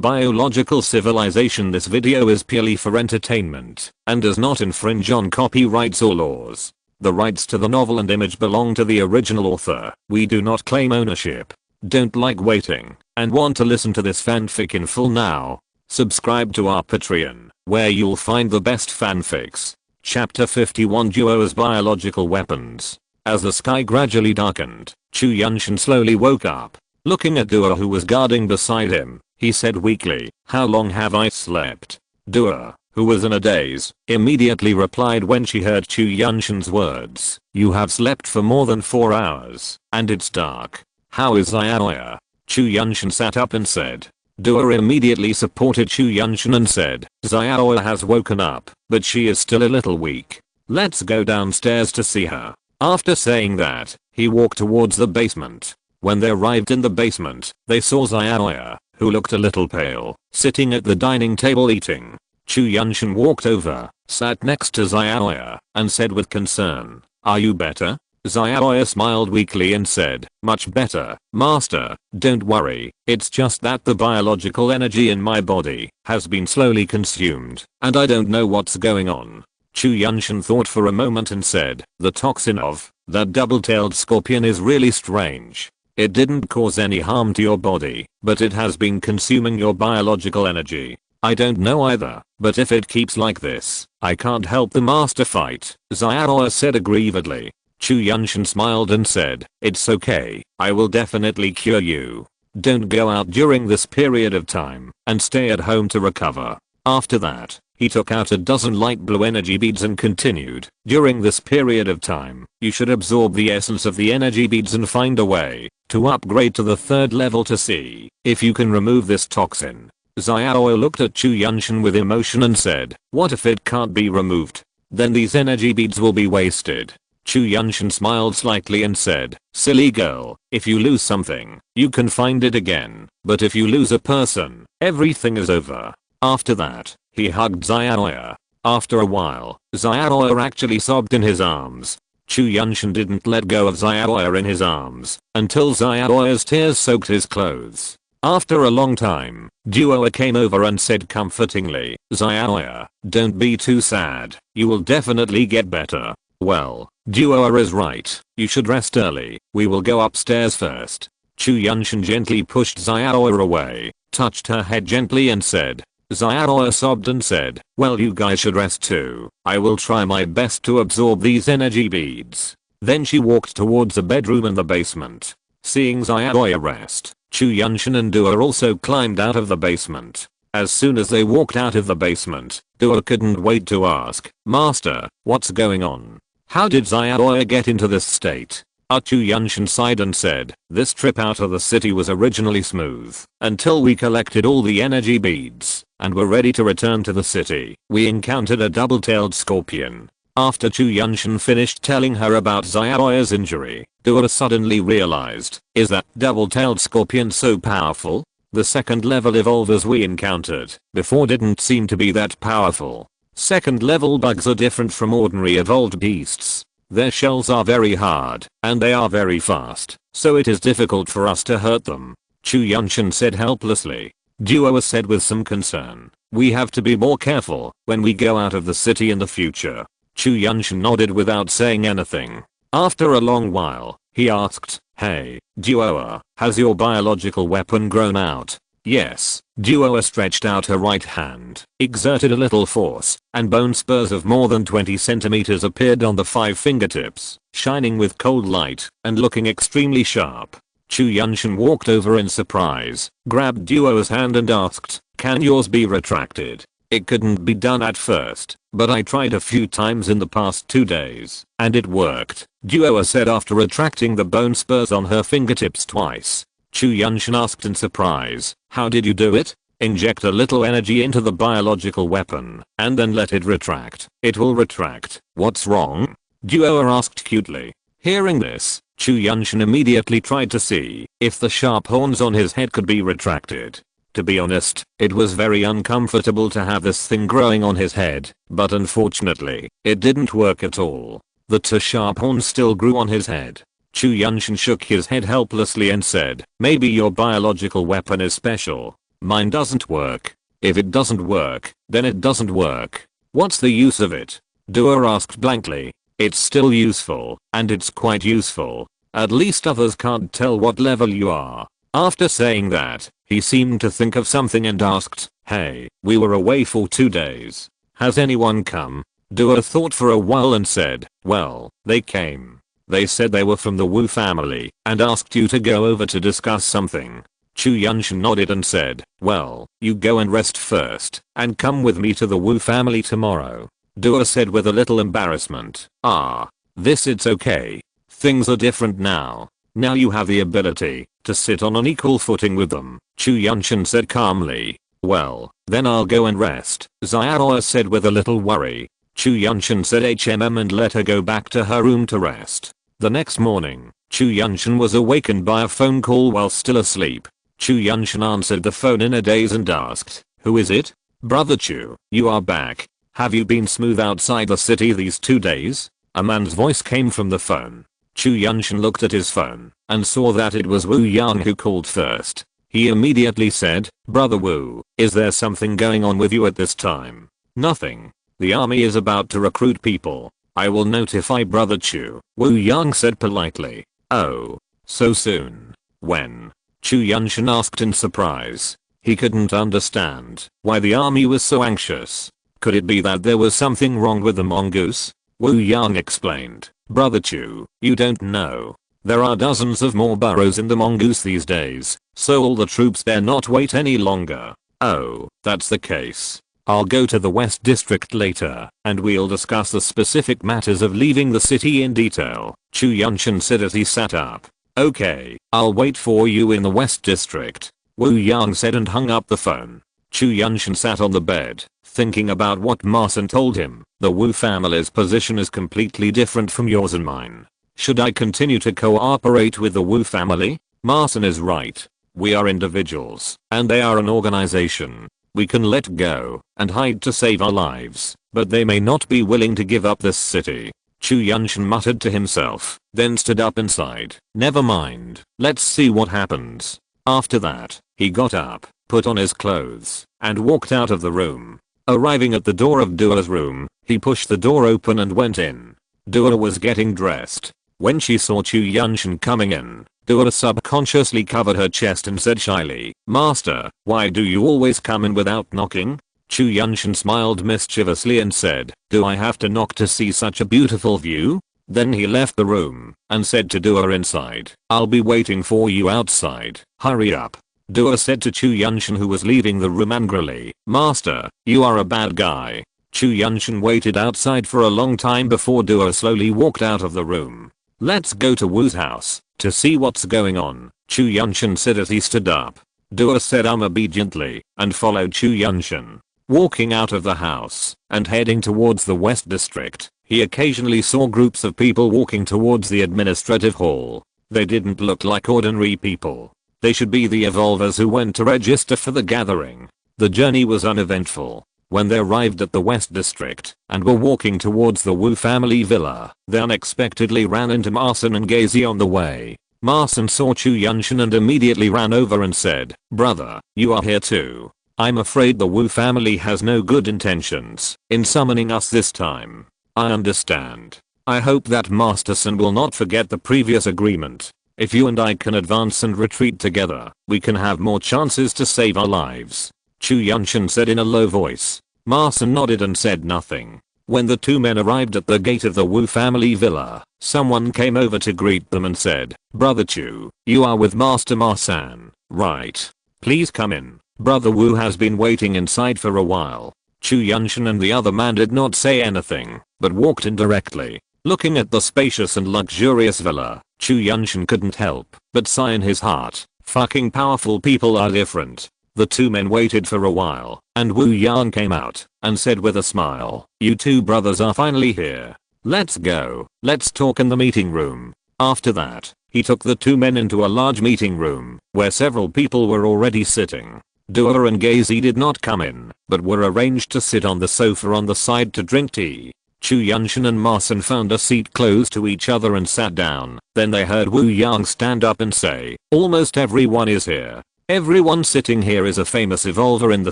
Biological civilization. This video is purely for entertainment and does not infringe on copyrights or laws. The rights to the novel and image belong to the original author. We do not claim ownership. Don't like waiting and want to listen to this fanfic in full now? Subscribe to our Patreon, where you'll find the best fanfics. Chapter 51, Duo's biological weapons. As the sky gradually darkened, Chu Yuntian slowly woke up. Looking at Duo, who was guarding beside him, he said weakly, "How long have I slept?" Duo, who was in a daze, immediately replied when she heard Chu Yuntian's words, "You have slept for more than 4 hours, and it's dark. How is Xiaoya?" Chu Yuntian sat up and said. Duo immediately supported Chu Yuntian and said, "Xiaoya has woken up, but she is still a little weak. Let's go downstairs to see her." After saying that, he walked towards the basement. When they arrived in the basement, they saw Xiaoya, who looked a little pale, sitting at the dining table eating. Chu Yuntian walked over, sat next to Xiaoya, and said with concern, "Are you better?" Xiaoya smiled weakly and said, "Much better, master. Don't worry, it's just that the biological energy in my body has been slowly consumed, and I don't know what's going on." Chu Yuntian thought for a moment and said, "The toxin of that double-tailed scorpion is really strange. It didn't cause any harm to your body, but it has been consuming your biological energy. I don't know either, but if it keeps like this, I can't help the master fight," Xiaoya said aggrievedly. Chu Yuntian smiled and said, "It's okay, I will definitely cure you. Don't go out during this period of time, and stay at home to recover." After that, he took out a dozen light blue energy beads and continued, "During this period of time, you should absorb the essence of the energy beads and find a way to upgrade to the 3rd level to see if you can remove this toxin." Xiaoya looked at Chu Yuntian with emotion and said, "What if it can't be removed? Then these energy beads will be wasted." Chu Yuntian smiled slightly and said, "Silly girl, if you lose something, you can find it again, but if you lose a person, everything is over." After that, he hugged Xiaoya. After a while, Xiaoya actually sobbed in his arms. Chu Yuntian didn't let go of Xiaoya in his arms until Xiaoya's tears soaked his clothes. After a long time, Duo came over and said comfortingly, "Xiaoya, don't be too sad, you will definitely get better." "Well, Duo is right, you should rest early, we will go upstairs first." Chu Yuntian gently pushed Xiaoya away, touched her head gently and said. Xiaoya sobbed and said, "Well, you guys should rest too. I will try my best to absorb these energy beads." Then she walked towards a bedroom in the basement. Seeing Xiaoya rest, Chu Yuntian and Duo also climbed out of the basement. As soon as they walked out of the basement, Duo couldn't wait to ask, "Master, what's going on? How did Xiaoya get into this state?" Chu Yuntian sighed and said, "This trip out of the city was originally smooth until we collected all the energy beads and were ready to return to the city. We encountered a double-tailed scorpion." After Chu Yuntian finished telling her about Xiaoya's injury, Duo suddenly realized, "Is that double-tailed scorpion so powerful? The 2nd level evolvers we encountered before didn't seem to be that powerful. 2nd level bugs are different from ordinary evolved beasts. Their shells are very hard, and they are very fast, so it is difficult for us to hurt them," Chu Yuntian said helplessly. Duo said with some concern, "We have to be more careful when we go out of the city in the future." Chu Yuntian nodded without saying anything. After a long while, he asked, "Hey, Duo, has your biological weapon grown out?" "Yes." Duo stretched out her right hand, exerted a little force, and bone spurs of more than 20 centimeters appeared on the 5 fingertips, shining with cold light and looking extremely sharp. Chu Yuntian walked over in surprise, grabbed Duo's hand and asked, "Can yours be retracted?" "It couldn't be done at first, but I tried a few times in the past 2 days, and it worked," Duo said after retracting the bone spurs on her fingertips twice. Chu Yuntian asked in surprise, "How did you do it?" "Inject a little energy into the biological weapon, and then let it retract. It will retract." "What's wrong?" Duo asked cutely. Hearing this, Chu Yuntian immediately tried to see if the sharp horns on his head could be retracted. To be honest, it was very uncomfortable to have this thing growing on his head, but unfortunately, it didn't work at all. The 2 sharp horns still grew on his head. Chu Yuntian shook his head helplessly and said, "Maybe your biological weapon is special." Mine doesn't work. If it doesn't work, then it doesn't work. What's the use of it? Dua asked blankly. It's still useful, and it's quite useful. At least others can't tell what level you are. After saying that, he seemed to think of something and asked, hey, we were away for 2 days. Has anyone come? Dua thought for a while and said, well, they came. They said they were from the Wu family and asked you to go over to discuss something. Chu Yuntian nodded and said, well, you go and rest first and come with me to the Wu family tomorrow. Dua said with a little embarrassment, it's okay. Things are different now. Now you have the ability to sit on an equal footing with them. Chu Yuntian said calmly. Well, then I'll go and rest, Xiaoya said with a little worry. Chu Yuntian said and let her go back to her room to rest. The next morning, Chu Yuntian was awakened by a phone call while still asleep. Chu Yuntian answered the phone in a daze and asked, who is it? Brother Chu, you are back. Have you been smooth outside the city these 2 days? A man's voice came from the phone. Chu Yuntian looked at his phone and saw that it was Wu Yang who called first. He immediately said, Brother Wu, is there something going on with you at this time? Nothing. The army is about to recruit people. I will notify Brother Chu, Wu Yang said politely. Oh, so soon? When? Chu Yuntian asked in surprise. He couldn't understand why the army was so anxious. Could it be that there was something wrong with the mongoose? Wu Yang explained. Brother Chu, you don't know. There are dozens of more burrows in the mongoose these days, so all the troops dare not wait any longer. Oh, that's the case. I'll go to the West District later, and we'll discuss the specific matters of leaving the city in detail, Chu Yuntian said as he sat up. Okay, I'll wait for you in the West District, Wu Yang said and hung up the phone. Chu Yuntian sat on the bed, thinking about what Marson told him. The Wu family's position is completely different from yours and mine. Should I continue to cooperate with the Wu family? Marson is right. We are individuals, and they are an organization. We can let go and hide to save our lives, but they may not be willing to give up this city. Chu Yuntian muttered to himself, then stood up and sighed. Never mind, let's see what happens. After that, he got up, put on his clothes, and walked out of the room. Arriving at the door of Dua's room, he pushed the door open and went in. Dua was getting dressed. When she saw Chu Yuntian coming in, Dua subconsciously covered her chest and said shyly, Master, why do you always come in without knocking? Chu Yuntian smiled mischievously and said, do I have to knock to see such a beautiful view? Then he left the room and said to Dua inside, I'll be waiting for you outside, hurry up. Dua said to Chu Yuntian who was leaving the room angrily, Master, you are a bad guy. Chu Yuntian waited outside for a long time before Dua slowly walked out of the room. Let's go to Wu's house to see what's going on, Chu Yuntian said as he stood up. Dua said obediently and followed Chu Yuntian. Walking out of the house and heading towards the West District, he occasionally saw groups of people walking towards the administrative hall. They didn't look like ordinary people. They should be the evolvers who went to register for the gathering. The journey was uneventful. When they arrived at the West District and were walking towards the Wu family villa, they unexpectedly ran into Marson and Gazi on the way. Marson saw Chu Yuntian and immediately ran over and said, Brother, you are here too. I'm afraid the Wu family has no good intentions in summoning us this time. I understand. I hope that Master Sun will not forget the previous agreement. If you and I can advance and retreat together, we can have more chances to save our lives, Chu Yuntian said in a low voice. Marson nodded and said nothing. When the two men arrived at the gate of the Wu family villa, someone came over to greet them and said, Brother Chu, you are with Master Marsan, right? Please come in. Brother Wu has been waiting inside for a while. Chu Yuntian and the other man did not say anything, but walked in directly. Looking at the spacious and luxurious villa, Chu Yuntian couldn't help but sigh in his heart. Fucking powerful people are different. The two men waited for a while, and Wu Yang came out and said with a smile, you two brothers are finally here. Let's go. Let's talk in the meeting room. After that, he took the two men into a large meeting room where several people were already sitting. Dua and Gazi did not come in, but were arranged to sit on the sofa on the side to drink tea. Chu Yuntian and Marson found a seat close to each other and sat down. Then they heard Wu Yang stand up and say, almost everyone is here. Everyone sitting here is a famous evolver in the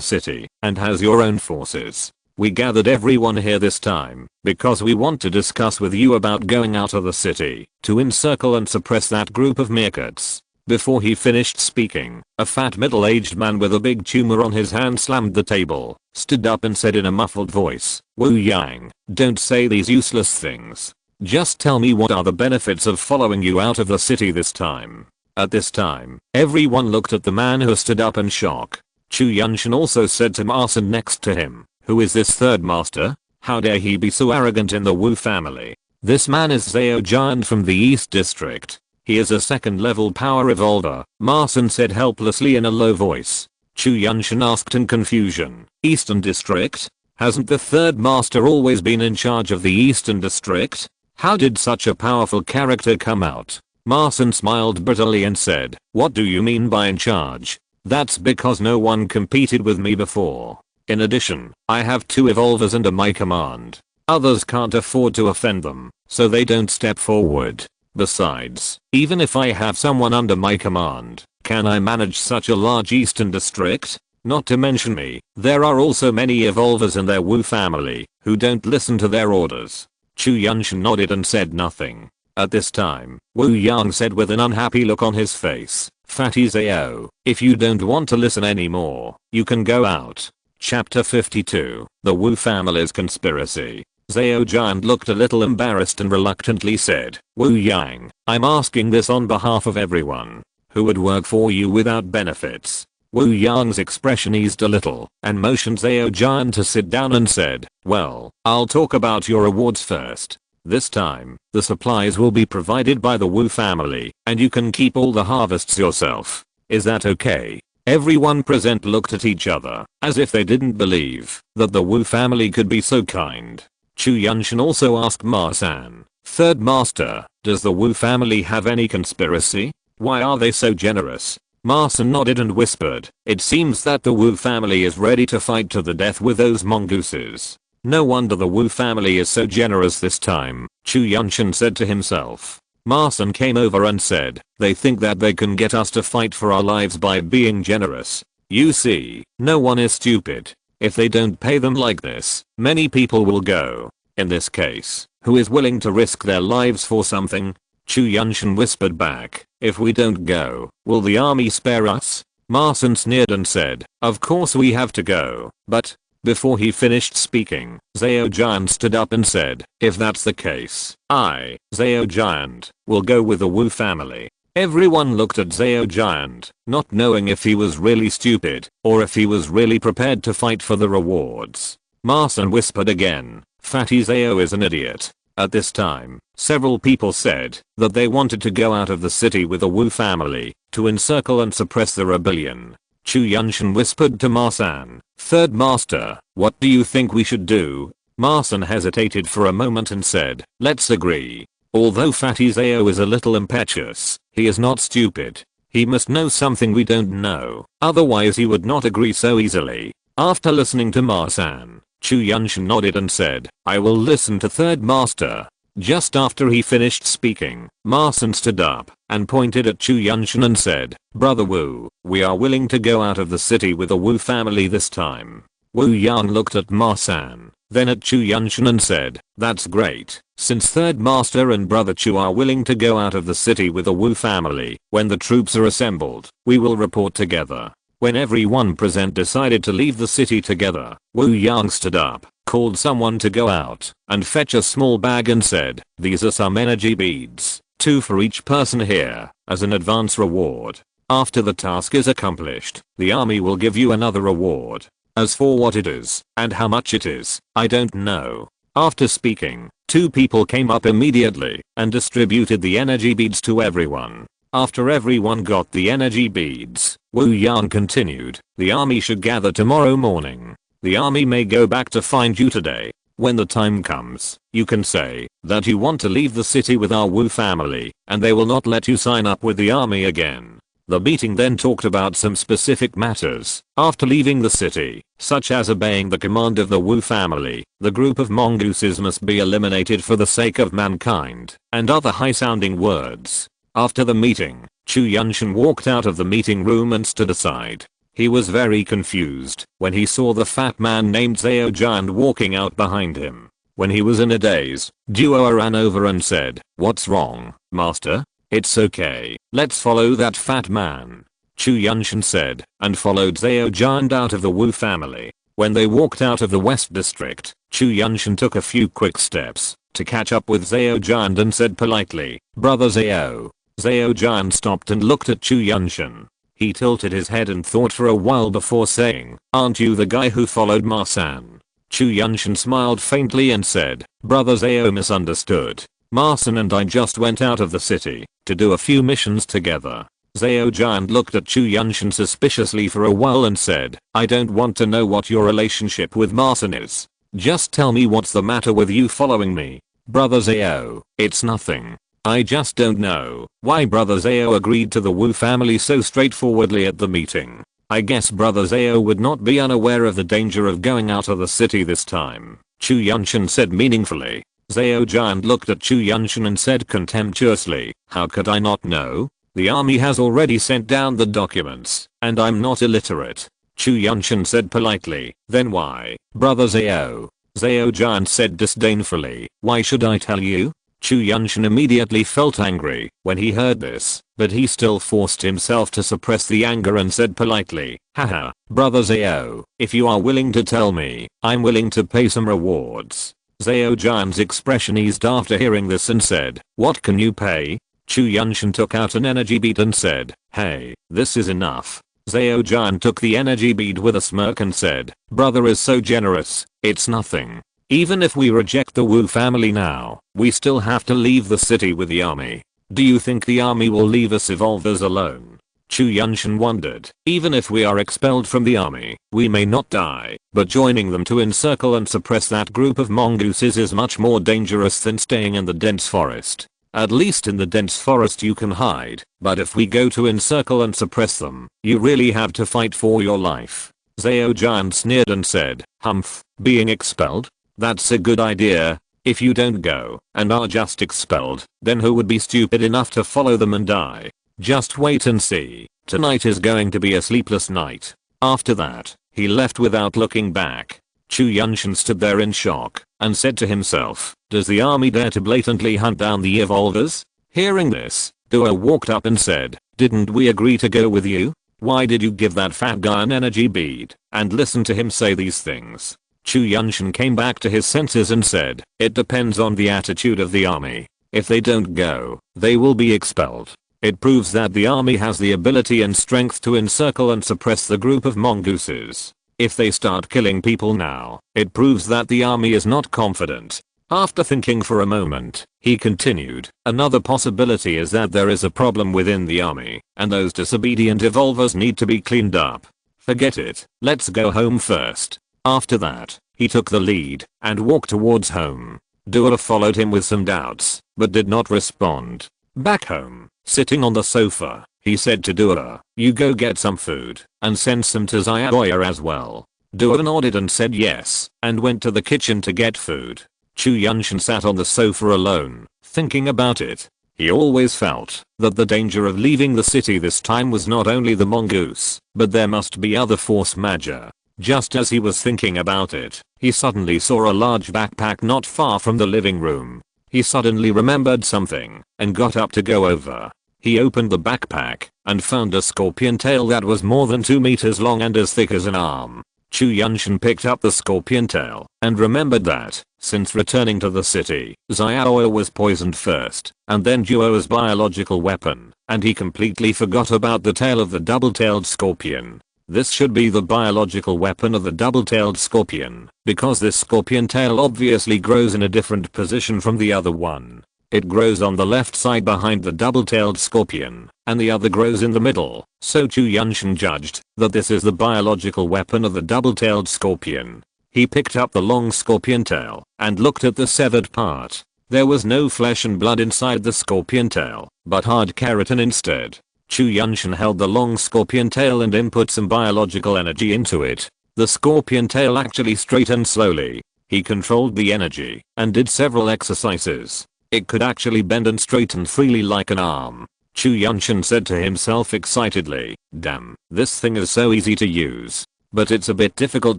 city and has your own forces. We gathered everyone here this time because we want to discuss with you about going out of the city to encircle and suppress that group of meerkats. Before he finished speaking, a fat middle-aged man with a big tumor on his hand slammed the table, stood up and said in a muffled voice, "Wu Yang, don't say these useless things. Just tell me what are the benefits of following you out of the city this time." At this time, everyone looked at the man who stood up in shock. Chu Yuntian also said to Marson next to him, "Who is this third master? How dare he be so arrogant in the Wu family? This man is Zhao Giant from the East District. He is a second level power evolver," Marson said helplessly in a low voice. Chu Yuntian asked in confusion, "Eastern District? Hasn't the third master always been in charge of the Eastern District? How did such a powerful character come out?" Marson smiled bitterly and said, "What do you mean by in charge? That's because no one competed with me before. In addition, I have 2 evolvers under my command. Others can't afford to offend them, so they don't step forward. Besides, even if I have someone under my command, can I manage such a large Eastern District? Not to mention me, there are also many evolvers in their Wu family who don't listen to their orders." Chu Yuntian nodded and said nothing. At this time, Wu Yang said with an unhappy look on his face, "Fatty Zhao, if you don't want to listen anymore, you can go out." Chapter 52, The Wu Family's Conspiracy. Zhao Giant looked a little embarrassed and reluctantly said, "Wu Yang, I'm asking this on behalf of everyone. Who would work for you without benefits?" Wu Yang's expression eased a little and motioned Zhao Giant to sit down and said, "Well, I'll talk about your rewards first. This time, the supplies will be provided by the Wu family and you can keep all the harvests yourself. Is that okay?" Everyone present looked at each other as if they didn't believe that the Wu family could be so kind. Chu Yuntian also asked Ma-san, "Third master, does the Wu family have any conspiracy? Why are they so generous?" Ma-san nodded and whispered, "It seems that the Wu family is ready to fight to the death with those mongooses. No wonder the Wu family is so generous this time," Chu Yuntian said to himself. Ma-san came over and said, "They think that they can get us to fight for our lives by being generous. You see, no one is stupid. If they don't pay them like this, many people will go. In this case, who is willing to risk their lives for something?" Chu Yuntian whispered back, "If we don't go, will the army spare us?" Ma-san sneered and said, "Of course we have to go, but..." Before he finished speaking, Zhao Giant stood up and said, "If that's the case, I, Zhao Giant, will go with the Wu family." Everyone looked at Zhao Giant, not knowing if he was really stupid or if he was really prepared to fight for the rewards. Ma-san whispered again, "Fatty Zhao is an idiot." At this time, several people said that they wanted to go out of the city with the Wu family to encircle and suppress the rebellion. Chu Yuntian whispered to Ma-san, "Third master, what do you think we should do?" Ma-san hesitated for a moment and said, "Let's agree. Although Fatty Zhao is a little impetuous, he is not stupid. He must know something we don't know, otherwise he would not agree so easily." After listening to Ma-san, Chu Yuntian nodded and said, "I will listen to third master." Just after he finished speaking, Ma-san stood up and pointed at Chu Yuntian and said, "Brother Wu, we are willing to go out of the city with the Wu family this time." Wu Yang looked at Ma-san, then at Chu Yuntian and said, "That's great. Since third master and brother Chu are willing to go out of the city with the Wu family, when the troops are assembled, we will report together." When everyone present decided to leave the city together, Wu Yang stood up, called someone to go out and fetch a small bag and said, "These are some energy beads, 2 for each person here, as an advance reward. After the task is accomplished, the army will give you another reward. As for what it is, and how much it is, I don't know." After speaking, 2 people came up immediately and distributed the energy beads to everyone. After everyone got the energy beads, Wu Yang continued, "The army should gather tomorrow morning. The army may go back to find you today. When the time comes, you can say that you want to leave the city with our Wu family, and they will not let you sign up with the army again." The meeting then talked about some specific matters. After leaving the city, such as obeying the command of the Wu family, the group of mongooses must be eliminated for the sake of mankind, and other high-sounding words. After the meeting, Chu Yuntian walked out of the meeting room and stood aside. He was very confused when he saw the fat man named Zhao Jian walking out behind him. When he was in a daze, Duo ran over and said, "What's wrong, master?" "It's okay, let's follow that fat man," Chu Yuntian said, and followed Zhao Jian out of the Wu family. When they walked out of the West District, Chu Yuntian took a few quick steps to catch up with Zhao Jian and said politely, "Brother Zhao." Zhao Jian stopped and looked at Chu Yuntian. He tilted his head and thought for a while before saying, "Aren't you the guy who followed Ma-san?" Chu Yuntian smiled faintly and said, "Brother Zhao misunderstood. Ma-san and I just went out of the city to do a few missions together." Zhao Jian looked at Chu Yuntian suspiciously for a while and said, "I don't want to know what your relationship with Ma-san is. Just tell me what's the matter with you following me." "Brother Zhao, it's nothing. I just don't know why Brother Zhao agreed to the Wu family so straightforwardly at the meeting. I guess Brother Zhao would not be unaware of the danger of going out of the city this time," Chu Yuntian said meaningfully. Zhao Jian looked at Chu Yuntian and said contemptuously, "How could I not know? The army has already sent down the documents, and I'm not illiterate." Chu Yuntian said politely, "Then why, Brother Zhao?" Zhao Jian said disdainfully, "Why should I tell you?" Chu Yuntian immediately felt angry when he heard this, but he still forced himself to suppress the anger and said politely, "Haha, Brother Zhao, if you are willing to tell me, I'm willing to pay some rewards." Zhao Jian's expression eased after hearing this and said, "What can you pay?" Chu Yuntian took out an energy bead and said, "Hey, this is enough." Zhao Jian took the energy bead with a smirk and said, "Brother is so generous, it's nothing. Even if we reject the Wu family now, we still have to leave the city with the army. Do you think the army will leave us evolvers alone?" Chu Yuntian wondered, "Even if we are expelled from the army, we may not die, but joining them to encircle and suppress that group of mongooses is much more dangerous than staying in the dense forest. At least in the dense forest you can hide, but if we go to encircle and suppress them, you really have to fight for your life." Zhao Jian sneered and said, "Humph, being expelled? That's a good idea. If you don't go and are just expelled, then who would be stupid enough to follow them and die? Just wait and see. Tonight is going to be a sleepless night." After that, he left without looking back. Chu Yuntian stood there in shock and said to himself, "Does the army dare to blatantly hunt down the evolvers?" Hearing this, Duo walked up and said, "Didn't we agree to go with you? Why did you give that fat guy an energy bead and listen to him say these things?" Chu Yuntian came back to his senses and said, "It depends on the attitude of the army. If they don't go, they will be expelled. It proves that the army has the ability and strength to encircle and suppress the group of mongooses. If they start killing people now, it proves that the army is not confident." After thinking for a moment, he continued, "Another possibility is that there is a problem within the army, and those disobedient evolvers need to be cleaned up. Forget it, let's go home first." After that, he took the lead and walked towards home. Duo followed him with some doubts, but did not respond. Back home, sitting on the sofa, he said to Duo, "You go get some food, and send some to Xiaoya as well." Duo nodded and said yes, and went to the kitchen to get food. Chu Yuntian sat on the sofa alone, thinking about it. He always felt that the danger of leaving the city this time was not only the mongoose, but there must be other force majeure. Just as he was thinking about it, he suddenly saw a large backpack not far from the living room. He suddenly remembered something and got up to go over. He opened the backpack and found a scorpion tail that was more than 2 meters long and as thick as an arm. Chu Yuntian picked up the scorpion tail and remembered that, since returning to the city, Xiaoya was poisoned first, and then Duo's biological weapon, and he completely forgot about the tail of the double-tailed scorpion. This should be the biological weapon of the double-tailed scorpion, because this scorpion tail obviously grows in a different position from the other one. It grows on the left side behind the double-tailed scorpion, and the other grows in the middle, so Chu Yuntian judged that this is the biological weapon of the double-tailed scorpion. He picked up the long scorpion tail and looked at the severed part. There was no flesh and blood inside the scorpion tail, but hard keratin instead. Chu Yuntian held the long scorpion tail and input some biological energy into it. The scorpion tail actually straightened slowly. He controlled the energy and did several exercises. It could actually bend and straighten freely like an arm. Chu Yuntian said to himself excitedly. Damn, this thing is so easy to use. But it's a bit difficult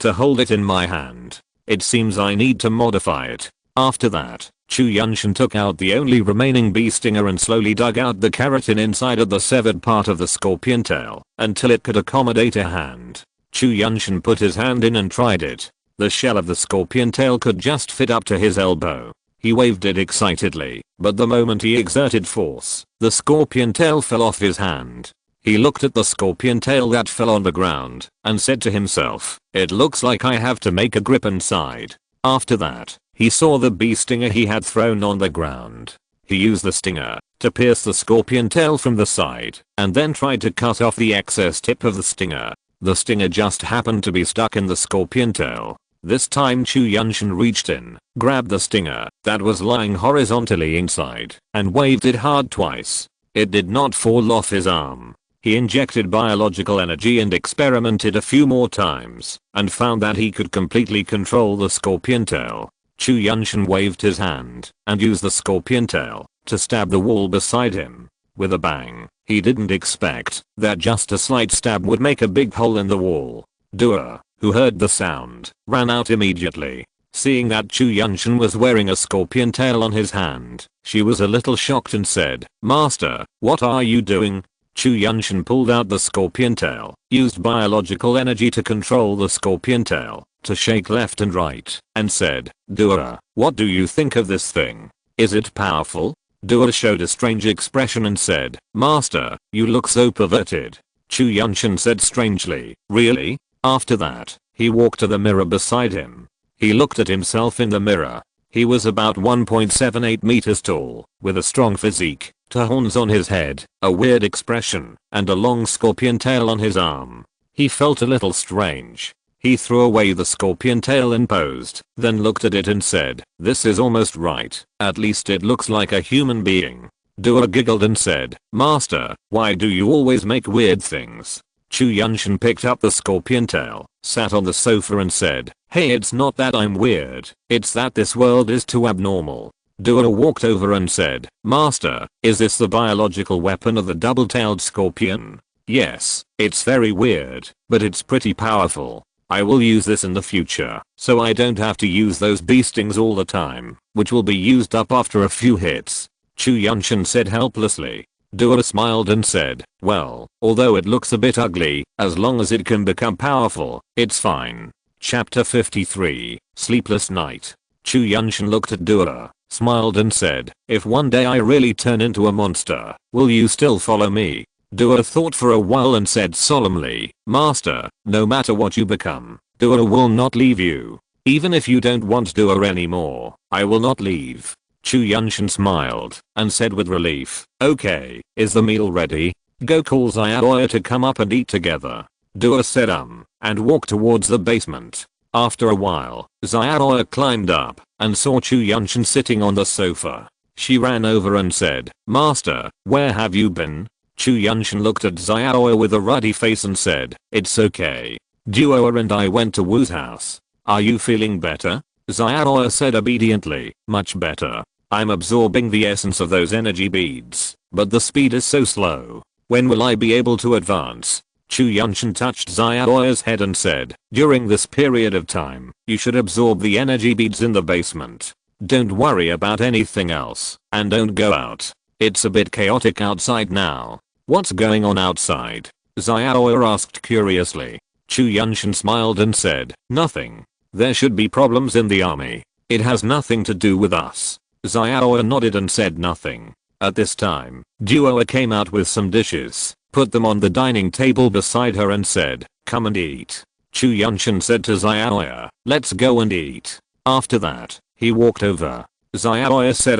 to hold it in my hand. It seems I need to modify it. After that, Chu Yuntian took out the only remaining bee stinger and slowly dug out the keratin inside of the severed part of the scorpion tail until it could accommodate a hand. Chu Yuntian put his hand in and tried it. The shell of the scorpion tail could just fit up to his elbow. He waved it excitedly, but the moment he exerted force, the scorpion tail fell off his hand. He looked at the scorpion tail that fell on the ground and said to himself, it looks like I have to make a grip inside. After that, he saw the bee stinger he had thrown on the ground. He used the stinger to pierce the scorpion tail from the side and then tried to cut off the excess tip of the stinger. The stinger just happened to be stuck in the scorpion tail. This time Chu Yuntian reached in, grabbed the stinger that was lying horizontally inside, and waved it hard twice. It did not fall off his arm. He injected biological energy and experimented a few more times, and found that he could completely control the scorpion tail. Chu Yuntian waved his hand, and used the scorpion tail to stab the wall beside him. With a bang, he didn't expect that just a slight stab would make a big hole in the wall. Dua, who heard the sound, ran out immediately. Seeing that Chu Yuntian was wearing a scorpion tail on his hand, she was a little shocked and said, Master, what are you doing? Chu Yuntian pulled out the scorpion tail, used biological energy to control the scorpion tail, to shake left and right, and said, Dua, what do you think of this thing? Is it powerful? Dua showed a strange expression and said, Master, you look so perverted. Chu Yuntian said strangely, really? After that, he walked to the mirror beside him. He looked at himself in the mirror. He was about 1.78 meters tall, with a strong physique, two horns on his head, a weird expression, and a long scorpion tail on his arm. He felt a little strange. He threw away the scorpion tail and posed, then looked at it and said, this is almost right, at least it looks like a human being. Dua giggled and said, Master, why do you always make weird things? Chu Yuntian picked up the scorpion tail, sat on the sofa and said, hey, it's not that I'm weird, it's that this world is too abnormal. Dua walked over and said, Master, is this the biological weapon of the double-tailed scorpion? Yes, it's very weird, but it's pretty powerful. I will use this in the future, so I don't have to use those bee stings all the time, which will be used up after a few hits. Chu Yuntian said helplessly. Dua smiled and said, well, although it looks a bit ugly, as long as it can become powerful, it's fine. Chapter 53, Sleepless Night. Chu Yuntian looked at Dua, smiled and said, if one day I really turn into a monster, will you still follow me? Dua thought for a while and said solemnly, Master, no matter what you become, Dua will not leave you. Even if you don't want Dua anymore, I will not leave. Chu Yuntian smiled and said with relief, okay, is the meal ready? Go call Xiaoya to come up and eat together. Dua said and walked towards the basement. After a while, Xiaoya climbed up and saw Chu Yuntian sitting on the sofa. She ran over and said, Master, where have you been? Chu Yuntian looked at Xiaoya with a ruddy face and said, it's okay. Dua and I went to Wu's house. Are you feeling better? Xiaoya said obediently, much better. I'm absorbing the essence of those energy beads, but the speed is so slow. When will I be able to advance? Chu Yuntian touched Xiaoya's head and said, during this period of time, you should absorb the energy beads in the basement. Don't worry about anything else, and don't go out. It's a bit chaotic outside now. What's going on outside? Xiaoya asked curiously. Chu Yuntian smiled and said, nothing. There should be problems in the army. It has nothing to do with us. Xiaoya nodded and said nothing. At this time, Dua came out with some dishes, put them on the dining table beside her and said, come and eat. Chu Yuntian said to Xiaoya, let's go and eat. After that, he walked over. Xiaoya said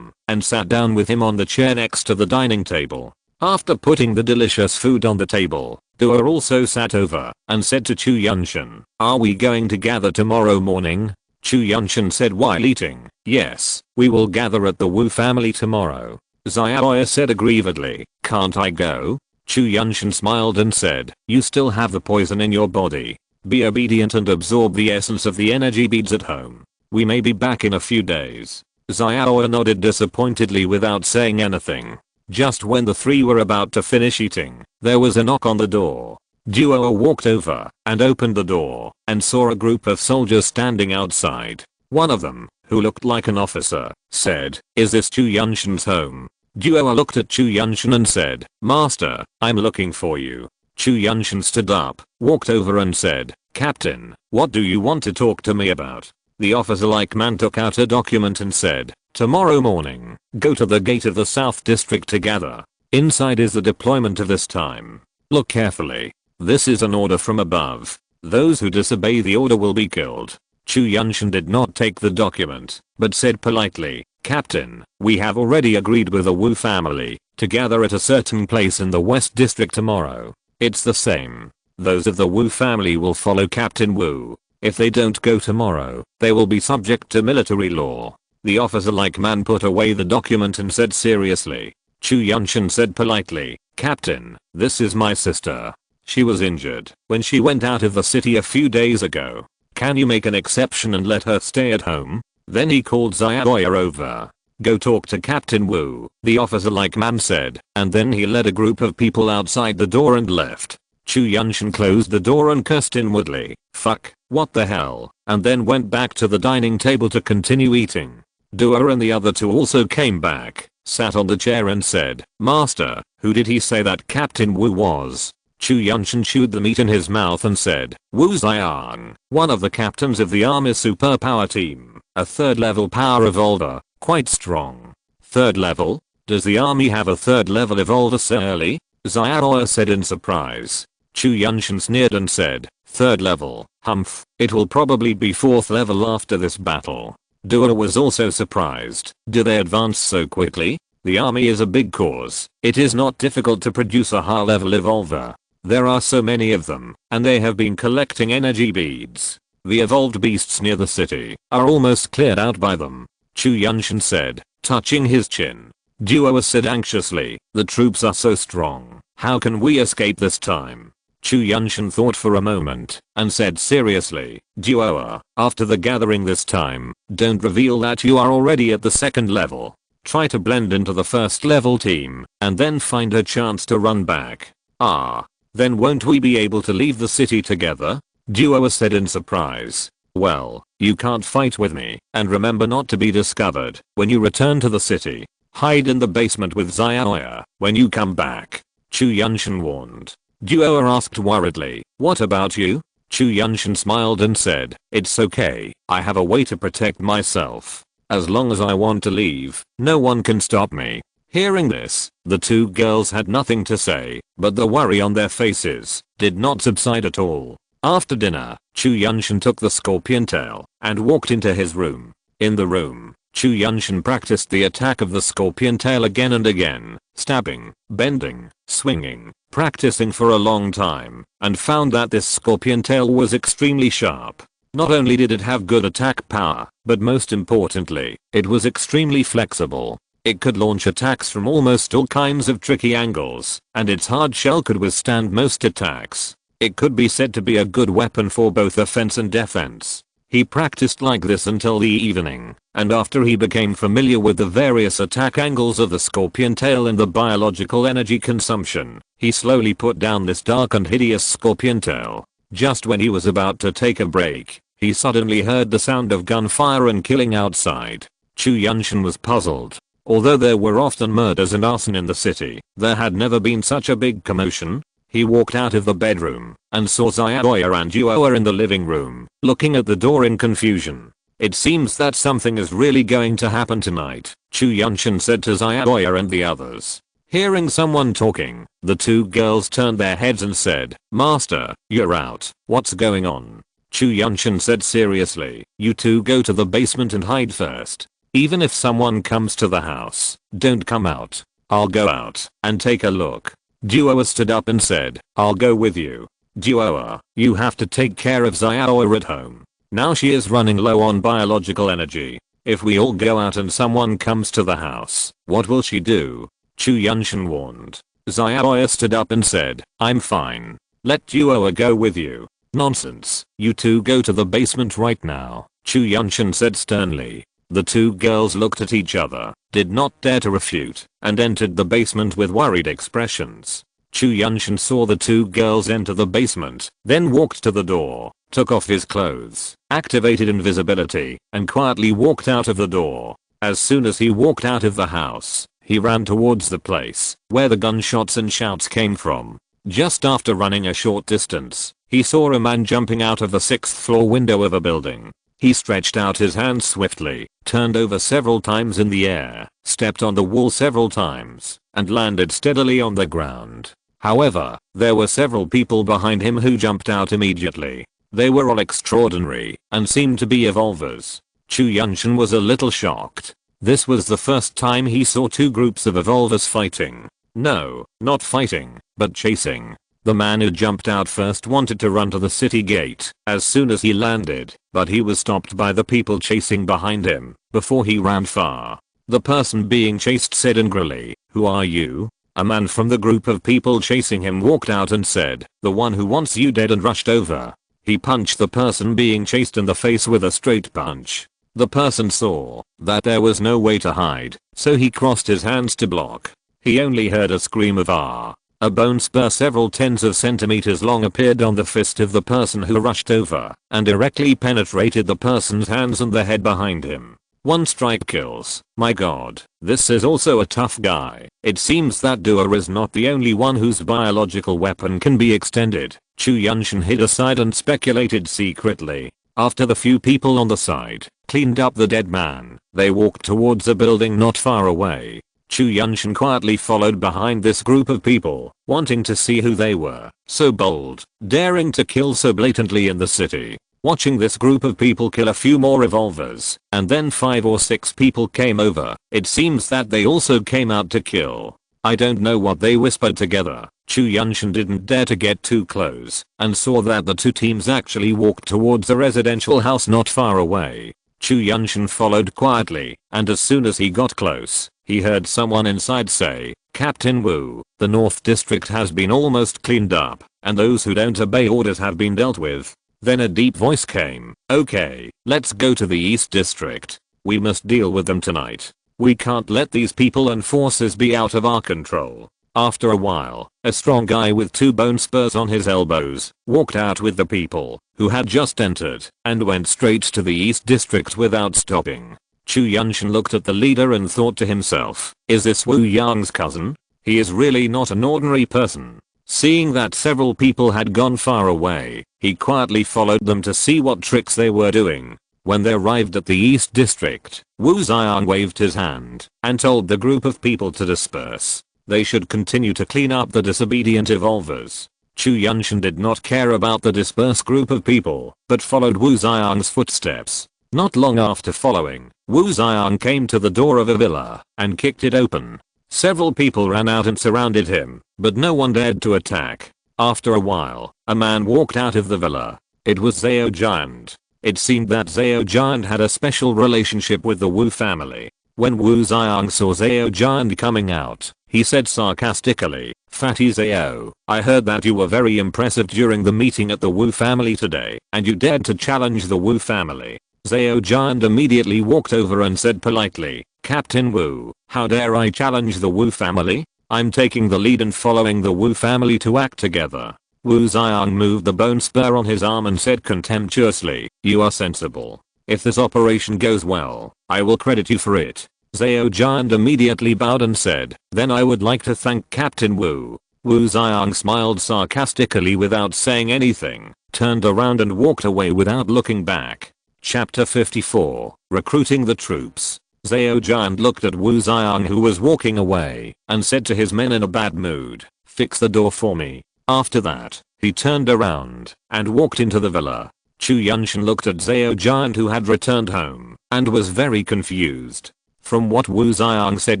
and sat down with him on the chair next to the dining table. After putting the delicious food on the table, Dua also sat over and said to Chu Yuntian, are we going to gather tomorrow morning? Chu Yuntian said while eating, yes, we will gather at the Wu family tomorrow. Xiaoya said aggrievedly, can't I go? Chu Yuntian smiled and said, you still have the poison in your body. Be obedient and absorb the essence of the energy beads at home. We may be back in a few days. Xiaoya nodded disappointedly without saying anything. Just when the three were about to finish eating, there was a knock on the door. Duo walked over and opened the door and saw a group of soldiers standing outside. One of them, who looked like an officer, said, "Is this Chu Yuntian's home?" Duo looked at Chu Yuntian and said, "Master, I'm looking for you." Chu Yuntian stood up, walked over and said, "Captain, what do you want to talk to me about?" The officer-like man took out a document and said, "Tomorrow morning, go to the gate of the South District to gather. Inside is the deployment of this time. Look carefully. This is an order from above. Those who disobey the order will be killed." Chu Yuntian did not take the document, but said politely, "Captain, we have already agreed with the Wu family to gather at a certain place in the West District tomorrow. It's the same. Those of the Wu family will follow Captain Wu. If they don't go tomorrow, they will be subject to military law." The officer-like man put away the document and said seriously. Chu Yuntian said politely, "Captain, this is my sister. She was injured when she went out of the city a few days ago. Can you make an exception and let her stay at home?" Then he called Xiaoya over. "Go talk to Captain Wu," the officer-like man said, and then he led a group of people outside the door and left. Chu Yuntian closed the door and cursed inwardly, "Fuck, what the hell," and then went back to the dining table to continue eating. Duo and the other two also came back, sat on the chair and said, "Master, who did he say that Captain Wu was?" Chu Yuntian chewed the meat in his mouth and said, "Wu Xiang, one of the captains of the army's superpower team, a third level power evolver, quite strong." "Third level? Does the army have a third level evolver so early?" Xiaoya said in surprise. Chu Yuntian sneered and said, "Third level, humph, it will probably be fourth level after this battle." Duo was also surprised. "Do they advance so quickly? The army is a big cause. It is not difficult to produce a high level evolver. There are so many of them, and they have been collecting energy beads. The evolved beasts near the city are almost cleared out by them," Chu Yuntian said, touching his chin. Duo said anxiously, "The troops are so strong. How can we escape this time?" Chu Yuntian thought for a moment and said seriously, "Duo, after the gathering this time, don't reveal that you are already at the second level. Try to blend into the first level team and then find a chance to run back." "Ah, then won't we be able to leave the city together?" Duo said in surprise. "Well, you can't fight with me, and remember not to be discovered when you return to the city. Hide in the basement with Xiaoya when you come back," Chu Yuntian warned. Duo asked worriedly, "What about you?" Chu Yuntian smiled and said, "It's okay, I have a way to protect myself. As long as I want to leave, no one can stop me." Hearing this, the two girls had nothing to say, but the worry on their faces did not subside at all. After dinner, Chu Yuntian took the scorpion tail and walked into his room. In the room, Chu Yuntian practiced the attack of the scorpion tail again and again, stabbing, bending, swinging, practicing for a long time, and found that this scorpion tail was extremely sharp. Not only did it have good attack power, but most importantly, it was extremely flexible. It could launch attacks from almost all kinds of tricky angles, and its hard shell could withstand most attacks. It could be said to be a good weapon for both offense and defense. He practiced like this until the evening, and after he became familiar with the various attack angles of the scorpion tail and the biological energy consumption, he slowly put down this dark and hideous scorpion tail. Just when he was about to take a break, he suddenly heard the sound of gunfire and killing outside. Chu Yuntian was puzzled. Although there were often murders and arson in the city, there had never been such a big commotion. He walked out of the bedroom and saw Xiaoya and Duo in the living room, looking at the door in confusion. "It seems that something is really going to happen tonight," Chu Yuntian said to Xiaoya and the others. Hearing someone talking, the two girls turned their heads and said, "Master, you're out. What's going on?" Chu Yuntian said seriously, "You two go to the basement and hide first. Even if someone comes to the house, don't come out. I'll go out and take a look." Duo stood up and said, "I'll go with you. Duo, you have to take care of Xiaoya at home. Now she is running low on biological energy. If we all go out and someone comes to the house, what will she do?" Chu Yuntian warned. Xiaoya stood up and said, "I'm fine. Let Duo go with you." "Nonsense, you two go to the basement right now," Chu Yuntian said sternly. The two girls looked at each other, did not dare to refute, and entered the basement with worried expressions. Chu Yuntian saw the two girls enter the basement, then walked to the door, took off his clothes, activated invisibility, and quietly walked out of the door. As soon as he walked out of the house, he ran towards the place where the gunshots and shouts came from. Just after running a short distance, he saw a man jumping out of the 6th floor window of a building. He stretched out his hands swiftly, turned over several times in the air, stepped on the wall several times, and landed steadily on the ground. However, there were several people behind him who jumped out immediately. They were all extraordinary, and seemed to be evolvers. Chu Yuntian was a little shocked. This was the first time he saw two groups of evolvers fighting. No, not fighting, but chasing. The man who jumped out first wanted to run to the city gate as soon as he landed, but he was stopped by the people chasing behind him before he ran far. The person being chased said angrily, "Who are you?" A man from the group of people chasing him walked out and said, "The one who wants you dead," and rushed over. He punched the person being chased in the face with a straight punch. The person saw that there was no way to hide, so he crossed his hands to block. He only heard a scream of "Ah." A bone spur several tens of centimeters long appeared on the fist of the person who rushed over and directly penetrated the person's hands and the head behind him. One strike kills. My god, this is also a tough guy. It seems that doer is not the only one whose biological weapon can be extended. Chu Yuntian hid aside and speculated secretly. After the few people on the side cleaned up the dead man, they walked towards a building not far away. Chu Yuntian quietly followed behind this group of people, wanting to see who they were. So bold, daring to kill so blatantly in the city. Watching this group of people kill a few more evolvers, and then 5 or 6 people came over. It seems that they also came out to kill. I don't know what they whispered together. Chu Yuntian didn't dare to get too close, and saw that the two teams actually walked towards a residential house not far away. Chu Yuntian followed quietly, and as soon as he got close, he heard someone inside say, "Captain Wu, the North District has been almost cleaned up, and those who don't obey orders have been dealt with." Then a deep voice came, "Okay, let's go to the East District. We must deal with them tonight. We can't let these people and forces be out of our control." After a while, a strong guy with 2 bone spurs on his elbows walked out with the people who had just entered and went straight to the East District without stopping. Chu Yuntian looked at the leader and thought to himself, is this Wu Yang's cousin? He is really not an ordinary person. Seeing that several people had gone far away, he quietly followed them to see what tricks they were doing. When they arrived at the East District, Wu Xiang waved his hand and told the group of people to disperse. They should continue to clean up the disobedient evolvers. Chu Yuntian did not care about the dispersed group of people, but followed Wu Xiang's footsteps. Not long after following, Wu Xiang came to the door of a villa and kicked it open. Several people ran out and surrounded him, but no one dared to attack. After a while, a man walked out of the villa. It was Zhao Giant. It seemed that Zhao Giant had a special relationship with the Wu family. When Wu Xiang saw Zhao Giant coming out, he said sarcastically, "Fatty Zhao, I heard that you were very impressive during the meeting at the Wu family today, and you dared to challenge the Wu family." Zhao Giant immediately walked over and said politely, "Captain Wu, how dare I challenge the Wu family? I'm taking the lead and following the Wu family to act together." Wu Xiang moved the bone spur on his arm and said contemptuously, "You are sensible. If this operation goes well, I will credit you for it." Zhao Giant immediately bowed and said, "Then I would like to thank Captain Wu." Wu Xiang smiled sarcastically without saying anything, turned around and walked away without looking back. Chapter 54, Recruiting the Troops. Zhao Giant looked at Wu Xiang who was walking away and said to his men in a bad mood, "Fix the door for me." After that, he turned around and walked into the villa. Chu Yuntian looked at Zhao Giant who had returned home and was very confused. From what Wu Xiang said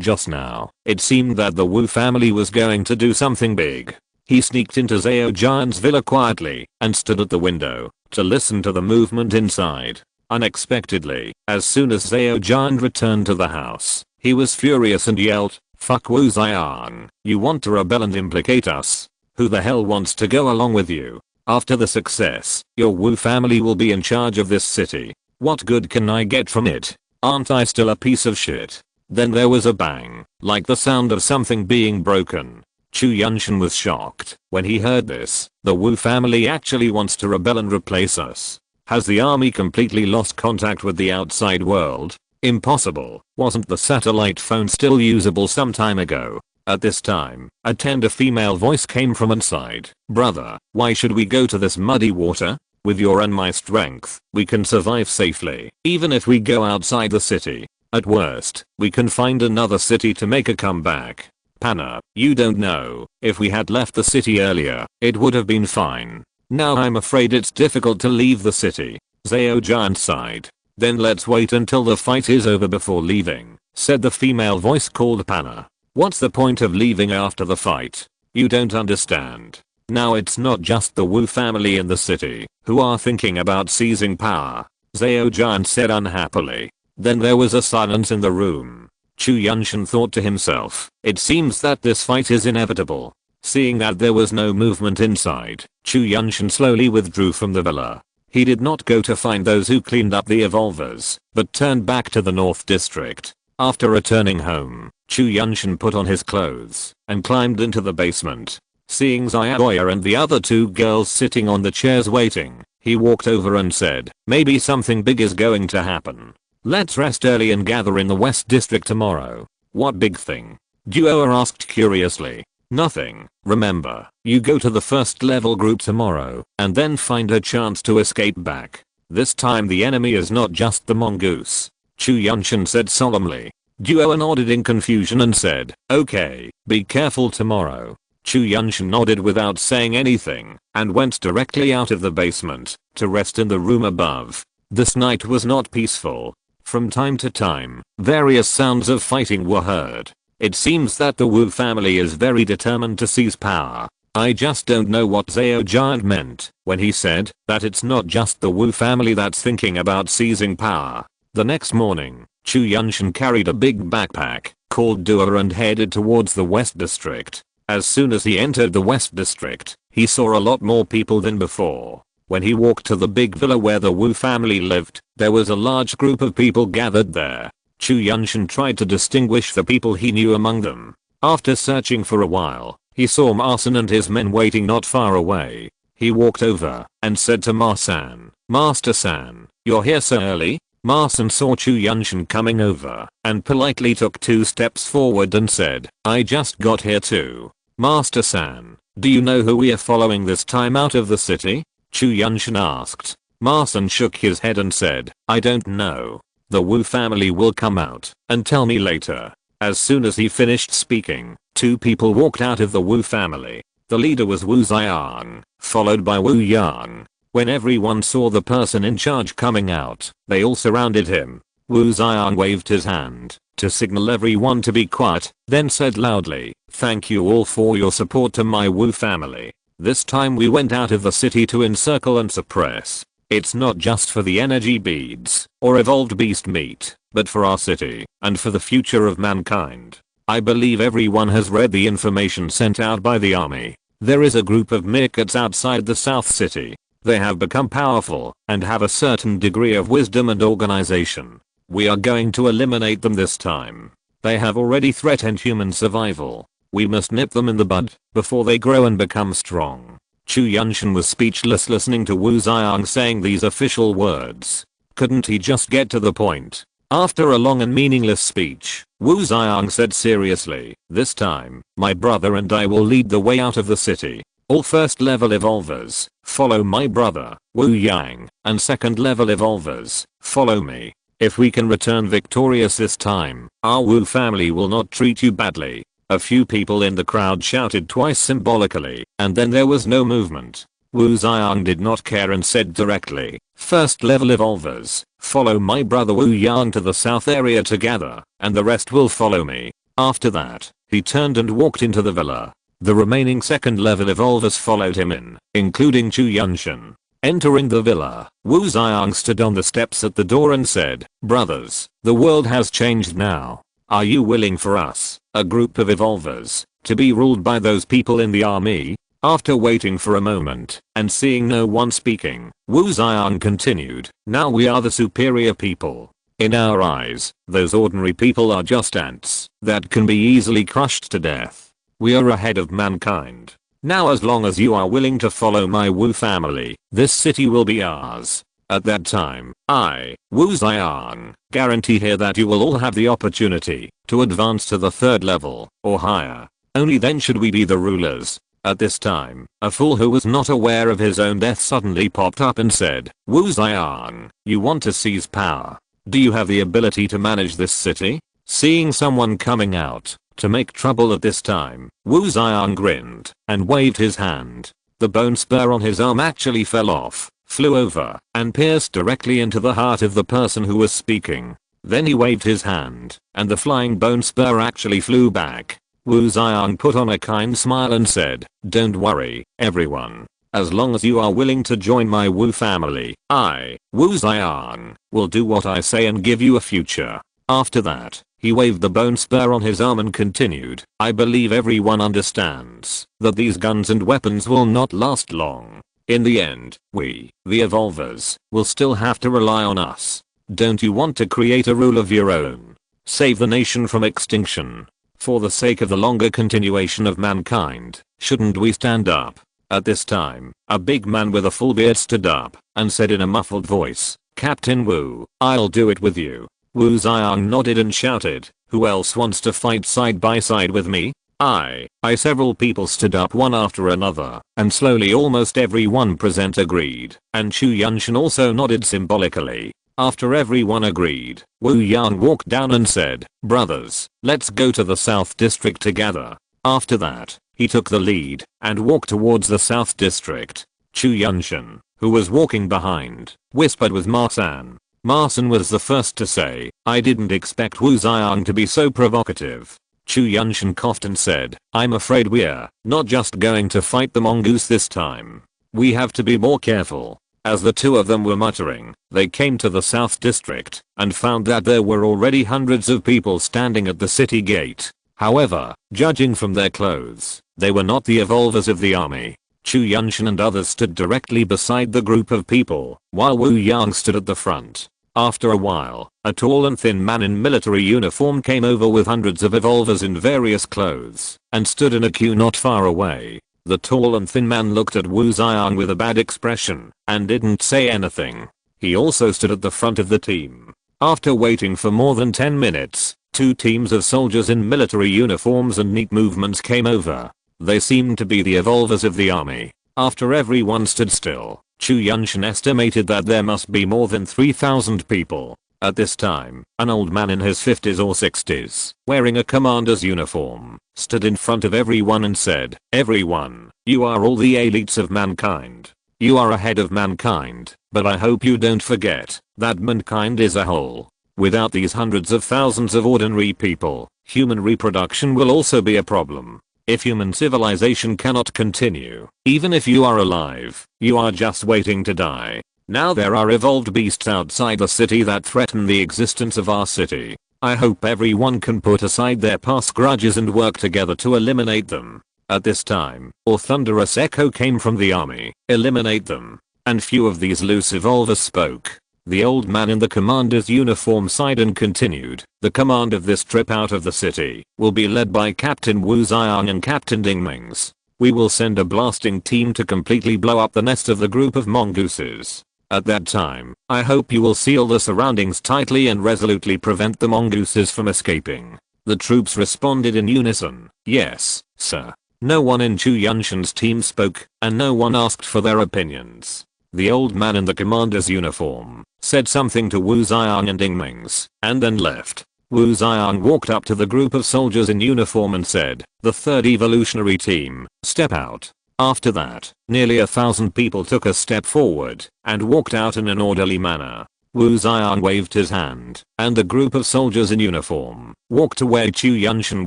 just now, it seemed that the Wu family was going to do something big. He sneaked into Zhao Giant's villa quietly and stood at the window to listen to the movement inside. Unexpectedly, as soon as Zhao Giant returned to the house, he was furious and yelled, "Fuck Wu Xiang, you want to rebel and implicate us? Who the hell wants to go along with you? After the success, your Wu family will be in charge of this city. What good can I get from it? Aren't I still a piece of shit? Then there was a bang, like the sound of something being broken. Chu Yuntian was shocked when he heard this. The Wu family actually wants to rebel and replace us. Has the army completely lost contact with the outside world? Impossible. Wasn't the satellite phone still usable some time ago? At this time, a tender female voice came from inside. Brother, why should we go to this muddy water? With your and my strength, we can survive safely, even if we go outside the city. At worst, we can find another city to make a comeback. Panna, you don't know, if we had left the city earlier, it would have been fine. Now I'm afraid it's difficult to leave the city. Zhao Giant sighed. Then let's wait until the fight is over before leaving, said the female voice called Panna. What's the point of leaving after the fight? You don't understand. Now it's not just the Wu family in the city who are thinking about seizing power, Zhao Giant said unhappily. Then there was a silence in the room. Chu Yuntian thought to himself, it seems that this fight is inevitable. Seeing that there was no movement inside, Chu Yuntian slowly withdrew from the villa. He did not go to find those who cleaned up the evolvers, but turned back to the North District. After returning home, Chu Yuntian put on his clothes and climbed into the basement. Seeing Xiaoya and the other two girls sitting on the chairs waiting, he walked over and said, maybe something big is going to happen. Let's rest early and gather in the West District tomorrow. What big thing? Duo asked curiously. Nothing. Remember, you go to the first level group tomorrow and then find a chance to escape back. This time the enemy is not just the mongoose, Chu Yuntian said solemnly. Duo nodded in confusion and said, okay, be careful tomorrow. Chu Yuntian nodded without saying anything and went directly out of the basement to rest in the room above. This night was not peaceful. From time to time, various sounds of fighting were heard. It seems that the Wu family is very determined to seize power. I just don't know what Zhao Giant meant when he said that it's not just the Wu family that's thinking about seizing power. The next morning, Chu Yuntian carried a big backpack called Duer and headed towards the West District. As soon as he entered the West District, he saw a lot more people than before. When he walked to the big villa where the Wu family lived, there was a large group of people gathered there. Chu Yuntian tried to distinguish the people he knew among them. After searching for a while, he saw Ma-san and his men waiting not far away. He walked over and said to Ma-san, Master-san, you're here so early? Ma-san saw Chu Yuntian coming over and politely took 2 steps forward and said, I just got here too. Master-san, do you know who we are following this time out of the city? Chu Yuntian asked. Ma-san shook his head and said, I don't know. The Wu family will come out and tell me later. As soon as he finished speaking, 2 people walked out of the Wu family. The leader was Wu Xiang, followed by Wu Yang. When everyone saw the person in charge coming out, they all surrounded him. Wu Xiang waved his hand to signal everyone to be quiet, then said loudly, thank you all for your support to my Wu family. This time we went out of the city to encircle and suppress. It's not just for the energy beads or evolved beast meat, but for our city and for the future of mankind. I believe everyone has read the information sent out by the army. There is a group of meerkats outside the South City. They have become powerful and have a certain degree of wisdom and organization. We are going to eliminate them this time. They have already threatened human survival. We must nip them in the bud before they grow and become strong. Chu Yuntian was speechless listening to Wu Xiang saying these official words. Couldn't he just get to the point? After a long and meaningless speech, Wu Xiang said seriously, this time, my brother and I will lead the way out of the city. All first level evolvers, follow my brother, Wu Yang, and second level evolvers, follow me. If we can return victorious this time, our Wu family will not treat you badly. A few people in the crowd shouted twice symbolically, and then there was no movement. Wu Xiang did not care and said directly, first level evolvers, follow my brother Wu Yang to the south area together, and the rest will follow me. After that, he turned and walked into the villa. The remaining second level evolvers followed him in, including Chu Yuntian. Entering the villa, Wu Xiang stood on the steps at the door and said, brothers, the world has changed now. Are you willing for us, a group of evolvers, to be ruled by those people in the army? After waiting for a moment and seeing no one speaking, Wu Xiang continued, now we are the superior people. In our eyes, those ordinary people are just ants that can be easily crushed to death. We are ahead of mankind. Now as long as you are willing to follow my Wu family, this city will be ours. At that time, I, Wu Ziyang, guarantee here that you will all have the opportunity to advance to the 3rd level or higher. Only then should we be the rulers. At this time, a fool who was not aware of his own death suddenly popped up and said, Wu Ziyang, you want to seize power? Do you have the ability to manage this city? Seeing someone coming out to make trouble at this time, Wu Ziyang grinned and waved his hand. The bone spur on his arm actually fell off, flew over, and pierced directly into the heart of the person who was speaking. Then he waved his hand, and the flying bone spur actually flew back. Wu Ziyang put on a kind smile and said, don't worry, everyone. As long as you are willing to join my Wu family, I, Wu Ziyang, will do what I say and give you a future. After that, he waved the bone spur on his arm and continued, I believe everyone understands that these guns and weapons will not last long. In the end, we, the evolvers, will still have to rely on us. Don't you want to create a rule of your own? Save the nation from extinction. For the sake of the longer continuation of mankind, shouldn't we stand up? At this time, a big man with a full beard stood up and said in a muffled voice, Captain Wu, I'll do it with you. Wu Ziyang nodded and shouted, who else wants to fight side by side with me? I. Several people stood up one after another, and slowly almost everyone present agreed, and Chu Yuntian also nodded symbolically. After everyone agreed, Wu Yang walked down and said, brothers, let's go to the South District together. After that, he took the lead and walked towards the South District. Chu Yuntian, who was walking behind, whispered with Marsan. Marsan was the first to say, I didn't expect Wu Ziyang to be so provocative. Chu Yuntian coughed and said, I'm afraid we're not just going to fight the mongoose this time. We have to be more careful. As the two of them were muttering, they came to the South District and found that there were already hundreds of people standing at the city gate. However, judging from their clothes, they were not the evolvers of the army. Chu Yuntian and others stood directly beside the group of people, while Wu Yang stood at the front. After a while, a tall and thin man in military uniform came over with hundreds of evolvers in various clothes, and stood in a queue not far away. The tall and thin man looked at Wu Ziyang with a bad expression, and didn't say anything. He also stood at the front of the team. After waiting for more than 10 minutes, two teams of soldiers in military uniforms and neat movements came over. They seemed to be the evolvers of the army. After everyone stood still, Chu Yuntian estimated that there must be more than 3,000 people. At this time, an old man in his 50s or 60s, wearing a commander's uniform, stood in front of everyone and said, everyone, you are all the elites of mankind. You are ahead of mankind, but I hope you don't forget that mankind is a whole. Without these hundreds of thousands of ordinary people, human reproduction will also be a problem. If human civilization cannot continue, even if you are alive, you are just waiting to die. Now there are evolved beasts outside the city that threaten the existence of our city. I hope everyone can put aside their past grudges and work together to eliminate them. At this time, a thunderous echo came from the army, eliminate them. And few of these loose evolvers spoke. The old man in the commander's uniform sighed and continued, the command of this trip out of the city will be led by Captain Wu Ziyang and Captain Dingmings. We will send a blasting team to completely blow up the nest of the group of mongooses. At that time, I hope you will seal the surroundings tightly and resolutely prevent the mongooses from escaping. The troops responded in unison, yes, sir. No one in Chu Yuntian's team spoke, and no one asked for their opinions. The old man in the commander's uniform said something to Wu Ziyang and Dingmings, and then left. Wu Ziyang walked up to the group of soldiers in uniform and said, the third evolutionary team, step out. After that, nearly 1,000 people took a step forward and walked out in an orderly manner. Wu Ziyang waved his hand, and the group of soldiers in uniform walked to where Chu Yuntian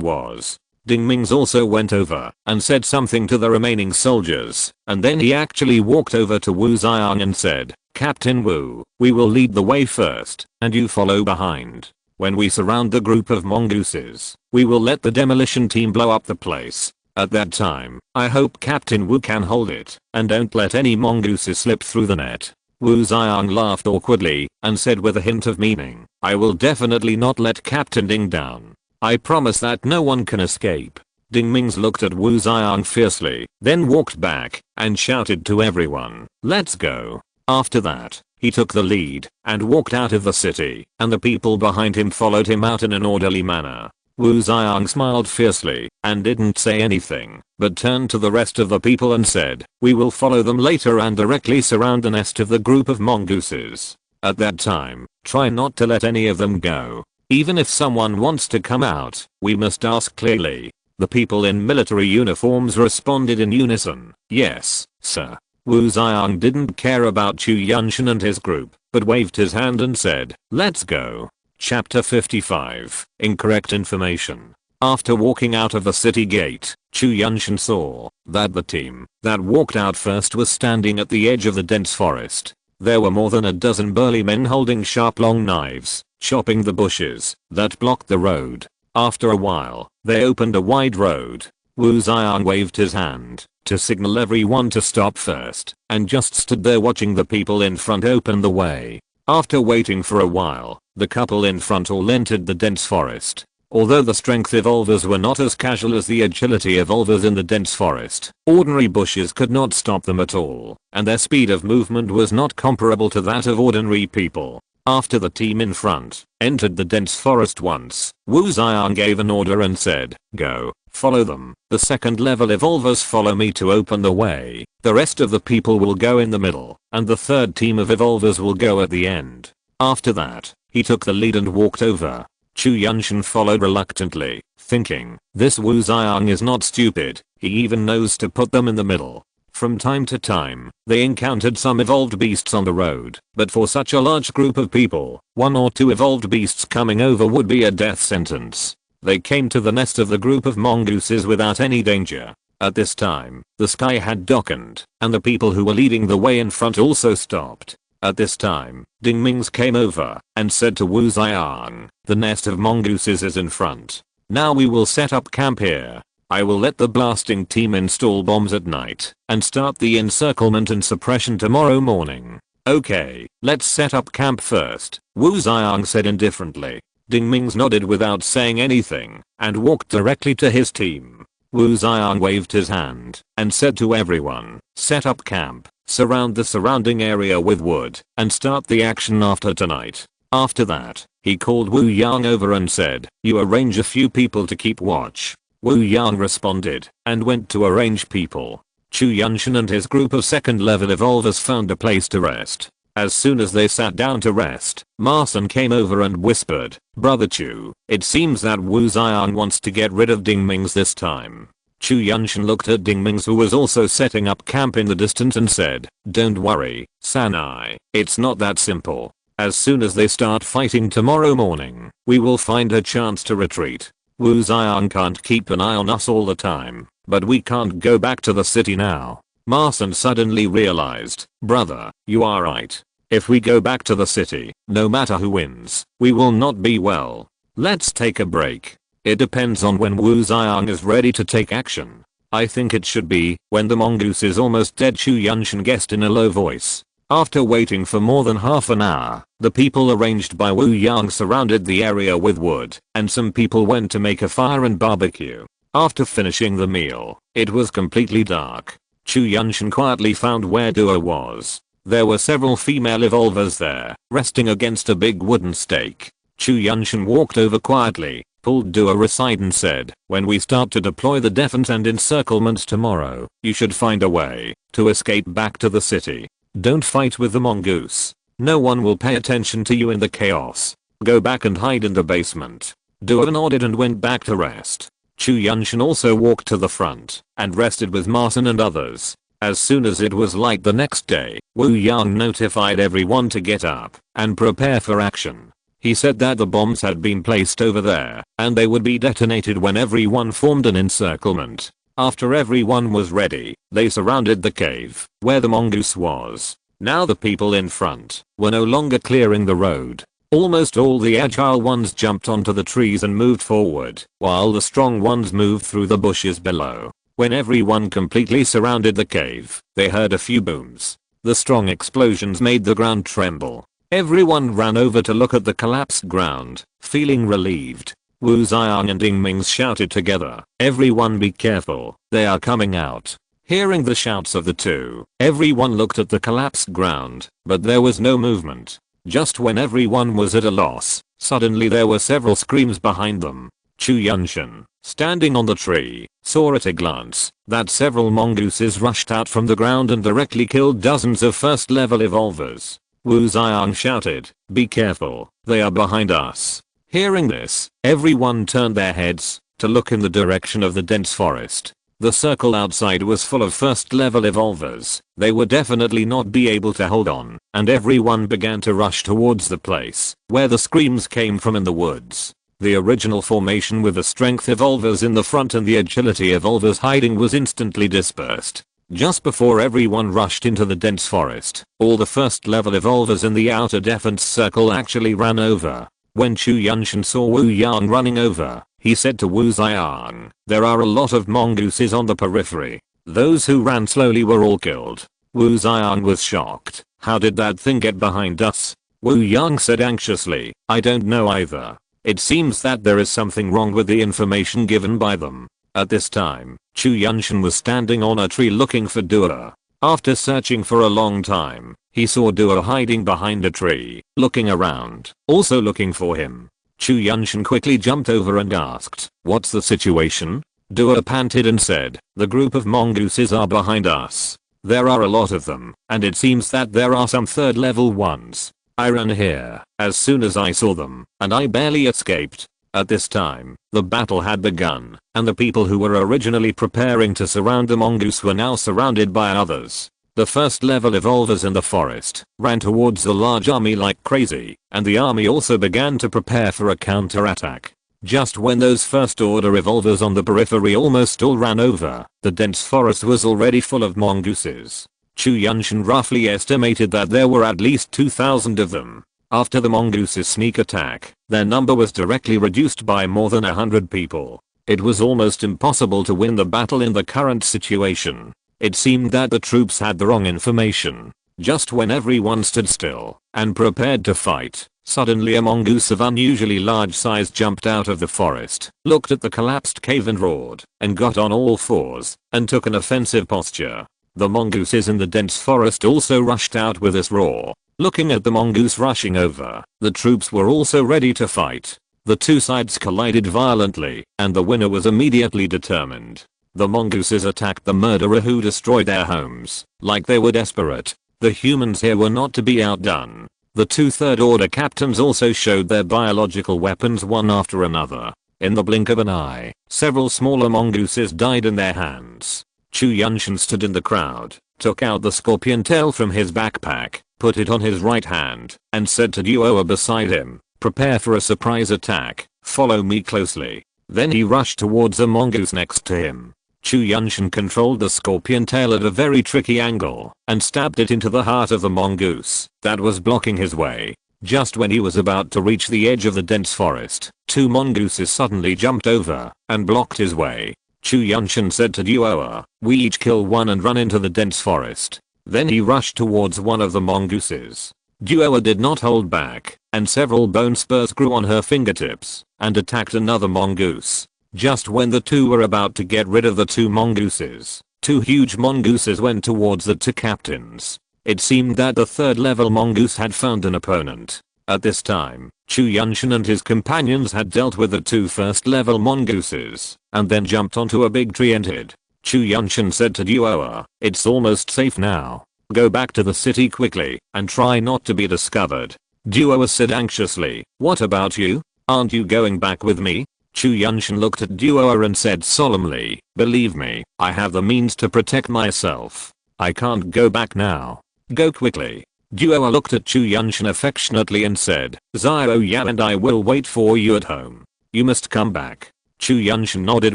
was. Dingmings also went over and said something to the remaining soldiers, and then he actually walked over to Wu Ziyang and said, Captain Wu, we will lead the way first, and you follow behind. When we surround the group of mongooses, we will let the demolition team blow up the place. At that time, I hope Captain Wu can hold it, and don't let any mongooses slip through the net. Wu Ziyang laughed awkwardly, and said with a hint of meaning, I will definitely not let Captain Ding down. I promise that no one can escape. Ding Mings looked at Wu Xiang fiercely, then walked back and shouted to everyone, "Let's go." After that, he took the lead and walked out of the city, and the people behind him followed him out in an orderly manner. Wu Xiang smiled fiercely and didn't say anything, but turned to the rest of the people and said, "We will follow them later and directly surround the nest of the group of mongooses. At that time, try not to let any of them go. Even if someone wants to come out, we must ask clearly." The people in military uniforms responded in unison, "Yes, sir." Wu Xiang didn't care about Chu Yuntian and his group, but waved his hand and said, "Let's go." Chapter 55. Incorrect information. After walking out of the city gate, Chu Yuntian saw that the team that walked out first was standing at the edge of the dense forest. There were more than a dozen burly men holding sharp long knives, chopping the bushes that blocked the road. After a while, they opened a wide road. Wu Xiang waved his hand to signal everyone to stop first, and just stood there watching the people in front open the way. After waiting for a while, the couple in front all entered the dense forest. Although the strength evolvers were not as casual as the agility evolvers in the dense forest, ordinary bushes could not stop them at all, and their speed of movement was not comparable to that of ordinary people. After the team in front entered the dense forest once, Wu Xiang gave an order and said, "Go, follow them. The second level evolvers follow me to open the way. The rest of the people will go in the middle, and the third team of evolvers will go at the end." After that, he took the lead and walked over. Chu Yuntian followed reluctantly, thinking, "This Wu Xiang is not stupid, he even knows to put them in the middle." From time to time, they encountered some evolved beasts on the road, but for such a large group of people, 1 or 2 evolved beasts coming over would be a death sentence. They came to the nest of the group of mongooses without any danger. At this time, the sky had darkened, and the people who were leading the way in front also stopped. At this time, Ding Mings came over and said to Wu Xiang, "The nest of mongooses is in front. Now we will set up camp here. I will let the blasting team install bombs at night and start the encirclement and suppression tomorrow morning." "Okay, let's set up camp first," Wu Xiang said indifferently. Ding Mings nodded without saying anything and walked directly to his team. Wu Xiang waved his hand and said to everyone, "Set up camp, surround the surrounding area with wood, and start the action after tonight." After that, he called Wu Yang over and said, "You arrange a few people to keep watch." Wu Yang responded and went to arrange people. Chu Yuntian and his group of second level evolvers found a place to rest. As soon as they sat down to rest, Marson came over and whispered, "Brother Chu, it seems that Wu Xiang wants to get rid of Ding Mings this time." Chu Yuntian looked at Ding Mings, who was also setting up camp in the distance, and said, "Don't worry, Sanai, it's not that simple. As soon as they start fighting tomorrow morning, we will find a chance to retreat. Wu Xiang can't keep an eye on us all the time, but we can't go back to the city now." Marson suddenly realized, "Brother, you are right. If we go back to the city, no matter who wins, we will not be well. Let's take a break. It depends on when Wu Xiang is ready to take action. I think it should be when the mongoose is almost dead," Chu Yuntian guessed in a low voice. After waiting for more than half an hour, the people arranged by Wu Yang surrounded the area with wood, and some people went to make a fire and barbecue. After finishing the meal, it was completely dark. Chu Yuntian quietly found where Duo was. There were several female evolvers there, resting against a big wooden stake. Chu Yuntian walked over quietly, pulled Duo aside and said, "When we start to deploy the defense and encirclement tomorrow, you should find a way to escape back to the city. Don't fight with the mongoose. No one will pay attention to you in the chaos. Go back and hide in the basement." Duo nodded and went back to rest. Chu Yuntian also walked to the front and rested with Marson and others. As soon as it was light the next day, Wu Yang notified everyone to get up and prepare for action. He said that the bombs had been placed over there and they would be detonated when everyone formed an encirclement. After everyone was ready, they surrounded the cave where the mongoose was. Now the people in front were no longer clearing the road. Almost all the agile ones jumped onto the trees and moved forward, while the strong ones moved through the bushes below. When everyone completely surrounded the cave, they heard a few booms. The strong explosions made the ground tremble. Everyone ran over to look at the collapsed ground, feeling relieved. Wu Xiang and Ding Ming shouted together, "Everyone be careful, they are coming out." Hearing the shouts of the two, everyone looked at the collapsed ground, but there was no movement. Just when everyone was at a loss, suddenly there were several screams behind them. Chu Yuntian, standing on the tree, saw at a glance that several mongooses rushed out from the ground and directly killed dozens of first-level evolvers. Wu Xiang shouted, "Be careful, they are behind us." Hearing this, everyone turned their heads to look in the direction of the dense forest. The circle outside was full of first-level evolvers. They would definitely not be able to hold on, and everyone began to rush towards the place where the screams came from in the woods. The original formation with the strength evolvers in the front and the agility evolvers hiding was instantly dispersed. Just before everyone rushed into the dense forest, all the first-level evolvers in the outer defense circle actually ran over. When Chu Yuntian saw Wu Yang running over, he said to Wu Xiang, "There are a lot of mongooses on the periphery. Those who ran slowly were all killed." Wu Xiang was shocked. "How did that thing get behind us?" Wu Yang said anxiously, "I don't know either. It seems that there is something wrong with the information given by them." At this time, Chu Yuntian was standing on a tree looking for Duer. After searching for a long time, he saw Duer hiding behind a tree, looking around, also looking for him. Chu Yuntian quickly jumped over and asked, "What's the situation?" Duer panted and said, "The group of mongooses are behind us. There are a lot of them, and it seems that there are some third-level ones. I ran here as soon as I saw them, and I barely escaped." At this time, the battle had begun, and the people who were originally preparing to surround the mongoose were now surrounded by others. The first-level evolvers in the forest ran towards the large army like crazy, and the army also began to prepare for a counterattack. Just when those first-order evolvers on the periphery almost all ran over, the dense forest was already full of mongooses. Chu Yuntian roughly estimated that there were at least 2,000 of them. After the mongooses' sneak attack, their number was directly reduced by more than 100 people. It was almost impossible to win the battle in the current situation. It seemed that the troops had the wrong information. Just when everyone stood still and prepared to fight, suddenly a mongoose of unusually large size jumped out of the forest, looked at the collapsed cave and roared, and got on all fours and took an offensive posture. The mongooses in the dense forest also rushed out with this roar. Looking at the mongoose rushing over, the troops were also ready to fight. The two sides collided violently, and the winner was immediately determined. The mongooses attacked the murderer who destroyed their homes, like they were desperate. The humans here were not to be outdone. The two third-order captains also showed their biological weapons one after another. In the blink of an eye, several smaller mongooses died in their hands. Chu Yuntian stood in the crowd, took out the scorpion tail from his backpack, put it on his right hand, and said to Duer beside him, "Prepare for a surprise attack, follow me closely." Then he rushed towards a mongoose next to him. Chu Yuntian controlled the scorpion tail at a very tricky angle, and stabbed it into the heart of the mongoose that was blocking his way. Just when he was about to reach the edge of the dense forest, two mongooses suddenly jumped over and blocked his way. Chu Yuntian said to Duer, "We each kill one and run into the dense forest." Then he rushed towards one of the mongooses. Duer did not hold back, and several bone spurs grew on her fingertips and attacked another mongoose. Just when the two were about to get rid of the two mongooses, two huge mongooses went towards the two captains. It seemed that the third-level mongoose had found an opponent. At this time, Chu Yuntian and his companions had dealt with the two first-level mongooses, and then jumped onto a big tree and hid. Chu Yuntian said to Duer, "It's almost safe now. Go back to the city quickly, and try not to be discovered." Duer said anxiously, "What about you? Aren't you going back with me?" Chu Yuntian looked at Duer and said solemnly, "Believe me, I have the means to protect myself. I can't go back now. Go quickly." Duer looked at Chu Yuntian affectionately and said, "Xiao Yan and I will wait for you at home. You must come back." Chu Yuntian nodded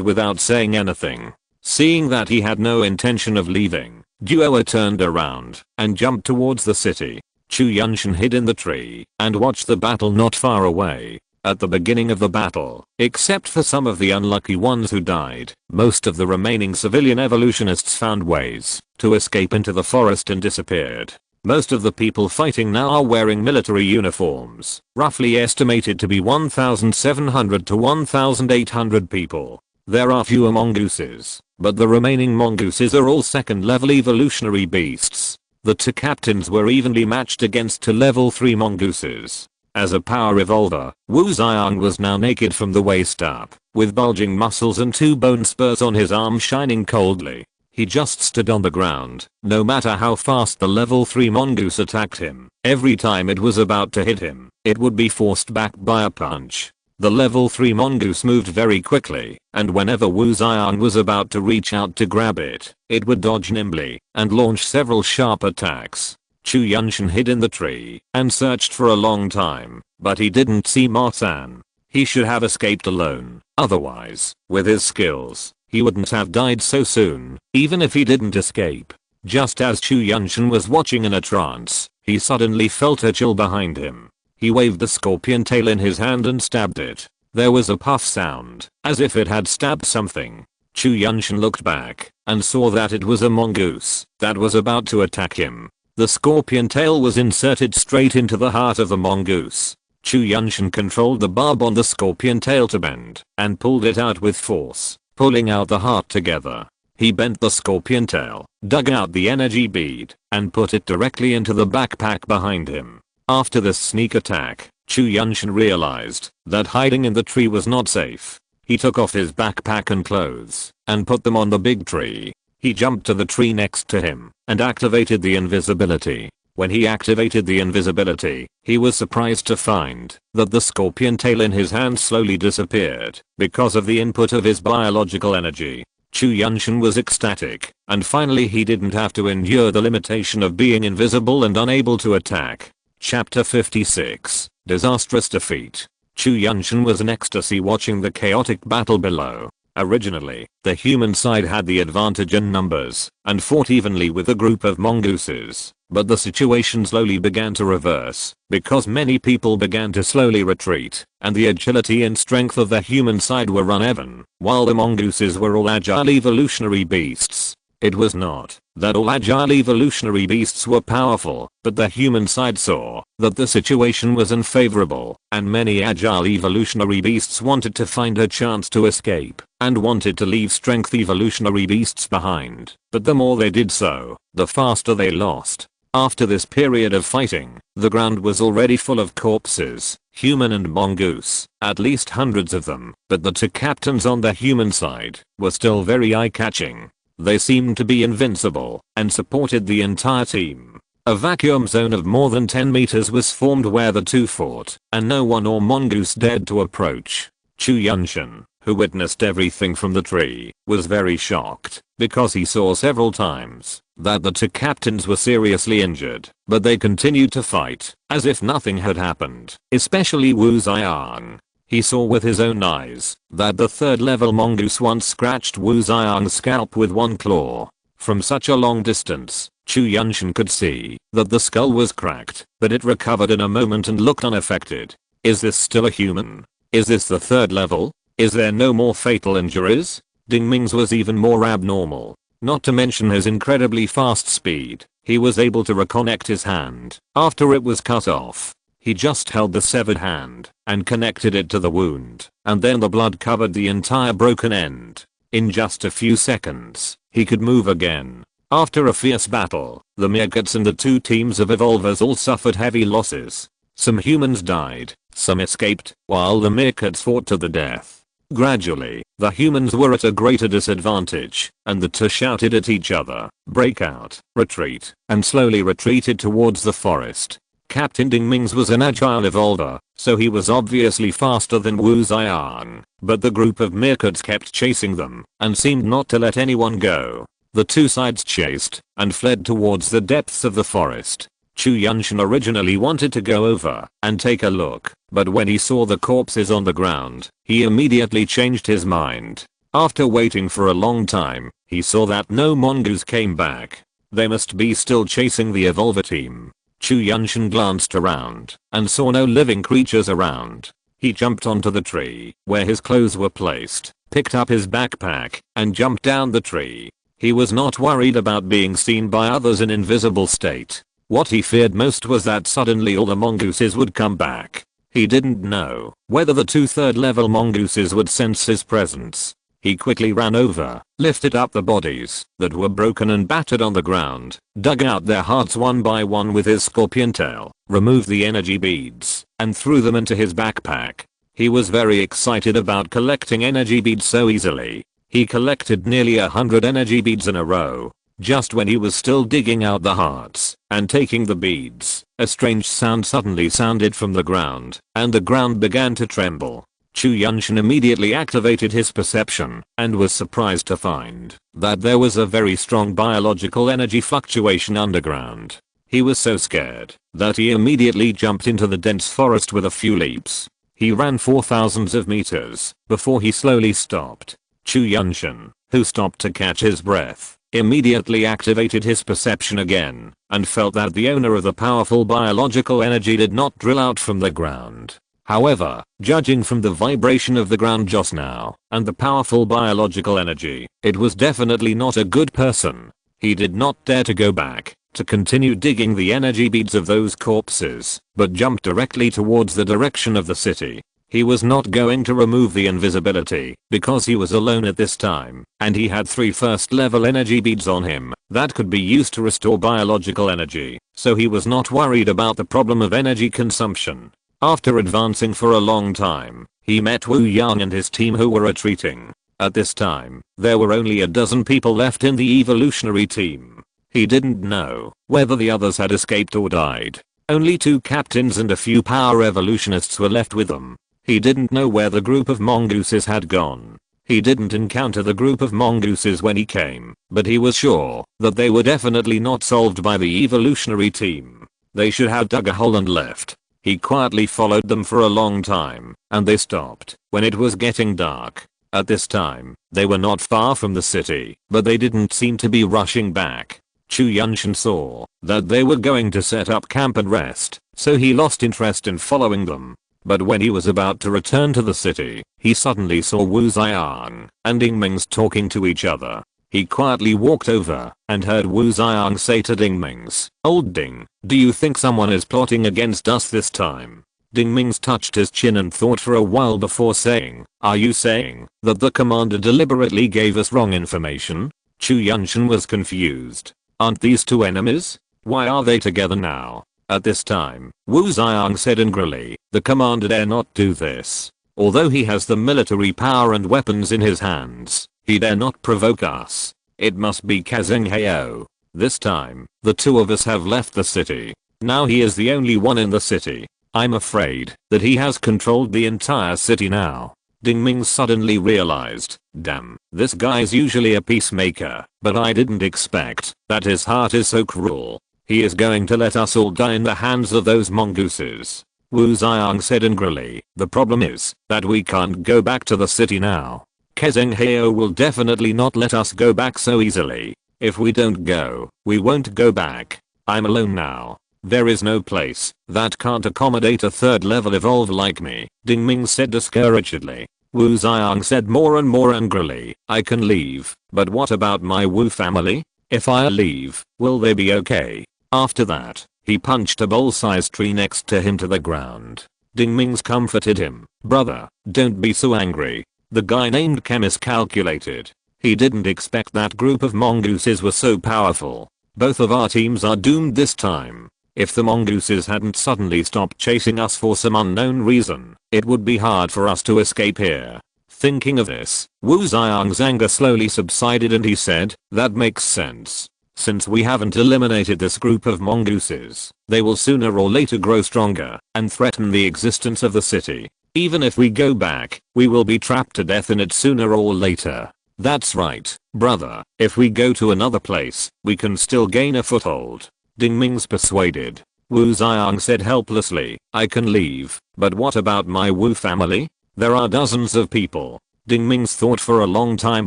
without saying anything. Seeing that he had no intention of leaving, Duer turned around and jumped towards the city. Chu Yuntian hid in the tree and watched the battle not far away. At the beginning of the battle, except for some of the unlucky ones who died, most of the remaining civilian evolutionists found ways to escape into the forest and disappeared. Most of the people fighting now are wearing military uniforms, roughly estimated to be 1,700 to 1,800 people. There are fewer mongooses, but the remaining mongooses are all second level evolutionary beasts. The two captains were evenly matched against 2 level 3 mongooses. As a power evolver, Wu Xiang was now naked from the waist up, with bulging muscles and 2 bone spurs on his arm shining coldly. He just stood on the ground, no matter how fast the level 3 mongoose attacked him. Every time it was about to hit him, it would be forced back by a punch. The level 3 mongoose moved very quickly, and whenever Wu Xiang was about to reach out to grab it, it would dodge nimbly and launch several sharp attacks. Chu Yuntian hid in the tree and searched for a long time, but he didn't see Ma San. He should have escaped alone, otherwise, with his skills, he wouldn't have died so soon, even if he didn't escape. Just as Chu Yuntian was watching in a trance, he suddenly felt a chill behind him. He waved the scorpion tail in his hand and stabbed it. There was a puff sound, as if it had stabbed something. Chu Yuntian looked back and saw that it was a mongoose that was about to attack him. The scorpion tail was inserted straight into the heart of the mongoose. Chu Yuntian controlled the barb on the scorpion tail to bend and pulled it out with force, pulling out the heart together. He bent the scorpion tail, dug out the energy bead, and put it directly into the backpack behind him. After this sneak attack, Chu Yuntian realized that hiding in the tree was not safe. He took off his backpack and clothes and put them on the big tree. He jumped to the tree next to him and activated the invisibility. When he activated the invisibility, he was surprised to find that the scorpion tail in his hand slowly disappeared because of the input of his biological energy. Chu Yuntian was ecstatic, and finally he didn't have to endure the limitation of being invisible and unable to attack. Chapter 56, Disastrous Defeat. Chu Yuntian was in ecstasy watching the chaotic battle below. Originally, the human side had the advantage in numbers and fought evenly with a group of mongooses, but the situation slowly began to reverse because many people began to slowly retreat, and the agility and strength of the human side were uneven, while the mongooses were all agile evolutionary beasts. It was not that all agile evolutionary beasts were powerful, but the human side saw that the situation was unfavorable, and many agile evolutionary beasts wanted to find a chance to escape, and wanted to leave strength evolutionary beasts behind, but the more they did so, the faster they lost. After this period of fighting, the ground was already full of corpses, human and mongoose, at least hundreds of them, but the two captains on the human side were still very eye-catching. They seemed to be invincible and supported the entire team. A vacuum zone of more than 10 meters was formed where the two fought, and no one or mongoose dared to approach. Chu Yuntian, who witnessed everything from the tree, was very shocked because he saw several times that the two captains were seriously injured, but they continued to fight as if nothing had happened, especially Wu Xiang. He saw with his own eyes that the 3rd level mongoose once scratched Wu Xiang's scalp with one claw. From such a long distance, Chu Yuntian could see that the skull was cracked, but it recovered in a moment and looked unaffected. Is this still a human? Is this the 3rd level? Is there no more fatal injuries? Ding Ming's was even more abnormal. Not to mention his incredibly fast speed, he was able to reconnect his hand after it was cut off. He just held the severed hand and connected it to the wound, and then the blood covered the entire broken end. In just a few seconds, he could move again. After a fierce battle, the meerkats and the two teams of evolvers all suffered heavy losses. Some humans died, some escaped, while the meerkats fought to the death. Gradually, the humans were at a greater disadvantage, and the two shouted at each other, "Break out, retreat," and slowly retreated towards the forest. Captain Ding Ming's was an agile evolver, so he was obviously faster than Wu Xiang, but the group of meerkats kept chasing them and seemed not to let anyone go. The two sides chased and fled towards the depths of the forest. Chu Yuntian originally wanted to go over and take a look, but when he saw the corpses on the ground, he immediately changed his mind. After waiting for a long time, he saw that no mongoose came back. They must be still chasing the evolver team. Chu Yuntian glanced around and saw no living creatures around. He jumped onto the tree where his clothes were placed, picked up his backpack, and jumped down the tree. He was not worried about being seen by others in invisible state. What he feared most was that suddenly all the mongooses would come back. He didn't know whether the 2 third-level mongooses would sense his presence. He quickly ran over, lifted up the bodies that were broken and battered on the ground, dug out their hearts one by one with his scorpion tail, removed the energy beads, and threw them into his backpack. He was very excited about collecting energy beads so easily. He collected nearly 100 energy beads in a row. Just when he was still digging out the hearts and taking the beads, a strange sound suddenly sounded from the ground, and the ground began to tremble. Chu Yuntian immediately activated his perception and was surprised to find that there was a very strong biological energy fluctuation underground. He was so scared that he immediately jumped into the dense forest with a few leaps. He ran for thousands of meters before he slowly stopped. Chu Yuntian, who stopped to catch his breath, immediately activated his perception again and felt that the owner of the powerful biological energy did not drill out from the ground. However, judging from the vibration of the ground just now and the powerful biological energy, it was definitely not a good person. He did not dare to go back to continue digging the energy beads of those corpses, but jumped directly towards the direction of the city. He was not going to remove the invisibility because he was alone at this time, and he had 3 first-level energy beads on him that could be used to restore biological energy, so he was not worried about the problem of energy consumption. After advancing for a long time, he met Wu Yang and his team who were retreating. At this time, there were only a dozen people left in the evolutionary team. He didn't know whether the others had escaped or died. Only 2 captains and a few power evolutionists were left with them. He didn't know where the group of mongooses had gone. He didn't encounter the group of mongooses when he came, but he was sure that they were definitely not solved by the evolutionary team. They should have dug a hole and left. He quietly followed them for a long time, and they stopped when it was getting dark. At this time, they were not far from the city, but they didn't seem to be rushing back. Chu Yuntian saw that they were going to set up camp and rest, so he lost interest in following them. But when he was about to return to the city, he suddenly saw Wu Xiang and Ding Ming's talking to each other. He quietly walked over and heard Wu Xiang say to Ding Ming's, "Old Ding, do you think someone is plotting against us this time?" Ding Ming's touched his chin and thought for a while before saying, "Are you saying that the commander deliberately gave us wrong information?" Chu Yuntian was confused. Aren't these 2 enemies? Why are they together now? At this time, Wu Xiang said angrily, "The commander dare not do this. Although he has the military power and weapons in his hands, he dare not provoke us. It must be Kazeng Heo. This time, the 2 of us have left the city. Now he is the only one in the city. I'm afraid that he has controlled the entire city now." Ding Ming suddenly realized, damn, this guy's usually a peacemaker, but I didn't expect that his heart is so cruel. He is going to let us all die in the hands of those mongooses. Wu Xiang said angrily, "The problem is that we can't go back to the city now. Kazeng Heo will definitely not let us go back so easily. If we don't go, we won't go back. I'm alone now. There is no place that can't accommodate a 3rd-level evolve like me," Ding Ming said discouragedly. Wu Xiang said more and more angrily, "I can leave, but what about my Wu family? If I leave, will they be okay?" After that, he punched a bowl-sized tree next to him to the ground. Ding Ming's comforted him, "Brother, don't be so angry." The guy named Chemist calculated. He didn't expect that group of mongooses were so powerful. Both of our teams are doomed this time. If the mongooses hadn't suddenly stopped chasing us for some unknown reason, it would be hard for us to escape here. Thinking of this, Wu Xiang's anger slowly subsided and he said, "That makes sense. Since we haven't eliminated this group of mongooses, they will sooner or later grow stronger and threaten the existence of the city. Even if we go back, we will be trapped to death in it sooner or later." "That's right, brother. If we go to another place, we can still gain a foothold." Ding Ming's persuaded. Wu Xiang said helplessly, "I can leave, but what about my Wu family? There are dozens of people." Ding Ming's thought for a long time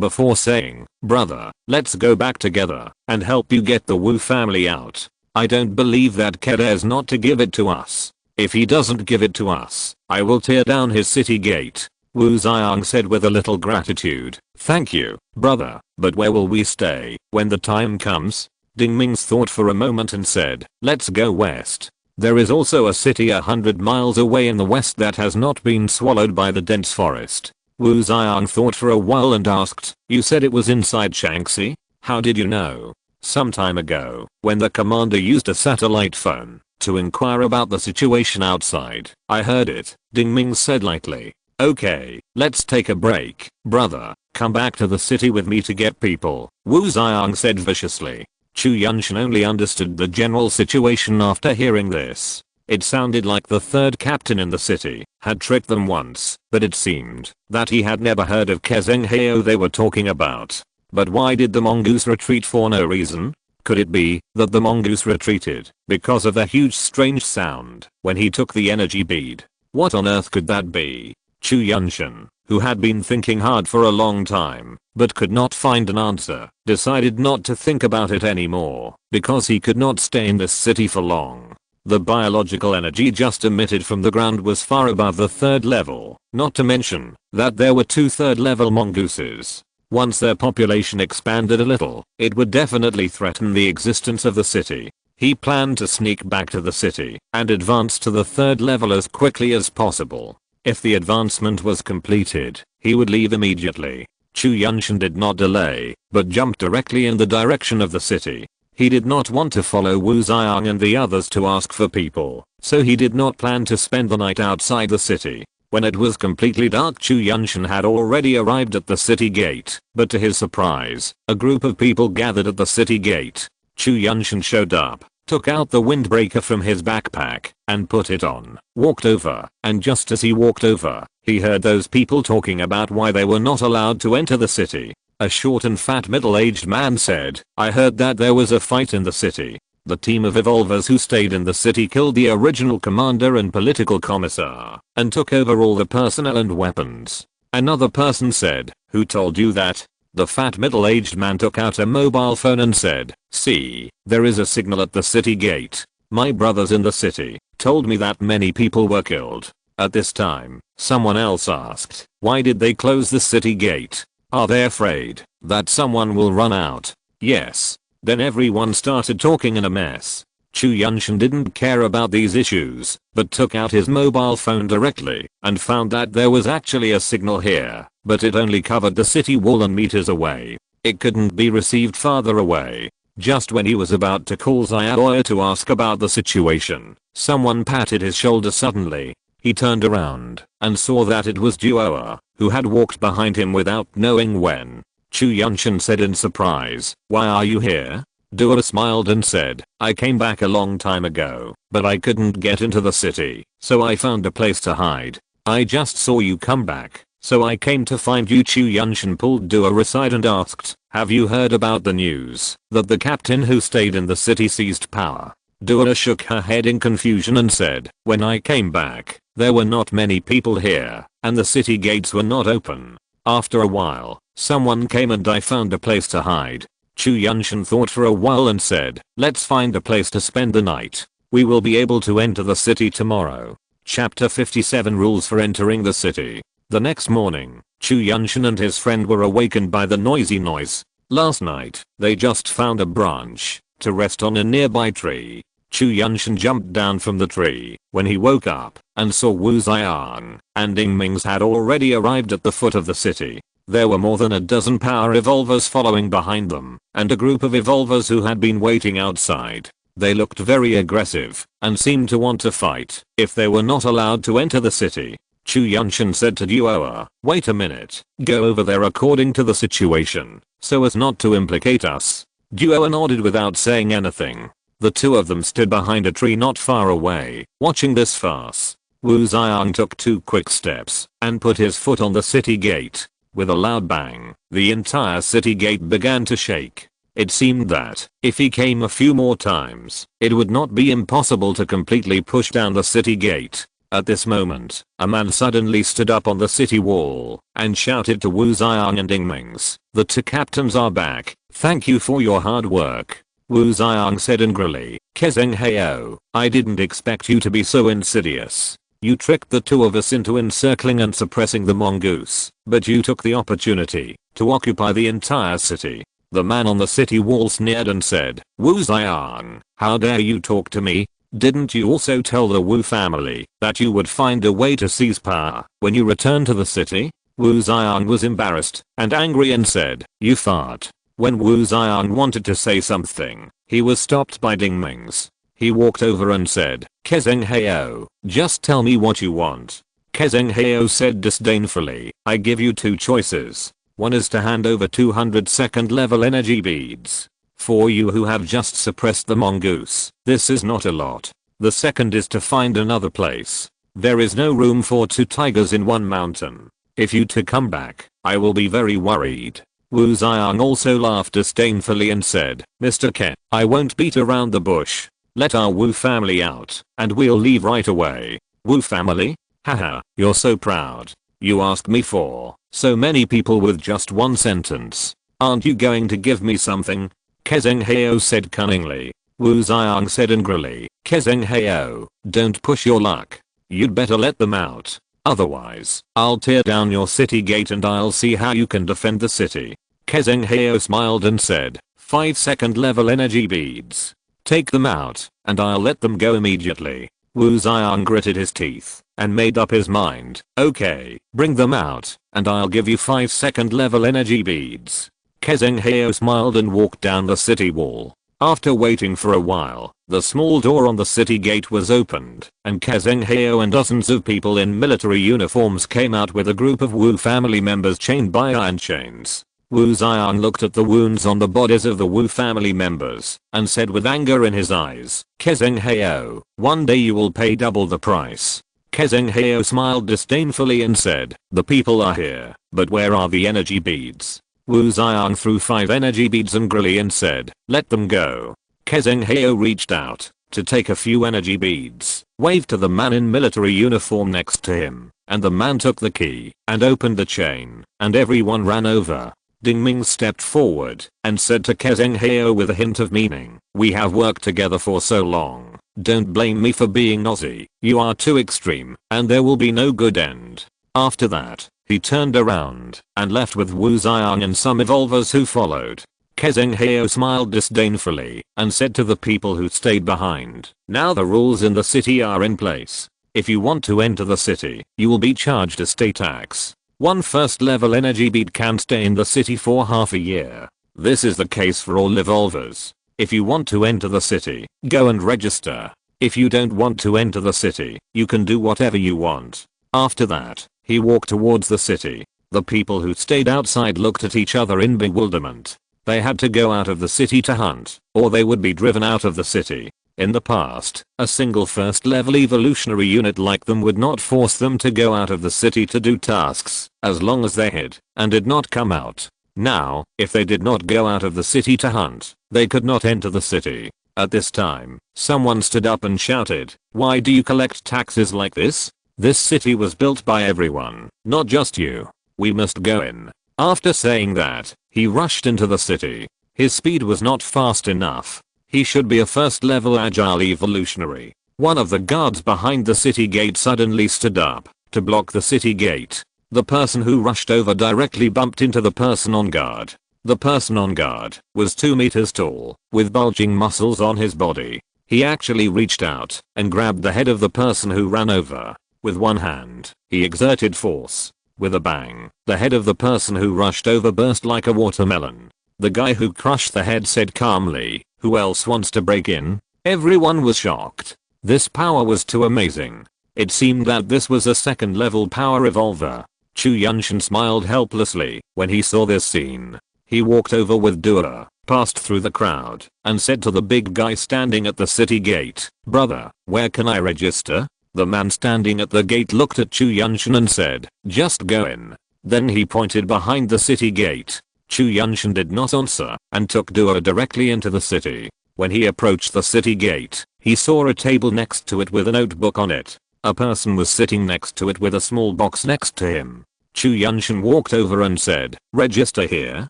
before saying, "Brother, let's go back together and help you get the Wu family out. I don't believe that Ke dares not to give it to us. If he doesn't give it to us, I will tear down his city gate." Wu Xiang said with a little gratitude, "Thank you, brother, but where will we stay when the time comes?" Ding Ming's thought for a moment and said, let's go west. There is also a city 100 miles away in the west that has not been swallowed by the dense forest. Wu Ziyang thought for a while and asked, you said it was inside Shaanxi? How did you know? Some time ago, when the commander used a satellite phone to inquire about the situation outside, I heard it, Ding Ming said lightly. Okay, let's take a break, brother. Come back to the city with me to get people, Wu Ziyang said viciously. Chu Yuntian only understood the general situation after hearing this. It sounded like the third captain in the city had tricked them once, but it seemed that he had never heard of Kezeng Heo they were talking about. But why did the mongoose retreat for no reason? Could it be that the mongoose retreated because of the huge strange sound when he took the energy bead? What on earth could that be? Chu Yuntian, who had been thinking hard for a long time, but could not find an answer, decided not to think about it anymore, because he could not stay in this city for long. The biological energy just emitted from the ground was far above the third level, not to mention that there were 2 third-level mongooses. Once their population expanded a little, it would definitely threaten the existence of the city. He planned to sneak back to the city and advance to the third level as quickly as possible. If the advancement was completed, he would leave immediately. Chu Yuntian did not delay, but jumped directly in the direction of the city. He did not want to follow Wu Ziyang and the others to ask for people, so he did not plan to spend the night outside the city. When it was completely dark, Chu Yuntian had already arrived at the city gate, but to his surprise, a group of people gathered at the city gate. Chu Yuntian showed up, took out the windbreaker from his backpack, and put it on, walked over, and just as he walked over, he heard those people talking about why they were not allowed to enter the city. A short and fat middle-aged man said, I heard that there was a fight in the city. The team of evolvers who stayed in the city killed the original commander and political commissar, and took over all the personnel and weapons. Another person said, who told you that? The fat middle-aged man took out a mobile phone and said, see, there is a signal at the city gate. My brothers in the city told me that many people were killed. At this time, someone else asked, why did they close the city gate? Are they afraid that someone will run out? Yes. Then everyone started talking in a mess. Chu Yuntian didn't care about these issues, but took out his mobile phone directly and found that there was actually a signal here, but it only covered the city wall and meters away. It couldn't be received farther away. Just when he was about to call Xiaoya to ask about the situation, someone patted his shoulder suddenly. He turned around and saw that it was Duoa, who had walked behind him without knowing when. Chu Yuntian said in surprise, why are you here? Duoa smiled and said, I came back a long time ago, but I couldn't get into the city, so I found a place to hide. I just saw you come back, so I came to find you. Chu Yuntian pulled Duoa aside and asked, have you heard about the news that the captain who stayed in the city seized power? Duoa shook her head in confusion and said, when I came back, there were not many people here, and the city gates were not open. After a while, someone came and I found a place to hide. Chu Yuntian thought for a while and said, let's find a place to spend the night. We will be able to enter the city tomorrow. Chapter 57 Rules for Entering the City. The next morning, Chu Yuntian and his friend were awakened by the noisy noise. Last night, they just found a branch to rest on a nearby tree. Chu Yuntian jumped down from the tree when he woke up and saw Wu Ziyang and Ding Ming's had already arrived at the foot of the city. There were more than a dozen power evolvers following behind them, and a group of evolvers who had been waiting outside. They looked very aggressive and seemed to want to fight if they were not allowed to enter the city. Chu Yuntian said to Duoa, wait a minute, go over there according to the situation, so as not to implicate us. Duoa nodded without saying anything. The two of them stood behind a tree not far away, watching this farce. Wu Ziyang took 2 quick steps and put his foot on the city gate. With a loud bang, the entire city gate began to shake. It seemed that, if he came a few more times, it would not be impossible to completely push down the city gate. At this moment, a man suddenly stood up on the city wall and shouted to Wu Ziyang and Ding Ming's, the 2 captains are back, thank you for your hard work. Wu Ziyang said angrily, Kezeng Heo, I didn't expect you to be so insidious. You tricked the 2 of us into encircling and suppressing the mongoose, but you took the opportunity to occupy the entire city. The man on the city wall sneered and said, Wu Xiang, how dare you talk to me? Didn't you also tell the Wu family that you would find a way to seize power when you return to the city? Wu Xiang was embarrassed and angry and said, you fart. When Wu Xiang wanted to say something, he was stopped by Ding Ming's. He walked over and said, Kezeng Heo, just tell me what you want. Kezeng Heo said disdainfully, I give you two choices. One is to hand over 200 second level energy beads. For you who have just suppressed the mongoose, this is not a lot. The second is to find another place. There is no room for two tigers in one mountain. If you two come back, I will be very worried. Wu Xiang also laughed disdainfully and said, Mr. Ken, I won't beat around the bush. Let our Wu family out, and we'll leave right away. Wu family? Haha, you're so proud. You asked me for so many people with just one sentence. Aren't you going to give me something? Kezeng Heo said cunningly. Wu Xiang said angrily, Kezeng Heo, don't push your luck. You'd better let them out. Otherwise, I'll tear down your city gate and I'll see how you can defend the city. Kezeng Heo smiled and said, 5 second level energy beads. Take them out, and I'll let them go immediately. Wu Xiang gritted his teeth and made up his mind. Okay, bring them out, and I'll give you 5 second level energy beads. Kezeng Heo smiled and walked down the city wall. After waiting for a while, the small door on the city gate was opened, and Kezeng Heo and dozens of people in military uniforms came out with a group of Wu family members chained by iron chains. Wu Xiang looked at the wounds on the bodies of the Wu family members and said with anger in his eyes, Kezeng Heo, one day you will pay double the price. Kezeng Heo smiled disdainfully and said, the people are here, but where are the energy beads? Wu Xiang threw 5 energy beads angrily and said, let them go. Kezeng Heo reached out to take a few energy beads, waved to the man in military uniform next to him, and the man took the key and opened the chain, and everyone ran over. Ding Ming stepped forward and said to Kezeng Heo with a hint of meaning, we have worked together for so long. Don't blame me for being nosy. You are too extreme, and there will be no good end. After that, he turned around and left with Wu Xiang and some evolvers who followed. Kezeng Heo smiled disdainfully and said to the people who stayed behind, now the rules in the city are in place. If you want to enter the city, you will be charged a state tax. One first level energy bead can stay in the city for half a year. This is the case for all evolvers. If you want to enter the city, go and register. If you don't want to enter the city, you can do whatever you want. After that, he walked towards the city. The people who stayed outside looked at each other in bewilderment. They had to go out of the city to hunt, or they would be driven out of the city. In the past, a single first level evolutionary unit like them would not force them to go out of the city to do tasks, as long as they hid and did not come out. Now, if they did not go out of the city to hunt, they could not enter the city. At this time, someone stood up and shouted, why do you collect taxes like this? This city was built by everyone, not just you. We must go in. After saying that, he rushed into the city. His speed was not fast enough. He should be a first level agile evolutionary. One of the guards behind the city gate suddenly stood up to block the city gate. The person who rushed over directly bumped into the person on guard. The person on guard was 2 meters tall, with bulging muscles on his body. He actually reached out and grabbed the head of the person who ran over. With one hand, he exerted force. With a bang, the head of the person who rushed over burst like a watermelon. The guy who crushed the head said calmly, who else wants to break in? Everyone was shocked. This power was too amazing. It seemed that this was a second level power evolver. Chu Yuntian smiled helplessly when he saw this scene. He walked over with Dua, passed through the crowd, and said to the big guy standing at the city gate, brother, where can I register? The man standing at the gate looked at Chu Yuntian and said, just go in. Then he pointed behind the city gate. Chu Yuntian did not answer and took Dua directly into the city. When he approached the city gate, he saw a table next to it with a notebook on it. A person was sitting next to it with a small box next to him. Chu Yuntian walked over and said, register here?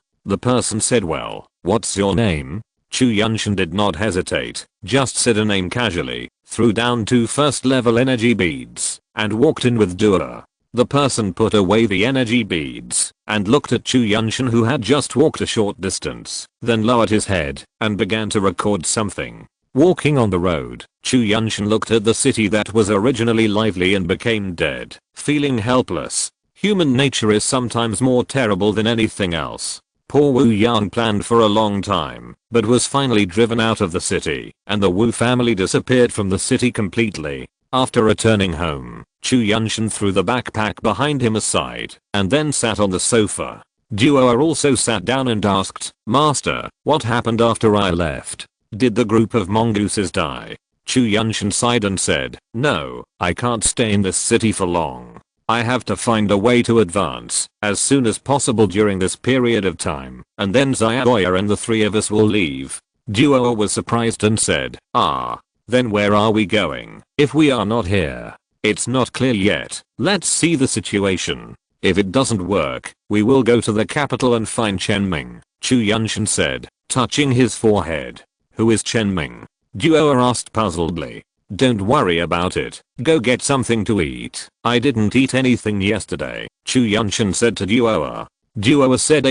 The person said, well, what's your name? Chu Yuntian did not hesitate, just said a name casually, threw down 2 first level energy beads, and walked in with Dua. The person put away the energy beads and looked at Chu Yuntian, who had just walked a short distance, then lowered his head and began to record something. Walking on the road, Chu Yuntian looked at the city that was originally lively and became dead, feeling helpless. Human nature is sometimes more terrible than anything else. Poor Wu Yang planned for a long time, but was finally driven out of the city, and the Wu family disappeared from the city completely. After returning home, Chu Yuntian threw the backpack behind him aside, and then sat on the sofa. Duo also sat down and asked, "Master, what happened after I left? Did the group of mongooses die?" Chu Yuntian sighed and said, "No, I can't stay in this city for long. I have to find a way to advance as soon as possible during this period of time, and then Xiaoya and the three of us will leave." Duo was surprised and said, Then where are we going if we are not here?" "It's not clear yet. Let's see the situation. If it doesn't work, we will go to the capital and find Chenming," Chu Yuntian said, touching his forehead. "Who is Chenming?" Duo asked puzzledly. "Don't worry about it. Go get something to eat. I didn't eat anything yesterday," Chu Yuntian said to Duo. Duo said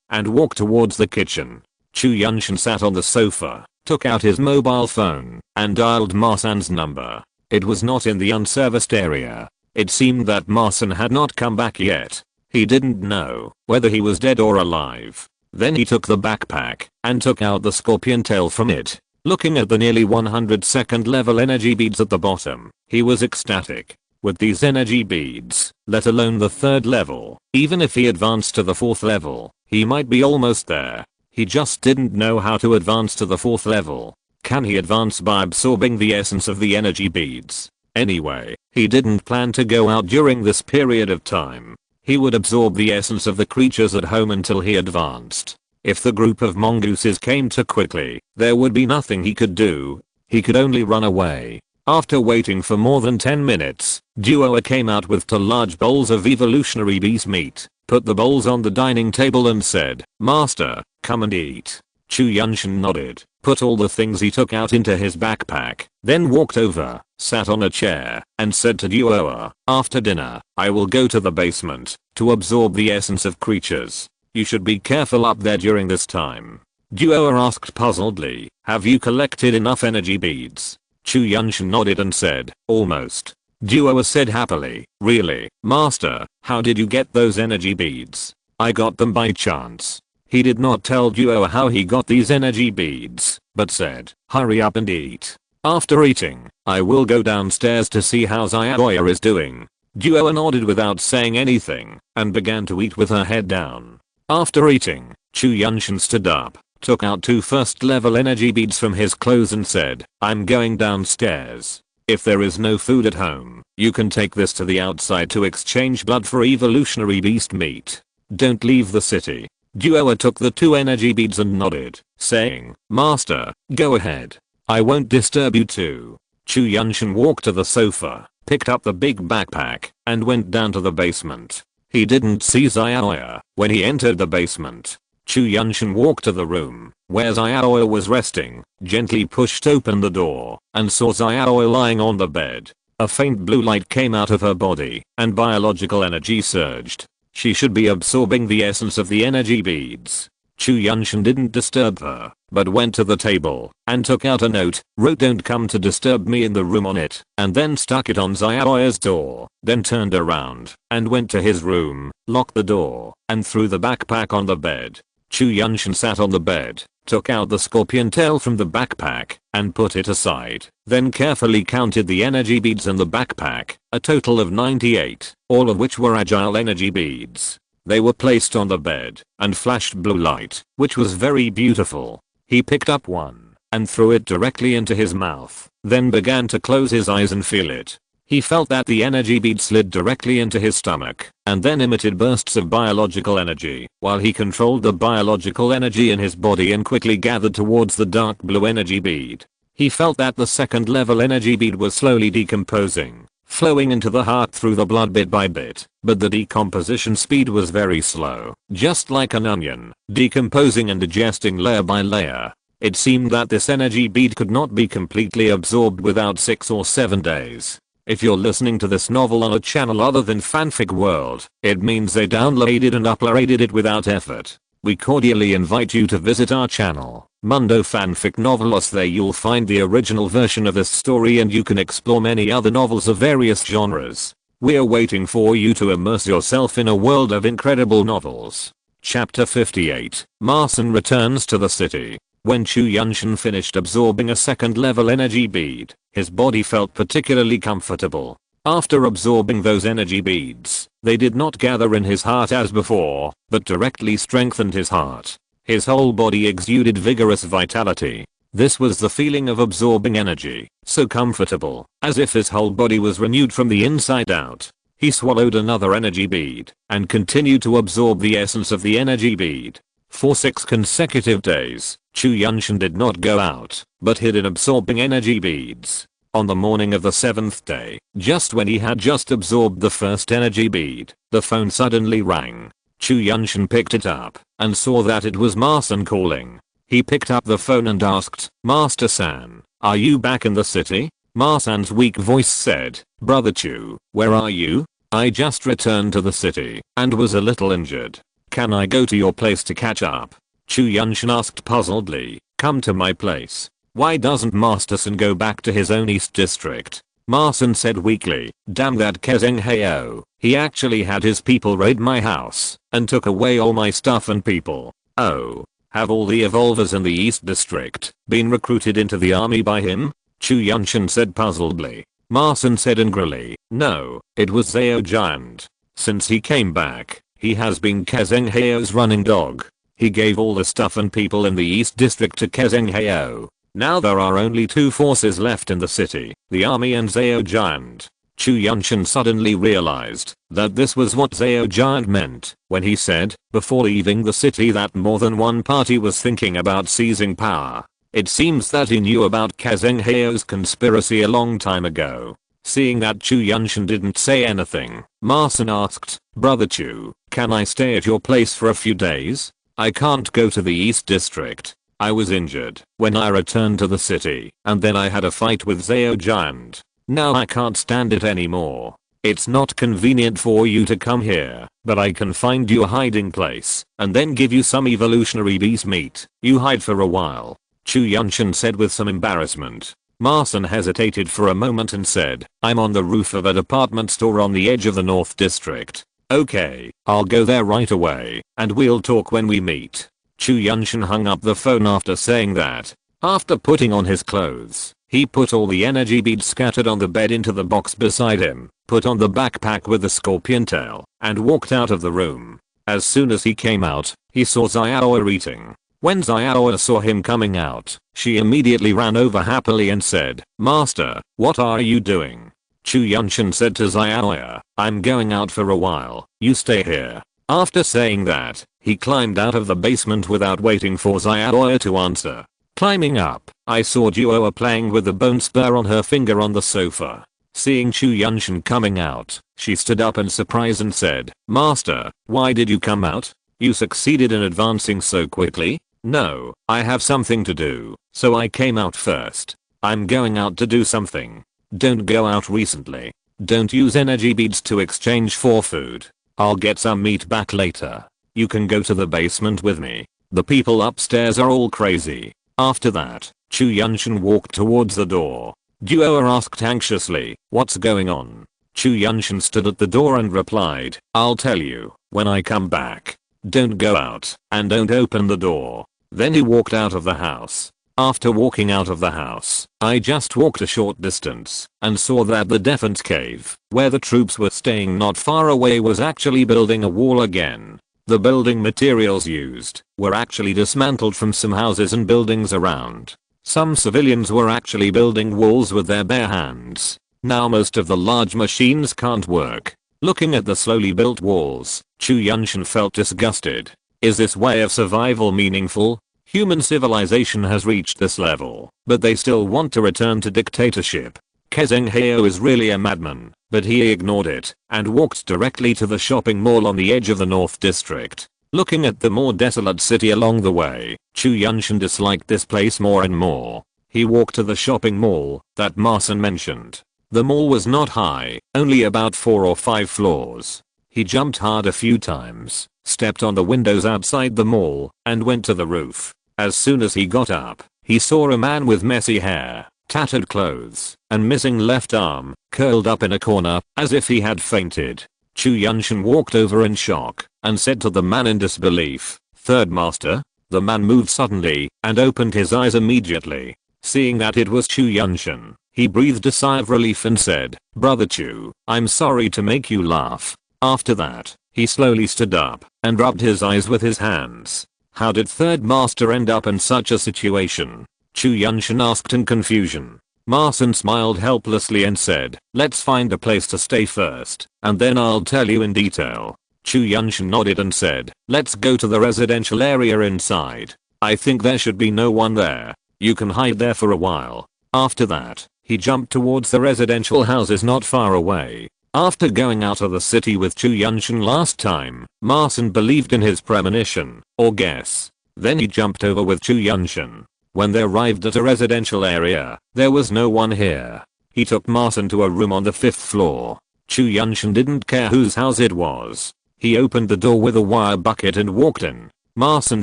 and walked towards the kitchen. Chu Yuntian sat on the sofa, took out his mobile phone, and dialed Marsan's number. It was not in the unserviced area. It seemed that Marsan had not come back yet. He didn't know whether he was dead or alive. Then he took the backpack and took out the scorpion tail from it. Looking at the nearly 100-second level energy beads at the bottom, he was ecstatic. With these energy beads, let alone the 3rd level, even if he advanced to the 4th level, he might be almost there. He just didn't know how to advance to the 4th level. Can he advance by absorbing the essence of the energy beads? Anyway, he didn't plan to go out during this period of time. He would absorb the essence of the creatures at home until he advanced. If the group of mongooses came too quickly, there would be nothing he could do. He could only run away. After waiting for more than 10 minutes, Duo came out with 2 large bowls of evolutionary beast meat, put the bowls on the dining table and said, "Master, come and eat." Chu Yuntian nodded, put all the things he took out into his backpack, then walked over, sat on a chair, and said to Duo, "After dinner, I will go to the basement to absorb the essence of creatures. You should be careful up there during this time." Duo asked puzzledly, "Have you collected enough energy beads?" Chu Yuntian nodded and said, "Almost." Duo said happily, "Really, Master, how did you get those energy beads?" "I got them by chance." He did not tell Duo how he got these energy beads, but said, "Hurry up and eat. After eating, I will go downstairs to see how Xiaoya is doing." Duo nodded without saying anything, and began to eat with her head down. After eating, Chu Yuntian stood up, took out 2 1st-level energy beads from his clothes and said, "I'm going downstairs. If there is no food at home, you can take this to the outside to exchange blood for evolutionary beast meat. Don't leave the city." Duo took the 2 energy beads and nodded, saying, "Master, go ahead. I won't disturb you too." Chu Yuntian walked to the sofa, picked up the big backpack, and went down to the basement. He didn't see Xiaoya when he entered the basement. Chu Yuntian walked to the room where Xiaoya was resting, gently pushed open the door, and saw Xiaoya lying on the bed. A faint blue light came out of her body, and biological energy surged. She should be absorbing the essence of the energy beads. Chu Yuntian didn't disturb her, but went to the table and took out a note, wrote "Don't come to disturb me" in the room on it, and then stuck it on Xiaoya's door, then turned around and went to his room, locked the door, and threw the backpack on the bed. Chu Yuntian sat on the bed, took out the scorpion tail from the backpack, and put it aside, then carefully counted the energy beads in the backpack, a total of 98, all of which were agile energy beads. They were placed on the bed, and flashed blue light, which was very beautiful. He picked up one, and threw it directly into his mouth, then began to close his eyes and feel it. He felt that the energy bead slid directly into his stomach, and then emitted bursts of biological energy, while he controlled the biological energy in his body and quickly gathered towards the dark blue energy bead. He felt that the 2nd-level energy bead was slowly decomposing, flowing into the heart through the blood bit by bit, but the decomposition speed was very slow, just like an onion, decomposing and digesting layer by layer. It seemed that this energy bead could not be completely absorbed without 6 or 7 days. If you're listening to this novel on a channel other than Fanfic World, it means they downloaded and uploaded it without effort. We cordially invite you to visit our channel, Mundo Fanfic Novelos. There you'll find the original version of this story and you can explore many other novels of various genres. We're waiting for you to immerse yourself in a world of incredible novels. Chapter 58, Marson returns to the city. When Chu Yuntian finished absorbing a second level energy bead, his body felt particularly comfortable. After absorbing those energy beads, they did not gather in his heart as before, but directly strengthened his heart. His whole body exuded vigorous vitality. This was the feeling of absorbing energy, so comfortable, as if his whole body was renewed from the inside out. He swallowed another energy bead, and continued to absorb the essence of the energy bead. For 6 consecutive days, Chu Yuntian did not go out, but hid in absorbing energy beads. On the morning of the 7th day, just when he had just absorbed the first energy bead, the phone suddenly rang. Chu Yuntian picked it up, and saw that it was Marson calling. He picked up the phone and asked, "Master San, are you back in the city?" Marson's weak voice said, "Brother Chu, where are you? I just returned to the city, and was a little injured. Can I go to your place to catch up?" Chu Yuntian asked puzzledly, "Come to my place. Why doesn't Master San go back to his own East District?" Marson said weakly, "Damn that Kezeng Heo, he actually had his people raid my house, and took away all my stuff and people." "Oh, have all the evolvers in the East District been recruited into the army by him?" Chu Yuntian said puzzledly. Marson said angrily, "No, it was Zao Giant. Since he came back, he has been Kezeng Heo's running dog. He gave all the stuff and people in the East District to Kezeng Heo. Now there are only 2 forces left in the city, the army and Zao Giant." Chu Yuntian suddenly realized that this was what Zao Giant meant when he said, before leaving the city, that more than one party was thinking about seizing power. It seems that he knew about Kezeng Heo's conspiracy a long time ago. Seeing that Chu Yuntian didn't say anything, Marson asked, "Brother Chu, can I stay at your place for a few days? I can't go to the East District. I was injured when I returned to the city, and then I had a fight with Zao Giant. Now I can't stand it anymore. It's not convenient for you to come here, but I can find you a hiding place, and then give you some evolutionary beast meat. You hide for a while." Chu Yuntian said with some embarrassment. Marson hesitated for a moment and said, "I'm on the roof of a department store on the edge of the North District." "Okay, I'll go there right away, and we'll talk when we meet." Chu Yuntian hung up the phone after saying that. After putting on his clothes, he put all the energy beads scattered on the bed into the box beside him, put on the backpack with the scorpion tail, and walked out of the room. As soon as he came out, he saw Xiaoya eating. When Xiaoya saw him coming out, she immediately ran over happily and said, "Master, what are you doing?" Chu Yuntian said to Xiaoya, "I'm going out for a while, you stay here." After saying that, he climbed out of the basement without waiting for Xiaoya to answer. Climbing up, I saw Duoa playing with the bone spur on her finger on the sofa. Seeing Chu Yuntian coming out, she stood up in surprise and said, "Master, why did you come out? You succeeded in advancing so quickly?" "No, I have something to do, so I came out first. I'm going out to do something." "Don't go out recently. Don't use energy beads to exchange for food. I'll get some meat back later. You can go to the basement with me. The people upstairs are all crazy." After that, Chu Yuntian walked towards the door. Duoa asked anxiously, "What's going on?" Chu Yuntian stood at the door and replied, "I'll tell you when I come back. Don't go out, and don't open the door." Then he walked out of the house. After walking out of the house, I just walked a short distance and saw that the defense cave, where the troops were staying not far away, was actually building a wall again. The building materials used were actually dismantled from some houses and buildings around. Some civilians were actually building walls with their bare hands. Now most of the large machines can't work. Looking at the slowly built walls, Chu Yuntian felt disgusted. Is this way of survival meaningful? Human civilization has reached this level, but they still want to return to dictatorship. Kezeng Heo is really a madman, but he ignored it and walked directly to the shopping mall on the edge of the North District. Looking at the more desolate city along the way, Chu Yuntian disliked this place more and more. He walked to the shopping mall that Marson mentioned. The mall was not high, only about 4 or 5 floors. He jumped hard a few times, stepped on the windows outside the mall, and went to the roof. As soon as he got up, he saw a man with messy hair, tattered clothes, and missing left arm, curled up in a corner, as if he had fainted. Chu Yuntian walked over in shock, and said to the man in disbelief, "Third master?" The man moved suddenly, and opened his eyes immediately. Seeing that it was Chu Yuntian, he breathed a sigh of relief and said, "Brother Chu, I'm sorry to make you laugh." After that, he slowly stood up, and rubbed his eyes with his hands. How did third master end up in such a situation? Chu Yuntian asked in confusion. Marson smiled helplessly and said, "Let's find a place to stay first, and then I'll tell you in detail." Chu Yuntian nodded and said, "Let's go to the residential area inside. I think there should be no one there. You can hide there for a while." After that, he jumped towards the residential houses not far away. After going out of the city with Chu Yuntian last time, Marson believed in his premonition, or guess. Then he jumped over with Chu Yuntian. When they arrived at a residential area, there was no one here. He took Marson to a room on the 5th floor. Chu Yuntian didn't care whose house it was. He opened the door with a wire bucket and walked in. Marson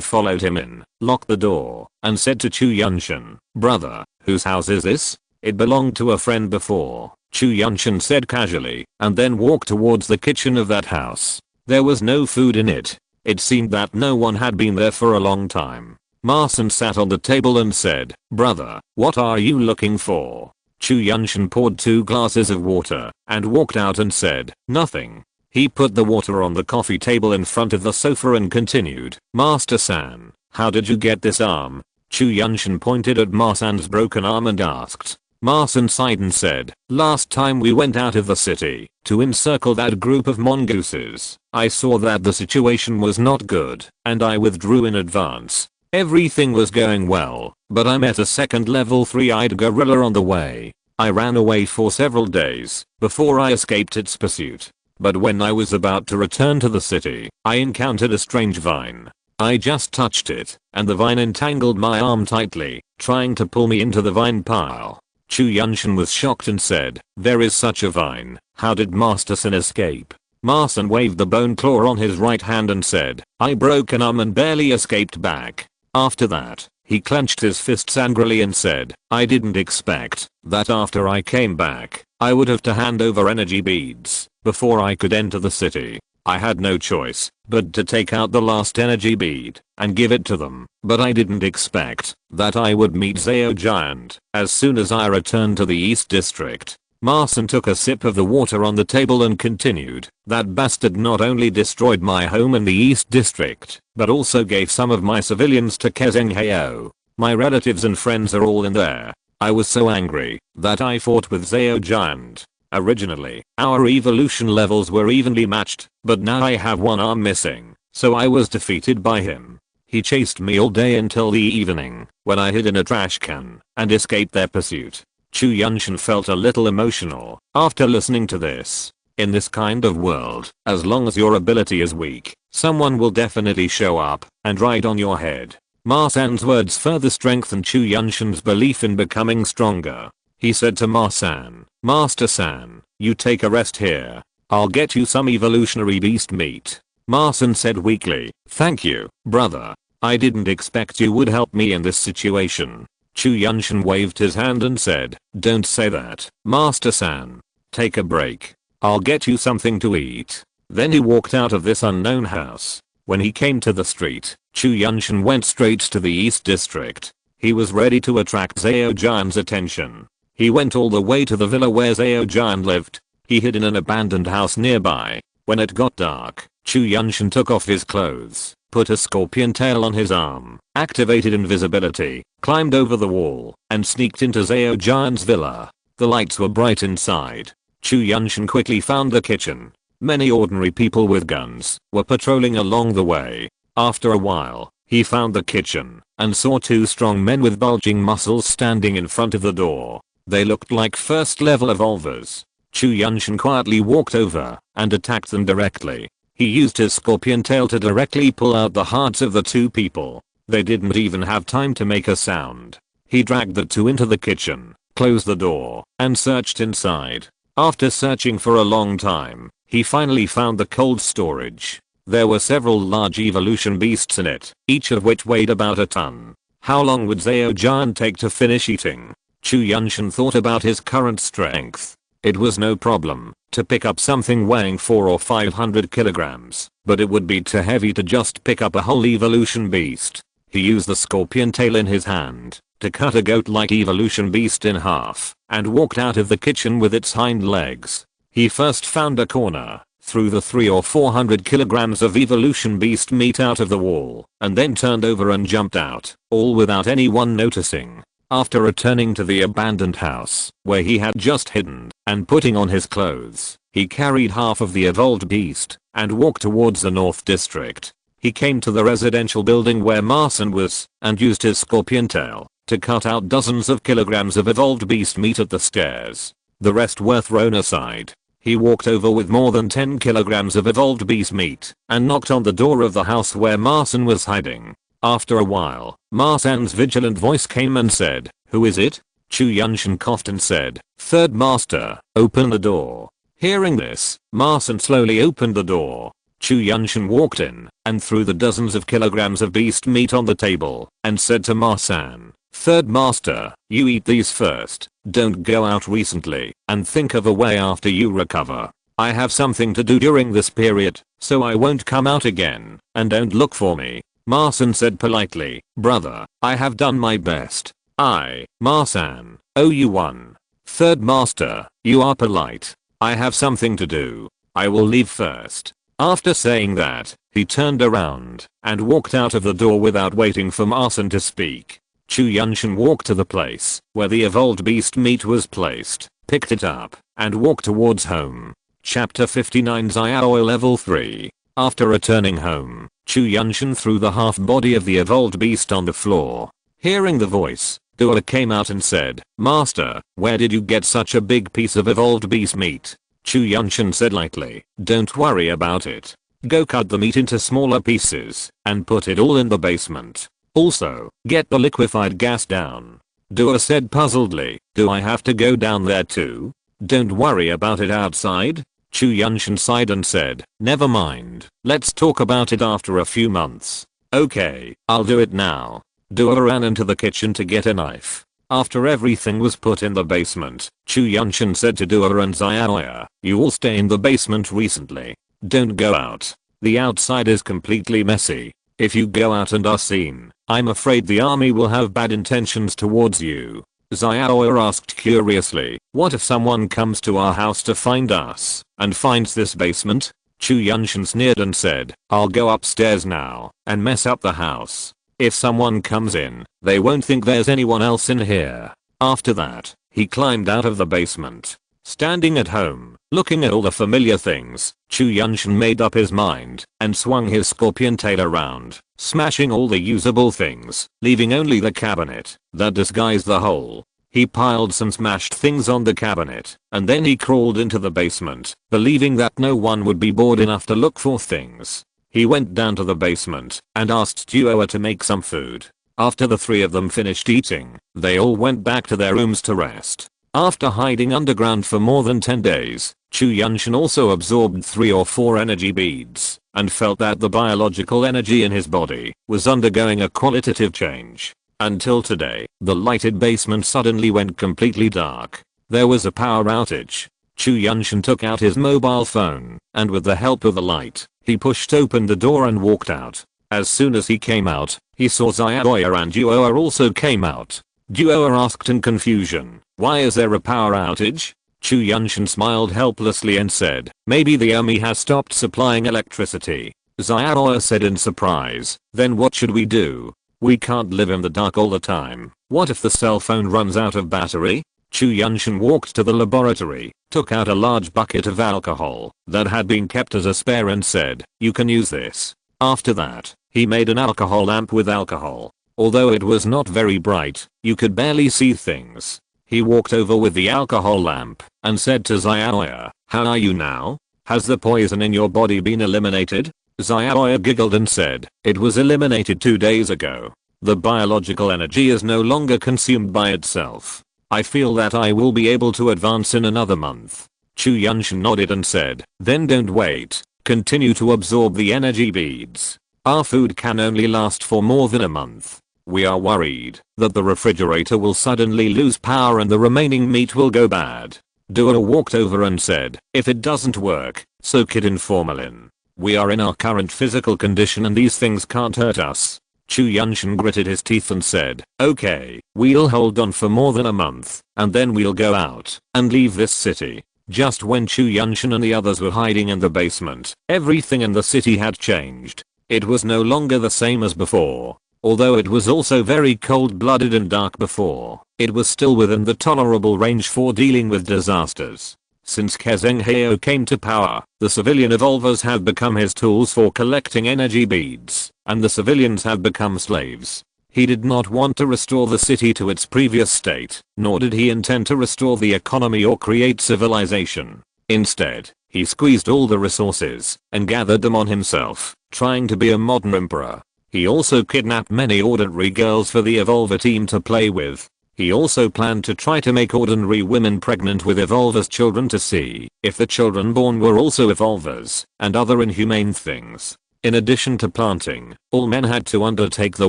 followed him in, locked the door, and said to Chu Yuntian, "Brother, whose house is this?" "It belonged to a friend before," Chu Yuntian said casually, and then walked towards the kitchen of that house. There was no food in it. It seemed that no one had been there for a long time. Marson sat on the table and said, "Brother, what are you looking for?" Chu Yuntian poured 2 glasses of water, and walked out and said, "Nothing." He put the water on the coffee table in front of the sofa and continued, "Master-san, how did you get this arm?" Chu Yuntian pointed at Marson's broken arm and asked. Marson sighed and said, "Last time we went out of the city, to encircle that group of mongooses, I saw that the situation was not good, and I withdrew in advance. Everything was going well, but I met a second level 3-eyed gorilla on the way. I ran away for several days, before I escaped its pursuit. But when I was about to return to the city, I encountered a strange vine. I just touched it, and the vine entangled my arm tightly, trying to pull me into the vine pile." Chu Yuntian was shocked and said, "There is such a vine. How did Master-san escape?" Marson waved the bone claw on his right hand and said, "I broke an arm and barely escaped back." After that, he clenched his fists angrily and said, "I didn't expect that after I came back, I would have to hand over energy beads before I could enter the city. I had no choice but to take out the last energy bead and give it to them, but I didn't expect that I would meet Zao Giant as soon as I returned to the East District." Marson took a sip of the water on the table and continued, "That bastard not only destroyed my home in the East District, but also gave some of my civilians to Kezenghao. My relatives and friends are all in there. I was so angry that I fought with Zao Giant. Originally, our evolution levels were evenly matched, but now I have one arm missing, so I was defeated by him. He chased me all day until the evening, when I hid in a trash can and escaped their pursuit." Chu Yuntian felt a little emotional after listening to this. In this kind of world, as long as your ability is weak, someone will definitely show up and ride on your head. Marson's words further strengthened Chu Yuntian's belief in becoming stronger. He said to Marson, "Master-san, you take a rest here. I'll get you some evolutionary beast meat." Marson said weakly, "Thank you, brother. I didn't expect you would help me in this situation." Chu Yuntian waved his hand and said, "Don't say that, Master-san. Take a break. I'll get you something to eat." Then he walked out of this unknown house. When he came to the street, Chu Yuntian went straight to the East District. He was ready to attract Zao Jian's attention. He went all the way to the villa where Zao Jian lived. He hid in an abandoned house nearby. When it got dark, Chu Yuntian took off his clothes, put a scorpion tail on his arm, activated invisibility, climbed over the wall, and sneaked into Zao Jian's villa. The lights were bright inside. Chu Yuntian quickly found the kitchen. Many ordinary people with guns were patrolling along the way. After a while, he found the kitchen and saw 2 strong men with bulging muscles standing in front of the door. They looked like first level evolvers. Chu Yuntian quietly walked over and attacked them directly. He used his scorpion tail to directly pull out the hearts of the 2 people. They didn't even have time to make a sound. He dragged the 2 into the kitchen, closed the door and searched inside. After searching for a long time, he finally found the cold storage. There were several large evolution beasts in it, each of which weighed about a ton. How long would Zhao Jian take to finish eating? Chu Yuntian thought about his current strength. It was no problem to pick up something weighing 400 or 500 kilograms, but it would be too heavy to just pick up a whole evolution beast. He used the scorpion tail in his hand to cut a goat-like evolution beast in half and walked out of the kitchen with its hind legs. He first found a corner, threw the 300 or 400 kilograms of evolution beast meat out of the wall, and then turned over and jumped out, all without anyone noticing. After returning to the abandoned house, where he had just hidden, and putting on his clothes, he carried half of the evolved beast, and walked towards the North District. He came to the residential building where Marson was, and used his scorpion tail to cut out dozens of kilograms of evolved beast meat at the stairs. The rest were thrown aside. He walked over with more than 10 kilograms of evolved beast meat, and knocked on the door of the house where Marson was hiding. After a while, Marson's vigilant voice came and said, "Who is it?" Chu Yuntian coughed and said, "Third Master, open the door." Hearing this, Marson slowly opened the door. Chu Yuntian walked in and threw the dozens of kilograms of beast meat on the table and said to Marson, "Third Master, you eat these first, don't go out recently, and think of a way after you recover. I have something to do during this period, so I won't come out again, and don't look for me." Marson said politely, "Brother, I have done my best. I, Marson, owe you one. Third Master, you are polite. I have something to do. I will leave first." After saying that, he turned around and walked out of the door without waiting for Marson to speak. Chu Yuntian walked to the place where the evolved beast meat was placed, picked it up, and walked towards home. Chapter 59 Xiaoya Level 3. After returning home, Chu Yuntian threw the half body of the evolved beast on the floor. Hearing the voice, Dua came out and said, "Master, where did you get such a big piece of evolved beast meat?" Chu Yuntian said lightly, "Don't worry about it. Go cut the meat into smaller pieces and put it all in the basement. Also, get the liquefied gas down." Dua said puzzledly, "Do I have to go down there too?" "Don't worry about it outside." Chu Yuntian sighed and said, "Never mind, let's talk about it after a few months." "Okay, I'll do it now." Dua ran into the kitchen to get a knife. After everything was put in the basement, Chu Yuntian said to Dua and Xiaoya, "You all stay in the basement recently. Don't go out. The outside is completely messy. If you go out and are seen, I'm afraid the army will have bad intentions towards you." Xiaoya asked curiously, "What if someone comes to our house to find us and finds this basement?" Chu Yuntian sneered and said, "I'll go upstairs now and mess up the house. If someone comes in, they won't think there's anyone else in here." After that, he climbed out of the basement. Standing at home, looking at all the familiar things, Chu Yuntian made up his mind and swung his scorpion tail around, smashing all the usable things, leaving only the cabinet that disguised the hole. He piled some smashed things on the cabinet, and then he crawled into the basement, believing that no one would be bored enough to look for things. He went down to the basement and asked Duoa to make some food. After the three of them finished eating, they all went back to their rooms to rest. After hiding underground for more than 10 days, Chu Yuntian also absorbed 3 or 4 energy beads and felt that the biological energy in his body was undergoing a qualitative change. Until today, the lighted basement suddenly went completely dark. There was a power outage. Chu Yuntian took out his mobile phone, and with the help of the light, he pushed open the door and walked out. As soon as he came out, he saw Xiaoya and Duoa also came out. Duoa asked in confusion, "Why is there a power outage?" Chu Yuntian smiled helplessly and said, "Maybe the army has stopped supplying electricity." Xiaoya said in surprise, "Then what should we do? We can't live in the dark all the time. What if the cell phone runs out of battery?" Chu Yuntian walked to the laboratory, took out a large bucket of alcohol that had been kept as a spare and said, "You can use this." After that, he made an alcohol lamp with alcohol. Although it was not very bright, you could barely see things. He walked over with the alcohol lamp and said to Xiaoya, "How are you now? Has the poison in your body been eliminated?" Xiaoya giggled and said, "It was eliminated 2 days ago. The biological energy is no longer consumed by itself." I feel that I will be able to advance in another month. Chu Yuntian nodded and said, then don't wait. Continue to absorb the energy beads. Our food can only last for more than a month. We are worried that the refrigerator will suddenly lose power and the remaining meat will go bad. Duo walked over and said, if it doesn't work, soak it in formalin. We are in our current physical condition and these things can't hurt us. Chu Yuntian gritted his teeth and said, okay, we'll hold on for more than a month, and then we'll go out and leave this city. Just when Chu Yuntian and the others were hiding in the basement, everything in the city had changed. It was no longer the same as before. Although it was also very cold-blooded and dark before, it was still within the tolerable range for dealing with disasters. Since Kezeng Heo came to power, the civilian evolvers have become his tools for collecting energy beads, and the civilians have become slaves. He did not want to restore the city to its previous state, nor did he intend to restore the economy or create civilization. Instead, he squeezed all the resources and gathered them on himself, trying to be a modern emperor. He also kidnapped many ordinary girls for the evolver team to play with. He also planned to try to make ordinary women pregnant with evolvers' children to see if the children born were also evolvers, and other inhumane things. In addition to planting, all men had to undertake the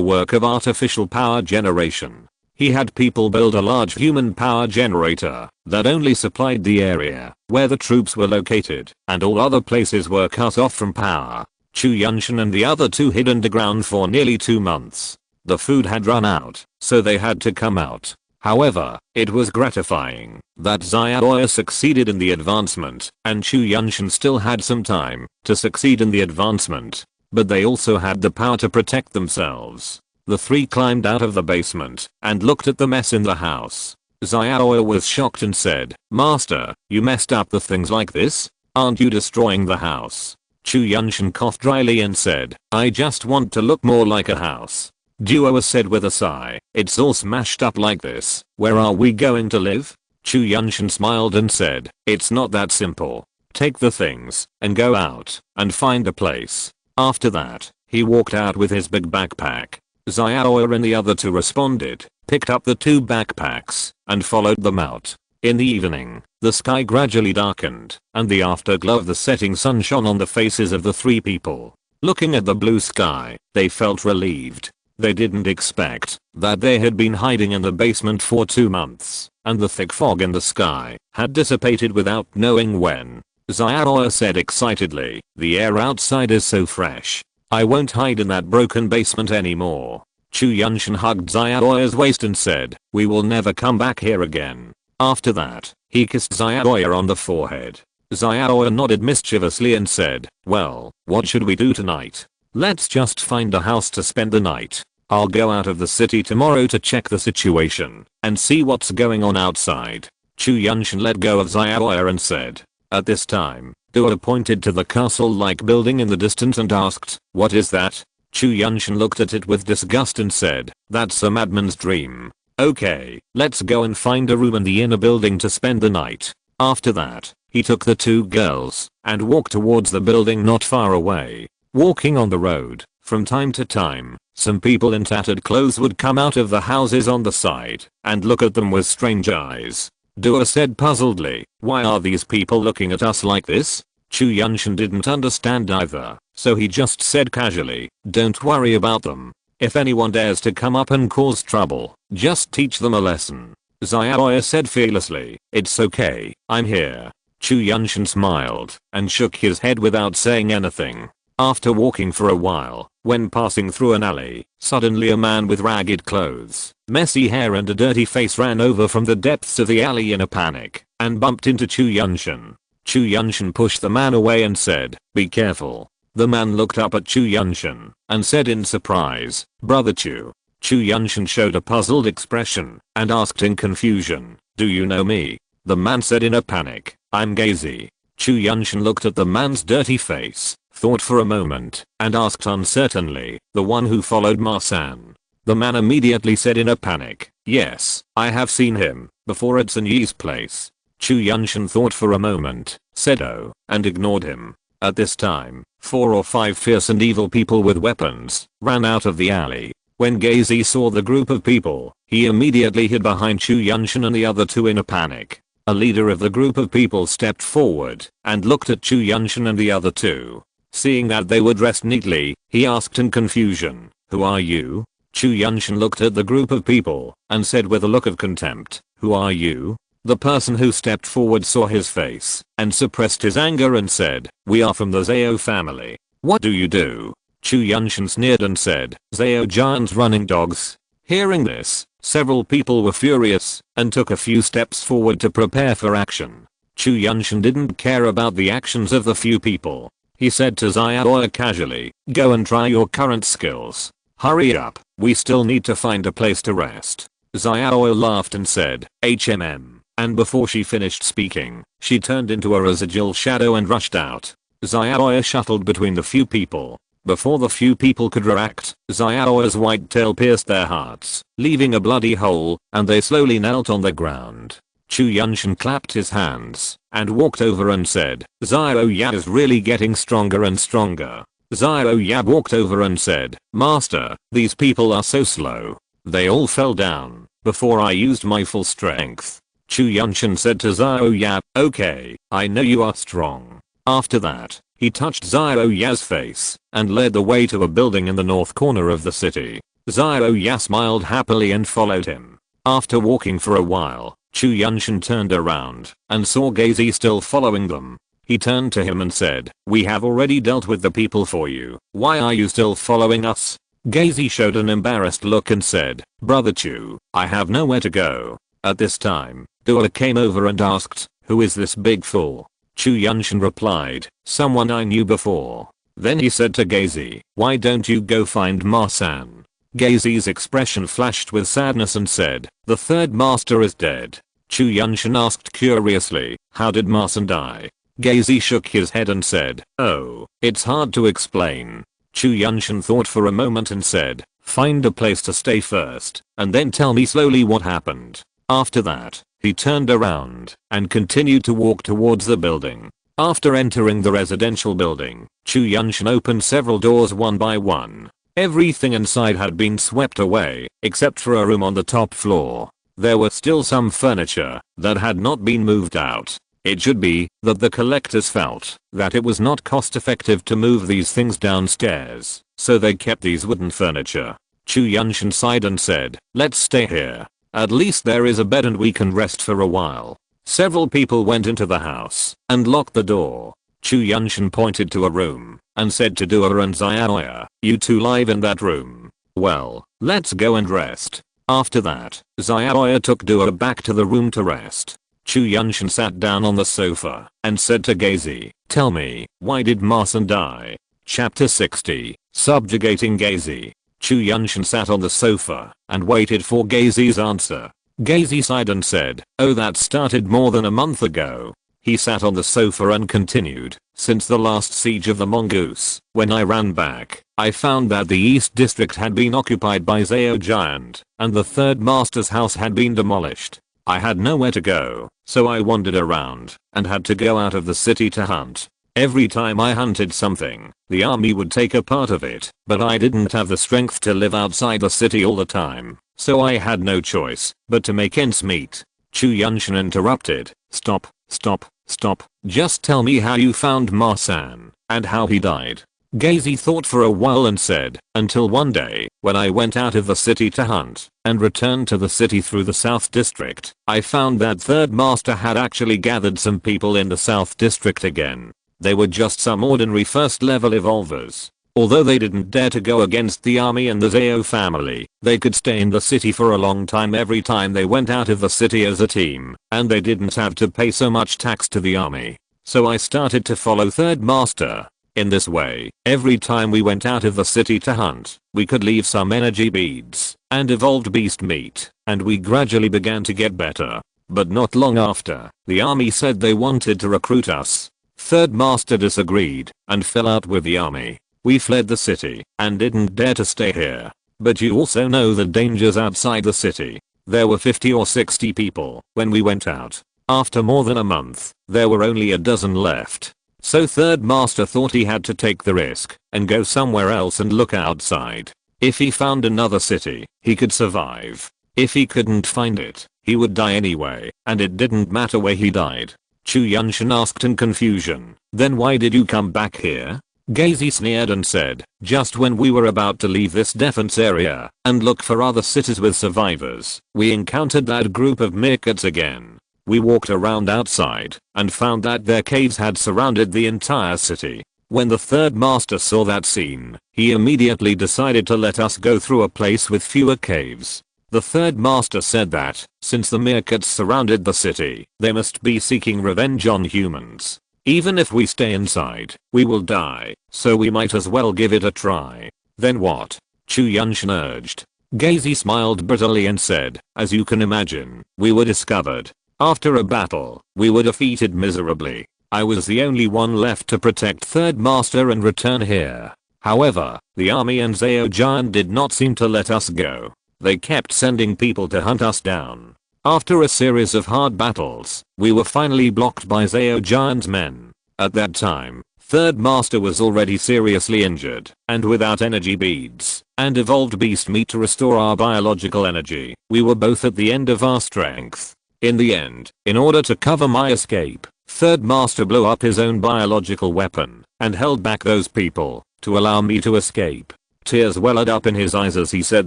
work of artificial power generation. He had people build a large human power generator that only supplied the area where the troops were located, and all other places were cut off from power. Chu Yuntian and the other two hid underground for nearly 2 months. The food had run out, so they had to come out. However, it was gratifying that Xiaoya succeeded in the advancement, and Chu Yuntian still had some time to succeed in the advancement. But they also had the power to protect themselves. The three climbed out of the basement and looked at the mess in the house. Xiaoya was shocked and said, Master, you messed up the things like this? Aren't you destroying the house? Chu Yuntian coughed dryly and said, I just want to look more like a house. Duo said with a sigh, it's all smashed up like this, where are we going to live? Chu Yuntian smiled and said, it's not that simple. Take the things and go out and find a place. After that, he walked out with his big backpack. Xiaoya and the other two responded, picked up the 2 backpacks, and followed them out. In the evening, the sky gradually darkened, and the afterglow of the setting sun shone on the faces of the 3 people. Looking at the blue sky, they felt relieved. They didn't expect that they had been hiding in the basement for 2 months, and the thick fog in the sky had dissipated without knowing when. Xiaoya said excitedly, the air outside is so fresh. I won't hide in that broken basement anymore. Chu Yuntian hugged Xiaoya's waist and said, we will never come back here again. After that, he kissed Xiaoya on the forehead. Xiaoya nodded mischievously and said, well, what should we do tonight? Let's just find a house to spend the night. I'll go out of the city tomorrow to check the situation and see what's going on outside. Chu Yuntian let go of Xiaoya and said. At this time, Duo pointed to the castle-like building in the distance and asked, what is that? Chu Yuntian looked at it with disgust and said, that's a madman's dream. Okay, let's go and find a room in the inner building to spend the night. After that, he took the 2 girls and walked towards the building not far away. Walking on the road, from time to time, some people in tattered clothes would come out of the houses on the side and look at them with strange eyes. Duo said puzzledly, why are these people looking at us like this? Chu Yuntian didn't understand either, so he just said casually, don't worry about them. If anyone dares to come up and cause trouble, just teach them a lesson. Xiaoya said fearlessly, it's okay, I'm here. Chu Yuntian smiled and shook his head without saying anything. After walking for a while, when passing through an alley, suddenly a man with ragged clothes, messy hair and a dirty face ran over from the depths of the alley in a panic and bumped into Chu Yuntian. Chu Yuntian pushed the man away and said, be careful. The man looked up at Chu Yuntian and said in surprise, Brother Chu. Chu Yuntian showed a puzzled expression and asked in confusion, do you know me? The man said in a panic, I'm Gazy. Chu Yuntian looked at the man's dirty face, thought for a moment, and asked uncertainly, the one who followed Ma-san. The man immediately said in a panic, yes, I have seen him before at Sun Yi's place. Chu Yuntian thought for a moment, said oh, and ignored him. At this time, 4 or 5 fierce and evil people with weapons ran out of the alley. When Gazy saw the group of people, he immediately hid behind Chu Yuntian and the other two in a panic. A leader of the group of people stepped forward and looked at Chu Yuntian and the other two. Seeing that they were dressed neatly, he asked in confusion, "Who are you?" Chu Yuntian looked at the group of people and said with a look of contempt, "Who are you?" The person who stepped forward saw his face and suppressed his anger and said, "We are from the Zhao family. What do you do?" Chu Yuntian sneered and said, "Zhao giants running dogs." Hearing this, several people were furious and took a few steps forward to prepare for action. Chu Yuntian didn't care about the actions of the few people. He said to Xiaoya casually, "Go and try your current skills. Hurry up, we still need to find a place to rest." Xiaoya laughed and said, "HMM," and before she finished speaking, she turned into a residual shadow and rushed out. Xiaoya shuttled between the few people. Before the few people could react, Xiaoya's white tail pierced their hearts, leaving a bloody hole, and they slowly knelt on the ground. Chu Yuntian clapped his hands and walked over and said, "Xiaoya is really getting stronger and stronger." Xiaoya walked over and said, "Master, these people are so slow. They all fell down before I used my full strength." Chu Yuntian said to Xiaoya, "Okay, I know you are strong." After that, he touched Xiaoya's face and led the way to a building in the north corner of the city. Xiaoya smiled happily and followed him. After walking for a while, Chu Yuntian turned around and saw Gazy still following them. He turned to him and said, "We have already dealt with the people for you. Why are you still following us?" Gazy showed an embarrassed look and said, "Brother Chu, I have nowhere to go." At this time, Dua came over and asked, "Who is this big fool?" Chu Yuntian replied, "Someone I knew before." Then he said to Gazy, "Why don't you go find Ma-san?" Gazy's expression flashed with sadness and said, "The third master is dead." Chu Yuntian asked curiously, "How did Ma-san die?" Gazy shook his head and said, "Oh, it's hard to explain." Chu Yuntian thought for a moment and said, "Find a place to stay first, and then tell me slowly what happened." After that, he turned around and continued to walk towards the building. After entering the residential building, Chu Yuntian opened several doors one by one. Everything inside had been swept away, except for a room on the top floor. There were still some furniture that had not been moved out. It should be that the collectors felt that it was not cost effective to move these things downstairs, so they kept these wooden furniture. Chu Yuntian sighed and said, "Let's stay here. At least there is a bed and we can rest for a while." Several people went into the house and locked the door. Chu Yuntian pointed to a room and said to Dua and Xiaoya, "You two live in that room. Well, let's go and rest." After that, Xiaoya took Dua back to the room to rest. Chu Yuntian sat down on the sofa and said to Gazy, "Tell me, why did Ma-san die?" Chapter 60, Subjugating Gazy. Chu Yuntian sat on the sofa and waited for Gazy's answer. Gazy sighed and said, "Oh, that started more than a month ago." He sat on the sofa and continued, "Since the last siege of the mongoose, when I ran back, I found that the East District had been occupied by Zhao Giant, and the third master's house had been demolished. I had nowhere to go, so I wandered around and had to go out of the city to hunt. Every time I hunted something, the army would take a part of it, but I didn't have the strength to live outside the city all the time, so I had no choice but to make ends meet." Chu Yuntian interrupted, "Stop, stop, stop, just tell me how you found Ma-san, and how he died." Gazy thought for a while and said, "Until one day, when I went out of the city to hunt, and returned to the city through the South District, I found that third master had actually gathered some people in the South District again. They were just some ordinary first level evolvers. Although they didn't dare to go against the army and the Zhao family, they could stay in the city for a long time every time they went out of the city as a team, and they didn't have to pay so much tax to the army. So I started to follow third master. In this way, every time we went out of the city to hunt, we could leave some energy beads and evolved beast meat, and we gradually began to get better. But not long after, the army said they wanted to recruit us. Third master disagreed and fell out with the army. We fled the city and didn't dare to stay here. But you also know the dangers outside the city. There were 50 or 60 people when we went out. After more than a month, there were only a dozen left. So third master thought he had to take the risk and go somewhere else and look outside. If he found another city, he could survive. If he couldn't find it, he would die anyway, and it didn't matter where he died. Chu Yuntian asked in confusion, then why did you come back here? Gazy sneered and said, just when we were about to leave this defense area and look for other cities with survivors, we encountered that group of meerkats again. We walked around outside and found that their caves had surrounded the entire city. When the third master saw that scene, he immediately decided to let us go through a place with fewer caves. The third master said that, since the meerkats surrounded the city, they must be seeking revenge on humans. Even if we stay inside, we will die, so we might as well give it a try. Then what? Chu Yuntian urged. Gazy smiled bitterly and said, as you can imagine, we were discovered. After a battle, we were defeated miserably. I was the only one left to protect Third Master and return here. However, the army and Zao Giant did not seem to let us go. They kept sending people to hunt us down. After a series of hard battles, we were finally blocked by Zao Giant's men. At that time, Third Master was already seriously injured, and without energy beads and evolved beast meat to restore our biological energy, we were both at the end of our strength. In the end, in order to cover my escape, Third Master blew up his own biological weapon and held back those people to allow me to escape. Tears welled up in his eyes as he said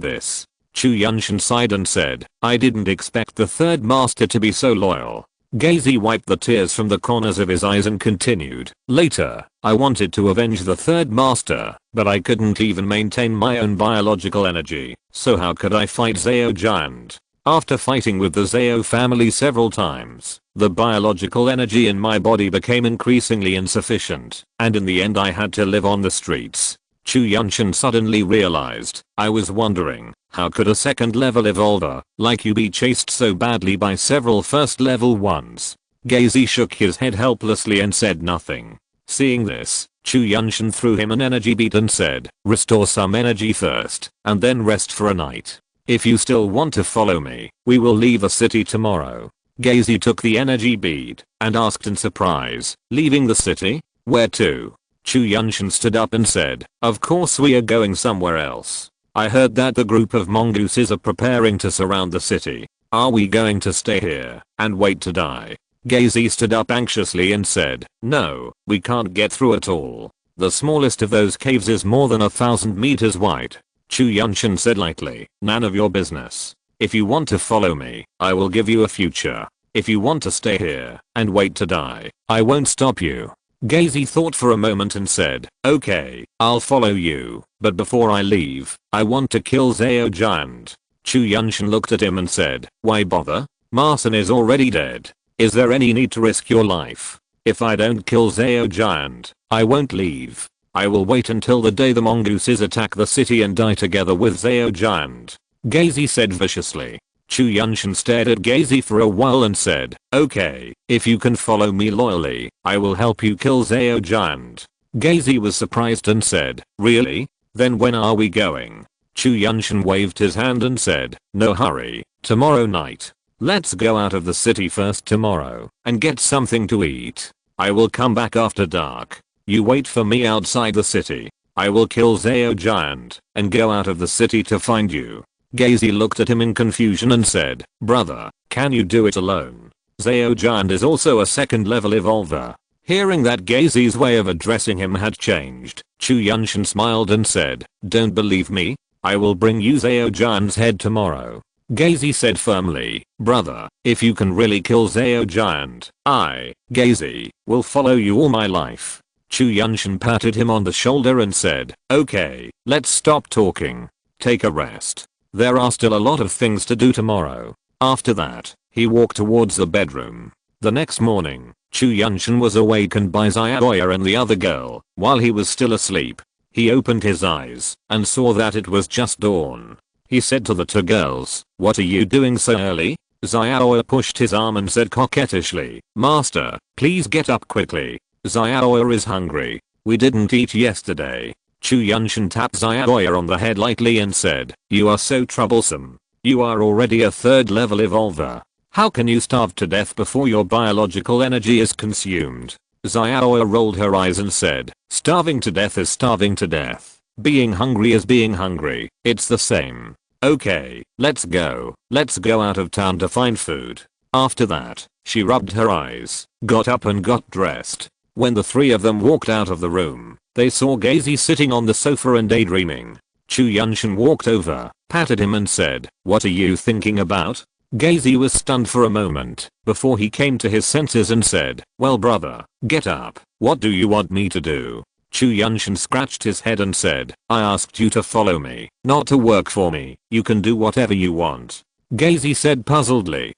this. Chu Yuntian sighed and said, I didn't expect the Third Master to be so loyal. Gazy wiped the tears from the corners of his eyes and continued, later, I wanted to avenge the Third Master, but I couldn't even maintain my own biological energy, so how could I fight Zao Giant? After fighting with the Zao family several times, the biological energy in my body became increasingly insufficient, and in the end I had to live on the streets. Chu Yuntian suddenly realized, I was wondering, how could a second level evolver like you be chased so badly by several first level ones? Gazy shook his head helplessly and said nothing. Seeing this, Chu Yuntian threw him an energy bead and said, restore some energy first, and then rest for a night. If you still want to follow me, we will leave the city tomorrow. Gazy took the energy bead and asked in surprise, leaving the city? Where to? Chu Yuntian stood up and said, of course we are going somewhere else. I heard that the group of mongooses are preparing to surround the city. Are we going to stay here and wait to die? Gazy stood up anxiously and said, no, we can't get through at all. The smallest of those caves is more than 1,000 meters wide. Chu Yuntian said lightly, none of your business. If you want to follow me, I will give you a future. If you want to stay here and wait to die, I won't stop you. Gazy thought for a moment and said, okay, I'll follow you, but before I leave, I want to kill Zao Giant. Chu Yuntian looked at him and said, why bother? Marson is already dead. Is there any need to risk your life? If I don't kill Zao Giant, I won't leave. I will wait until the day the mongooses attack the city and die together with Zao Giant. Gazy said viciously. Chu Yuntian stared at Gazy for a while and said, okay, if you can follow me loyally, I will help you kill Zao Giant. Gazy was surprised and said, really? Then when are we going? Chu Yuntian waved his hand and said, no hurry, tomorrow night. Let's go out of the city first tomorrow and get something to eat. I will come back after dark. You wait for me outside the city. I will kill Zao Giant and go out of the city to find you. Gazy looked at him in confusion and said, brother, can you do it alone? Zao Giant is also a second level evolver. Hearing that Gazy's way of addressing him had changed, Chu Yuntian smiled and said, don't believe me? I will bring you Zao Giant's head tomorrow. Gazy said firmly, brother, if you can really kill Zao Giant, I, Gazy, will follow you all my life. Chu Yuntian patted him on the shoulder and said, okay, let's stop talking. Take a rest. There are still a lot of things to do tomorrow. After that, he walked towards the bedroom. The next morning, Chu Yuntian was awakened by Xiaoya and the other girl while he was still asleep. He opened his eyes and saw that it was just dawn. He said to the two girls, what are you doing so early? Xiaoya pushed his arm and said coquettishly, master, please get up quickly. Xiaoya is hungry. We didn't eat yesterday. Chu Yuntian tapped Xiaoya on the head lightly and said, you are so troublesome. You are already a third level evolver. How can you starve to death before your biological energy is consumed? Xiaoya rolled her eyes and said, starving to death is starving to death. Being hungry is being hungry. It's the same. Okay, let's go. Let's go out of town to find food. After that, she rubbed her eyes, got up and got dressed. When the three of them walked out of the room, they saw Gazy sitting on the sofa and daydreaming. Chu Yuntian walked over, patted him and said, "What are you thinking about?" Gazy was stunned for a moment, before he came to his senses and said, "Well brother, get up. What do you want me to do?" Chu Yuntian scratched his head and said, "I asked you to follow me, not to work for me. You can do whatever you want." Gazy said puzzledly,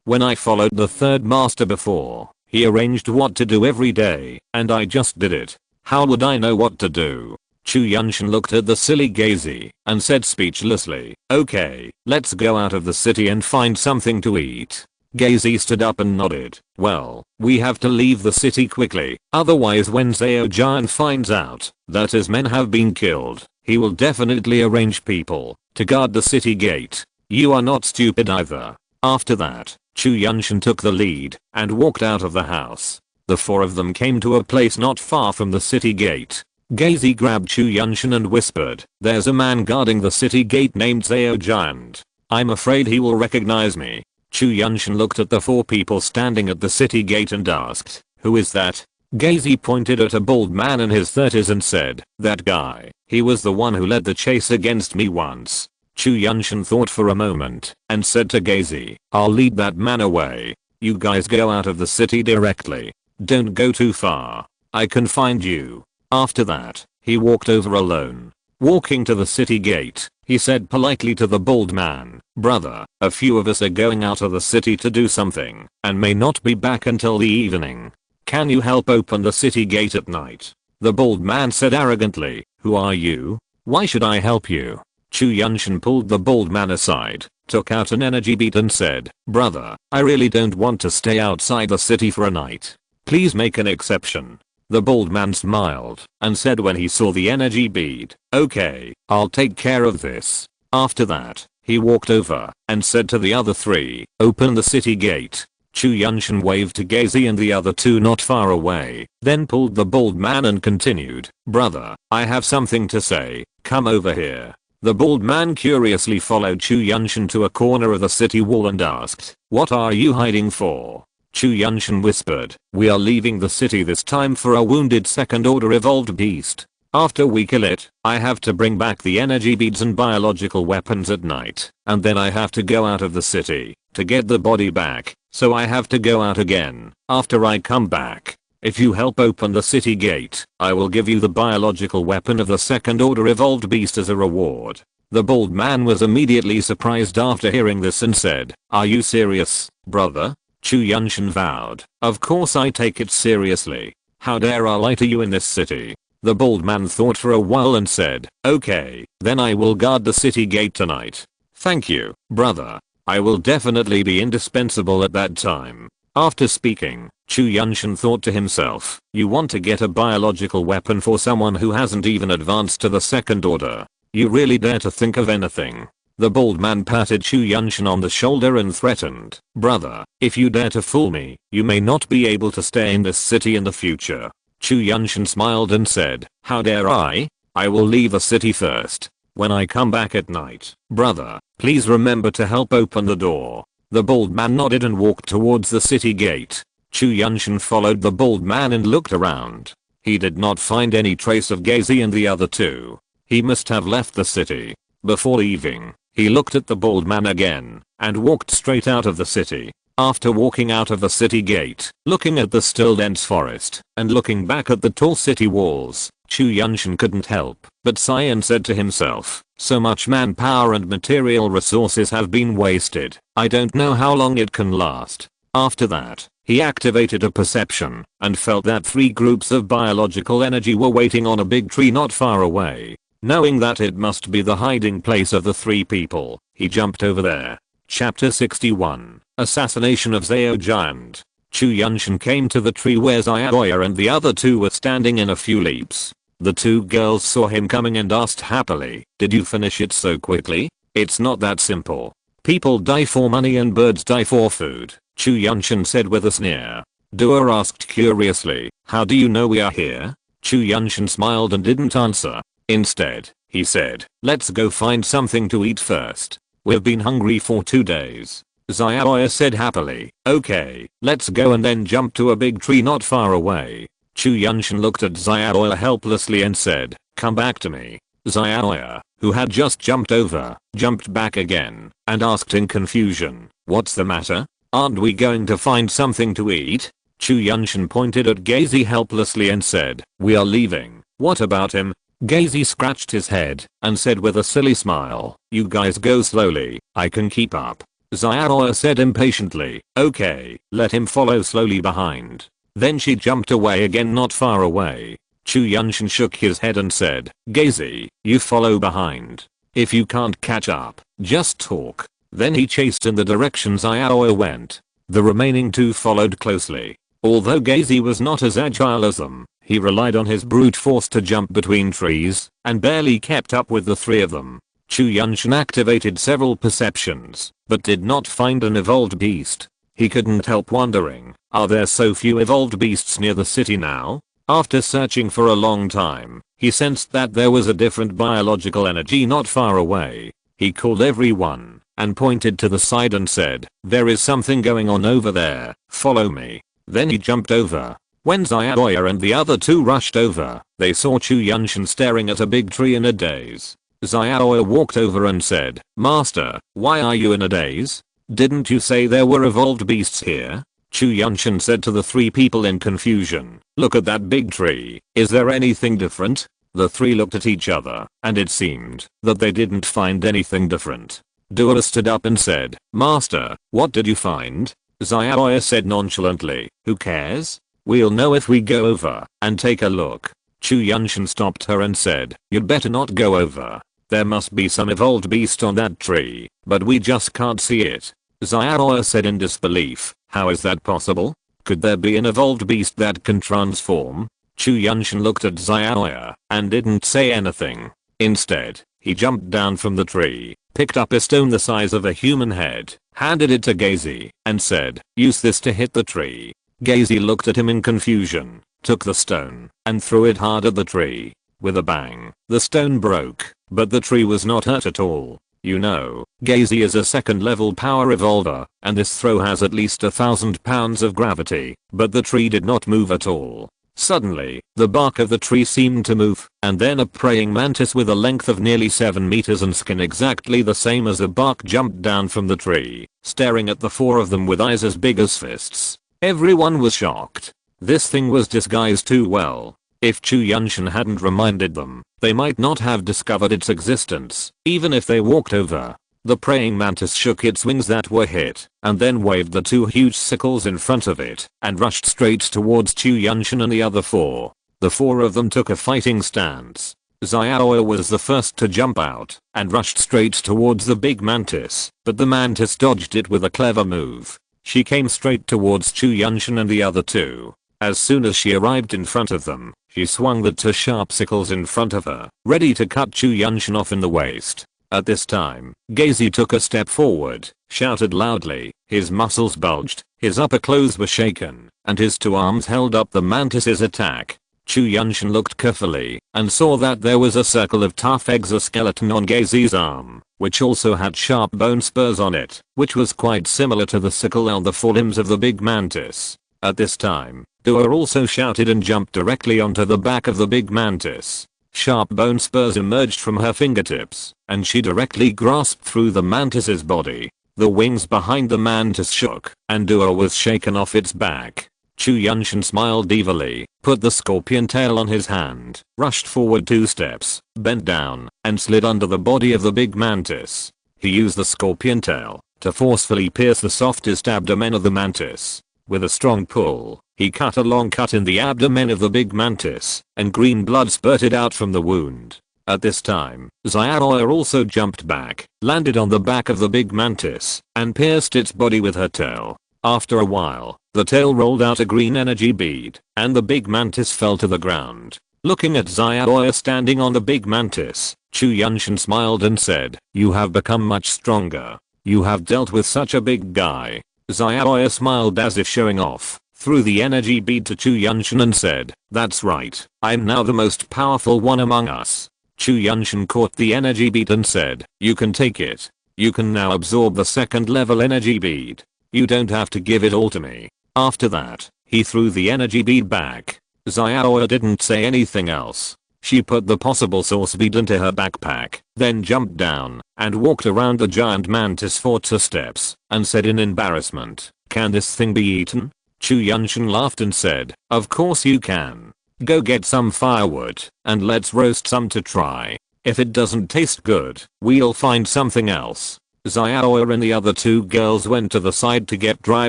when I followed the third master before, he arranged what to do every day, and I just did it. How would I know what to do?" Chu Yuntian looked at the silly Gazy and said speechlessly, "Okay, let's go out of the city and find something to eat." Gazy stood up and nodded. "Well, we have to leave the city quickly, otherwise when Yuntian finds out that his men have been killed, he will definitely arrange people to guard the city gate. You are not stupid either." After that, Chu Yuntian took the lead and walked out of the house. The four of them came to a place not far from the city gate. Gazy grabbed Chu Yuntian and whispered, "There's a man guarding the city gate named Giant. I'm afraid he will recognize me." Chu Yuntian looked at the four people standing at the city gate and asked, "Who is that?" Gazy pointed at a bald man in his 30s and said, "That guy. He was the one who led the chase against me once." Chu Yuntian thought for a moment and said to Gazy, "I'll lead that man away. You guys go out of the city directly. Don't go too far. I can find you." After that, he walked over alone. Walking to the city gate, he said politely to the bald man, "Brother, a few of us are going out of the city to do something and may not be back until the evening. Can you help open the city gate at night?" The bald man said arrogantly, "Who are you? Why should I help you?" Chu Yuntian pulled the bald man aside, took out an energy bead and said, "Brother, I really don't want to stay outside the city for a night. Please make an exception." The bald man smiled and said when he saw the energy bead, "Okay, I'll take care of this." After that, he walked over and said to the other three, "Open the city gate." Chu Yuntian waved to Gazy and the other two not far away, then pulled the bald man and continued, "Brother, I have something to say. Come over here." The bald man curiously followed Chu Yuntian to a corner of the city wall and asked, "What are you hiding for?" Chu Yuntian whispered, "We are leaving the city this time for a wounded second order evolved beast. After we kill it, I have to bring back the energy beads and biological weapons at night, and then I have to go out of the city to get the body back, so I have to go out again after I come back. If you help open the city gate, I will give you the biological weapon of the second order evolved beast as a reward." The bald man was immediately surprised after hearing this and said, "Are you serious, brother?" Chu Yuntian vowed, "Of course I take it seriously. How dare I lie to you in this city?" The bald man thought for a while and said, "Okay, then I will guard the city gate tonight." "Thank you, brother. I will definitely be indispensable at that time." After speaking, Chu Yuntian thought to himself, "You want to get a biological weapon for someone who hasn't even advanced to the second order? You really dare to think of anything?" The bald man patted Chu Yuntian on the shoulder and threatened, "Brother, if you dare to fool me, you may not be able to stay in this city in the future." Chu Yuntian smiled and said, "How dare I? I will leave the city first. When I come back at night, brother, please remember to help open the door." The bald man nodded and walked towards the city gate. Chu Yuntian followed the bald man and looked around. He did not find any trace of Gazy and the other two. He must have left the city. Before leaving, he looked at the bald man again and walked straight out of the city. After walking out of the city gate, looking at the still dense forest, and looking back at the tall city walls, Chu Yuntian couldn't help but sigh and said to himself, "So much manpower and material resources have been wasted. I don't know how long it can last." After that, he activated a perception and felt that 3 groups of biological energy were waiting on a big tree not far away. Knowing that it must be the hiding place of the 3 people, he jumped over there. Chapter 61, Assassination of Giant. Chu Yuntian came to the tree where Xiaoya and the other 2 were standing in a few leaps. The 2 girls saw him coming and asked happily, "Did you finish it so quickly?" "It's not that simple. People die for money and birds die for food," Chu Yuntian said with a sneer. Dua asked curiously, "How do you know we are here?" Chu Yuntian smiled and didn't answer. Instead, he said, let's go find something to eat first. We've been hungry for 2 days. Xiaoya said happily, okay, let's go, and then jumped to a big tree not far away. Chu Yuntian looked at Xiaoya helplessly and said, come back to me. Xiaoya, who had just jumped over, jumped back again, and asked in confusion, what's the matter? Aren't we going to find something to eat? Chu Yuntian pointed at Gazy helplessly and said, we are leaving. What about him? Gazy scratched his head and said with a silly smile, you guys go slowly, I can keep up. Xiaoya said impatiently, okay, let him follow slowly behind. Then she jumped away again not far away. Chu Yuntian shook his head and said, Gazy, you follow behind. If you can't catch up, just talk. Then he chased in the direction Xiaoya went. The remaining two followed closely. Although Gazy was not as agile as them, he relied on his brute force to jump between trees and barely kept up with the three of them. Chu Yuntian activated several perceptions, but did not find an evolved beast. He couldn't help wondering, are there so few evolved beasts near the city now? After searching for a long time, he sensed that there was a different biological energy not far away. He called everyone and pointed to the side and said, there is something going on over there, follow me. Then he jumped over. When Xiaoya and the other two rushed over, they saw Chu Yuntian staring at a big tree in a daze. Xiaoya walked over and said, Master, why are you in a daze? Didn't you say there were evolved beasts here? Chu Yuntian said to the three people in confusion, look at that big tree, is there anything different? The three looked at each other, and it seemed that they didn't find anything different. Duer stood up and said, Master, what did you find? Xiaoya said nonchalantly, who cares? We'll know if we go over and take a look. Chu Yuntian stopped her and said, you'd better not go over. There must be some evolved beast on that tree, but we just can't see it. Xiaoya said in disbelief, how is that possible? Could there be an evolved beast that can transform? Chu Yuntian looked at Xiaoya and didn't say anything. Instead, he jumped down from the tree, picked up a stone the size of a human head, handed it to Gazy, and said, use this to hit the tree. Gazy looked at him in confusion, took the stone, and threw it hard at the tree. With a bang, the stone broke, but the tree was not hurt at all. You know, Gazy is a second level power evolver, and this throw has at least 1,000 pounds of gravity, but the tree did not move at all. Suddenly, the bark of the tree seemed to move, and then a praying mantis with a length of nearly 7 meters and skin exactly the same as the bark jumped down from the tree, staring at the four of them with eyes as big as fists. Everyone was shocked. This thing was disguised too well. If Chu Yuntian hadn't reminded them, they might not have discovered its existence, even if they walked over. The praying mantis shook its wings that were hit, and then waved the two huge sickles in front of it, and rushed straight towards Chu Yuntian and the other four. The four of them took a fighting stance. Xiaoya was the first to jump out, and rushed straight towards the big mantis, but the mantis dodged it with a clever move. She came straight towards Chu Yuntian and the other two. As soon as she arrived in front of them, she swung the two sharp sickles in front of her, ready to cut Chu Yuntian off in the waist. At this time, Gazy took a step forward, shouted loudly, his muscles bulged, his upper clothes were shaken, and his two arms held up the mantis's attack. Chu Yuntian looked carefully, and saw that there was a circle of tough exoskeleton on Gazy's arm, which also had sharp bone spurs on it, which was quite similar to the sickle on the forelimbs of the big mantis. At this time, Duer also shouted and jumped directly onto the back of the big mantis. Sharp bone spurs emerged from her fingertips, and she directly grasped through the mantis's body. The wings behind the mantis shook, and Duer was shaken off its back. Chu Yuntian smiled evilly, put the scorpion tail on his hand, rushed forward 2 steps, bent down, and slid under the body of the big mantis. He used the scorpion tail to forcefully pierce the softest abdomen of the mantis. With a strong pull, he cut a long cut in the abdomen of the big mantis, and green blood spurted out from the wound. At this time, Xiaoya also jumped back, landed on the back of the big mantis, and pierced its body with her tail. After a while, the tail rolled out a green energy bead, and the big mantis fell to the ground. Looking at Xiaoya standing on the big mantis, Chu Yuntian smiled and said, you have become much stronger. You have dealt with such a big guy. Xiaoya smiled as if showing off, threw the energy bead to Chu Yuntian and said, that's right, I'm now the most powerful one among us. Chu Yuntian caught the energy bead and said, you can take it. You can now absorb the second level energy bead. You don't have to give it all to me. After that, he threw the energy bead back. Xiaoya didn't say anything else. She put the possible source bead into her backpack, then jumped down and walked around the giant mantis for 2 steps and said in embarrassment, can this thing be eaten? Chu Yuntian laughed and said, of course you can. Go get some firewood and let's roast some to try. If it doesn't taste good, we'll find something else. Xiaoya and the other 2 girls went to the side to get dry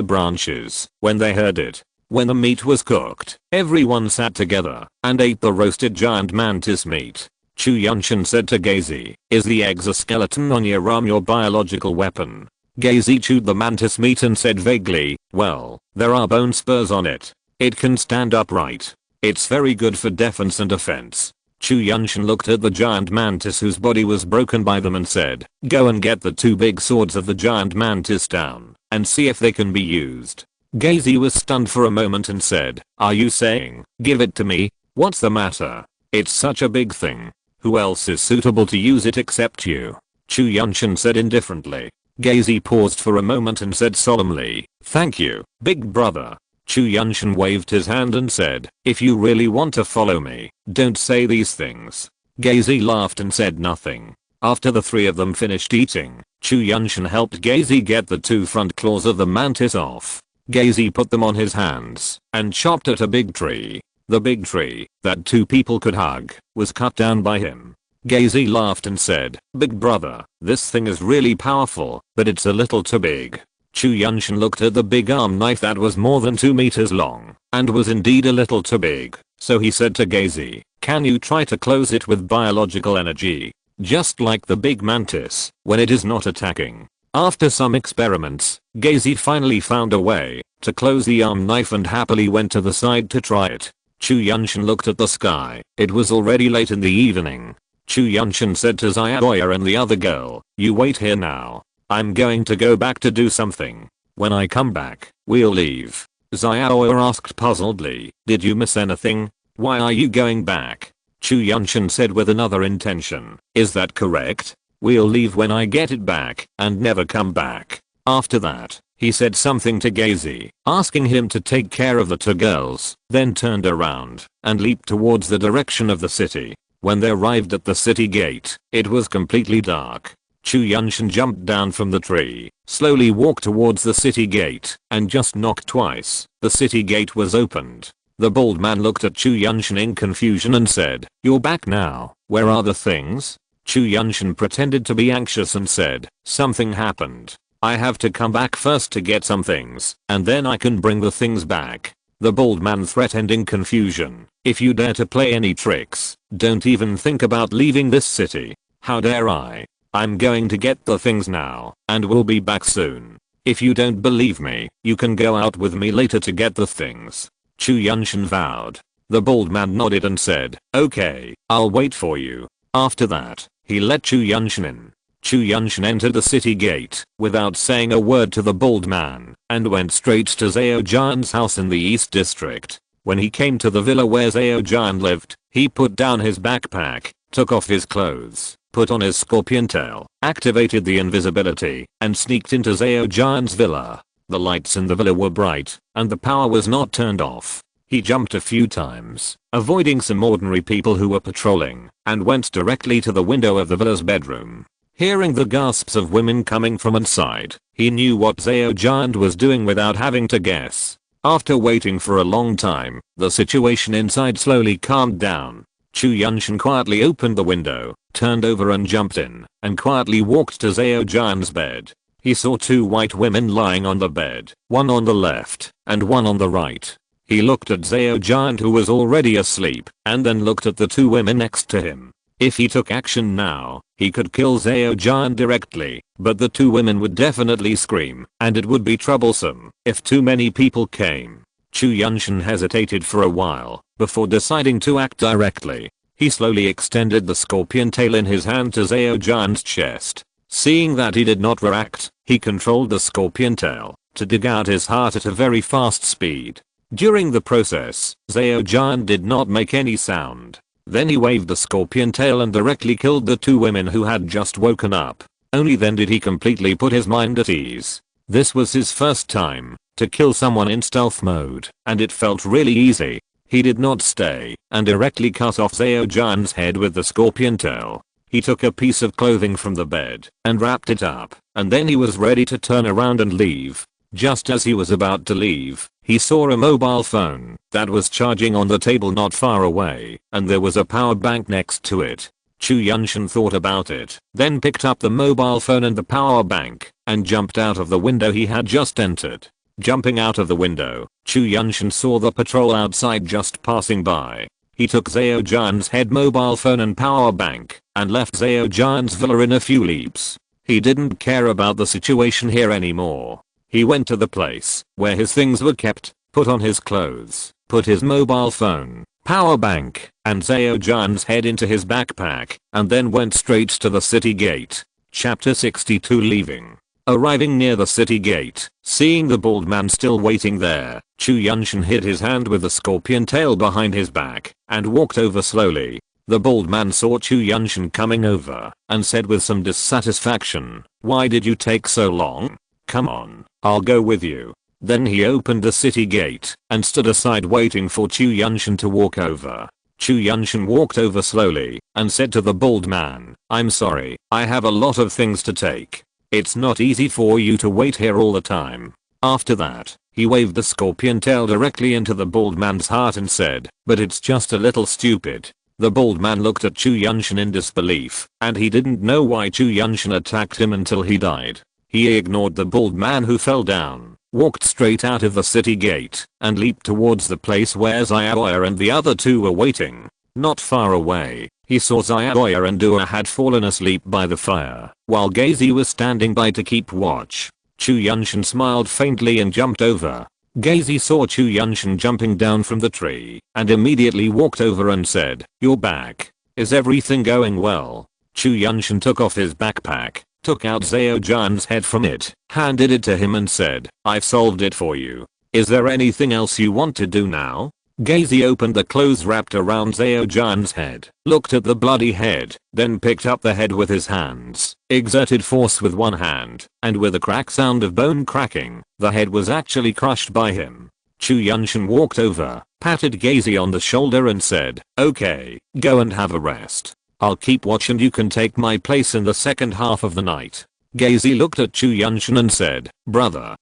branches. When they heard it, when the meat was cooked, everyone sat together and ate the roasted giant mantis meat. Chu Yuntian said to Gazy, is the exoskeleton on your arm your biological weapon? Gazy chewed the mantis meat and said vaguely, well, there are bone spurs on it. It can stand upright. It's very good for defense and offense. Chu Yuntian looked at the giant mantis whose body was broken by them and said, go and get the 2 big swords of the giant mantis down and see if they can be used. Gazy was stunned for a moment and said, are you saying, give it to me? What's the matter? It's such a big thing. Who else is suitable to use it except you? Chu Yuntian said indifferently. Gazy paused for a moment and said solemnly, thank you, big brother. Chu Yuntian waved his hand and said, if you really want to follow me, don't say these things. Gazy laughed and said nothing. After the 3 of them finished eating, Chu Yuntian helped Gazy get the 2 front claws of the mantis off. Gazy put them on his hands and chopped at a big tree. The big tree that 2 people could hug was cut down by him. Gazy laughed and said, big brother, this thing is really powerful, but it's a little too big. Chu Yuntian looked at the big arm knife that was more than 2 meters long and was indeed a little too big, so he said to Gazy, can you try to close it with biological energy? Just like the big mantis when it is not attacking. After some experiments, Gazy finally found a way to close the arm knife and happily went to the side to try it. Chu Yuntian looked at the sky. It was already late in the evening. Chu Yuntian said to Xiaoya and the other girl, you wait here now. I'm going to go back to do something. When I come back, we'll leave. Xiaoya asked puzzledly, did you miss anything? Why are you going back? Chu Yuntian said with another intention, is that correct? We'll leave when I get it back and never come back. After that, he said something to Gazy, asking him to take care of the 2 girls, then turned around and leaped towards the direction of the city. When they arrived at the city gate, it was completely dark. Chu Yuntian jumped down from the tree, slowly walked towards the city gate, and just knocked twice. The city gate was opened. The bald man looked at Chu Yuntian in confusion and said, you're back now, where are the things? Chu Yuntian pretended to be anxious and said, something happened. I have to come back first to get some things, and then I can bring the things back. The bald man threatened in confusion, if you dare to play any tricks, don't even think about leaving this city. How dare I? I'm going to get the things now, and will be back soon. If you don't believe me, you can go out with me later to get the things. Chu Yuntian vowed. The bald man nodded and said, okay, I'll wait for you. After that, he let Chu Yuntian in. Chu Yuntian entered the city gate without saying a word to the bald man and went straight to Zhao Jian's house in the East District. When he came to the villa where Zhao Jian lived, he put down his backpack, took off his clothes, put on his scorpion tail, activated the invisibility, and sneaked into Zhao Jian's villa. The lights in the villa were bright, and the power was not turned off. He jumped a few times, avoiding some ordinary people who were patrolling, and went directly to the window of the villa's bedroom. Hearing the gasps of women coming from inside, he knew what Zhao Jian was doing without having to guess. After waiting for a long time, the situation inside slowly calmed down. Chu Yuntian quietly opened the window, turned over and jumped in, and quietly walked to Zhao Jian's bed. He saw 2 white women lying on the bed, one on the left, and one on the right. He looked at Zhao Jian who was already asleep, and then looked at the 2 women next to him. If he took action now, he could kill Zhao Jian directly, but the 2 women would definitely scream, and it would be troublesome if too many people came. Chu Yuntian hesitated for a while, before deciding to act directly. He slowly extended the scorpion tail in his hand to Zhao Jian's chest. Seeing that he did not react, he controlled the scorpion tail to dig out his heart at a very fast speed. During the process, Zhao Jian did not make any sound. Then he waved the scorpion tail and directly killed the two women who had just woken up. Only then did he completely put his mind at ease. This was his first time to kill someone in stealth mode, and it felt really easy. He did not stay and directly cut off Zhao Jian's head with the scorpion tail. He took a piece of clothing from the bed and wrapped it up, and then he was ready to turn around and leave. Just as he was about to leave, he saw a mobile phone that was charging on the table not far away, and there was a power bank next to it. Chu Yuntian thought about it, then picked up the mobile phone and the power bank, and jumped out of the window he had just entered. Jumping out of the window, Chu Yuntian saw the patrol outside just passing by. He took Zhao Jian's head, mobile phone and power bank, and left Zhao Jian's villa in a few leaps. He didn't care about the situation here anymore. He went to the place where his things were kept, put on his clothes, put his mobile phone, power bank, and Zhao Jian's head into his backpack, and then went straight to the city gate. Chapter 62 Leaving. Arriving near the city gate, seeing the bald man still waiting there, Chu Yuntian hid his hand with the scorpion tail behind his back, and walked over slowly. The bald man saw Chu Yuntian coming over, and said with some dissatisfaction, "Why did you take so long? Come on, I'll go with you." Then he opened the city gate and stood aside waiting for Chu Yuntian to walk over. Chu Yuntian walked over slowly and said to the bald man, "I'm sorry, I have a lot of things to take. It's not easy for you to wait here all the time." After that, he waved the scorpion tail directly into the bald man's heart and said, "But it's just a little stupid." The bald man looked at Chu Yuntian in disbelief, and he didn't know why Chu Yuntian attacked him until he died. He ignored the bald man who fell down, walked straight out of the city gate, and leaped towards the place where Xiaoya and the other two were waiting. Not far away, he saw Xiaoya and Dua had fallen asleep by the fire, while Gazi was standing by to keep watch. Chu Yuntian smiled faintly and jumped over. Gazi saw Chu Yuntian jumping down from the tree, and immediately walked over and said, "You're back. Is everything going well?" Chu Yuntian took off his backpack, took out Zhao Jian's head from it, handed it to him and said, "I've solved it for you. Is there anything else you want to do now?" Gazi opened the clothes wrapped around Zhao Jian's head, looked at the bloody head, then picked up the head with his hands, exerted force with one hand, and with a crack sound of bone cracking, the head was actually crushed by him. Chu Yuntian walked over, patted Gazi on the shoulder and said, "Okay, go and have a rest. I'll keep watch and you can take my place in the second half of the night." Gazi looked at Chu Yuntian and said, "Brother,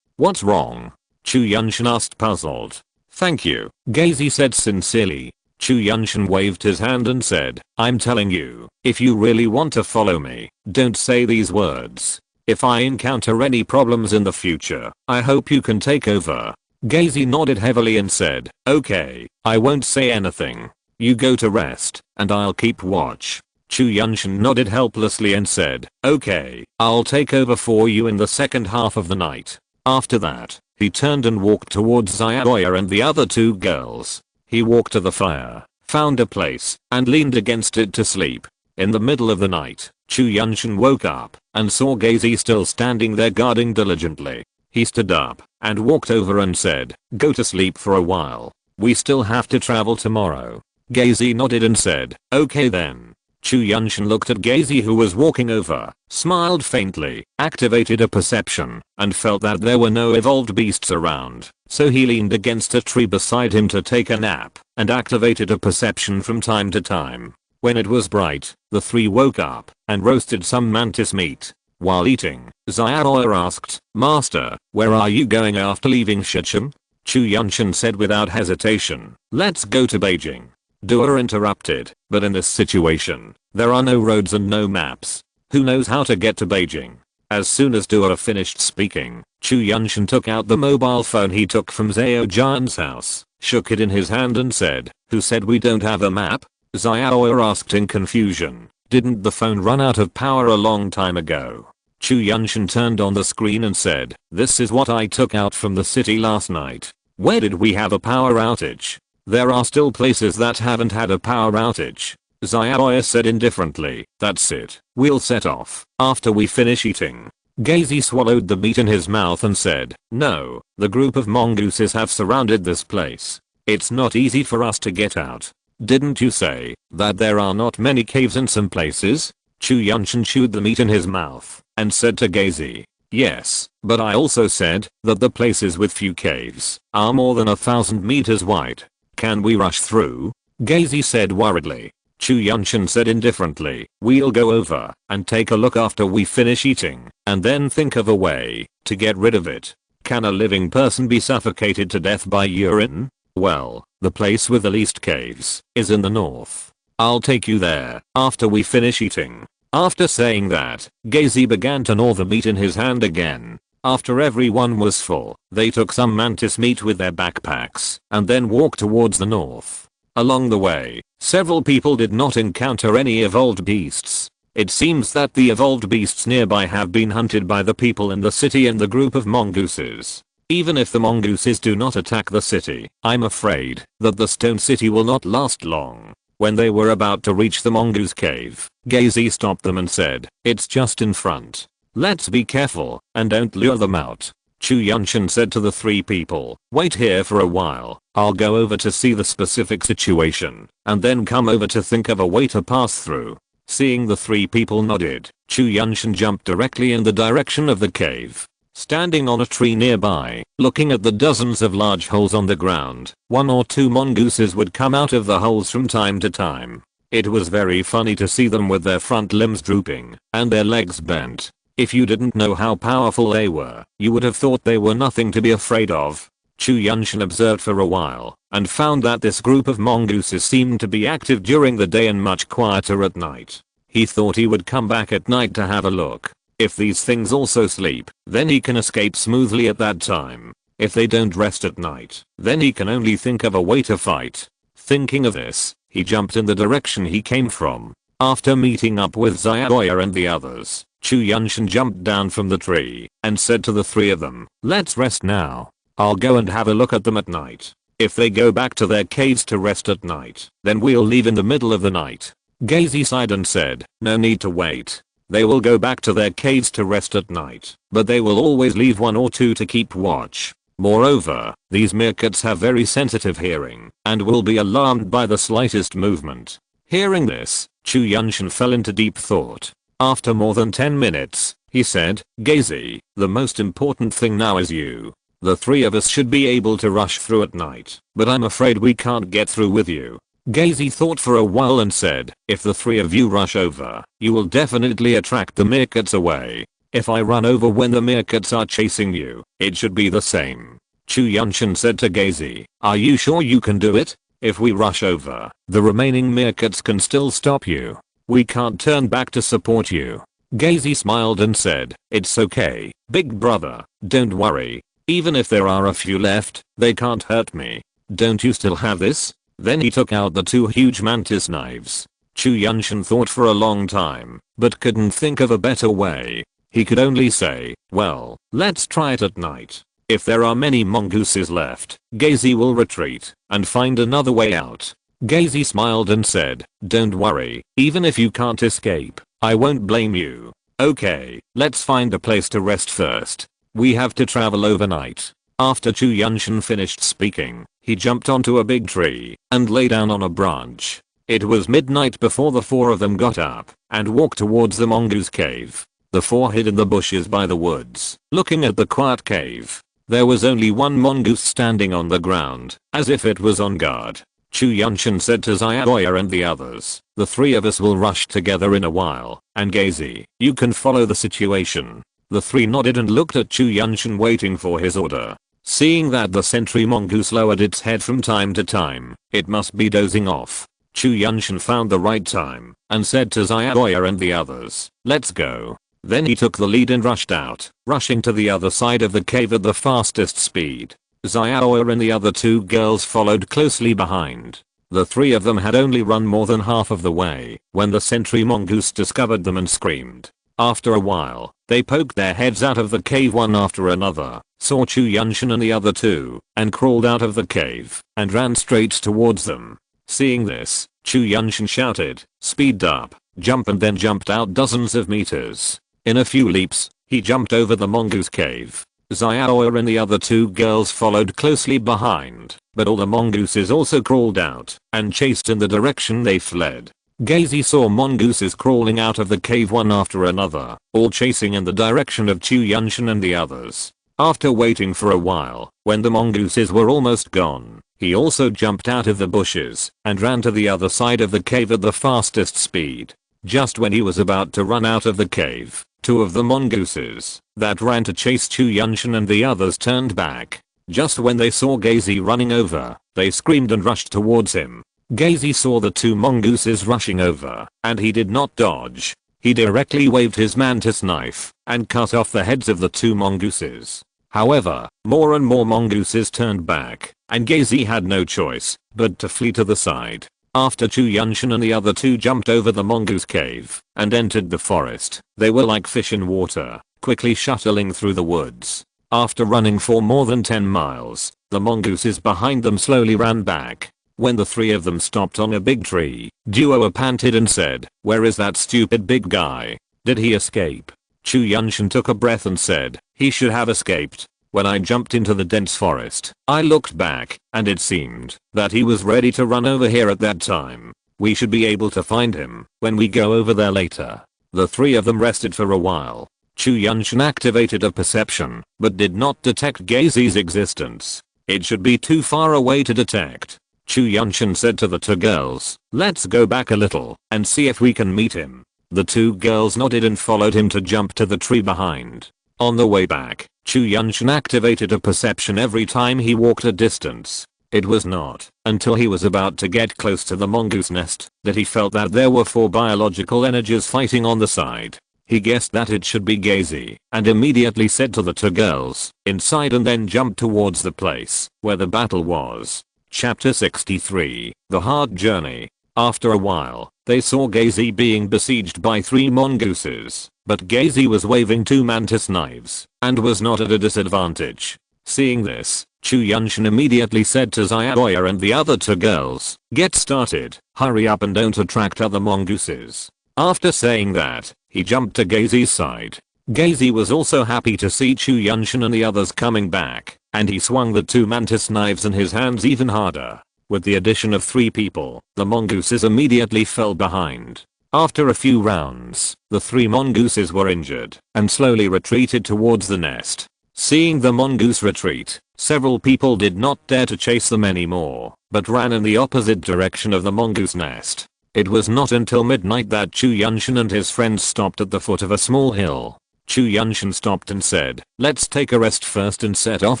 what's wrong?" Chu Yuntian asked, puzzled. "Thank you," Gazi said sincerely. Chu Yuntian waved his hand and said, "I'm telling you, if you really want to follow me, don't say these words. If I encounter any problems in the future, I hope you can take over." Gazi nodded heavily and said, "Okay, I won't say anything. You go to rest, and I'll keep watch." Chu Yuntian nodded helplessly and said, "Okay, I'll take over for you in the second half of the night." After that, he turned and walked towards Xiaoya and the other two girls. He walked to the fire, found a place, and leaned against it to sleep. In the middle of the night, Chu Yuntian woke up and saw Gazi still standing there guarding diligently. He stood up and walked over and said, "Go to sleep for a while. We still have to travel tomorrow." Gazi nodded and said, "Okay then." Chu Yuntian looked at Gazi who was walking over, smiled faintly, activated a perception, and felt that there were no evolved beasts around, so he leaned against a tree beside him to take a nap, and activated a perception from time to time. When it was bright, the three woke up, and roasted some mantis meat. While eating, Xiaoya asked, "Master, where are you going after leaving Shicheng?" Chu Yuntian said without hesitation, "Let's go to Beijing." Dua interrupted, "But in this situation, there are no roads and no maps. Who knows how to get to Beijing?" As soon as Dua finished speaking, Chu Yuntian took out the mobile phone he took from Zhao Jian's house, shook it in his hand and said, "Who said we don't have a map?" Xiaoya asked in confusion, "Didn't the phone run out of power a long time ago?" Chu Yuntian turned on the screen and said, "This is what I took out from the city last night. Where did we have a power outage? There are still places that haven't had a power outage." Xiaoya said indifferently, "That's it. We'll set off after we finish eating." Gazi swallowed the meat in his mouth and said, "No, the group of mongooses have surrounded this place. It's not easy for us to get out. Didn't you say that there are not many caves in some places? Chu Yuntian chewed the meat in his mouth and said to Gazy. Yes, but I also said that the places with few caves are more than 1,000 meters wide. Can we rush through? Gazy said worriedly. Chu Yuntian said indifferently, we'll go over and take a look after we finish eating and then think of a way to get rid of it. Can a living person be suffocated to death by urine? Well, the place with the least caves is in the north. I'll take you there after we finish eating. After saying that, Gazy began to gnaw the meat in his hand again. After everyone was full, they took some mantis meat with their backpacks and then walked towards the north. Along the way, several people did not encounter any evolved beasts. It seems that the evolved beasts nearby have been hunted by the people in the city and the group of mongooses. Even if the mongooses do not attack the city, I'm afraid that the stone city will not last long. When they were about to reach the mongoose cave, Gazy stopped them and said, it's just in front. Let's be careful and don't lure them out. Chu Yuntian said to the three people, wait here for a while, I'll go over to see the specific situation, and then come over to think of a way to pass through. Seeing the three people nodded, Chu Yuntian jumped directly in the direction of the cave. Standing on a tree nearby, looking at the dozens of large holes on the ground, 1 or 2 mongooses would come out of the holes from time to time. It was very funny to see them with their front limbs drooping and their legs bent. If you didn't know how powerful they were, you would have thought they were nothing to be afraid of. Chu Yuntian observed for a while and found that this group of mongooses seemed to be active during the day and much quieter at night. He thought he would come back at night to have a look. If these things also sleep, then he can escape smoothly at that time. If they don't rest at night, then he can only think of a way to fight. Thinking of this, he jumped in the direction he came from. After meeting up with Xiaoya and the others, Chu Yuntian jumped down from the tree and said to the three of them, let's rest now. I'll go and have a look at them at night. If they go back to their caves to rest at night, then we'll leave in the middle of the night. Gazy sighed and said, no need to wait. They will go back to their caves to rest at night, but they will always leave 1 or 2 to keep watch. Moreover, these meerkats have very sensitive hearing and will be alarmed by the slightest movement. Hearing this, Chu Yuntian fell into deep thought. After more than 10 minutes, he said, Gazy, the most important thing now is you. The three of us should be able to rush through at night, but I'm afraid we can't get through with you. Gazy thought for a while and said, if the three of you rush over, you will definitely attract the meerkats away. If I run over when the meerkats are chasing you, it should be the same. Chu Yuntian said to Gazy, are you sure you can do it? If we rush over, the remaining meerkats can still stop you. We can't turn back to support you. Gazy smiled and said, it's okay, big brother, don't worry. Even if there are a few left, they can't hurt me. Don't you still have this? Then he took out the 2 huge mantis knives. Chu Yuntian thought for a long time, but couldn't think of a better way. He could only say, well, let's try it at night. If there are many mongooses left, Gazy will retreat and find another way out. Gazy smiled and said, don't worry, even if you can't escape, I won't blame you. Okay, let's find a place to rest first. We have to travel overnight. After Chu Yuntian finished speaking, he jumped onto a big tree and lay down on a branch. It was midnight before the 4 of them got up and walked towards the mongoose cave. The 4 hid in the bushes by the woods, looking at the quiet cave. There was only 1 mongoose standing on the ground, as if it was on guard. Chu Yuntian said to Xiaoya and the others, the 3 of us will rush together in a while, and Gazy, you can follow the situation. The 3 nodded and looked at Chu Yuntian waiting for his order. Seeing that the sentry mongoose lowered its head from time to time, it must be dozing off. Chu Yuntian found the right time and said to Xiaoya and the others, let's go. Then he took the lead and rushed out, rushing to the other side of the cave at the fastest speed. Xiaoya and the other 2 girls followed closely behind. The 3 of them had only run more than half of the way when the sentry mongoose discovered them and screamed. After a while, they poked their heads out of the cave one after another, saw Chu Yuntian and the other 2, and crawled out of the cave and ran straight towards them. Seeing this, Chu Yuntian shouted, speed up, jump, and then jumped out dozens of meters. In a few leaps, he jumped over the mongoose cave. Xiaoya and the other two girls followed closely behind, but all the mongooses also crawled out and chased in the direction they fled. Gazy saw mongooses crawling out of the cave one after another, all chasing in the direction of Chu Yuntian and the others. After waiting for a while, when the mongooses were almost gone, he also jumped out of the bushes and ran to the other side of the cave at the fastest speed. Just when he was about to run out of the cave, two of the mongooses that ran to chase Chu Yuntian and the others turned back. Just when they saw Gazy running over, they screamed and rushed towards him. Gazy saw the two mongooses rushing over, and he did not dodge. He directly waved his mantis knife and cut off the heads of the two mongooses. However, more and more mongooses turned back, and Gazy had no choice but to flee to the side. After Chu Yuntian and the other two jumped over the mongoose cave and entered the forest, they were like fish in water, quickly shuttling through the woods. After running for more than 10 miles, the mongooses behind them slowly ran back. When the three of them stopped on a big tree, Duo panted and said, "Where is that stupid big guy? Did he escape?" Chu Yuntian took a breath and said, "He should have escaped. When I jumped into the dense forest, I looked back, and it seemed that he was ready to run over here at that time. We should be able to find him when we go over there later." The three of them rested for a while. Chu Yuntian activated a perception, but did not detect Gazy's existence. It should be too far away to detect. Chu Yuntian said to the two girls, "Let's go back a little and see if we can meet him." The two girls nodded and followed him to jump to the tree behind. On the way back, Chu Yuntian activated a perception every time he walked a distance. It was not until he was about to get close to the mongoose nest that he felt that there were 4 biological energies fighting on the side. He guessed that it should be Gazy and immediately said to the two girls, "Inside," and then jumped towards the place where the battle was. Chapter 63, The Hard Journey. After a while, they saw Gazy being besieged by 3 mongooses, but Gazy was waving 2 mantis knives and was not at a disadvantage. Seeing this, Chu Yuntian immediately said to Xiaoya and the other two girls, "Get started, hurry up and don't attract other mongooses." After saying that, he jumped to Gazy's side. Gazy was also happy to see Chu Yuntian and the others coming back, and he swung the 2 mantis knives in his hands even harder. With the addition of 3 people, the mongooses immediately fell behind. After a few rounds, the 3 mongooses were injured and slowly retreated towards the nest. Seeing the mongoose retreat, several people did not dare to chase them anymore, but ran in the opposite direction of the mongoose nest. It was not until midnight that Chu Yuntian and his friends stopped at the foot of a small hill. Chu Yuntian stopped and said, "Let's take a rest first and set off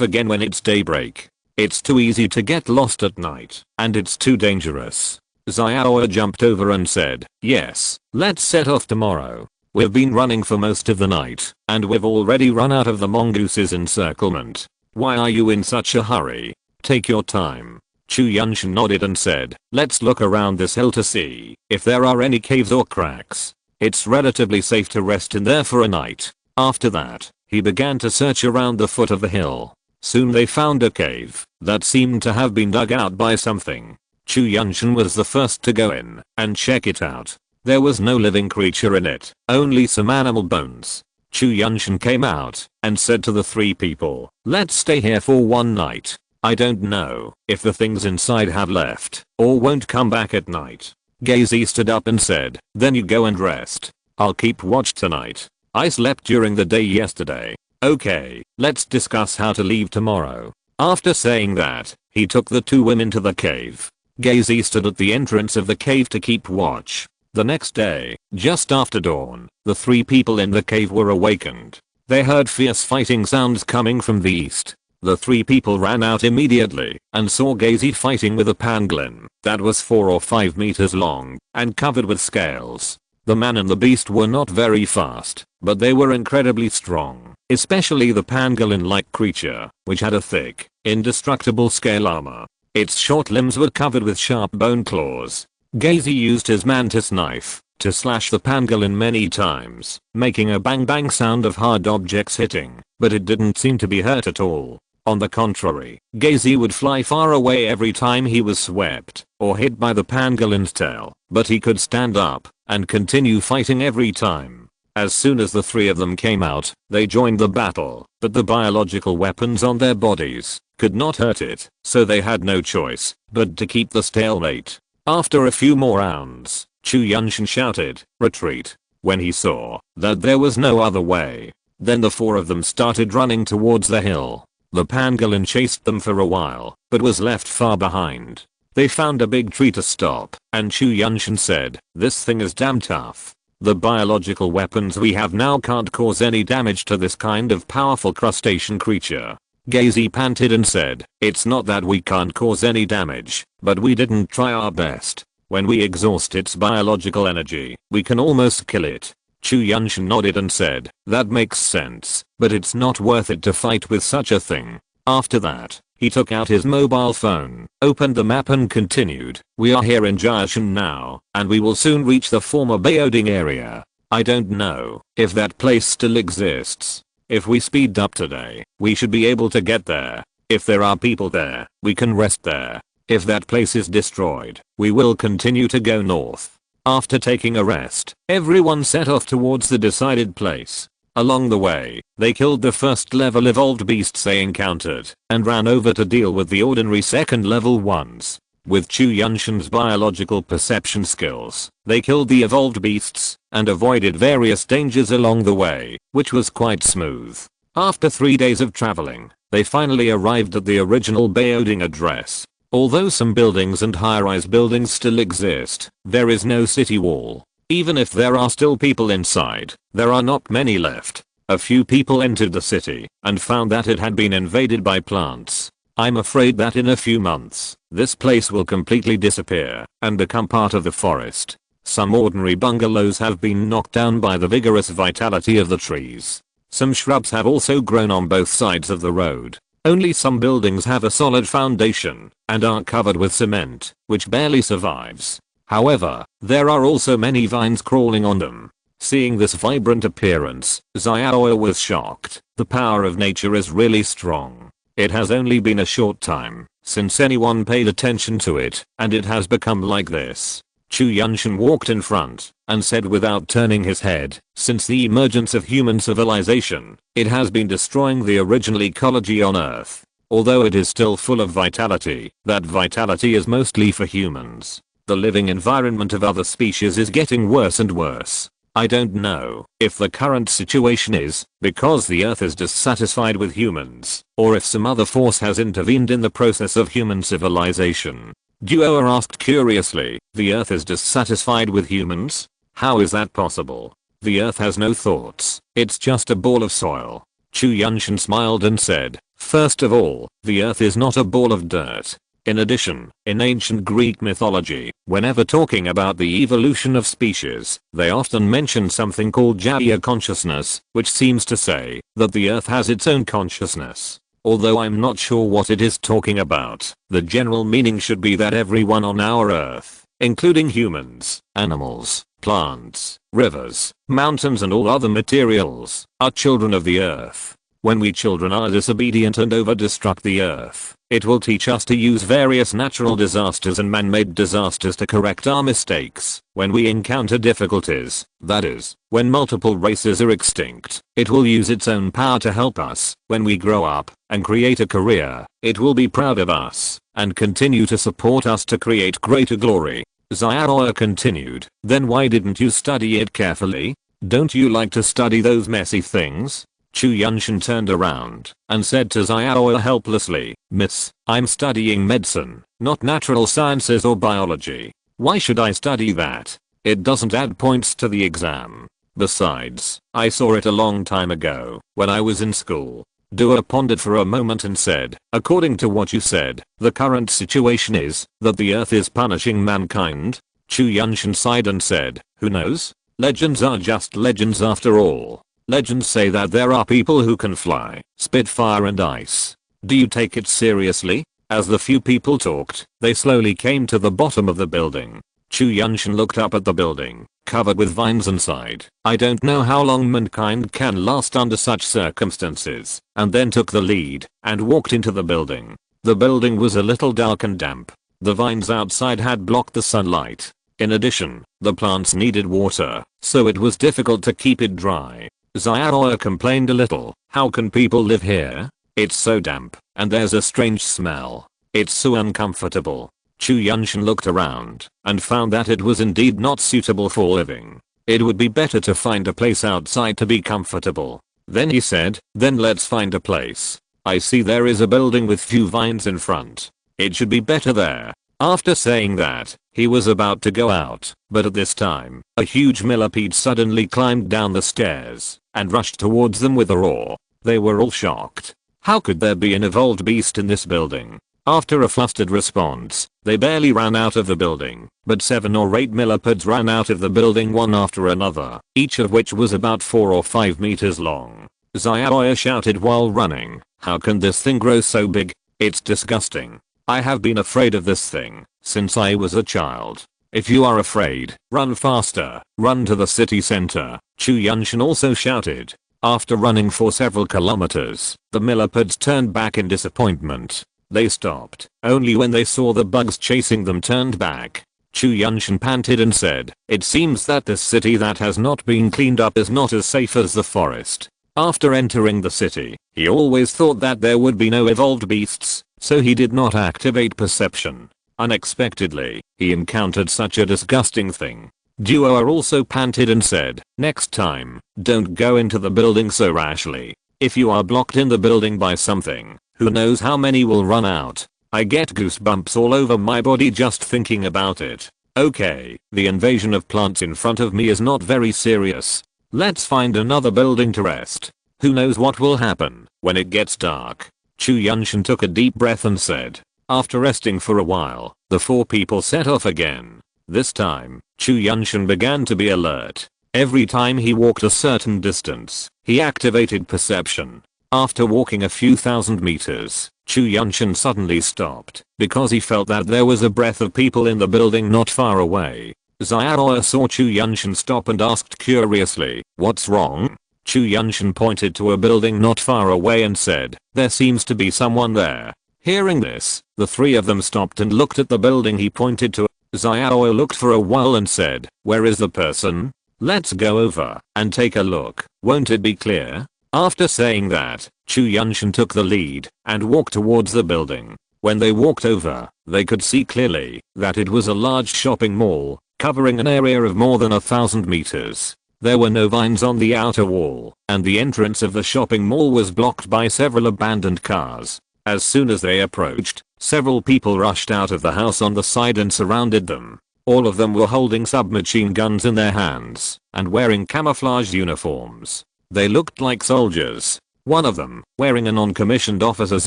again when it's daybreak. It's too easy to get lost at night, and it's too dangerous." Xiaoya jumped over and said, "Yes, let's set off tomorrow. We've been running for most of the night, and we've already run out of the mongoose's encirclement. Why are you in such a hurry? Take your time." Chu Yuntian nodded and said, "Let's look around this hill to see if there are any caves or cracks. It's relatively safe to rest in there for a night." After that, he began to search around the foot of the hill. Soon they found a cave that seemed to have been dug out by something. Chu Yuntian was the first to go in and check it out. There was no living creature in it, only some animal bones. Chu Yuntian came out and said to the 3 people, "Let's stay here for one night. I don't know if the things inside have left or won't come back at night." Gazy stood up and said, "Then you go and rest. I'll keep watch tonight. I slept during the day yesterday. Okay, let's discuss how to leave tomorrow." After saying that, he took the 2 women to the cave. Gazy stood at the entrance of the cave to keep watch. The next day, just after dawn, the 3 people in the cave were awakened. They heard fierce fighting sounds coming from the east. The 3 people ran out immediately and saw Gazy fighting with a pangolin that was 4 or 5 meters long and covered with scales. The man and the beast were not very fast, but they were incredibly strong, especially the pangolin-like creature, which had a thick, indestructible scale armor. Its short limbs were covered with sharp bone claws. Gazy used his mantis knife to slash the pangolin many times, making a bang bang sound of hard objects hitting, but it didn't seem to be hurt at all. On the contrary, Gazy would fly far away every time he was swept or hit by the pangolin's tail, but he could stand up and continue fighting every time. As soon as the three of them came out, they joined the battle, but the biological weapons on their bodies could not hurt it, so they had no choice but to keep the stalemate. After a few more rounds, Chu Yuntian shouted, "Retreat," when he saw that there was no other way. Then the four of them started running towards the hill. The pangolin chased them for a while, but was left far behind. They found a big tree to stop, and Chu Yuntian said, "This thing is damn tough. The biological weapons we have now can't cause any damage to this kind of powerful crustacean creature." Gazy panted and said, "It's not that we can't cause any damage, but we didn't try our best. When we exhaust its biological energy, we can almost kill it." Chu Yuntian nodded and said, "That makes sense, but it's not worth it to fight with such a thing." After that, he took out his mobile phone, opened the map and continued, "We are here in Jiashan now, and we will soon reach the former Beoding area. I don't know if that place still exists. If we speed up today, we should be able to get there. If there are people there, we can rest there. If that place is destroyed, we will continue to go north." After taking a rest, everyone set off towards the decided place. Along the way, they killed the first level evolved beasts they encountered and ran over to deal with the ordinary second level ones. With Chu Yuntian's biological perception skills, they killed the evolved beasts and avoided various dangers along the way, which was quite smooth. After 3 days of traveling, they finally arrived at the original Beoding address. Although some buildings and high-rise buildings still exist, there is no city wall. Even if there are still people inside, there are not many left. A few people entered the city and found that it had been invaded by plants. I'm afraid that in a few months, this place will completely disappear and become part of the forest. Some ordinary bungalows have been knocked down by the vigorous vitality of the trees. Some shrubs have also grown on both sides of the road. Only some buildings have a solid foundation and are covered with cement, which barely survives. However, there are also many vines crawling on them. Seeing this vibrant appearance, Xiaoya was shocked. The power of nature is really strong. It has only been a short time since anyone paid attention to it, and it has become like this. Chu Yuntian walked in front and said without turning his head, "Since the emergence of human civilization, it has been destroying the original ecology on Earth. Although it is still full of vitality, that vitality is mostly for humans. The living environment of other species is getting worse and worse. I don't know if the current situation is because the Earth is dissatisfied with humans, or if some other force has intervened in the process of human civilization." Duoer asked curiously, "The Earth is dissatisfied with humans? How is that possible? The Earth has no thoughts, it's just a ball of soil." Chu Yuntian smiled and said, "First of all, the Earth is not a ball of dirt. In addition, in ancient Greek mythology, whenever talking about the evolution of species, they often mention something called Jaya consciousness, which seems to say that the Earth has its own consciousness. Although I'm not sure what it is talking about, the general meaning should be that everyone on our Earth, including humans, animals, plants, rivers, mountains and all other materials, are children of the Earth. When we children are disobedient and over-destruct the Earth, it will teach us to use various natural disasters and man-made disasters to correct our mistakes. When we encounter difficulties, that is, when multiple races are extinct, it will use its own power to help us. When we grow up and create a career, it will be proud of us and continue to support us to create greater glory." Xiaoya continued, "Then why didn't you study it carefully? Don't you like to study those messy things?" Chu Yuntian turned around and said to Xiaoya helplessly, "Miss, I'm studying medicine, not natural sciences or biology. Why should I study that? It doesn't add points to the exam. Besides, I saw it a long time ago, when I was in school." Duo pondered for a moment and said, "According to what you said, the current situation is that the Earth is punishing mankind?" Chu Yuntian sighed and said, "Who knows? Legends are just legends after all. Legends say that there are people who can fly, spit fire and ice. Do you take it seriously?" As the few people talked, they slowly came to the bottom of the building. Chu Yuntian looked up at the building, covered with vines and sighed, "I don't know how long mankind can last under such circumstances," and then took the lead and walked into the building. The building was a little dark and damp. The vines outside had blocked the sunlight. In addition, the plants needed water, so it was difficult to keep it dry. Xiaoya complained a little. How can people live here? It's so damp, and there's a strange smell. It's so uncomfortable. Chu Yuntian looked around and found that it was indeed not suitable for living. It would be better to find a place outside to be comfortable. Then he said, then let's find a place. I see there is a building with few vines in front. It should be better there. After saying that, he was about to go out, but at this time, a huge millipede suddenly climbed down the stairs and rushed towards them with a roar. They were all shocked. How could there be an evolved beast in this building? After a flustered response, they barely ran out of the building, but 7 or 8 millipedes ran out of the building one after another, each of which was about 4 or 5 meters long. Xiaoya shouted while running, how can this thing grow so big? It's disgusting. I have been afraid of this thing since I was a child. If you are afraid, run faster, run to the city center, Chu Yuntian also shouted. After running for several kilometers, the millipedes turned back in disappointment. They stopped. Only when they saw the bugs chasing them turned back. Chu Yuntian panted and said, it seems that this city that has not been cleaned up is not as safe as the forest. After entering the city, he always thought that there would be no evolved beasts, so he did not activate perception. Unexpectedly, he encountered such a disgusting thing. Duo also panted and said, next time, don't go into the building so rashly. If you are blocked in the building by something, who knows how many will run out. I get goosebumps all over my body just thinking about it. Okay, the invasion of plants in front of me is not very serious. Let's find another building to rest. Who knows what will happen when it gets dark. Chu Yuntian took a deep breath and said. After resting for a while, the 4 people set off again. This time, Chu Yuntian began to be alert. Every time he walked a certain distance, he activated perception. After walking a few thousand meters, Chu Yuntian suddenly stopped because he felt that there was a breath of people in the building not far away. Xiaoya saw Chu Yuntian stop and asked curiously, what's wrong? Chu Yuntian pointed to a building not far away and said, there seems to be someone there. Hearing this, the 3 of them stopped and looked at the building he pointed to. Xiaoya looked for a while and said, where is the person? Let's go over and take a look, won't it be clear? After saying that, Chu Yuntian took the lead and walked towards the building. When they walked over, they could see clearly that it was a large shopping mall, covering an area of more than 1,000 meters. There were no vines on the outer wall, and the entrance of the shopping mall was blocked by several abandoned cars. As soon as they approached, several people rushed out of the house on the side and surrounded them. All of them were holding submachine guns in their hands and wearing camouflage uniforms. They looked like soldiers. One of them, wearing a non-commissioned officer's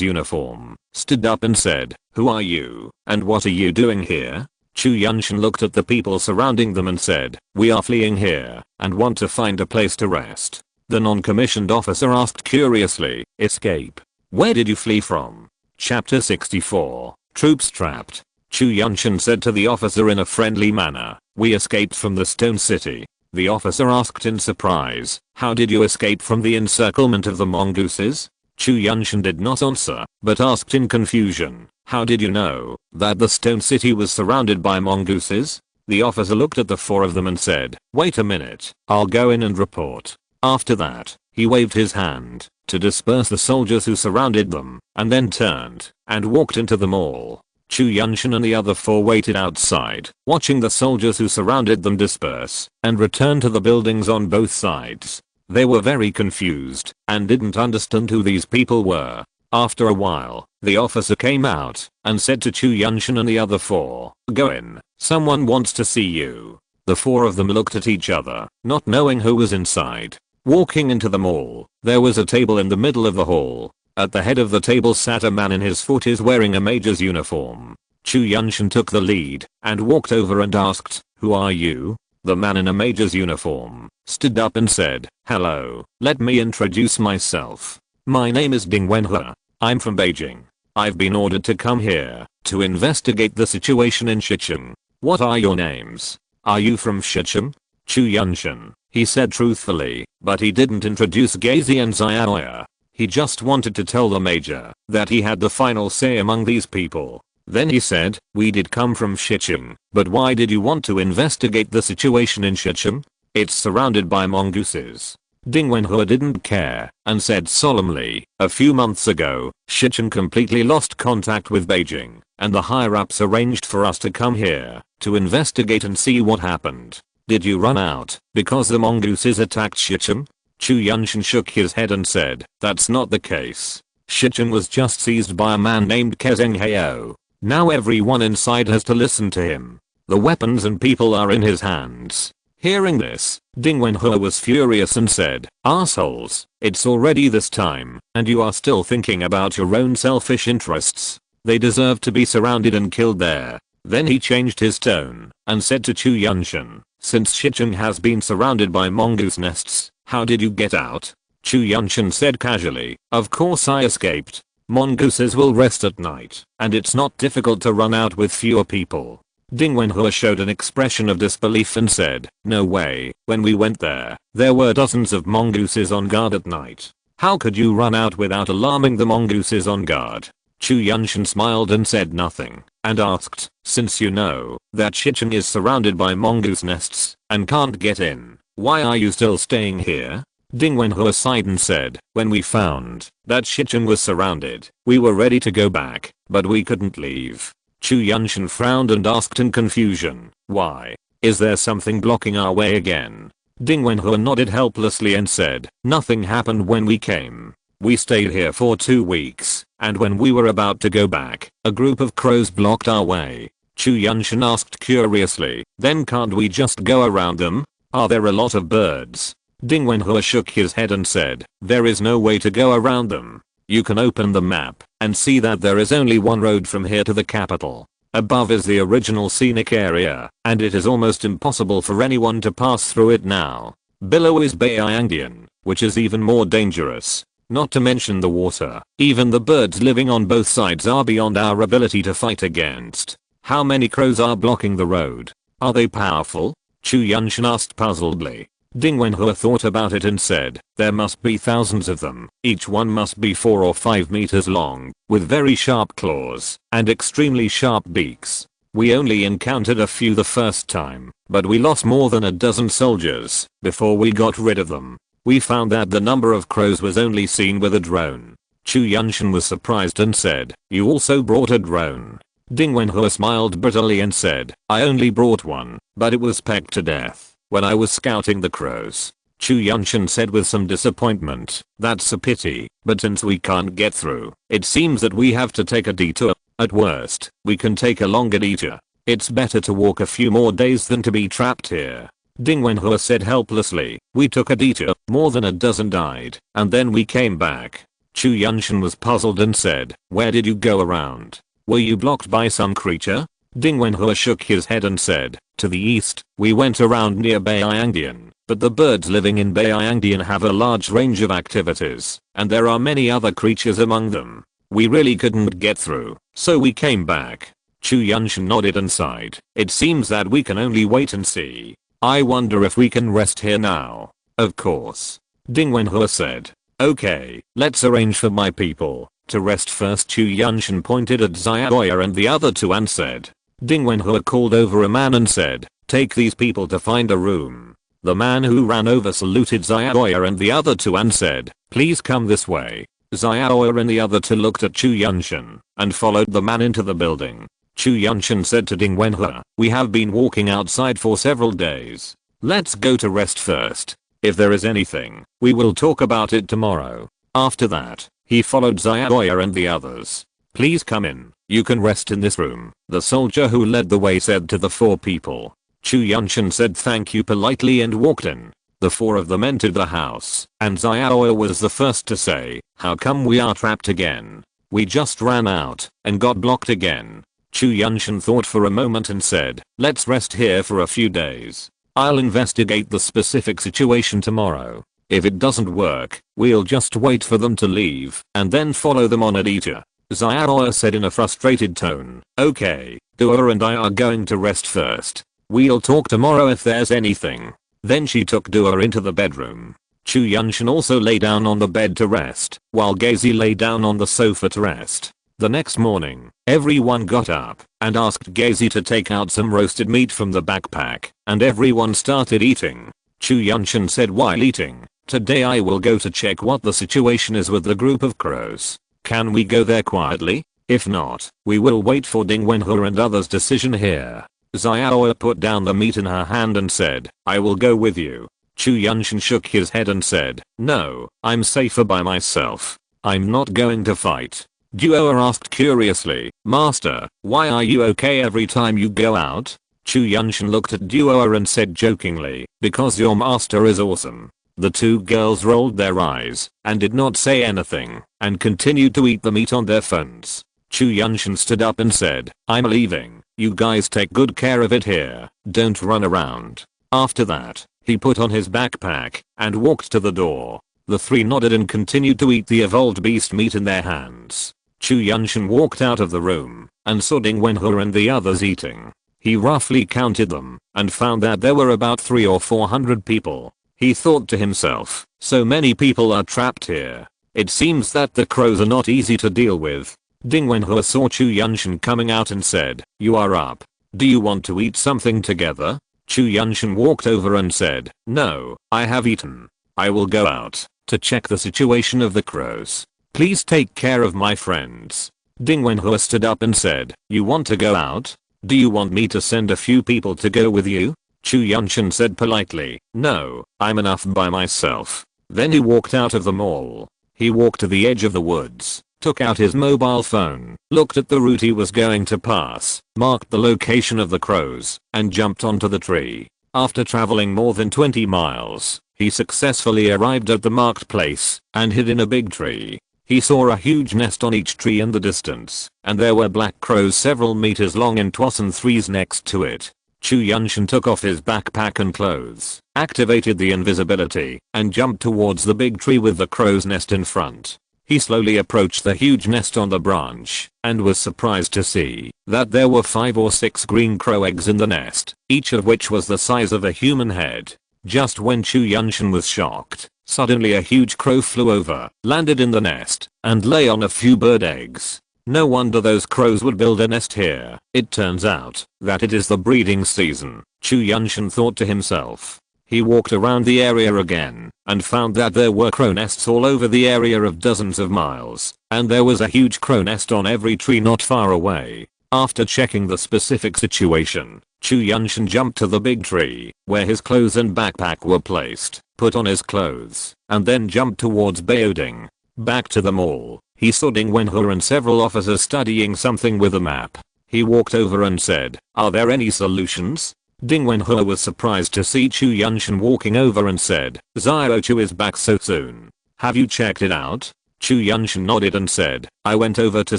uniform, stood up and said, who are you, and what are you doing here? Chu Yuntian looked at the people surrounding them and said, we are fleeing here and want to find a place to rest. The non-commissioned officer asked curiously, escape? Where did you flee from? Chapter 64, Troops Trapped. Chu Yuntian said to the officer in a friendly manner, we escaped from the stone city. The officer asked in surprise, how did you escape from the encirclement of the mongooses? Chu Yuntian did not answer, but asked in confusion, how did you know that the stone city was surrounded by mongooses? The officer looked at the 4 of them and said, wait a minute, I'll go in and report. After that, he waved his hand to disperse the soldiers who surrounded them, and then turned and walked into the mall. Chu Yuntian and the other 4 waited outside, watching the soldiers who surrounded them disperse and return to the buildings on both sides. They were very confused and didn't understand who these people were. After a while, the officer came out and said to Chu Yuntian and the other 4, go in, someone wants to see you. The 4 of them looked at each other, not knowing who was inside. Walking into the mall, there was a table in the middle of the hall. At the head of the table sat a man in his 40s wearing a major's uniform. Chu Yuntian took the lead and walked over and asked, who are you? The man in a major's uniform stood up and said, hello, let me introduce myself. My name is Ding Wenhe. I'm from Beijing. I've been ordered to come here to investigate the situation in Shicheng. What are your names? Are you from Shicheng? Chu Yuntian, he said truthfully, but he didn't introduce Gazi and Xiaoya. He just wanted to tell the major that he had the final say among these people. Then he said, we did come from Shicheng, but why did you want to investigate the situation in Shicheng? It's surrounded by mongooses. Ding Wenhua didn't care and said solemnly, a few months ago, Shicheng completely lost contact with Beijing, and the higher-ups arranged for us to come here to investigate and see what happened. Did you run out because the mongooses attacked Shicheng? Chu Yuntian shook his head and said, that's not the case. Shicheng was just seized by a man named Kezeng Heo. Now everyone inside has to listen to him. The weapons and people are in his hands. Hearing this, Ding Wenhua was furious and said, assholes, it's already this time, and you are still thinking about your own selfish interests. They deserve to be surrounded and killed there. Then he changed his tone and said to Chu Yuntian, since Shicheng has been surrounded by mongoose nests, how did you get out? Chu Yuntian said casually, of course I escaped. Mongooses will rest at night, and it's not difficult to run out with fewer people. Ding Wenhua showed an expression of disbelief and said, no way, when we went there were dozens of mongooses on guard at night. How could you run out without alarming the mongooses on guard? Chu Yuntian smiled and said nothing, and asked, since you know that Shicheng is surrounded by mongoose nests and can't get in, why are you still staying here? Ding Wenhua sighed and said, when we found that Shicheng was surrounded, we were ready to go back, but we couldn't leave. Chu Yuntian frowned and asked in confusion, why? Is there something blocking our way again? Ding Wenhua nodded helplessly and said, nothing happened when we came. We stayed here for 2 weeks, and when we were about to go back, a group of crows blocked our way. Chu Yuntian asked curiously, then can't we just go around them? Are there a lot of birds? Ding Wenhua shook his head and said, there is no way to go around them. You can open the map and see that there is only one road from here to the capital. Above is the original scenic area, and it is almost impossible for anyone to pass through it now. Below is Beiyangdian, which is even more dangerous. Not to mention the water. Even the birds living on both sides are beyond our ability to fight against. How many crows are blocking the road? Are they powerful? Chu Yuntian asked puzzledly. Ding Wenhua thought about it and said, there must be thousands of them. Each one must be 4 or 5 meters long, with very sharp claws and extremely sharp beaks. We only encountered a few the first time, but we lost more than a dozen soldiers before we got rid of them. We found that the number of crows was only seen with a drone. Chu Yuntian was surprised and said, you also brought a drone? Ding Wenhua smiled bitterly and said, I only brought one, but it was pecked to death when I was scouting the crows. Chu Yuntian said with some disappointment, that's a pity, but since we can't get through, it seems that we have to take a detour. At worst, we can take a longer detour. It's better to walk a few more days than to be trapped here. Ding Wenhua said helplessly, we took a detour, more than a dozen died, and then we came back. Chu Yuntian was puzzled and said, where did you go around? Were you blocked by some creature? Ding Wenhua shook his head and said, to the east, we went around near Beiyangdian, but the birds living in Beiyangdian have a large range of activities, and there are many other creatures among them. We really couldn't get through, so we came back. Chu Yuntian nodded and sighed. It seems that we can only wait and see. I wonder if we can rest here now. Of course. Ding Wenhua said. Okay, let's arrange for my people to rest first. Chu Yuntian pointed at Xiaoya and the other two and said. Ding Wenhua called over a man and said, take these people to find a room. The man who ran over saluted Xiaoya and the other two and said, please come this way. Xiaoya and the other two looked at Chu Yuntian and followed the man into the building. Chu Yuntian said to Ding Wenhua, we have been walking outside for several days. Let's go to rest first. If there is anything, we will talk about it tomorrow. After that, he followed Xiaoya and the others. Please come in. You can rest in this room, the soldier who led the way said to the 4 people. Chu Yuntian said thank you politely and walked in. The 4 of them entered the house, and Xiaoya was the first to say, how come we are trapped again? We just ran out and got blocked again. Chu Yuntian thought for a moment and said, let's rest here for a few days. I'll investigate the specific situation tomorrow. If it doesn't work, we'll just wait for them to leave and then follow them on a detour. Xiaoya said in a frustrated tone. Okay, Dua and I are going to rest first. We'll talk tomorrow if there's anything. Then she took Dua into the bedroom. Chu Yuntian also lay down on the bed to rest, while Gazi lay down on the sofa to rest. The next morning, everyone got up and asked Gazy to take out some roasted meat from the backpack, and everyone started eating. Chu Yuntian said while eating, "Today I will go to check what the situation is with the group of crows. Can we go there quietly? If not, we will wait for Ding Wenhe and others' decision here." Xiaoya put down the meat in her hand and said, "I will go with you." Chu Yuntian shook his head and said, "No, I'm safer by myself. I'm not going to fight." Duo asked curiously, "Master, why are you okay every time you go out?" Chu Yuntian looked at Duo and said jokingly, "Because your master is awesome." The two girls rolled their eyes and did not say anything and continued to eat the meat on their phones. Chu Yuntian stood up and said, "I'm leaving. You guys take good care of it here. Don't run around." After that, he put on his backpack and walked to the door. The three nodded and continued to eat the evolved beast meat in their hands. Chu Yuntian walked out of the room and saw Ding Wenhe and the others eating. He roughly counted them and found that there were about 300 or 400 people. He thought to himself, so many people are trapped here. It seems that the crows are not easy to deal with. Ding Wenhe saw Chu Yuntian coming out and said, "You are up. Do you want to eat something together?" Chu Yuntian walked over and said, "No, I have eaten. I will go out to check the situation of the crows. Please take care of my friends." Ding Wenhe stood up and said, "You want to go out? Do you want me to send a few people to go with you?" Chu Yuntian said politely, "No, I'm enough by myself." Then he walked out of the mall. He walked to the edge of the woods, took out his mobile phone, looked at the route he was going to pass, marked the location of the crows, and jumped onto the tree. After traveling more than 20 miles, he successfully arrived at the marked place and hid in a big tree. He saw a huge nest on each tree in the distance, and there were black crows several meters long in twas and threes next to it. Chu Yuntian took off his backpack and clothes, activated the invisibility, and jumped towards the big tree with the crow's nest in front. He slowly approached the huge nest on the branch, and was surprised to see that there were 5 or 6 green crow eggs in the nest, each of which was the size of a human head. Just when Chu Yuntian was shocked, suddenly a huge crow flew over, landed in the nest, and lay on a few bird eggs. No wonder those crows would build a nest here. It turns out that it is the breeding season, Chu Yuntian thought to himself. He walked around the area again and found that there were crow nests all over the area of dozens of miles, and there was a huge crow nest on every tree not far away. After checking the specific situation, Chu Yuntian jumped to the big tree where his clothes and backpack were placed, put on his clothes, and then jumped towards Baoding. Back to the mall, he saw Ding Wenhe and several officers studying something with a map. He walked over and said, "Are there any solutions?" Ding Wenhe was surprised to see Chu Yuntian walking over and said, "Xiao Chu is back so soon. Have you checked it out?" Chu Yuntian nodded and said, "I went over to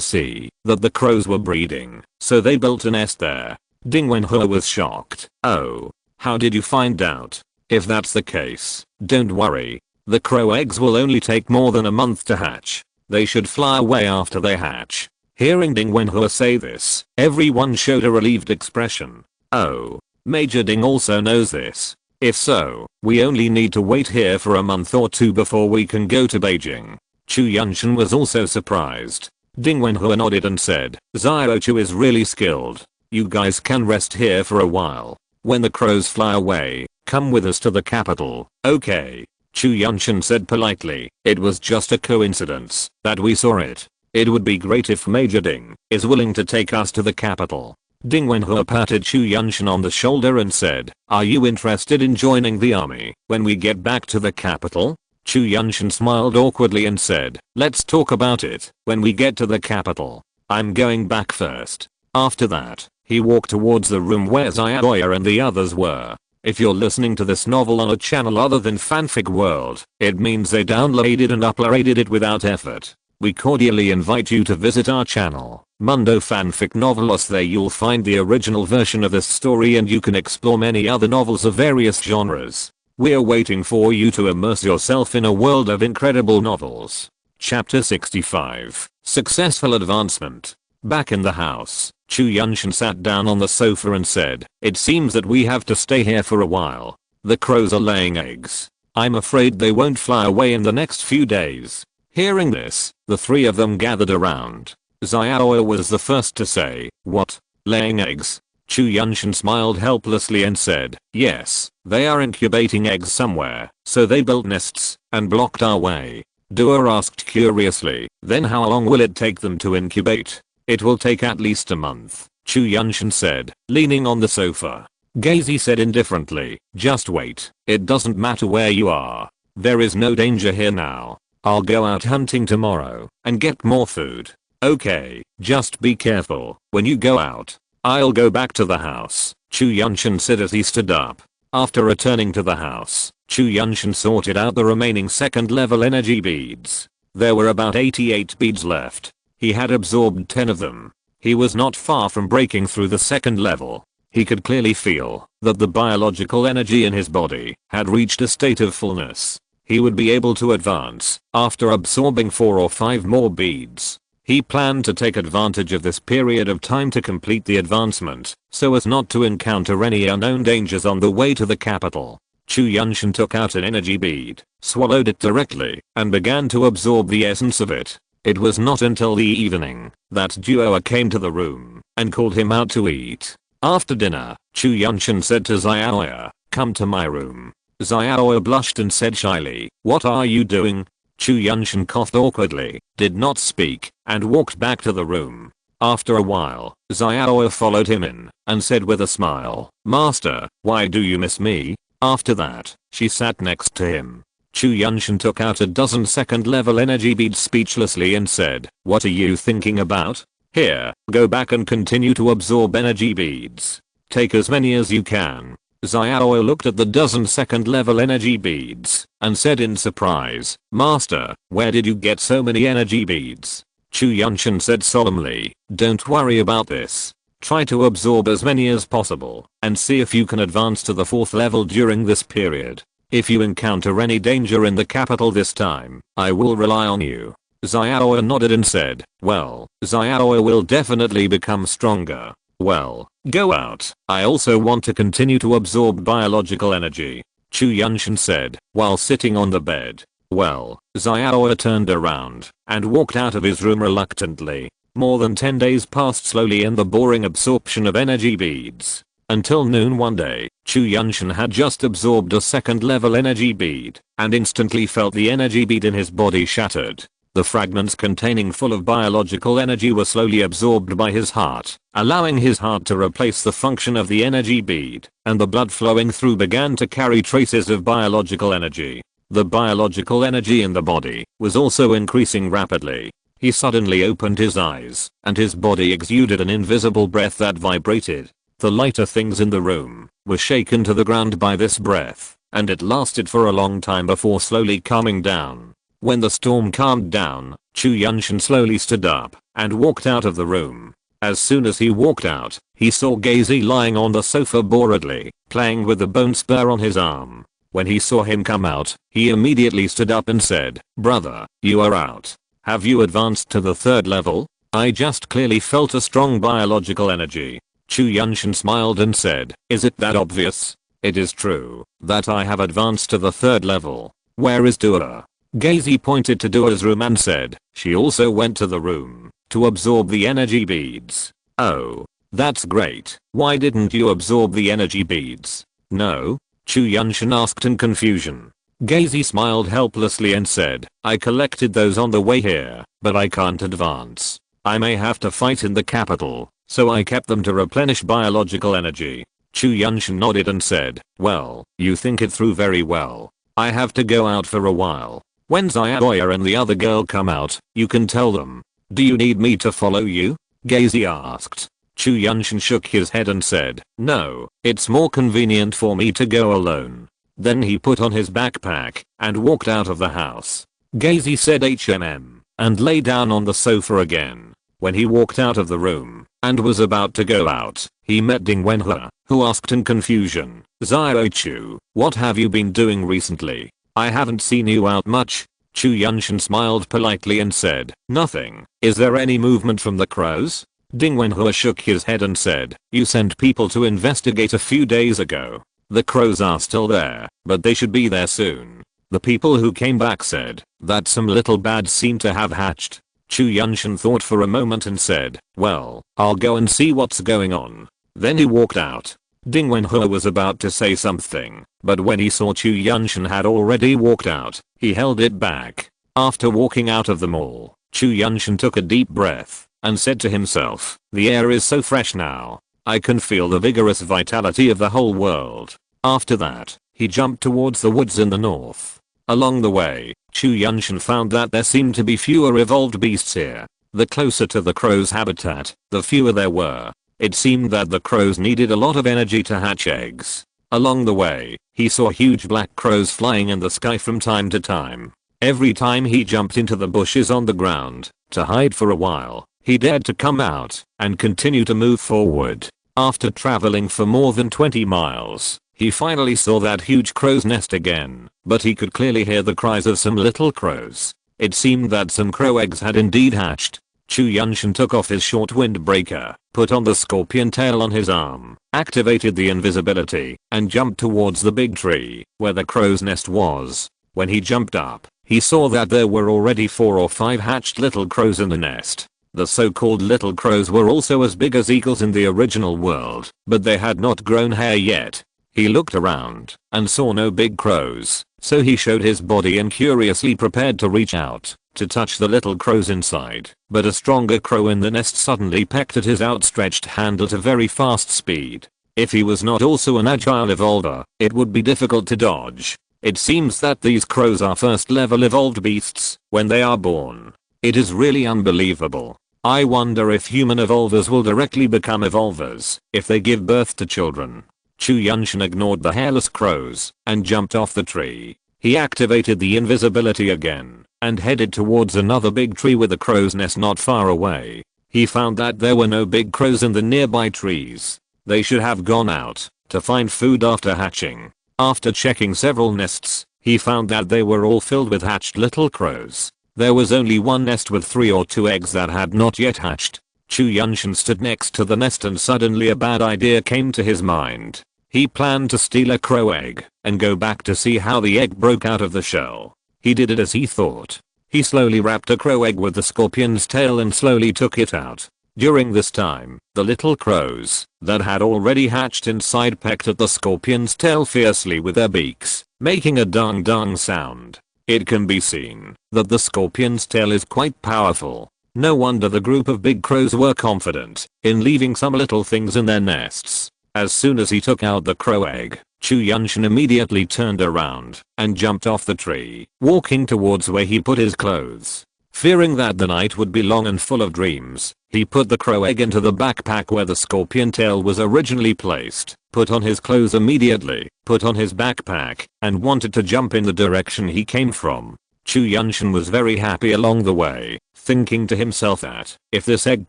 see that the crows were breeding, so they built a nest there." Ding Wenhe was shocked. "Oh, how did you find out? If that's the case, don't worry. The crow eggs will only take more than a month to hatch. They should fly away after they hatch." Hearing Ding Wenhe say this, everyone showed a relieved expression. "Oh, Major Ding also knows this. If so, we only need to wait here for a month or two before we can go to Beijing." Chu Yuntian was also surprised. Ding Wenhe nodded and said, "Xiao Chu is really skilled. You guys can rest here for a while. When the crows fly away, come with us to the capital, okay?" Chu Yuntian said politely, "It was just a coincidence that we saw it. It would be great if Major Ding is willing to take us to the capital." Ding Wenhe patted Chu Yuntian on the shoulder and said, "Are you interested in joining the army when we get back to the capital?" Chu Yuntian smiled awkwardly and said, "Let's talk about it when we get to the capital. I'm going back first." After that, he walked towards the room where Xiaoya and the others were. If you're listening to this novel on a channel other than Fanfic World, it means they downloaded and uploaded it without effort. We cordially invite you to visit our channel, Mundo Fanfic Novelos. There you'll find the original version of this story and you can explore many other novels of various genres. We're waiting for you to immerse yourself in a world of incredible novels. Chapter 65. Successful Advancement. Back in the house, Chu Yuntian sat down on the sofa and said, "It seems that we have to stay here for a while. The crows are laying eggs. I'm afraid they won't fly away in the next few days." Hearing this, the three of them gathered around. Xiaoya was the first to say, "What? Laying eggs?" Chu Yuntian smiled helplessly and said, "Yes, they are incubating eggs somewhere, so they built nests and blocked our way." Dua asked curiously, "Then how long will it take them to incubate?" "It will take at least a month," Chu Yuntian said, leaning on the sofa. Gazy said indifferently, "Just wait. It doesn't matter where you are. There is no danger here now. I'll go out hunting tomorrow and get more food." "Okay, just be careful when you go out." "I'll go back to the house," Chu Yuntian said as he stood up. After returning to the house, Chu Yuntian sorted out the remaining second level energy beads. There were about 88 beads left. He had absorbed 10 of them. He was not far from breaking through the second level. He could clearly feel that the biological energy in his body had reached a state of fullness. He would be able to advance after absorbing 4 or 5 more beads. He planned to take advantage of this period of time to complete the advancement, so as not to encounter any unknown dangers on the way to the capital. Chu Yuntian took out an energy bead, swallowed it directly, and began to absorb the essence of it. It was not until the evening that Dua came to the room and called him out to eat. After dinner, Chu Yuntian said to Xiaoya, "Come to my room." Xiaoya blushed and said shyly, "What are you doing?" Chu Yuntian coughed awkwardly, did not speak, and walked back to the room. After a while, Xiaoya followed him in and said with a smile, "Master, why do you miss me?" After that, she sat next to him. Chu Yuntian took out a dozen second level energy beads speechlessly and said, "What are you thinking about? Here, go back and continue to absorb energy beads. Take as many as you can." Xiaoya looked at the dozen second level energy beads and said in surprise, "Master, where did you get so many energy beads?" Chu Yuntian said solemnly, "Don't worry about this. Try to absorb as many as possible and see if you can advance to the 4th level during this period. If you encounter any danger in the capital this time, I will rely on you." Xiaoya nodded and said, "Well, Xiaoya will definitely become stronger. Well, go out. I also want to continue to absorb biological energy," Chu Yuntian said, while sitting on the bed. Well, Xiaoya turned around and walked out of his room reluctantly. More than 10 days passed slowly in the boring absorption of energy beads. Until noon one day, Chu Yuntian had just absorbed a second level energy bead and instantly felt the energy bead in his body shattered. The fragments containing full of biological energy were slowly absorbed by his heart, allowing his heart to replace the function of the energy bead, and the blood flowing through began to carry traces of biological energy. The biological energy in the body was also increasing rapidly. He suddenly opened his eyes, and his body exuded an invisible breath that vibrated. The lighter things in the room were shaken to the ground by this breath, and it lasted for a long time before slowly calming down. When the storm calmed down, Chu Yuntian slowly stood up and walked out of the room. As soon as he walked out, he saw Gazy lying on the sofa boredly, playing with the bone spur on his arm. When he saw him come out, he immediately stood up and said, "Brother, you are out. Have you advanced to the 3rd level? I just clearly felt a strong biological energy." Chu Yuntian smiled and said, "Is it that obvious? It is true that I have advanced to the 3rd level. Where is Dua?" Gazy pointed to Dua's room and said, "She also went to the room to absorb the energy beads." "Oh, that's great. Why didn't you absorb the energy beads?" "No?" Chu Yuntian asked in confusion. Gazy smiled helplessly and said, "I collected those on the way here, but I can't advance. I may have to fight in the capital, so I kept them to replenish biological energy." Chu Yuntian nodded and said, "Well, you think it through very well. I have to go out for a while. When Xiaoya and the other girl come out, you can tell them. Do you need me to follow you?" Gazy asked. Chu Yuntian shook his head and said, "No, it's more convenient for me to go alone." Then he put on his backpack and walked out of the house. Gazy said HMM and lay down on the sofa again. When he walked out of the room and was about to go out, he met Ding Wenhe, who asked in confusion, "Xiao Chu, what have you been doing recently? I haven't seen you out much." Chu Yuntian smiled politely and said, "Nothing. Is there any movement from the crows?" Ding Wenhe shook his head and said, "You sent people to investigate a few days ago. The crows are still there, but they should be there soon. The people who came back said that some little bad seemed to have hatched. Chu Yuntian thought for a moment and said, well, I'll go and see what's going on. Then he walked out. Ding Wenhua was about to say something, but when he saw Chu Yuntian had already walked out, he held it back. After walking out of the mall, Chu Yuntian took a deep breath and said to himself, the air is so fresh now. I can feel the vigorous vitality of the whole world. After that, he jumped towards the woods in the north. Along the way, Chu Yuntian found that there seemed to be fewer evolved beasts here. The closer to the crow's habitat, the fewer there were. It seemed that the crows needed a lot of energy to hatch eggs. Along the way, he saw huge black crows flying in the sky from time to time. Every time he jumped into the bushes on the ground to hide for a while, he dared to come out and continue to move forward. After traveling for more than 20 miles, he finally saw that huge crow's nest again, but he could clearly hear the cries of some little crows. It seemed that some crow eggs had indeed hatched. Chu Yuntian took off his short windbreaker, put on the scorpion tail on his arm, activated the invisibility, and jumped towards the big tree where the crow's nest was. When he jumped up, he saw that there were already 4 or 5 hatched little crows in the nest. The so-called little crows were also as big as eagles in the original world, but they had not grown hair yet. He looked around and saw no big crows, so he showed his body and curiously prepared to reach out to touch the little crows inside, but a stronger crow in the nest suddenly pecked at his outstretched hand at a very fast speed. If he was not also an agile evolver, it would be difficult to dodge. It seems that these crows are first level evolved beasts when they are born. It is really unbelievable. I wonder if human evolvers will directly become evolvers if they give birth to children. Chu Yuntian ignored the hairless crows and jumped off the tree. He activated the invisibility again and headed towards another big tree with a crow's nest not far away. He found that there were no big crows in the nearby trees. They should have gone out to find food after hatching. After checking several nests, he found that they were all filled with hatched little crows. There was only one nest with 3 or 2 eggs that had not yet hatched. Chu Yuntian stood next to the nest and suddenly a bad idea came to his mind. He planned to steal a crow egg and go back to see how the egg broke out of the shell. He did it as he thought. He slowly wrapped a crow egg with the scorpion's tail and slowly took it out. During this time, the little crows that had already hatched inside pecked at the scorpion's tail fiercely with their beaks, making a dong dong sound. It can be seen that the scorpion's tail is quite powerful. No wonder the group of big crows were confident in leaving some little things in their nests. As soon as he took out the crow egg, Chu Yuntian immediately turned around and jumped off the tree, walking towards where he put his clothes. Fearing that the night would be long and full of dreams, he put the crow egg into the backpack where the scorpion tail was originally placed, put on his clothes immediately, put on his backpack, and wanted to jump in the direction he came from. Chu Yuntian was very happy along the way, thinking to himself that, if this egg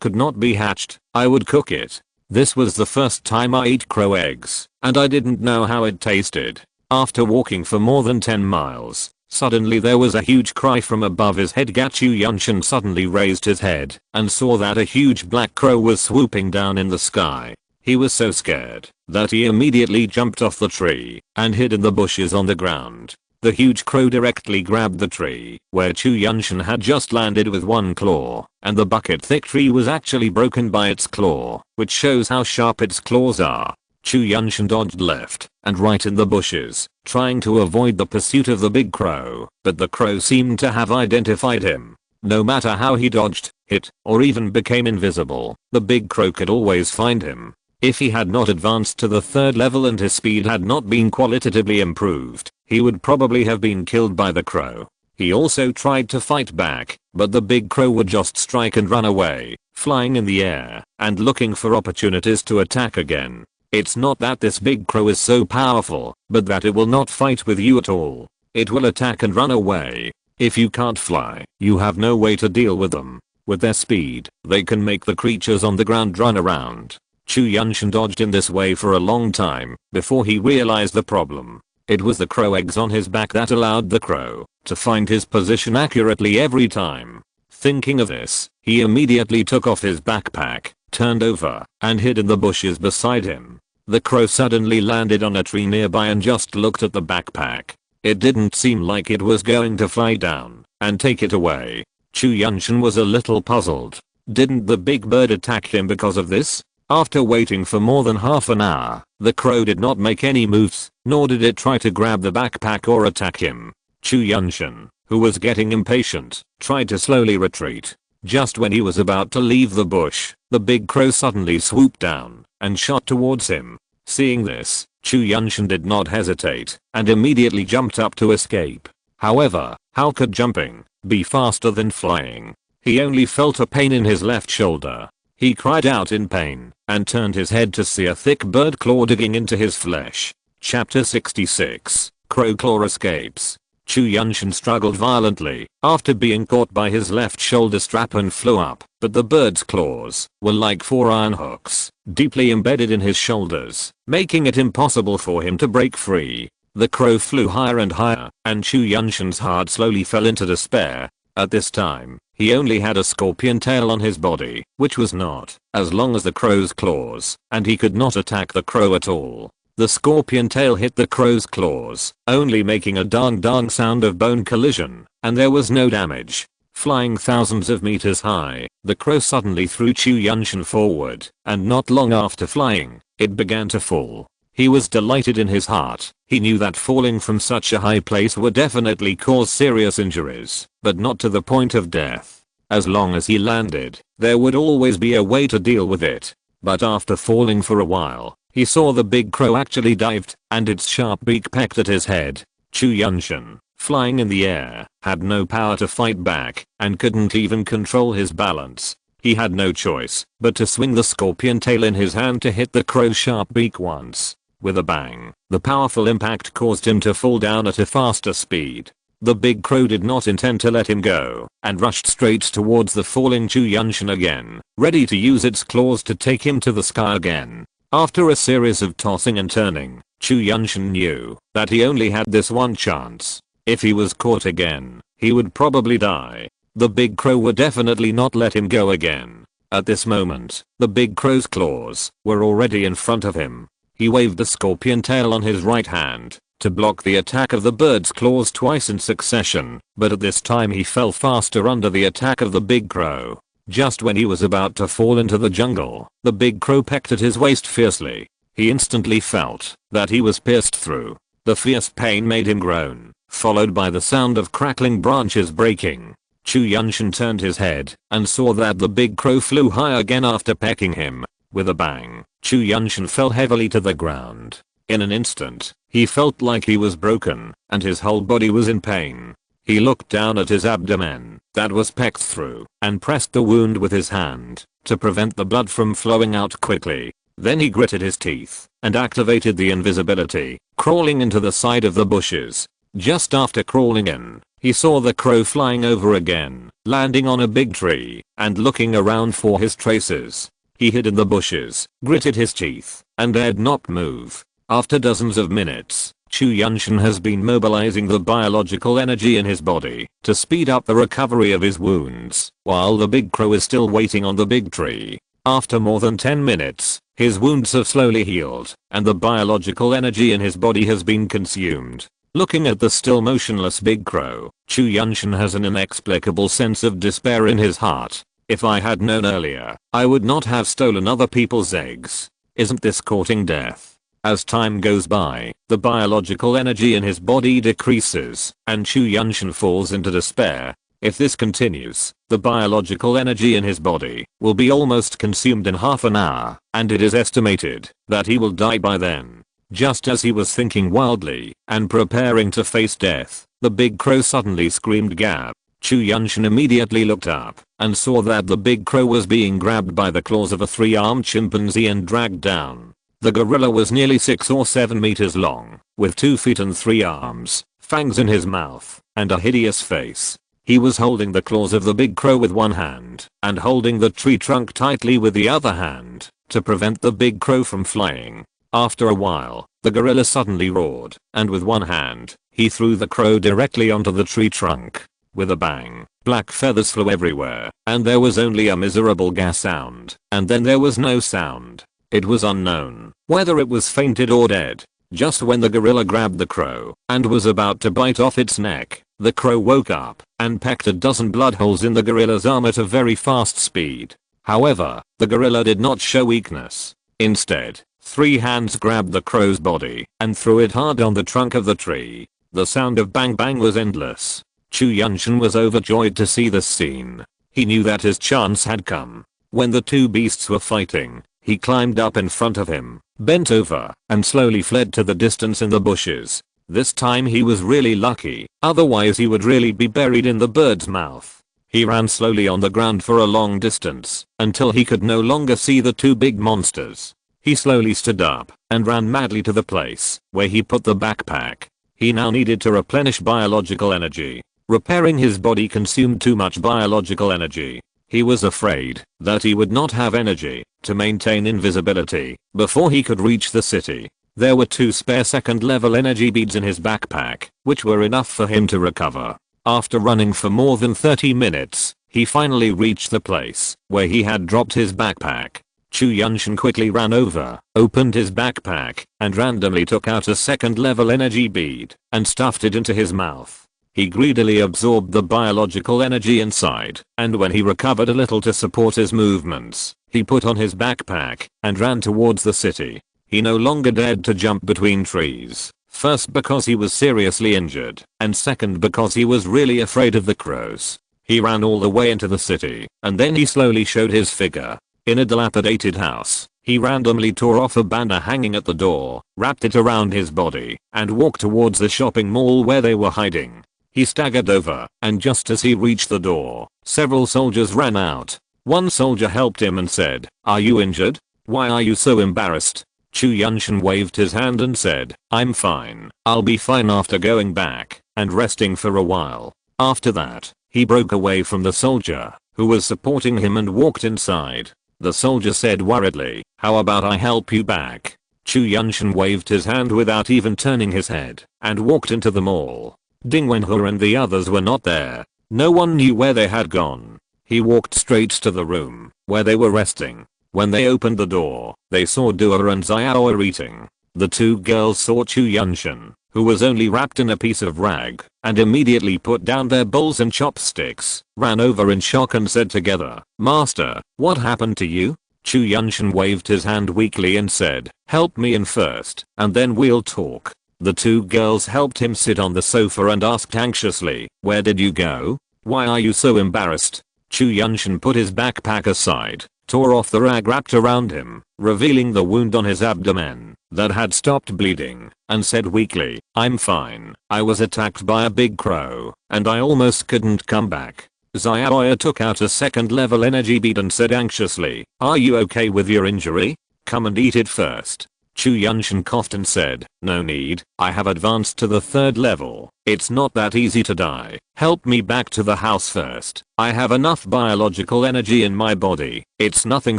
could not be hatched, I would cook it. This was the first time I ate crow eggs, and I didn't know how it tasted. After walking for more than 10 miles, suddenly there was a huge cry from above his head. Chu Yuntian suddenly raised his head and saw that a huge black crow was swooping down in the sky. He was so scared that he immediately jumped off the tree and hid in the bushes on the ground. The huge crow directly grabbed the tree where Chu Yuntian had just landed with one claw, and the bucket-thick tree was actually broken by its claw, which shows how sharp its claws are. Chu Yuntian dodged left and right in the bushes, trying to avoid the pursuit of the big crow, but the crow seemed to have identified him. No matter how he dodged, hit, or even became invisible, the big crow could always find him. If he had not advanced to the 3rd level and his speed had not been qualitatively improved, he would probably have been killed by the crow. He also tried to fight back, but the big crow would just strike and run away, flying in the air and looking for opportunities to attack again. It's not that this big crow is so powerful, but that it will not fight with you at all. It will attack and run away. If you can't fly, you have no way to deal with them. With their speed, they can make the creatures on the ground run around. Chu Yuntian dodged in this way for a long time before he realized the problem. It was the crow eggs on his back that allowed the crow to find his position accurately every time. Thinking of this, he immediately took off his backpack, turned over, and hid in the bushes beside him. The crow suddenly landed on a tree nearby and just looked at the backpack. It didn't seem like it was going to fly down and take it away. Chu Yuntian was a little puzzled. Didn't the big bird attack him because of this? After waiting for more than half an hour, the crow did not make any moves, nor did it try to grab the backpack or attack him. Chu Yuntian, who was getting impatient, tried to slowly retreat. Just when he was about to leave the bush, the big crow suddenly swooped down and shot towards him. Seeing this, Chu Yuntian did not hesitate and immediately jumped up to escape. However, how could jumping be faster than flying? He only felt a pain in his left shoulder. He cried out in pain and turned his head to see a thick bird claw digging into his flesh. Chapter 66. Crow Claw Escapes. Chu Yuntian struggled violently after being caught by his left shoulder strap and flew up, but the bird's claws were like 4 iron hooks, deeply embedded in his shoulders, making it impossible for him to break free. The crow flew higher and higher, and Chu Yuntian's heart slowly fell into despair. At this time, he only had a scorpion tail on his body, which was not as long as the crow's claws, and he could not attack the crow at all. The scorpion tail hit the crow's claws, only making a dong sound of bone collision, and there was no damage. Flying thousands of meters high, the crow suddenly threw Chu Yuntian forward, and not long after flying, it began to fall. He was delighted in his heart. He knew that falling from such a high place would definitely cause serious injuries, but not to the point of death. As long as he landed, there would always be a way to deal with it. But after falling for a while, he saw the big crow actually dived, and its sharp beak pecked at his head. Chu Yuntian, flying in the air, had no power to fight back, and couldn't even control his balance. He had no choice but to swing the scorpion tail in his hand to hit the crow's sharp beak once. With a bang, the powerful impact caused him to fall down at a faster speed. The big crow did not intend to let him go, and rushed straight towards the falling Chu Yuntian again, ready to use its claws to take him to the sky again. After a series of tossing and turning, Chu Yuntian knew that he only had this one chance. If he was caught again, he would probably die. The big crow would definitely not let him go again. At this moment, the big crow's claws were already in front of him. He waved the scorpion tail on his right hand to block the attack of the bird's claws twice in succession, but at this time he fell faster under the attack of the big crow. Just when he was about to fall into the jungle, the big crow pecked at his waist fiercely. He instantly felt that he was pierced through. The fierce pain made him groan, followed by the sound of crackling branches breaking. Chu Yuntian turned his head and saw that the big crow flew high again after pecking him. With a bang, Chu Yuntian fell heavily to the ground. In an instant, he felt like he was broken, and his whole body was in pain. He looked down at his abdomen that was pecked through and pressed the wound with his hand to prevent the blood from flowing out quickly. Then he gritted his teeth and activated the invisibility, crawling into the side of the bushes. Just after crawling in, he saw the crow flying over again, landing on a big tree and looking around for his traces. He hid in the bushes, gritted his teeth, and dared not move. After dozens of minutes, Chu Yuntian has been mobilizing the biological energy in his body to speed up the recovery of his wounds, while the big crow is still waiting on the big tree. After more than 10 minutes, his wounds have slowly healed, and the biological energy in his body has been consumed. Looking at the still motionless big crow, Chu Yuntian has an inexplicable sense of despair in his heart. If I had known earlier, I would not have stolen other people's eggs. Isn't this courting death? As time goes by, the biological energy in his body decreases, and Chu Yuntian falls into despair. If this continues, the biological energy in his body will be almost consumed in half an hour, and it is estimated that he will die by then. Just as he was thinking wildly and preparing to face death, the big crow suddenly screamed "Gab!" Chu Yuntian immediately looked up and saw that the big crow was being grabbed by the claws of a 3-armed chimpanzee and dragged down. The gorilla was nearly 6 or 7 meters long, with 2 feet and 3 arms, fangs in his mouth, and a hideous face. He was holding the claws of the big crow with one hand and holding the tree trunk tightly with the other hand to prevent the big crow from flying. After a while, the gorilla suddenly roared, and with one hand, he threw the crow directly onto the tree trunk. With a bang, black feathers flew everywhere, and there was only a miserable gas sound, and then there was no sound. It was unknown whether it was fainted or dead. Just when the gorilla grabbed the crow and was about to bite off its neck, The crow woke up and pecked a dozen blood holes in the gorilla's arm at a very fast speed. However, the gorilla did not show weakness. Instead, 3 hands grabbed the crow's body and threw it hard on the trunk of the tree. The sound of bang bang was endless. Chu Yuntian was overjoyed to see this scene. He knew that his chance had come. When the 2 beasts were fighting, he climbed up in front of him, bent over, and slowly fled to the distance in the bushes. This time he was really lucky, otherwise he would really be buried in the bird's mouth. He ran slowly on the ground for a long distance, until he could no longer see the 2 big monsters. He slowly stood up, and ran madly to the place, where he put the backpack. He now needed to replenish biological energy. Repairing his body consumed too much biological energy. He was afraid that he would not have energy to maintain invisibility before he could reach the city. There were 2 spare second level energy beads in his backpack, which were enough for him to recover. After running for more than 30 minutes, he finally reached the place where he had dropped his backpack. Chu Yuntian quickly ran over, opened his backpack, and randomly took out a second level energy bead and stuffed it into his mouth. He greedily absorbed the biological energy inside, and when he recovered a little to support his movements, he put on his backpack and ran towards the city. He no longer dared to jump between trees, first because he was seriously injured, and second because he was really afraid of the crows. He ran all the way into the city, and then he slowly showed his figure. In a dilapidated house, he randomly tore off a banner hanging at the door, wrapped it around his body, and walked towards the shopping mall where they were hiding. He staggered over, and just as he reached the door, several soldiers ran out. One soldier helped him and said, "Are you injured? Why are you so embarrassed?" Chu Yuntian waved his hand and said, "I'm fine. I'll be fine after going back and resting for a while." After that, he broke away from the soldier, who was supporting him, and walked inside. The soldier said worriedly, "How about I help you back?" Chu Yuntian waved his hand without even turning his head, and walked into the mall. Ding Wenhe and the others were not there. No one knew where they had gone. He walked straight to the room where they were resting. When they opened the door, they saw Dua and Xiaoya eating. The 2 girls saw Chu Yuntian, who was only wrapped in a piece of rag, and immediately put down their bowls and chopsticks, ran over in shock and said together, "Master, what happened to you?" Chu Yuntian waved his hand weakly and said, "Help me in first, and then we'll talk." The 2 girls helped him sit on the sofa and asked anxiously, "Where did you go? Why are you so embarrassed?" Chu Yuntian put his backpack aside, tore off the rag wrapped around him, revealing the wound on his abdomen that had stopped bleeding, and said weakly, "I'm fine. I was attacked by a big crow, and I almost couldn't come back." Xiaoya took out a second level energy bead and said anxiously, "Are you okay with your injury? Come and eat it first." Chu Yuntian coughed and said, "No need, I have advanced to the 3rd level. It's not that easy to die. Help me back to the house first. I have enough biological energy in my body. It's nothing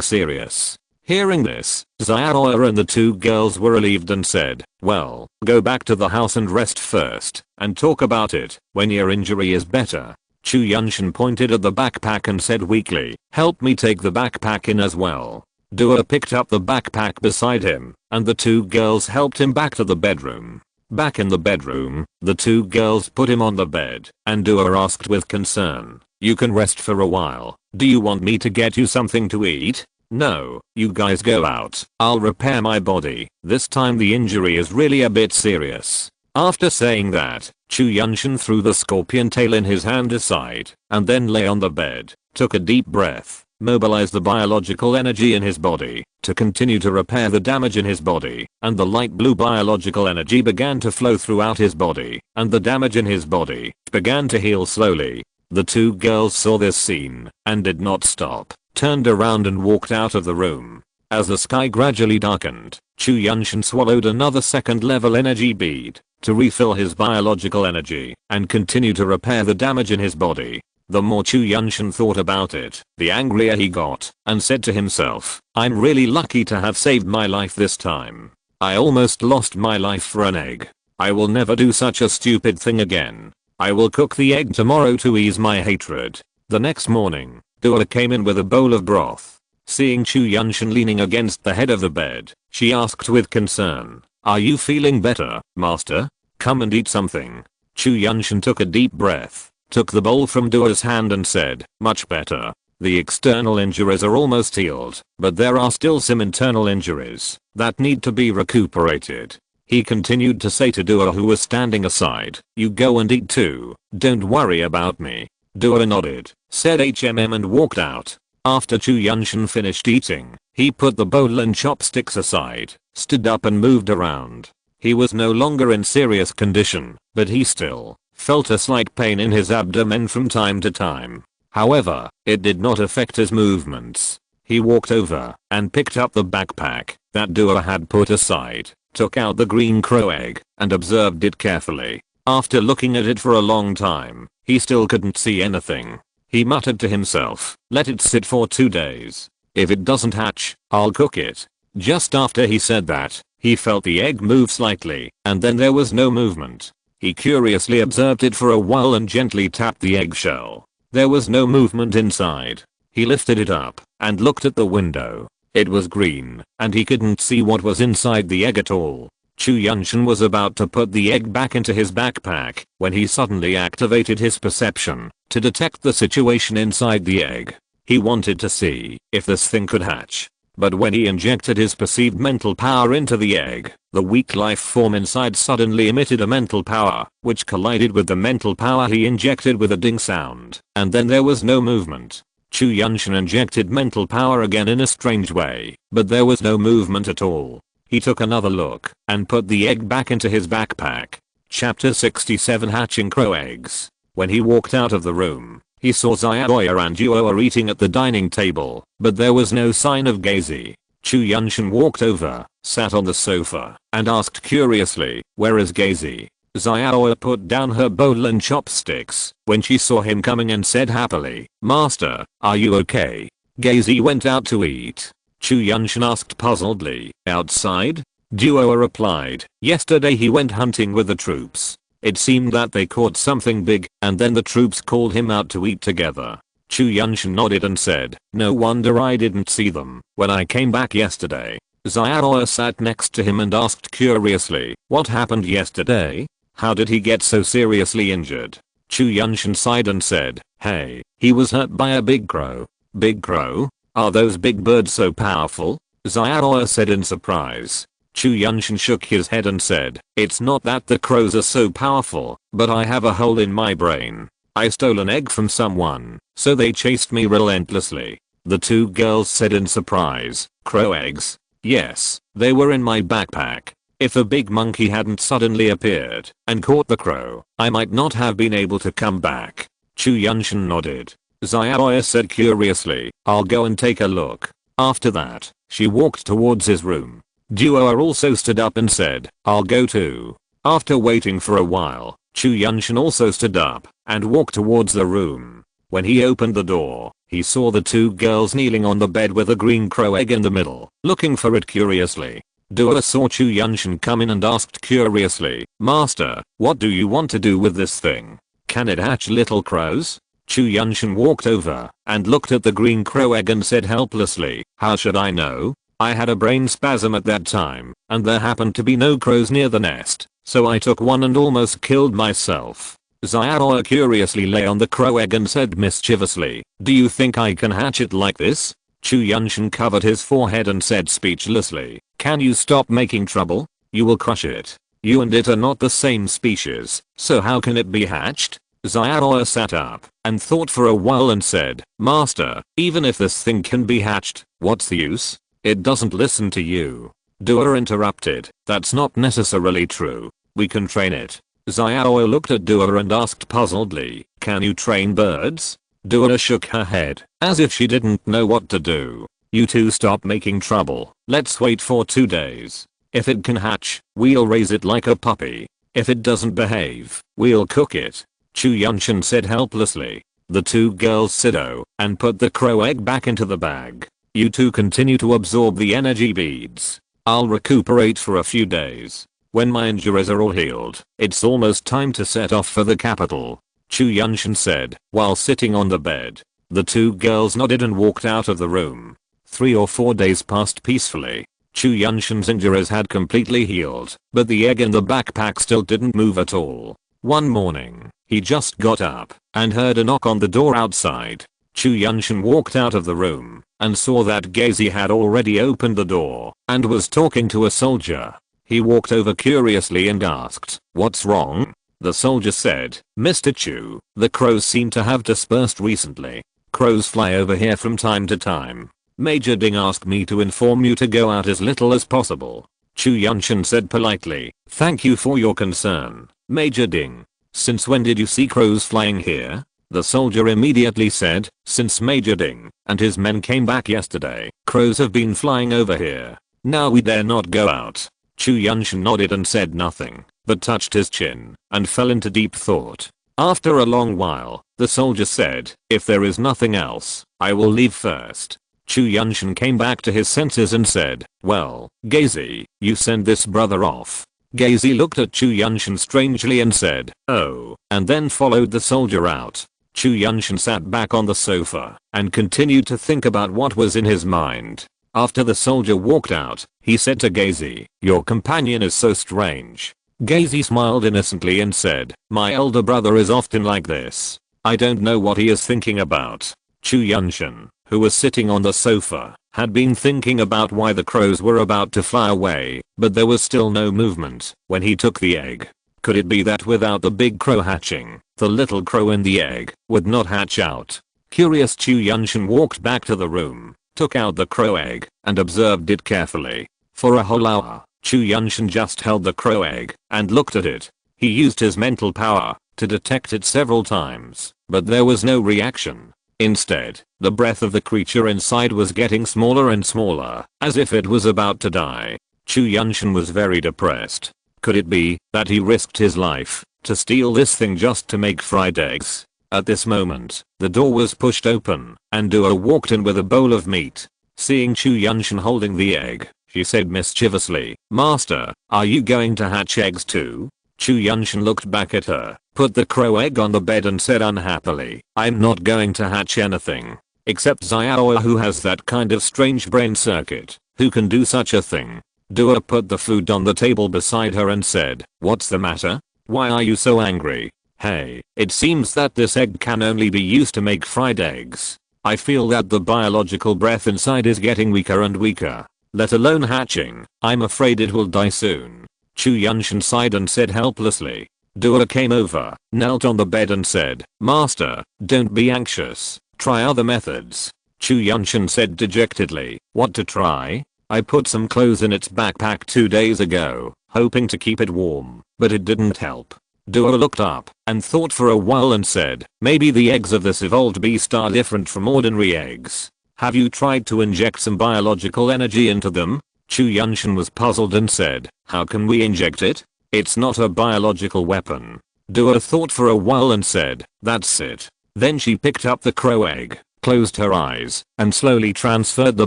serious." Hearing this, Xiaoya and the 2 girls were relieved and said, "Well, go back to the house and rest first, and talk about it when your injury is better." Chu Yuntian pointed at the backpack and said weakly, "Help me take the backpack in as well." Dua picked up the backpack beside him, and the 2 girls helped him back to the bedroom. Back in the bedroom, the 2 girls put him on the bed, and Dua asked with concern, "You can rest for a while. Do you want me to get you something to eat?" "No, you guys go out. I'll repair my body. This time the injury is really a bit serious." After saying that, Chu Yuntian threw the scorpion tail in his hand aside, and then lay on the bed, took a deep breath, mobilized the biological energy in his body to continue to repair the damage in his body, and the light blue biological energy began to flow throughout his body, and the damage in his body began to heal slowly. The 2 girls saw this scene and did not stop, turned around and walked out of the room. As the sky gradually darkened, Chu Yuntian swallowed another second level energy bead to refill his biological energy and continue to repair the damage in his body. The more Chu Yuntian thought about it, the angrier he got, and said to himself, "I'm really lucky to have saved my life this time. I almost lost my life for an egg. I will never do such a stupid thing again. I will cook the egg tomorrow to ease my hatred." The next morning, Dua came in with a bowl of broth. Seeing Chu Yuntian leaning against the head of the bed, she asked with concern, "Are you feeling better, master? Come and eat something." Chu Yuntian took a deep breath, took the bowl from Duer's hand and said, much better. The external injuries are almost healed, but there are still some internal injuries that need to be recuperated. He continued to say to Duer, who was standing aside, you go and eat too, don't worry about me. Duer nodded, said HMM and walked out. After Chu Yuntian finished eating, he put the bowl and chopsticks aside, stood up and moved around. He was no longer in serious condition, but he still felt a slight pain in his abdomen from time to time. However, it did not affect his movements. He walked over and picked up the backpack that Duer had put aside, took out the green crow egg, and observed it carefully. After looking at it for a long time, he still couldn't see anything. He muttered to himself, let it sit for 2 days. If it doesn't hatch, I'll cook it. Just after he said that, he felt the egg move slightly, and then there was no movement. He curiously observed it for a while and gently tapped the eggshell. There was no movement inside. He lifted it up and looked at the window. It was green, and he couldn't see what was inside the egg at all. Chu Yuntian was about to put the egg back into his backpack when he suddenly activated his perception to detect the situation inside the egg. He wanted to see if this thing could hatch. But when he injected his perceived mental power into the egg, the weak life form inside suddenly emitted a mental power, which collided with the mental power he injected with a ding sound, and then there was no movement. Chu Yuntian injected mental power again in a strange way, but there was no movement at all. He took another look and put the egg back into his backpack. Chapter 67 Hatching Crow Eggs. When he walked out of the room, he saw Xiaoya and Duo eating at the dining table, but there was no sign of Gazy. Chu Yuntian walked over, sat on the sofa, and asked curiously, where is Gazy? Xiaoya put down her bowl and chopsticks when she saw him coming and said happily, Master, are you okay? Gazy went out to eat. Chu Yuntian asked puzzledly, outside? Duo replied, yesterday he went hunting with the troops. It seemed that they caught something big, and then the troops called him out to eat together. Chu Yuntian nodded and said, no wonder I didn't see them when I came back yesterday. Xiaoya sat next to him and asked curiously, what happened yesterday? How did he get so seriously injured? Chu Yuntian sighed and said, hey, he was hurt by a big crow. Big crow? Are those big birds so powerful? Xiaoya said in surprise. Chu Yuntian shook his head and said, it's not that the crows are so powerful, but I have a hole in my brain. I stole an egg from someone, so they chased me relentlessly. The two girls said in surprise, crow eggs? Yes, they were in my backpack. If a big monkey hadn't suddenly appeared and caught the crow, I might not have been able to come back. Chu Yuntian nodded. Xiaoya said curiously, I'll go and take a look. After that, she walked towards his room. Duo also stood up and said, I'll go too. After waiting for a while, Chu Yuntian also stood up and walked towards the room. When he opened the door, he saw the two girls kneeling on the bed with a green crow egg in the middle, looking for it curiously. Duo saw Chu Yuntian come in and asked curiously, Master, what do you want to do with this thing? Can it hatch little crows? Chu Yuntian walked over and looked at the green crow egg and said helplessly, how should I know? I had a brain spasm at that time, and there happened to be no crows near the nest, so I took one and almost killed myself. Xiaoya curiously lay on the crow egg and said mischievously, do you think I can hatch it like this? Chu Yuntian covered his forehead and said speechlessly, can you stop making trouble? You will crush it. You and it are not the same species, so how can it be hatched? Xiaoya sat up and thought for a while and said, Master, even if this thing can be hatched, what's the use? It doesn't listen to you. Duo interrupted, that's not necessarily true. We can train it. Xiaoya looked at Duo and asked puzzledly, can you train birds? Duo shook her head, as if she didn't know what to do. You two stop making trouble. Let's wait for 2 days. If it can hatch, we'll raise it like a puppy. If it doesn't behave, we'll cook it. Chu Yuntian said helplessly. The two girls said oh, and put the crow egg back into the bag. You two continue to absorb the energy beads. I'll recuperate for a few days. When my injuries are all healed, it's almost time to set off for the capital. Chu Yuntian said, while sitting on the bed. The two girls nodded and walked out of the room. 3 or 4 days passed peacefully. Chu Yuntian's injuries had completely healed, but the egg in the backpack still didn't move at all. One morning, he just got up and heard a knock on the door outside. Chu Yuntian walked out of the room and saw that Gazi had already opened the door and was talking to a soldier. He walked over curiously and asked, "What's wrong?" The soldier said, "Mr. Chu, the crows seem to have dispersed recently. Crows fly over here from time to time. Major Ding asked me to inform you to go out as little as possible." Chu Yuntian said politely, "Thank you for your concern, Major Ding. Since when did you see crows flying here?" The soldier immediately said, "Since Major Ding and his men came back yesterday, crows have been flying over here. Now we dare not go out." Chu Yuntian nodded and said nothing, but touched his chin and fell into deep thought. After a long while, the soldier said, "If there is nothing else, I will leave first." Chu Yuntian came back to his senses and said, "Well, Gazi, you send this brother off." Gazi looked at Chu Yuntian strangely and said, "Oh," and then followed the soldier out. Chu Yuntian sat back on the sofa and continued to think about what was in his mind. After the soldier walked out, he said to Gazi, "Your companion is so strange." Gazi smiled innocently and said, "My elder brother is often like this. I don't know what he is thinking about." Chu Yuntian, who was sitting on the sofa, had been thinking about why the crows were about to fly away, but there was still no movement when he took the egg. Could it be that without the big crow hatching, the little crow in the egg would not hatch out? Curious, Chu Yuntian walked back to the room, took out the crow egg, and observed it carefully. For a whole hour, Chu Yuntian just held the crow egg and looked at it. He used his mental power to detect it several times, but there was no reaction. Instead, the breath of the creature inside was getting smaller and smaller, as if it was about to die. Chu Yuntian was very depressed. Could it be that he risked his life to steal this thing just to make fried eggs? At this moment, the door was pushed open, and Duo walked in with a bowl of meat. Seeing Chu Yuntian holding the egg, she said mischievously, "Master, are you going to hatch eggs too?" Chu Yuntian looked back at her, put the crow egg on the bed and said unhappily, "I'm not going to hatch anything. Except Xiaoya, who has that kind of strange brain circuit, who can do such a thing." Duo put the food on the table beside her and said, "What's the matter? Why are you so angry? Hey, it seems that this egg can only be used to make fried eggs. I feel that the biological breath inside is getting weaker and weaker. Let alone hatching, I'm afraid it will die soon." Chu Yuntian sighed and said helplessly. Duo came over, knelt on the bed and said, "Master, don't be anxious. Try other methods." Chu Yuntian said dejectedly, "What to try?" "I put some clothes in its backpack 2 days ago, hoping to keep it warm, but it didn't help." Duo looked up and thought for a while and said, "Maybe the eggs of this evolved beast are different from ordinary eggs. Have you tried to inject some biological energy into them?" Chu Yuntian was puzzled and said, "How can we inject it? It's not a biological weapon." Duo thought for a while and said, "That's it." Then she picked up the crow egg, closed her eyes, and slowly transferred the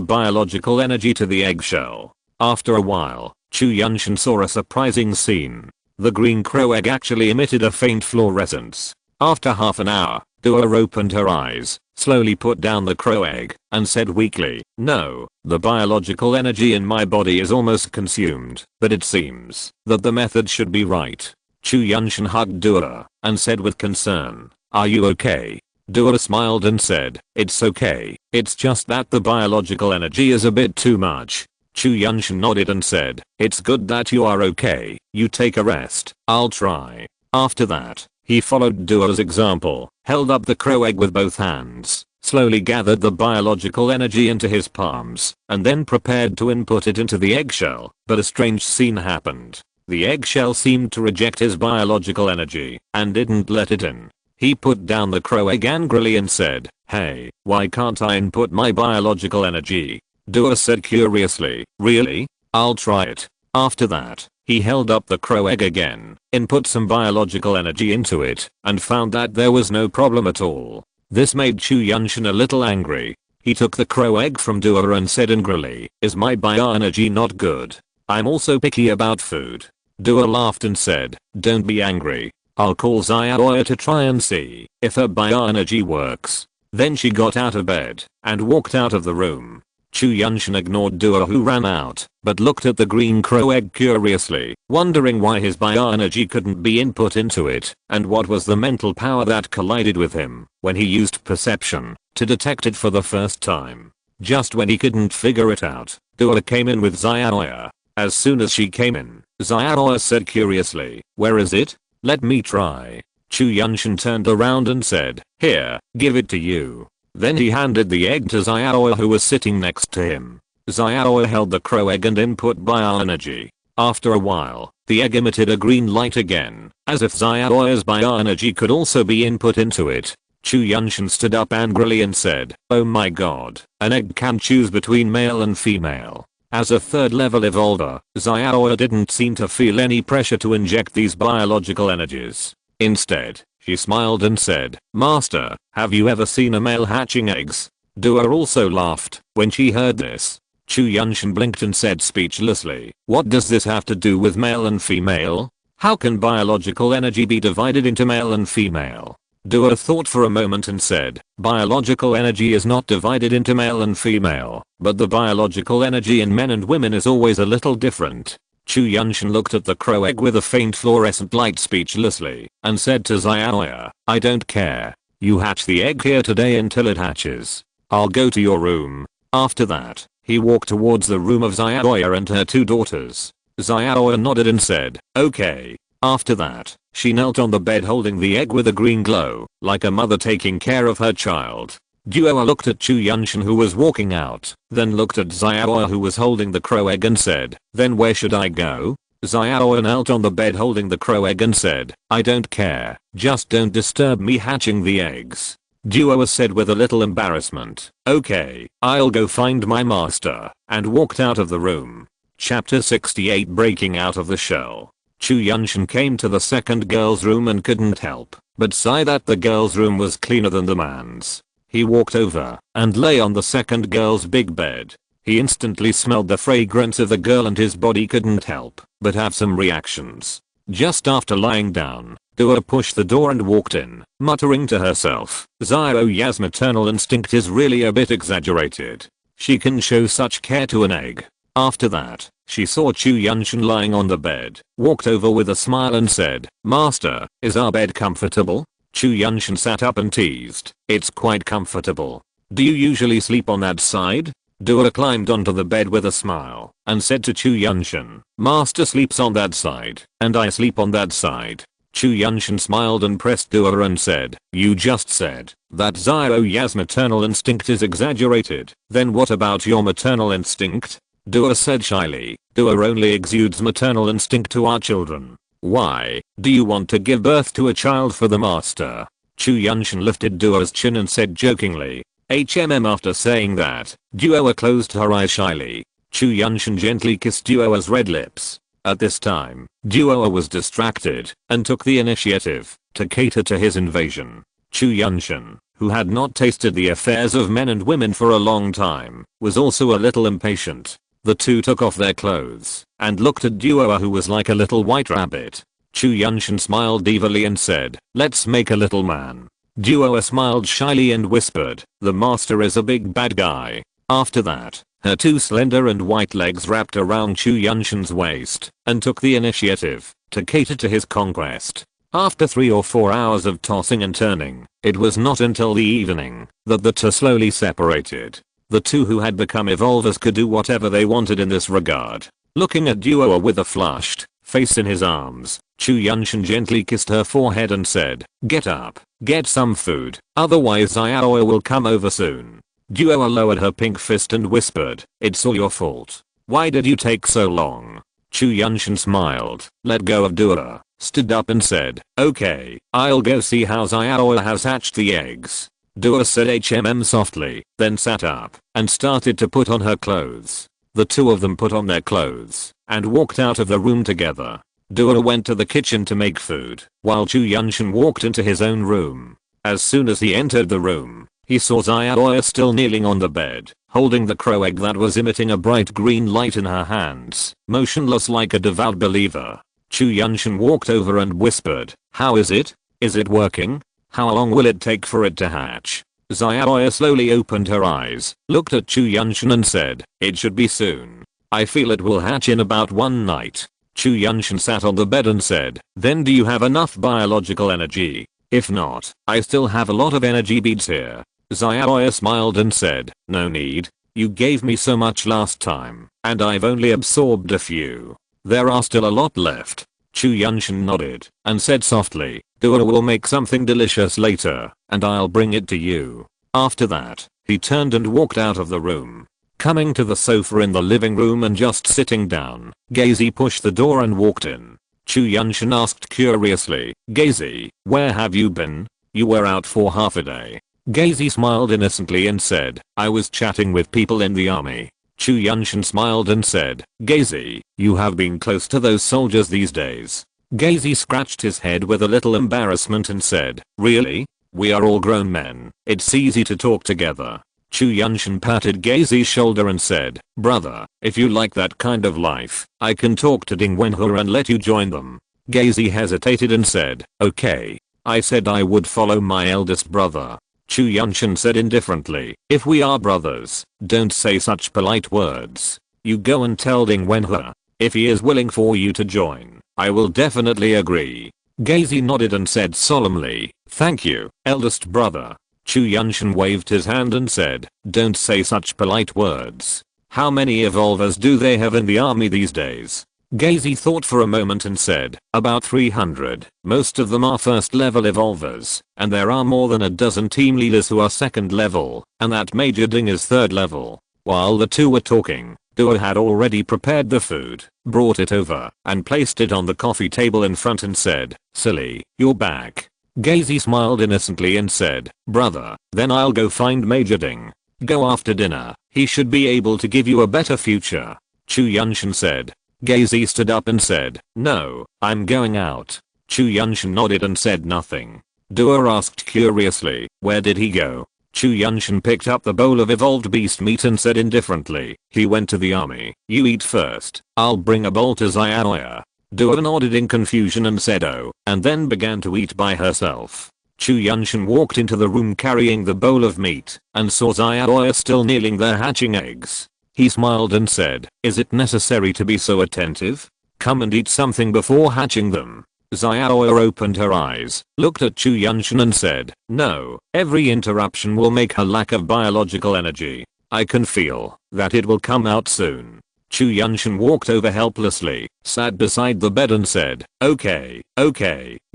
biological energy to the eggshell. After a while, Chu Yuntian saw a surprising scene. The green crow egg actually emitted a faint fluorescence. After half an hour, Duo opened her eyes, slowly put down the crow egg, and said weakly, "No, the biological energy in my body is almost consumed, but it seems that the method should be right." Chu Yuntian hugged Duo and said with concern, "Are you okay?" Duo smiled and said, "It's okay, it's just that the biological energy is a bit too much." Chu Yuntian nodded and said, "It's good that you are okay, you take a rest, I'll try." After that, he followed Duo's example, held up the crow egg with both hands, slowly gathered the biological energy into his palms, and then prepared to input it into the eggshell, but a strange scene happened. The eggshell seemed to reject his biological energy, and didn't let it in. He put down the crow egg angrily and said, "Hey, why can't I input my biological energy?" Duo said curiously, "Really? I'll try it." After that, he held up the crow egg again, input some biological energy into it, and found that there was no problem at all. This made Chu Yuntian a little angry. He took the crow egg from Duo and said angrily, "Is my bioenergy not good? I'm also picky about food." Duo laughed and said, "Don't be angry. I'll call Xiaoya to try and see if her bioenergy works." Then she got out of bed and walked out of the room. Chu Yuntian ignored Duo, who ran out, but looked at the green crow egg curiously, wondering why his bioenergy couldn't be input into it, and what was the mental power that collided with him when he used perception to detect it for the first time. Just when he couldn't figure it out, Duo came in with Xiaoya. As soon as she came in, Xiaoya said curiously, "Where is it? Let me try." Chu Yuntian turned around and said, "Here, give it to you." Then he handed the egg to Xiaoya, who was sitting next to him. Xiaoya held the crow egg and input bioenergy. After a while, the egg emitted a green light again, as if Xiaoya's bioenergy could also be input into it. Chu Yuntian stood up angrily and said, "Oh my god, an egg can choose between male and female." As a third level evolver, Xiaoya didn't seem to feel any pressure to inject these biological energies. Instead, she smiled and said, "Master, have you ever seen a male hatching eggs?" Duo also laughed when she heard this. Chu Yuntian blinked and said speechlessly, "What does this have to do with male and female? How can biological energy be divided into male and female?" Duo thought for a moment and said, "Biological energy is not divided into male and female, but the biological energy in men and women is always a little different." Chu Yuntian looked at the crow egg with a faint fluorescent light speechlessly, and said to Xiaoya, "I don't care. You hatch the egg here today until it hatches. I'll go to your room." After that, he walked towards the room of Xiaoya and her two daughters. Xiaoya nodded and said, "Okay." After that, she knelt on the bed holding the egg with a green glow, like a mother taking care of her child. Duo looked at Chu Yuntian, who was walking out, then looked at Xiaoya, who was holding the crow egg, and said, "Then where should I go?" Xiaoya knelt on the bed holding the crow egg and said, "I don't care, just don't disturb me hatching the eggs." Duo said with a little embarrassment, "Okay, I'll go find my master," and walked out of the room. Chapter 68, Breaking Out of the Shell. Chu Yuntian came to the second girl's room and couldn't help but sigh that the girl's room was cleaner than the man's. He walked over and lay on the second girl's big bed. He instantly smelled the fragrance of the girl and his body couldn't help but have some reactions. Just after lying down, Duo pushed the door and walked in, muttering to herself, "Xiaoya's maternal instinct is really a bit exaggerated. She can show such care to an egg." After that, she saw Chu Yuntian lying on the bed, walked over with a smile and said, "Master, is our bed comfortable?" Chu Yuntian sat up and teased, "It's quite comfortable. Do you usually sleep on that side?" Duo climbed onto the bed with a smile and said to Chu Yuntian, "Master sleeps on that side, and I sleep on that side." Chu Yuntian smiled and pressed Duo and said, "You just said that Xiaoya's maternal instinct is exaggerated. Then what about your maternal instinct?" Duo said shyly, "Duo only exudes maternal instinct to our children. Why, do you want to give birth to a child for the master?" Chu Yuntian lifted Duo's chin and said jokingly, After saying that, Duo closed her eyes shyly. Chu Yuntian gently kissed Duo's red lips. At this time, Duo was distracted and took the initiative to cater to his invasion. Chu Yuntian, who had not tasted the affairs of men and women for a long time, was also a little impatient. The two took off their clothes and looked at Duo, who was like a little white rabbit. Chu Yuntian smiled evilly and said, "Let's make a little man." Duo smiled shyly and whispered, "The master is a big bad guy." After that, her two slender and white legs wrapped around Chu Yuntian's waist and took the initiative to cater to his conquest. After 3 or 4 hours of tossing and turning, it was not until the evening that the two slowly separated. The two who had become evolvers could do whatever they wanted in this regard. Looking at Duo with a flushed face in his arms, Chu Yuntian gently kissed her forehead and said, "Get up, get some food, otherwise Xiaoya will come over soon." Duo lowered her pink fist and whispered, "It's all your fault. Why did you take so long?" Chu Yuntian smiled, let go of Duo, stood up and said, "Okay, I'll go see how Xiaoya has hatched the eggs." Duo said softly, then sat up and started to put on her clothes. The two of them put on their clothes and walked out of the room together. Duo went to the kitchen to make food, while Chu Yuntian walked into his own room. As soon as he entered the room, he saw Xiaoya still kneeling on the bed, holding the crow egg that was emitting a bright green light in her hands, motionless like a devout believer. Chu Yuntian walked over and whispered, "How is it? Is it working? How long will it take for it to hatch?" Xiaoya slowly opened her eyes, looked at Chu Yuntian and said, "It should be soon. I feel it will hatch in about one night." Chu Yuntian sat on the bed and said, "Then do you have enough biological energy? If not, I still have a lot of energy beads here." Xiaoya smiled and said, "No need. You gave me so much last time, and I've only absorbed a few. There are still a lot left." Chu Yuntian nodded and said softly, "Dua will make something delicious later, and I'll bring it to you." After that, he turned and walked out of the room. Coming to the sofa in the living room and just sitting down, Gazy pushed the door and walked in. Chu Yuntian asked curiously, "Gazy, where have you been? You were out for half a day." Gazy smiled innocently and said, "I was chatting with people in the army." Chu Yuntian smiled and said, "Gazy, you have been close to those soldiers these days." Gazy scratched his head with a little embarrassment and said, "Really? We are all grown men. It's easy to talk together." Chu Yuntian patted Gazy's shoulder and said, "Brother, if you like that kind of life, I can talk to Ding Wenhua and let you join them." Gazy hesitated and said, "Okay. I said I would follow my eldest brother." Chu Yuntian said indifferently, "If we are brothers, don't say such polite words. You go and tell Ding Wenhua. If he is willing for you to join, I will definitely agree." Gazy nodded and said solemnly, "Thank you, eldest brother." Chu Yuntian waved his hand and said, "Don't say such polite words. How many evolvers do they have in the army these days?" Gazy thought for a moment and said, "About 300. Most of them are first level evolvers, and there are more than a dozen team leaders who are second level, and that Major Ding is third level." While the two were talking, Dua had already prepared the food, brought it over, and placed it on the coffee table in front and said, "Silly, you're back." Gazy smiled innocently and said, "Brother, then I'll go find Major Ding. Go after dinner, he should be able to give you a better future." Chu Yuntian said. Gazy stood up and said, "No, I'm going out." Chu Yuntian nodded and said nothing. Dua asked curiously, "Where did he go?" Chu Yuntian picked up the bowl of evolved beast meat and said indifferently, "He went to the army. You eat first. I'll bring a bowl to Xiaoya." Dua nodded in confusion and said "Oh," and then began to eat by herself. Chu Yuntian walked into the room carrying the bowl of meat and saw Xiaoya still kneeling there hatching eggs. He smiled and said, "Is it necessary to be so attentive? Come and eat something before hatching them." Xiaoya opened her eyes, looked at Chu Yuntian and said, "No, every interruption will make her lack of biological energy. I can feel that it will come out soon." Chu Yuntian walked over helplessly, sat beside the bed and said, okay,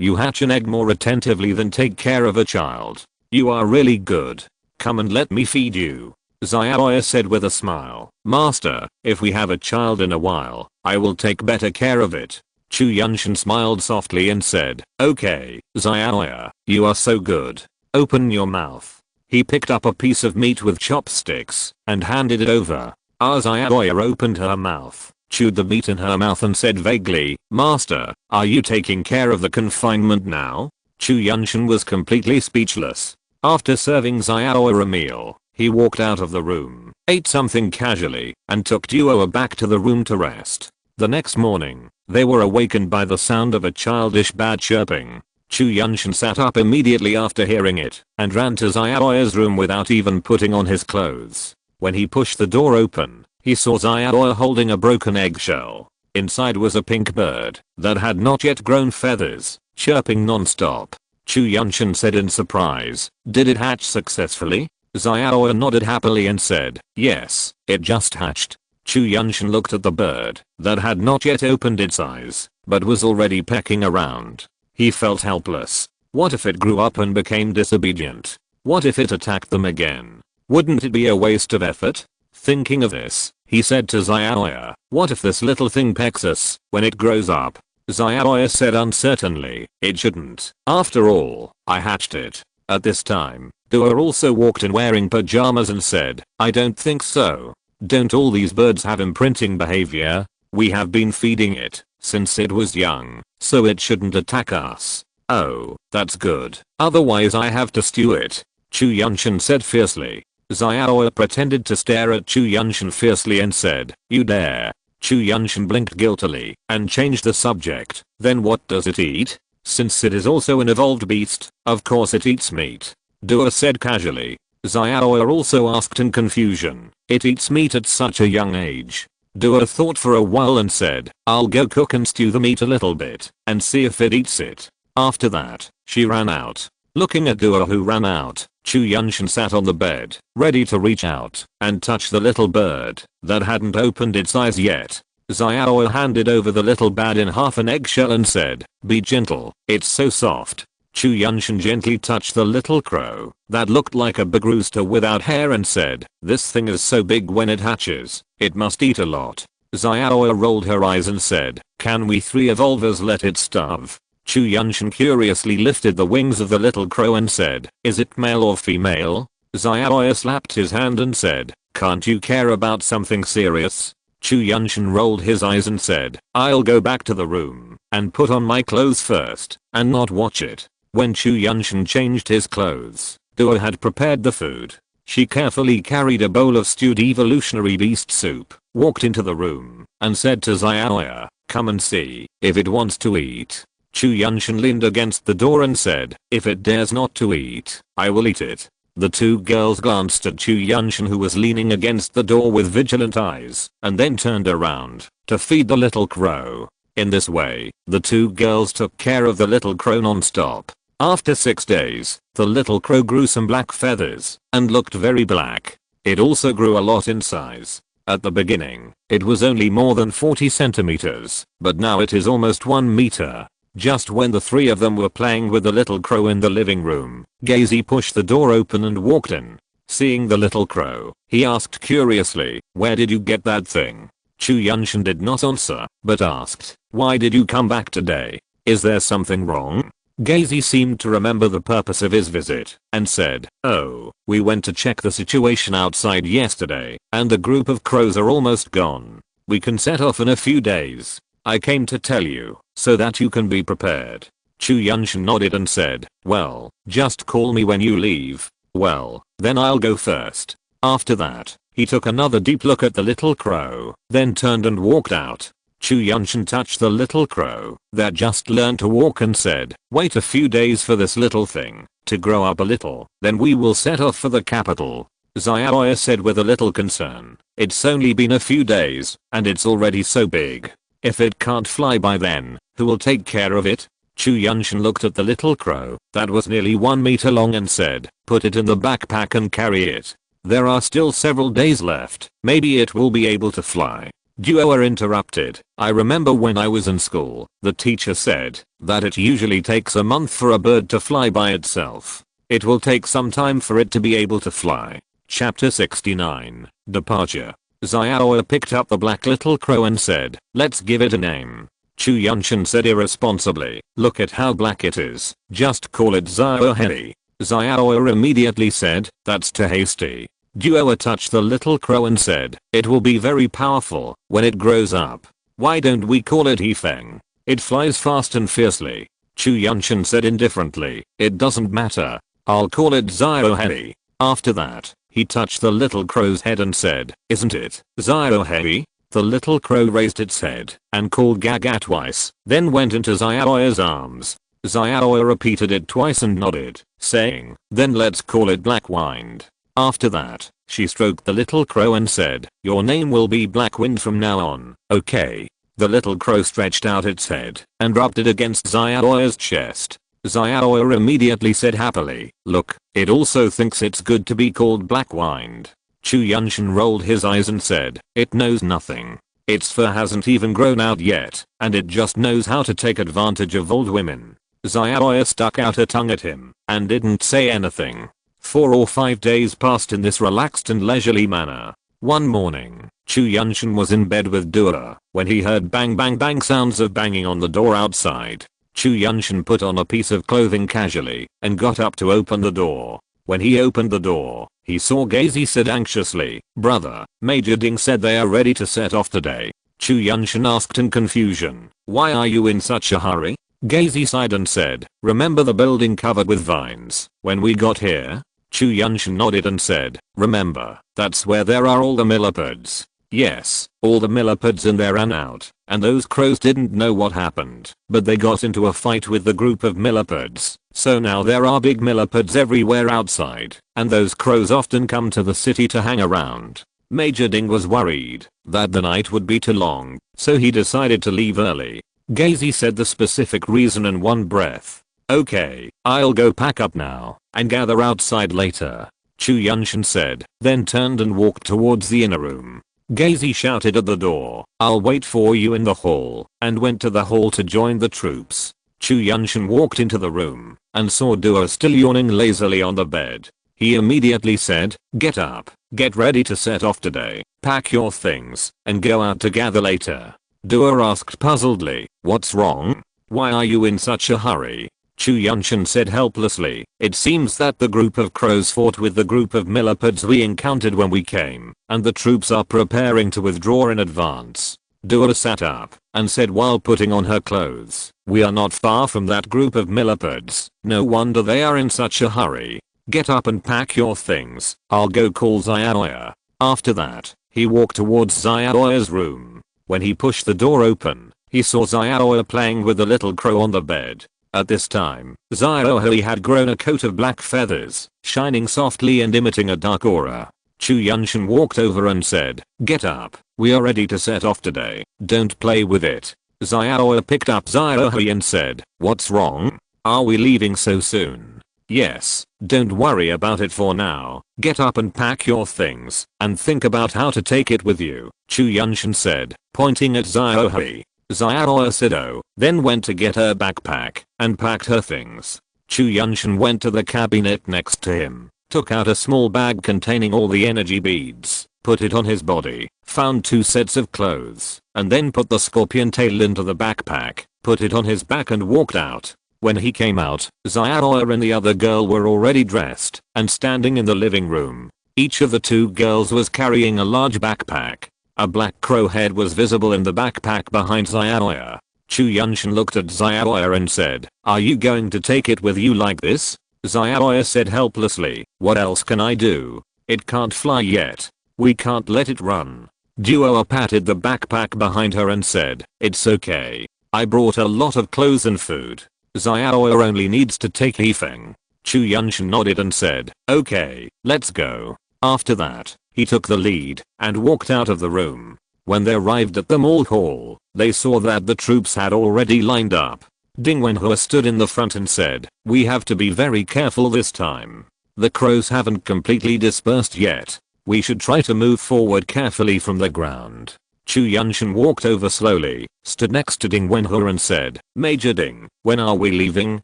you hatch an egg more attentively than take care of a child. You are really good. Come and let me feed you." Xiaoya said with a smile, "Master, if we have a child in a while, I will take better care of it." Chu Yuntian smiled softly and said, "Okay, Xiaoya, you are so good. Open your mouth." He picked up a piece of meat with chopsticks and handed it over. Xiaoya opened her mouth, chewed the meat in her mouth and said vaguely, "Master, are you taking care of the confinement now?" Chu Yuntian was completely speechless. After serving Xiaoya a meal, he walked out of the room, ate something casually, and took Duo back to the room to rest. The next morning, they were awakened by the sound of a childish bat chirping. Chu Yuntian sat up immediately after hearing it, and ran to Xiaoya's room without even putting on his clothes. When he pushed the door open, he saw Xiaoya holding a broken eggshell. Inside was a pink bird that had not yet grown feathers, chirping non-stop. Chu Yuntian said in surprise, "Did it hatch successfully?" Xiaoya nodded happily and said, "Yes, it just hatched." Chu Yuntian looked at the bird that had not yet opened its eyes, but was already pecking around. He felt helpless. What if it grew up and became disobedient? What if it attacked them again? Wouldn't it be a waste of effort? Thinking of this, he said to Xiaoya, "What if this little thing pecks us when it grows up?" Xiaoya said uncertainly, "It shouldn't. After all, I hatched it." At this time, Dua also walked in wearing pajamas and said, "I don't think so. Don't all these birds have imprinting behavior? We have been feeding it since it was young, so it shouldn't attack us." "Oh, that's good. Otherwise I have to stew it," Chu Yuntian said fiercely. Xiaoya pretended to stare at Chu Yuntian fiercely and said, "You dare?" Chu Yuntian blinked guiltily and changed the subject. "Then what does it eat? Since it is also an evolved beast, of course it eats meat." Dua said casually. Xiaoya also asked in confusion. It eats meat at such a young age. Duo thought for a while and said, I'll go cook and stew the meat a little bit and see if it eats it. After that, she ran out. Looking at Duo who ran out, Chu Yuntian sat on the bed, ready to reach out and touch the little bird that hadn't opened its eyes yet. Xiaoya handed over the little bird in half an eggshell and said, be gentle, it's so soft. Chu Yuntian gently touched the little crow that looked like a big rooster without hair and said, this thing is so big when it hatches, it must eat a lot. Xiaoya rolled her eyes and said, can we three evolvers let it starve? Chu Yuntian curiously lifted the wings of the little crow and said, is it male or female? Xiaoya slapped his hand and said, can't you care about something serious? Chu Yuntian rolled his eyes and said, I'll go back to the room and put on my clothes first and not watch it. When Chu Yuntian changed his clothes, Duo had prepared the food. She carefully carried a bowl of stewed evolutionary beast soup, walked into the room, and said to Xiaoya, come and see if it wants to eat. Chu Yuntian leaned against the door and said, if it dares not to eat, I will eat it. The two girls glanced at Chu Yuntian who was leaning against the door with vigilant eyes, and then turned around to feed the little crow. In this way, the two girls took care of the little crow non-stop. After 6 days, the little crow grew some black feathers and looked very black. It also grew a lot in size. At the beginning, it was only more than 40 centimeters, but now it is almost 1 meter. Just when the three of them were playing with the little crow in the living room, Gazy pushed the door open and walked in. Seeing the little crow, he asked curiously, where did you get that thing? Chu Yuntian did not answer, but asked, why did you come back today? Is there something wrong? Gazy seemed to remember the purpose of his visit, and said, oh, we went to check the situation outside yesterday, and the group of crows are almost gone. We can set off in a few days. I came to tell you, so that you can be prepared. Chu Yuntian nodded and said, well, just call me when you leave. Well, then I'll go first. After that, he took another deep look at the little crow, then turned and walked out. Chu Yuntian touched the little crow that just learned to walk and said, wait a few days for this little thing to grow up a little, then we will set off for the capital. Xiaoya said with a little concern, it's only been a few days, and it's already so big. If it can't fly by then, who will take care of it? Chu Yuntian looked at the little crow that was nearly 1 meter long and said, put it in the backpack and carry it. There are still several days left, maybe it will be able to fly. Duo interrupted, I remember when I was in school, the teacher said that it usually takes a month for a bird to fly by itself. It will take some time for it to be able to fly. Chapter 69, Departure. Xiaoya picked up the black little crow and said, let's give it a name. Chu Yuntian said irresponsibly, look at how black it is, just call it Xiaohei. Xiaoya immediately said, that's too hasty. Duo touched the little crow and said, it will be very powerful when it grows up. Why don't we call it Yifeng? It flies fast and fiercely. Chu Yuntian said indifferently, it doesn't matter. I'll call it Xiaohei. After that, he touched the little crow's head and said, isn't it Xiaohei? The little crow raised its head and called Gaga twice, then went into Xiaoya's arms. Xiaoya repeated it twice and nodded, saying, then let's call it Blackwind. After that, she stroked the little crow and said, your name will be Blackwind from now on, okay? The little crow stretched out its head and rubbed it against Xiaoya's chest. Xiaoya immediately said happily, look, it also thinks it's good to be called Blackwind. Chu Yuntian rolled his eyes and said, it knows nothing. Its fur hasn't even grown out yet, and it just knows how to take advantage of old women. Xiaoya stuck out her tongue at him and didn't say anything. 4 or 5 days passed in this relaxed and leisurely manner. One morning, Chu Yuntian was in bed with Duo when he heard bang bang bang sounds of banging on the door outside. Chu Yuntian put on a piece of clothing casually and got up to open the door. When he opened the door, he saw Gazy said anxiously, brother, Major Ding said they are ready to set off today. Chu Yuntian asked in confusion, why are you in such a hurry? Gazy sighed and said, remember the building covered with vines when we got here? Chu Yuntian nodded and said, remember, that's where there are all the millipedes. Yes, all the millipedes in there ran out, and those crows didn't know what happened, but they got into a fight with the group of millipedes, So now there are big millipedes everywhere outside, and those crows often come to the city to hang around. Major Ding was worried that the night would be too long, so he decided to leave early. Gazy said the specific reason in one breath. Okay, I'll go pack up now and gather outside later, Chu Yuntian said, then turned and walked towards the inner room. Gazy shouted at the door, I'll wait for you in the hall, and went to the hall to join the troops. Chu Yuntian walked into the room and saw Duo still yawning lazily on the bed. He immediately said, get up, get ready to set off today, pack your things, and go out to gather later. Duo asked puzzledly, what's wrong? Why are you in such a hurry? Chu Yuntian said helplessly, it seems that the group of crows fought with the group of millipedes we encountered when we came, and the troops are preparing to withdraw in advance. Duo sat up and said while putting on her clothes, we are not far from that group of millipedes, no wonder they are in such a hurry. Get up and pack your things, I'll go call Xiaoya. After that, he walked towards Xiaoya's room. When he pushed the door open, he saw Xiaoya playing with the little crow on the bed. At this time, Xiaoya had grown a coat of black feathers, shining softly and emitting a dark aura. Chu Yuntian walked over and said, get up, we are ready to set off today, don't play with it. Xiaoya picked up Xiaoya and said, what's wrong? Are we leaving so soon? Yes, don't worry about it for now, get up and pack your things, and think about how to take it with you, Chu Yuntian said, pointing at Xiaoya. Xiaoya said oh, then went to get her backpack, and packed her things. Chu Yuntian went to the cabinet next to him, took out a small bag containing all the energy beads, put it on his body, found 2 sets of clothes, and then put the scorpion tail into the backpack, put it on his back and walked out. When he came out, Xiaoya and the other girl were already dressed and standing in the living room. Each of the 2 girls was carrying a large backpack. A black crow head was visible in the backpack behind Xiaoya. Chu Yuntian looked at Xiaoya and said, are you going to take it with you like this? Xiaoya said helplessly, what else can I do? It can't fly yet. We can't let it run. Duo patted the backpack behind her and said, it's okay. I brought a lot of clothes and food. Xiaoya only needs to take Yifeng. Chu Yuntian nodded and said, okay, let's go. After that, he took the lead and walked out of the room. When they arrived at the mall hall, they saw that the troops had already lined up. Ding Wenhua stood in the front and said, we have to be very careful this time. The crows haven't completely dispersed yet. We should try to move forward carefully from the ground. Chu Yuntian walked over slowly, stood next to Ding Wenhua and said, Major Ding, when are we leaving?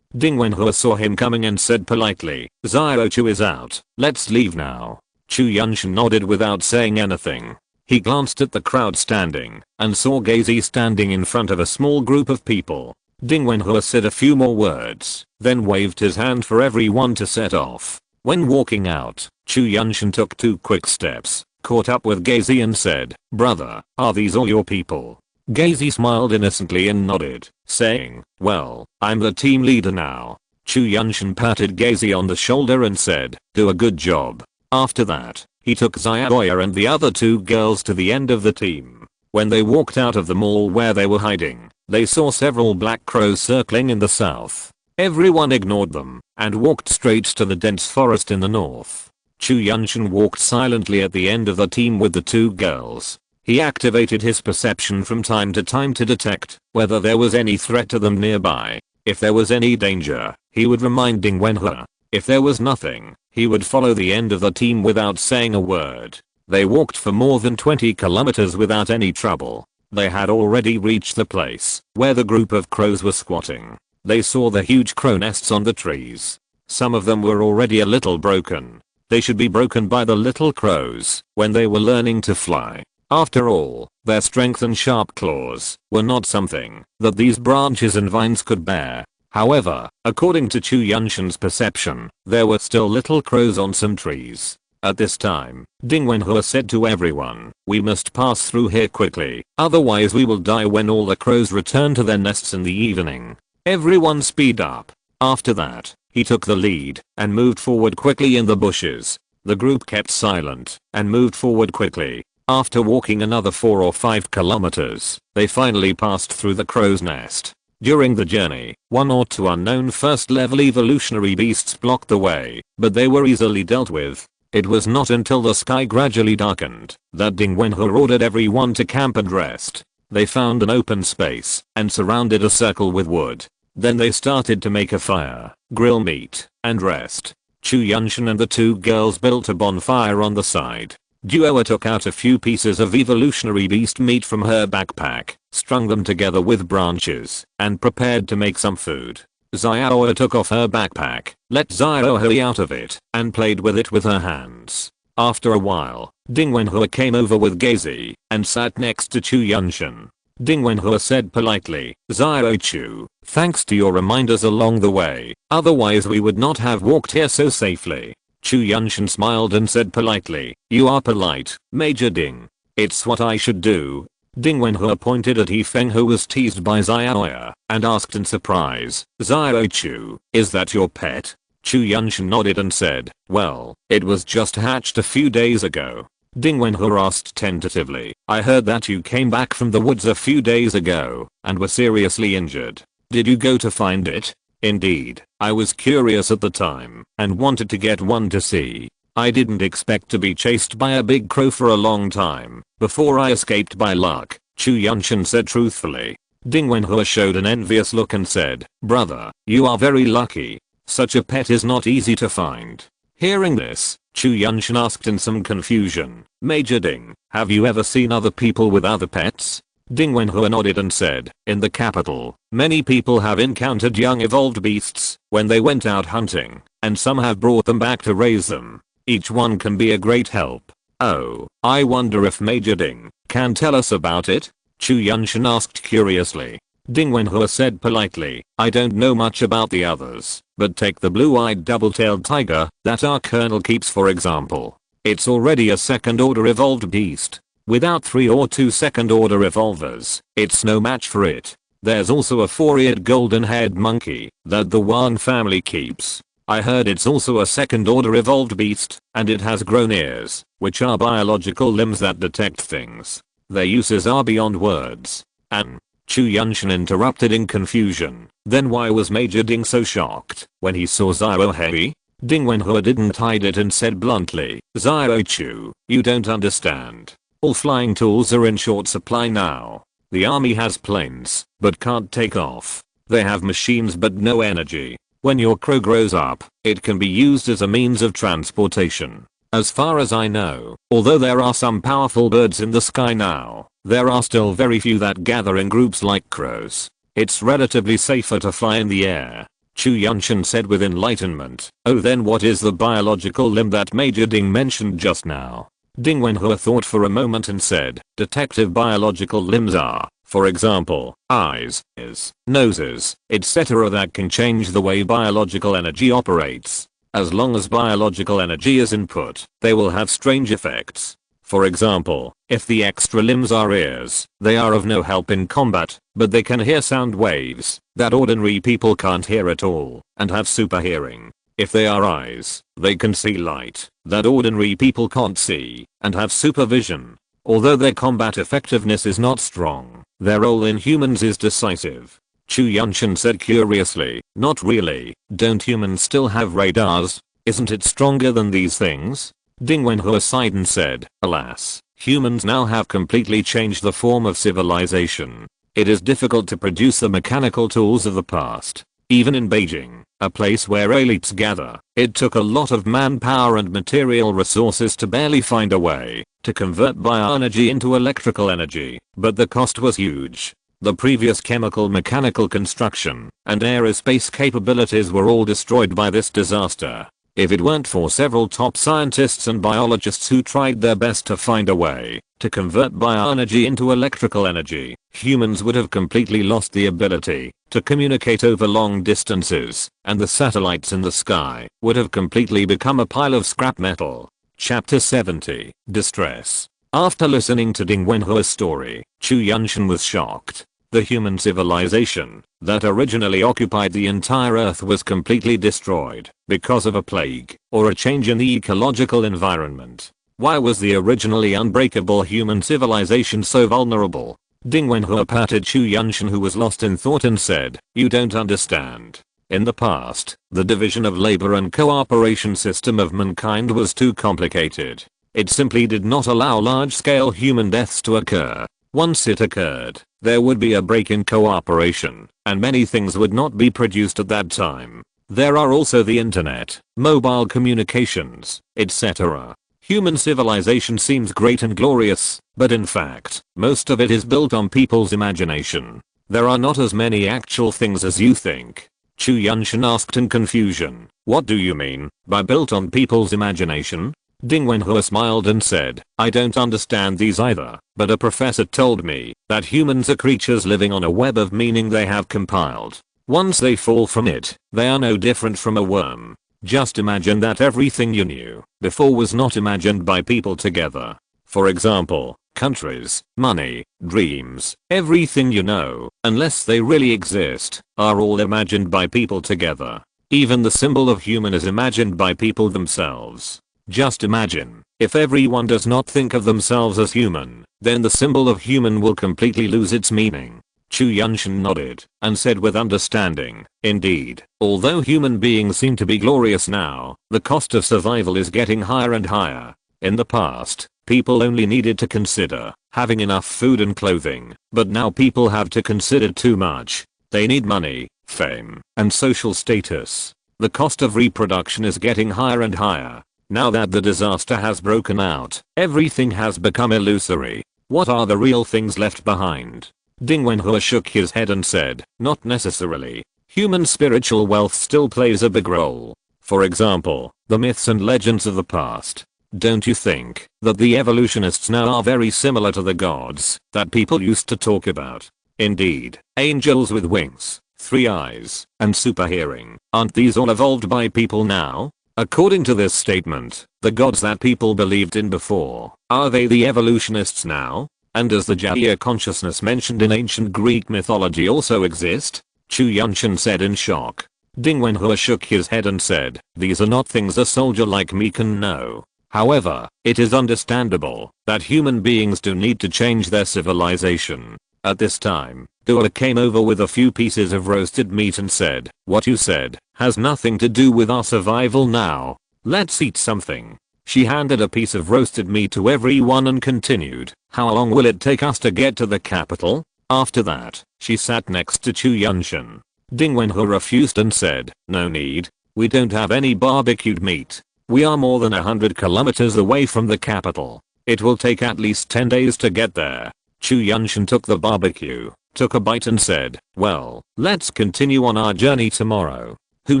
Ding Wenhua saw him coming and said politely, Xiao Chu is out, let's leave now. Chu Yuntian nodded without saying anything. He glanced at the crowd standing and saw Gazy standing in front of a small group of people. Ding Wenhua said a few more words, then waved his hand for everyone to set off. When walking out, Chu Yuntian took 2 quick steps, caught up with Gazy and said, brother, are these all your people? Gazy smiled innocently and nodded, saying, well, I'm the team leader now. Chu Yuntian patted Gazy on the shoulder and said, do a good job. After that, he took Xiaoya and the other 2 girls to the end of the team. When they walked out of the mall where they were hiding, they saw several black crows circling in the south. Everyone ignored them and walked straight to the dense forest in the north. Chu Yuntian walked silently at the end of the team with the 2 girls. He activated his perception from time to time to detect whether there was any threat to them nearby. If there was any danger, he would remind Ding Wenhua. If there was nothing, he would follow the end of the team without saying a word. They walked for more than 20 kilometers without any trouble. They had already reached the place where the group of crows were squatting. They saw the huge crow nests on the trees. Some of them were already a little broken. They should be broken by the little crows when they were learning to fly. After all, their strength and sharp claws were not something that these branches and vines could bear. However, according to Chu Yuntian's perception, there were still little crows on some trees. At this time, Ding Wenhua said to everyone, we must pass through here quickly, otherwise we will die when all the crows return to their nests in the evening. Everyone speed up. After that, he took the lead and moved forward quickly in the bushes. The group kept silent and moved forward quickly. After walking another 4 or 5 kilometers, they finally passed through the crow's nest. During the journey, one or two unknown first-level evolutionary beasts blocked the way, but they were easily dealt with. It was not until the sky gradually darkened that Ding Wenhe ordered everyone to camp and rest. They found an open space and surrounded a circle with wood. Then they started to make a fire, grill meat, and rest. Chu Yuntian and the two girls built a bonfire on the side. Duoa took out a few pieces of evolutionary beast meat from her backpack, strung them together with branches, and prepared to make some food. Xiaoa took off her backpack, let Xiaohe out of it, and played with it with her hands. After a while, Ding Wenhe came over with Gazi and sat next to Chu Yuntian. Ding Wenhe said politely, "Xiao Chu, thanks to your reminders along the way, otherwise we would not have walked here so safely." Chu Yuntian smiled and said politely, "You are polite, Major Ding. It's what I should do." Ding Wenhe pointed at Yifeng, who was teased by Xiaoya, and asked in surprise, "Xiao Chu, is that your pet?" Chu Yuntian nodded and said, "Well, it was just hatched a few days ago." Ding Wenhe asked tentatively, "I heard that you came back from the woods a few days ago and were seriously injured. Did you go to find it?" "Indeed, I was curious at the time and wanted to get one to see. I didn't expect to be chased by a big crow for a long time before I escaped by luck," Chu Yuntian said truthfully. Ding Wenhe showed an envious look and said, "Brother, you are very lucky. Such a pet is not easy to find." Hearing this, Chu Yuntian asked in some confusion, "Major Ding, have you ever seen other people with other pets?" Ding Wenhe nodded and said, "In the capital, many people have encountered young evolved beasts when they went out hunting, and some have brought them back to raise them. Each one can be a great help." "Oh, I wonder if Major Ding can tell us about it?" Chu Yuntian asked curiously. Ding Wenhe said politely, "I don't know much about the others, but take the blue-eyed double-tailed tiger that our colonel keeps for example. It's already a second-order evolved beast. Without 3 or 2 second-order evolvers, it's no match for it. There's also a 4-eared golden-haired monkey that the Wang family keeps. I heard it's also a second-order evolved beast, and it has grown ears, which are biological limbs that detect things. Their uses are beyond words." And Chu Yuntian interrupted in confusion, "Then why was Major Ding so shocked when he saw Xiaohe?" Ding Wenhe didn't hide it and said bluntly, "Xiao Chu, you don't understand. All flying tools are in short supply now. The army has planes, but can't take off. They have machines but no energy. When your crow grows up, it can be used as a means of transportation. As far as I know, although there are some powerful birds in the sky now, there are still very few that gather in groups like crows. It's relatively safer to fly in the air." Chu Yuntian said with enlightenment, "Oh, then what is the biological limb that Major Ding mentioned just now?" Ding Wenhe thought for a moment and said, "Detective biological limbs are, for example, eyes, ears, noses, etc. that can change the way biological energy operates. As long as biological energy is input, they will have strange effects. For example, if the extra limbs are ears, they are of no help in combat, but they can hear sound waves that ordinary people can't hear at all, and have super hearing. If they are eyes, they can see light that ordinary people can't see, and have supervision. Although their combat effectiveness is not strong, their role in humans is decisive." Chu Yuntian said curiously, "Not really. Don't humans still have radars? Isn't it stronger than these things?" Ding Wenhe sighed and said, "Alas, humans now have completely changed the form of civilization. It is difficult to produce the mechanical tools of the past. Even in Beijing, a place where elites gather, it took a lot of manpower and material resources to barely find a way to convert bioenergy into electrical energy, but the cost was huge. The previous chemical mechanical construction and aerospace capabilities were all destroyed by this disaster. If it weren't for several top scientists and biologists who tried their best to find a way to convert bioenergy into electrical energy, humans would have completely lost the ability to communicate over long distances, and the satellites in the sky would have completely become a pile of scrap metal." Chapter 70, Distress. After listening to Ding Wenhe's story, Chu Yuntian was shocked. The human civilization that originally occupied the entire Earth was completely destroyed because of a plague or a change in the ecological environment. Why was the originally unbreakable human civilization so vulnerable? Ding Wenhua patted Chu Yuntian, who was lost in thought, and said, "You don't understand. In the past, the division of labor and cooperation system of mankind was too complicated. It simply did not allow large-scale human deaths to occur. Once it occurred, there would be a break in cooperation, and many things would not be produced at that time. There are also the internet, mobile communications, etc. Human civilization seems great and glorious, but in fact, most of it is built on people's imagination. There are not as many actual things as you think." Chu Yuntian asked in confusion, "What do you mean by built on people's imagination?" Ding Wenhua smiled and said, "I don't understand these either, but a professor told me that humans are creatures living on a web of meaning they have compiled. Once they fall from it, they are no different from a worm. Just imagine that everything you knew before was not imagined by people together. For example, countries, money, dreams, everything you know, unless they really exist, are all imagined by people together. Even the symbol of human is imagined by people themselves. Just imagine, if everyone does not think of themselves as human, then the symbol of human will completely lose its meaning." Chu Yuntian nodded and said with understanding, "Indeed, although human beings seem to be glorious now, the cost of survival is getting higher and higher. In the past, people only needed to consider having enough food and clothing, but now people have to consider too much. They need money, fame, and social status. The cost of reproduction is getting higher and higher. Now that the disaster has broken out, everything has become illusory. What are the real things left behind?" Ding Wenhua shook his head and said, "Not necessarily. Human spiritual wealth still plays a big role. For example, the myths and legends of the past. Don't you think that the evolutionists now are very similar to the gods that people used to talk about? Indeed, angels with wings, 3 eyes, and super hearing, aren't these all evolved by people now? According to this statement, the gods that people believed in before, are they the evolutionists now? And does the Jaya consciousness mentioned in ancient Greek mythology also exist?" Chu Yuntian said in shock. Ding Wenhua shook his head and said, "These are not things a soldier like me can know. However, it is understandable that human beings do need to change their civilization." At this time, Dua came over with a few pieces of roasted meat and said, "What you said has nothing to do with our survival now. Let's eat something." She handed a piece of roasted meat to everyone and continued, "How long will it take us to get to the capital?" After that, she sat next to Chu Yuntian. Ding Wenhua refused and said, "No need. We don't have any barbecued meat. We are more than 100 kilometers away from the capital. It will take at least 10 days to get there." Chu Yuntian took the barbecue, took a bite and said, "Well, let's continue on our journey tomorrow. Who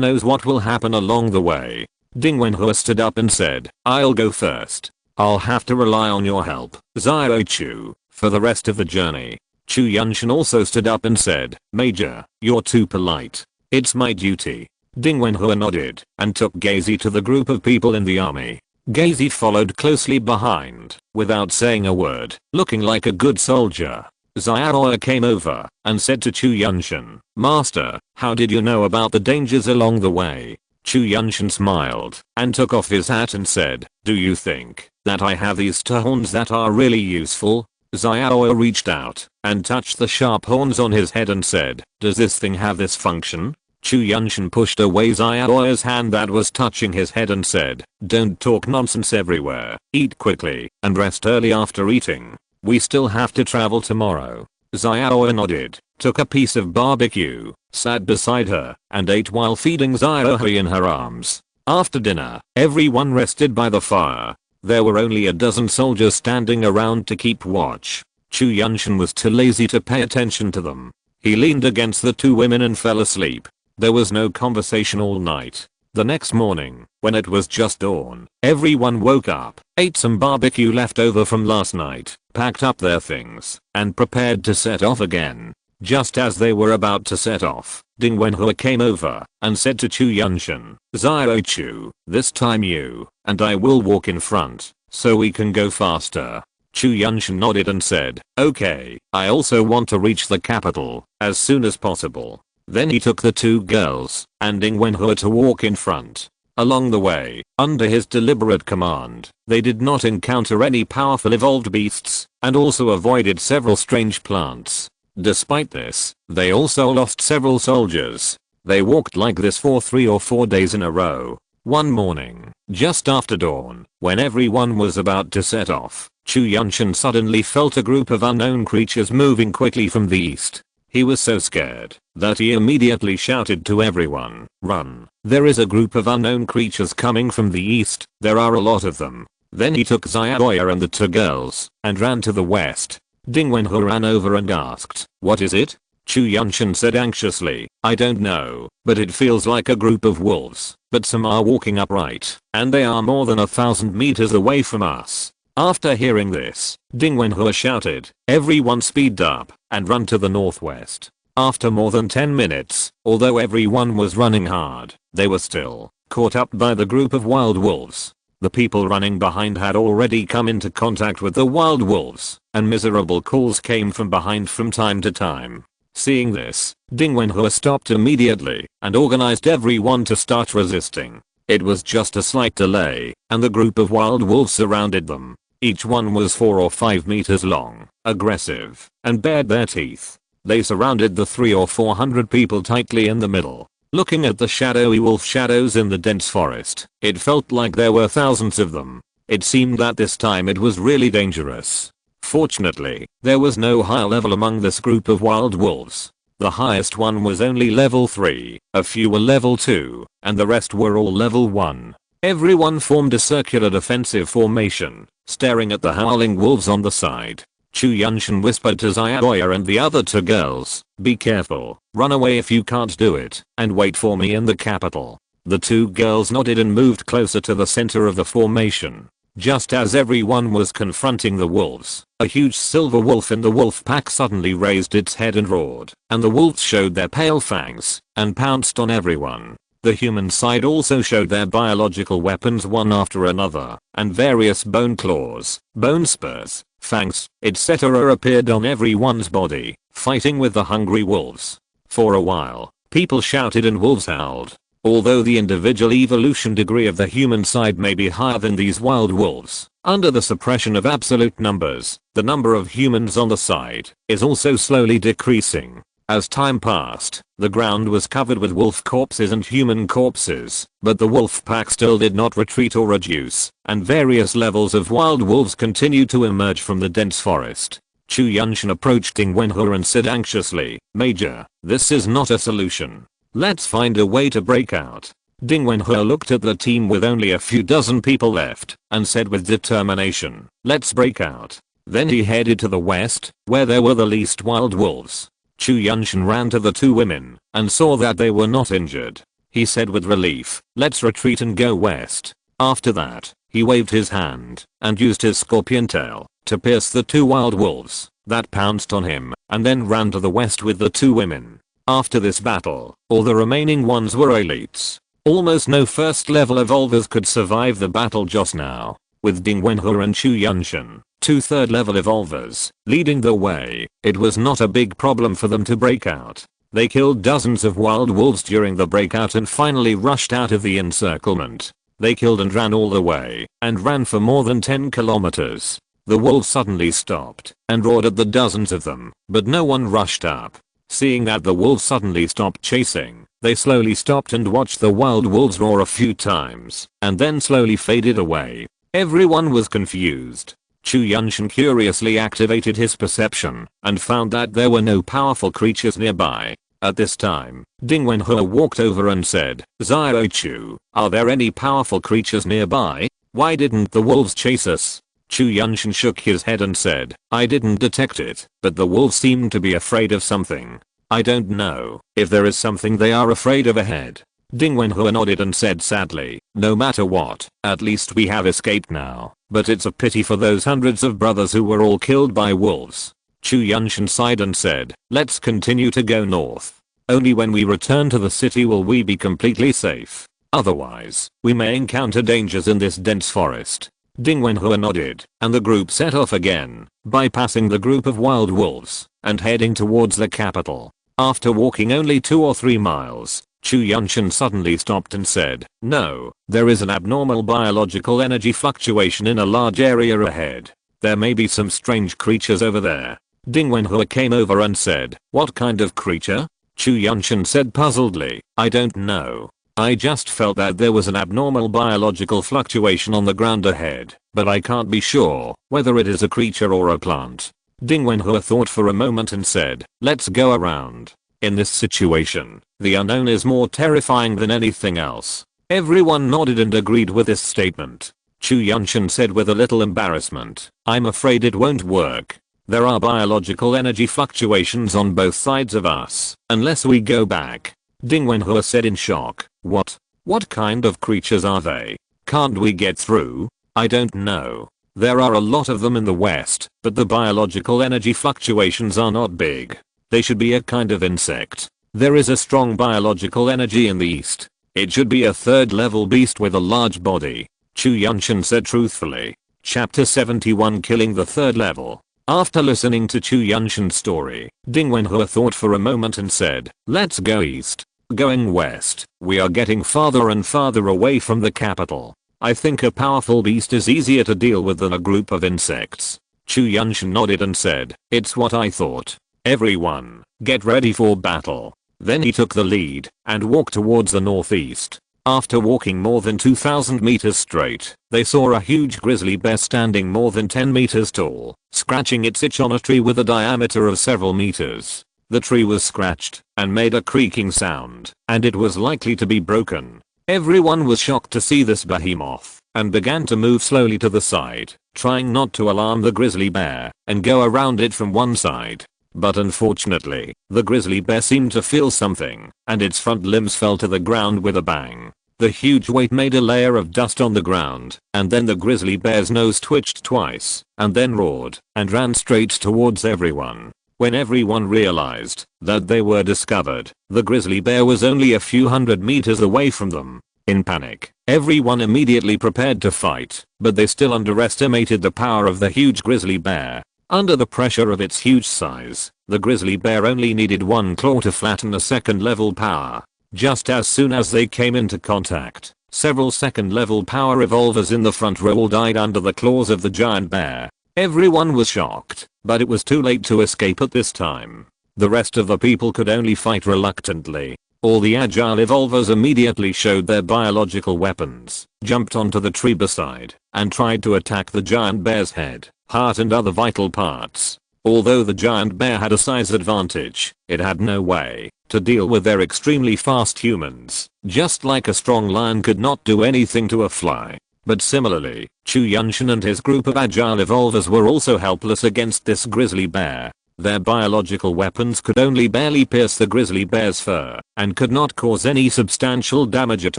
knows what will happen along the way." Ding Wenhua stood up and said, "I'll go first. I'll have to rely on your help, Xiao Chu, for the rest of the journey." Chu Yuntian also stood up and said, "Major, you're too polite. It's my duty." Ding Wenhua nodded and took Gazi to the group of people in the army. Gazi followed closely behind, without saying a word, looking like a good soldier. Xiao came over and said to Chu Yuntian, "Master, how did you know about the dangers along the way?" Chu Yuntian smiled and took off his hat and said, "Do you think that I have these horns that are really useful?" Xiao reached out and touched the sharp horns on his head and said, "Does this thing have this function?" Chu Yuntian pushed away Xiao's hand that was touching his head and said, "Don't talk nonsense everywhere. Eat quickly and rest early after eating. We still have to travel tomorrow." Xiao nodded, took a piece of barbecue, sat beside her, and ate while feeding Xiao in her arms. After dinner, everyone rested by the fire. There were only a dozen soldiers standing around to keep watch. Chu Yuntian was too lazy to pay attention to them. He leaned against the 2 women and fell asleep. There was no conversation all night. The next morning, when it was just dawn, everyone woke up, ate some barbecue left over from last night, packed up their things, and prepared to set off again. Just as they were about to set off, Ding Wenhua came over and said to Chu Yuntian, "Xiao Chu, this time you and I will walk in front, so we can go faster." Chu Yuntian nodded and said, "Okay, I also want to reach the capital as soon as possible." Then he took the 2 girls and Ding Wenhua to walk in front. Along the way, under his deliberate command, they did not encounter any powerful evolved beasts, and also avoided several strange plants. Despite this, they also lost several soldiers. They walked like this for 3 or 4 days in a row. One morning, just after dawn, when everyone was about to set off, Chu Yuntian suddenly felt a group of unknown creatures moving quickly from the east. He was so scared that he immediately shouted to everyone, "Run! There is a group of unknown creatures coming from the east, there are a lot of them." Then he took Xiaoya and the 2 girls and ran to the west. Ding Wenhe ran over and asked, "What is it?" Chu Yuntian said anxiously, "I don't know, but it feels like a group of wolves, but some are walking upright, and they are more than 1,000 meters away from us." After hearing this, Ding Wenhe shouted, "Everyone speed up and run to the northwest." After more than 10 minutes, although everyone was running hard, they were still caught up by the group of wild wolves. The people running behind had already come into contact with the wild wolves, and miserable calls came from behind from time to time. Seeing this, Ding Wenhe stopped immediately and organized everyone to start resisting. It was just a slight delay, and the group of wild wolves surrounded them. Each one was 4 or 5 meters long, aggressive, and bared their teeth. They surrounded the 300 or 400 people tightly in the middle. Looking at the shadowy wolf shadows in the dense forest, it felt like there were thousands of them. It seemed that this time it was really dangerous. Fortunately, there was no high level among this group of wild wolves. The highest one was only level 3, a few were level 2, and the rest were all level 1. Everyone formed a circular defensive formation, staring at the howling wolves on the side. Chu Yuntian whispered to Xiaoya and the other 2 girls, "Be careful, run away if you can't do it, and wait for me in the capital." The 2 girls nodded and moved closer to the center of the formation. Just as everyone was confronting the wolves, a huge silver wolf in the wolf pack suddenly raised its head and roared, and the wolves showed their pale fangs and pounced on everyone. The human side also showed their biological weapons one after another, and various bone claws, bone spurs, fangs, etc. appeared on everyone's body, fighting with the hungry wolves. For a while, people shouted and wolves howled. Although the individual evolution degree of the human side may be higher than these wild wolves, under the suppression of absolute numbers, the number of humans on the side is also slowly decreasing. As time passed, the ground was covered with wolf corpses and human corpses, but the wolf pack still did not retreat or reduce, and various levels of wild wolves continued to emerge from the dense forest. Chu Yuntian approached Ding Wenhe and said anxiously, "Major, this is not a solution. Let's find a way to break out." Ding Wenhe looked at the team with only a few dozen people left, and said with determination, "Let's break out." Then he headed to the west, where there were the least wild wolves. Chu Yuntian ran to the 2 women, and saw that they were not injured. He said with relief, "Let's retreat and go west." After that, he waved his hand, and used his scorpion tail, to pierce the 2 wild wolves that pounced on him, and then ran to the west with the 2 women. After this battle, all the remaining ones were elites. Almost no first level evolvers could survive the battle just now. With Ding Wenhe and Chu Yuntian, 2 third level evolvers, leading the way, it was not a big problem for them to break out. They killed dozens of wild wolves during the breakout and finally rushed out of the encirclement. They killed and ran all the way, and ran for more than 10 kilometers. The wolves suddenly stopped, and roared at the dozens of them, but no one rushed up. Seeing that the wolves suddenly stopped chasing, they slowly stopped and watched the wild wolves roar a few times, and then slowly faded away. Everyone was confused. Chu Yuntian curiously activated his perception, and found that there were no powerful creatures nearby. At this time, Ding Wenhe walked over and said, "Xiao Chu, are there any powerful creatures nearby? Why didn't the wolves chase us?" Chu Yuntian shook his head and said, "I didn't detect it, but the wolves seem to be afraid of something. I don't know if there is something they are afraid of ahead." Ding Wenhe nodded and said sadly, "No matter what, at least we have escaped now, but it's a pity for those hundreds of brothers who were all killed by wolves." Chu Yuntian sighed and said, "Let's continue to go north. Only when we return to the city will we be completely safe. Otherwise, we may encounter dangers in this dense forest." Ding Wenhe nodded, and the group set off again, bypassing the group of wild wolves, and heading towards the capital. After walking only 2 or 3 miles, Chu Yuntian suddenly stopped and said, "No, there is an abnormal biological energy fluctuation in a large area ahead. There may be some strange creatures over there." Ding Wenhua came over and said, "What kind of creature?" Chu Yuntian said puzzledly, "I don't know. I just felt that there was an abnormal biological fluctuation on the ground ahead, but I can't be sure whether it is a creature or a plant." Ding Wenhua thought for a moment and said, "Let's go around. In this situation, the unknown is more terrifying than anything else." Everyone nodded and agreed with this statement. Chu Yuntian said with a little embarrassment, "I'm afraid it won't work. There are biological energy fluctuations on both sides of us, unless we go back." Ding Wenhua said in shock, "What? What kind of creatures are they? Can't we get through?" "I don't know. There are a lot of them in the west, but the biological energy fluctuations are not big. They should be a kind of insect. There is a strong biological energy in the east. It should be a third level beast with a large body." Chu Yuntian said truthfully. Chapter 71, Killing the Third Level. After listening to Chu Yuntian's story, Ding Wenhua thought for a moment and said, "Let's go east. Going west, we are getting farther and farther away from the capital. I think a powerful beast is easier to deal with than a group of insects." Chu Yuntian nodded and said, "It's what I thought. Everyone, get ready for battle." Then he took the lead and walked towards the northeast. After walking more than 2,000 meters straight, they saw a huge grizzly bear standing more than 10 meters tall, scratching its itch on a tree with a diameter of several meters. The tree was scratched and made a creaking sound, and it was likely to be broken. Everyone was shocked to see this behemoth and began to move slowly to the side, trying not to alarm the grizzly bear and go around it from one side. But unfortunately, the grizzly bear seemed to feel something, and its front limbs fell to the ground with a bang. The huge weight made a layer of dust on the ground, and then the grizzly bear's nose twitched twice, and then roared, and ran straight towards everyone. When everyone realized that they were discovered, the grizzly bear was only a few hundred meters away from them. In panic, everyone immediately prepared to fight, but they still underestimated the power of the huge grizzly bear. Under the pressure of its huge size, the grizzly bear only needed one claw to flatten a second level power. Just as soon as they came into contact, several second level power revolvers in the front row all died under the claws of the giant bear. Everyone was shocked, but it was too late to escape at this time. The rest of the people could only fight reluctantly. All the agile evolvers immediately showed their biological weapons, jumped onto the tree beside, and tried to attack the giant bear's head, heart and other vital parts. Although the giant bear had a size advantage, it had no way to deal with their extremely fast humans, just like a strong lion could not do anything to a fly. But similarly, Chu Yuntian and his group of agile evolvers were also helpless against this grizzly bear. Their biological weapons could only barely pierce the grizzly bear's fur, and could not cause any substantial damage at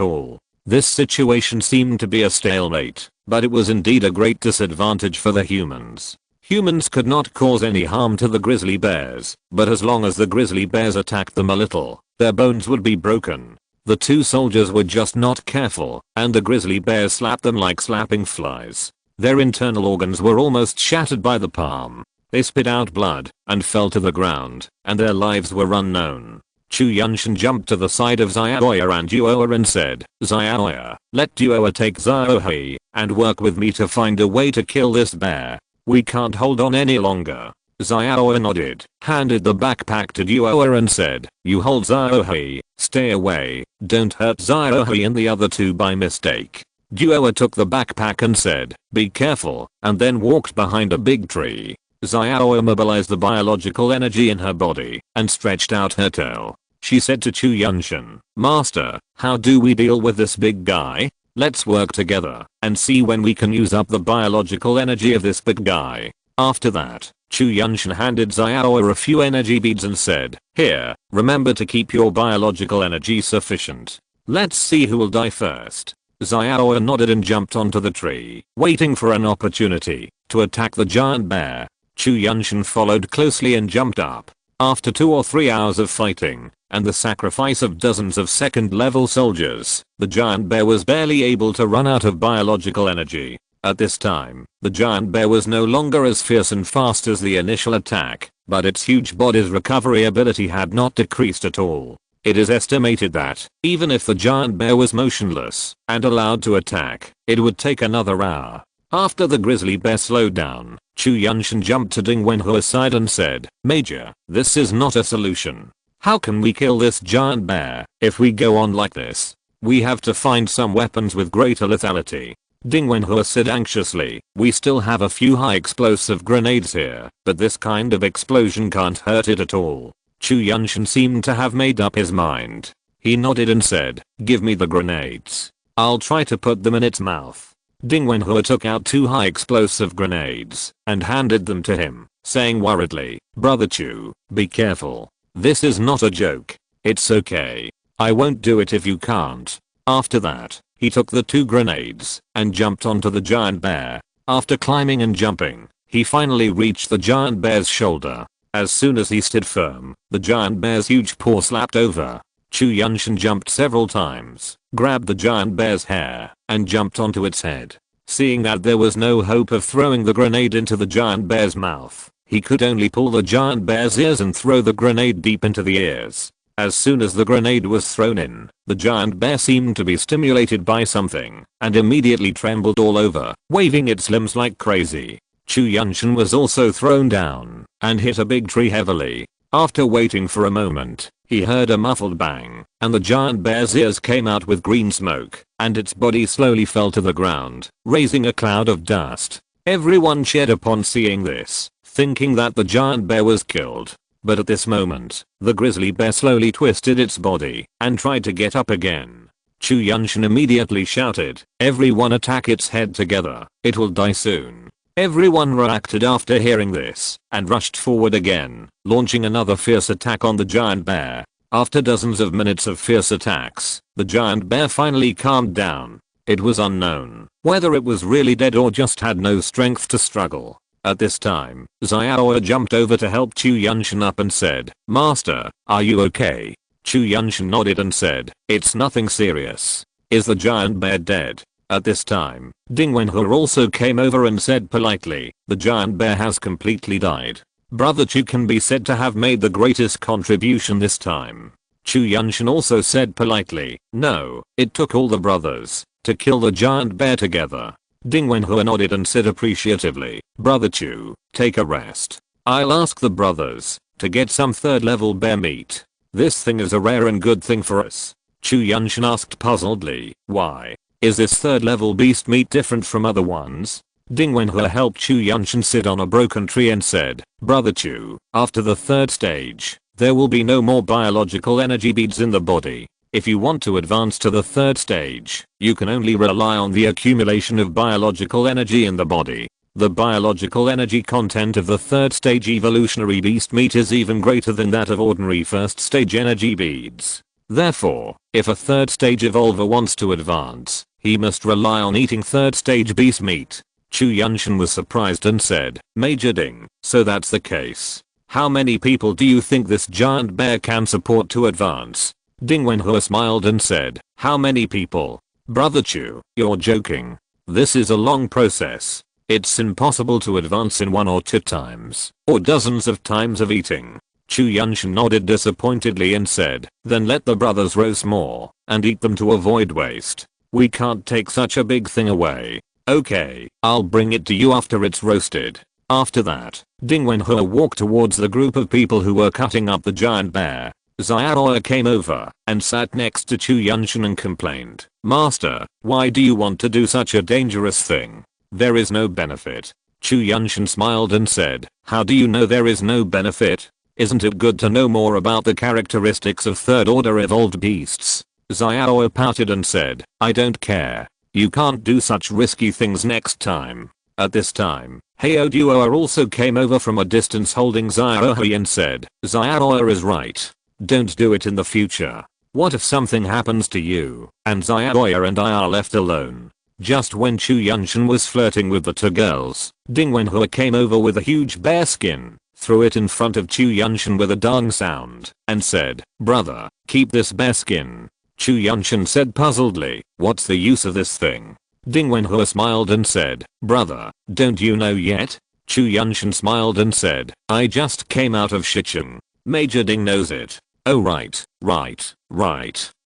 all. This situation seemed to be a stalemate, but it was indeed a great disadvantage for the humans. Humans could not cause any harm to the grizzly bears, but as long as the grizzly bears attacked them a little, their bones would be broken. The two soldiers were just not careful, and the grizzly bears slapped them like slapping flies. Their internal organs were almost shattered by the palm. They spit out blood and fell to the ground, and their lives were unknown. Chu Yuntian jumped to the side of Xiaoya and Duoa and said, "Xiaoya, let Duoa take Xiaohui and work with me to find a way to kill this bear. We can't hold on any longer." Xiaoya nodded, handed the backpack to Duoa and said, "You hold Xiaohui, stay away, don't hurt Xiaohui and the other two by mistake." Duoa took the backpack and said, "Be careful," and then walked behind a big tree. Xiaoya mobilized the biological energy in her body and stretched out her tail. She said to Chu Yuntian, "Master, how do we deal with this big guy? Let's work together and see when we can use up the biological energy of this big guy." After that, Chu Yuntian handed Xiaoya a few energy beads and said, "Here, remember to keep your biological energy sufficient. Let's see who will die first." Xiaoya nodded and jumped onto the tree, waiting for an opportunity to attack the giant bear. Chu Yuntian followed closely and jumped up. After 2 or 3 hours of fighting, and the sacrifice of dozens of second-level soldiers, the giant bear was barely able to run out of biological energy. At this time, the giant bear was no longer as fierce and fast as the initial attack, but its huge body's recovery ability had not decreased at all. It is estimated that, even if the giant bear was motionless and allowed to attack, it would take another hour. After the grizzly bear slowed down, Chu Yuntian jumped to Ding Wenhua's side and said, "Major, this is not a solution. How can we kill this giant bear if we go on like this? We have to find some weapons with greater lethality." Ding Wenhua said anxiously, "We still have a few high explosive grenades here, but this kind of explosion can't hurt it at all." Chu Yuntian seemed to have made up his mind. He nodded and said, "Give me the grenades. I'll try to put them in its mouth." Ding Wenhua took out 2 high explosive grenades and handed them to him, saying worriedly, "Brother Chu, be careful. This is not a joke. It's okay. I won't do it if you can't." After that, he took the 2 grenades and jumped onto the giant bear. After climbing and jumping, he finally reached the giant bear's shoulder. As soon as he stood firm, the giant bear's huge paw slapped over. Chu Yuntian jumped several times, grabbed the giant bear's hair, and jumped onto its head. Seeing that there was no hope of throwing the grenade into the giant bear's mouth, he could only pull the giant bear's ears and throw the grenade deep into the ears. As soon as the grenade was thrown in, the giant bear seemed to be stimulated by something, and immediately trembled all over, waving its limbs like crazy. Chu Yuntian was also thrown down, and hit a big tree heavily. After waiting for a moment, he heard a muffled bang, and the giant bear's ears came out with green smoke, and its body slowly fell to the ground, raising a cloud of dust. Everyone cheered upon seeing this, thinking that the giant bear was killed. But at this moment, the grizzly bear slowly twisted its body and tried to get up again. Chu Yuntian immediately shouted, "Everyone attack its head together, it will die soon." Everyone reacted after hearing this and rushed forward again, launching another fierce attack on the giant bear. After dozens of minutes of fierce attacks, the giant bear finally calmed down. It was unknown whether it was really dead or just had no strength to struggle. At this time, Xiaoya jumped over to help Chu Yuntian up and said, "Master, are you okay?" Chu Yuntian nodded and said, "It's nothing serious. Is the giant bear dead?" At this time, Ding Wenhua also came over and said politely, "The giant bear has completely died. Brother Chu can be said to have made the greatest contribution this time." Chu Yuntian also said politely, "No, it took all the brothers to kill the giant bear together." Ding Wenhua nodded and said appreciatively, "Brother Chu, take a rest. I'll ask the brothers to get some 3rd level bear meat. This thing is a rare and good thing for us." Chu Yuntian asked puzzledly, "Why? Is this 3rd level beast meat different from other ones?" Ding Wenhua helped Chu Yuntian sit on a broken tree and said, "Brother Chu, after the 3rd stage, there will be no more biological energy beads in the body. If you want to advance to the 3rd stage, you can only rely on the accumulation of biological energy in the body. The biological energy content of the 3rd stage evolutionary beast meat is even greater than that of ordinary 1st stage energy beads. Therefore, if a 3rd stage evolver wants to advance, he must rely on eating 3rd stage beast meat." Chu Yuntian was surprised and said, "Major Ding, so that's the case. How many people do you think this giant bear can support to advance?" Ding Wenhua smiled and said, "How many people? Brother Chu, you're joking. This is a long process. It's impossible to advance in 1 or 2 times, or dozens of times of eating." Chu Yuntian nodded disappointedly and said, "Then let the brothers roast more and eat them to avoid waste. We can't take such a big thing away." "Okay, I'll bring it to you after it's roasted." After that, Ding Wenhua walked towards the group of people who were cutting up the giant bear. Xiaoya came over and sat next to Chu Yuntian and complained, "Master, why do you want to do such a dangerous thing? There is no benefit." Chu Yuntian smiled and said, "How do you know there is no benefit? Isn't it good to know more about the characteristics of 3rd order evolved beasts?" Xiaoya pouted and said, "I don't care. You can't do such risky things next time." At this time, Heo Duo also came over from a distance holding Xiaoya and said, "Xiaoya is right. Don't do it in the future. What if something happens to you and Xiaoya and I are left alone?" Just when Chu Yuntian was flirting with the 2 girls, Ding Wenhua came over with a huge bear skin, threw it in front of Chu Yuntian with a dong sound, and said, "Brother, keep this bear skin." Chu Yuntian said puzzledly, "What's the use of this thing?" Ding Wenhua smiled and said, "Brother, don't you know yet?" Chu Yuntian smiled and said, "I just came out of Shicheng. Major Ding knows it." Oh right.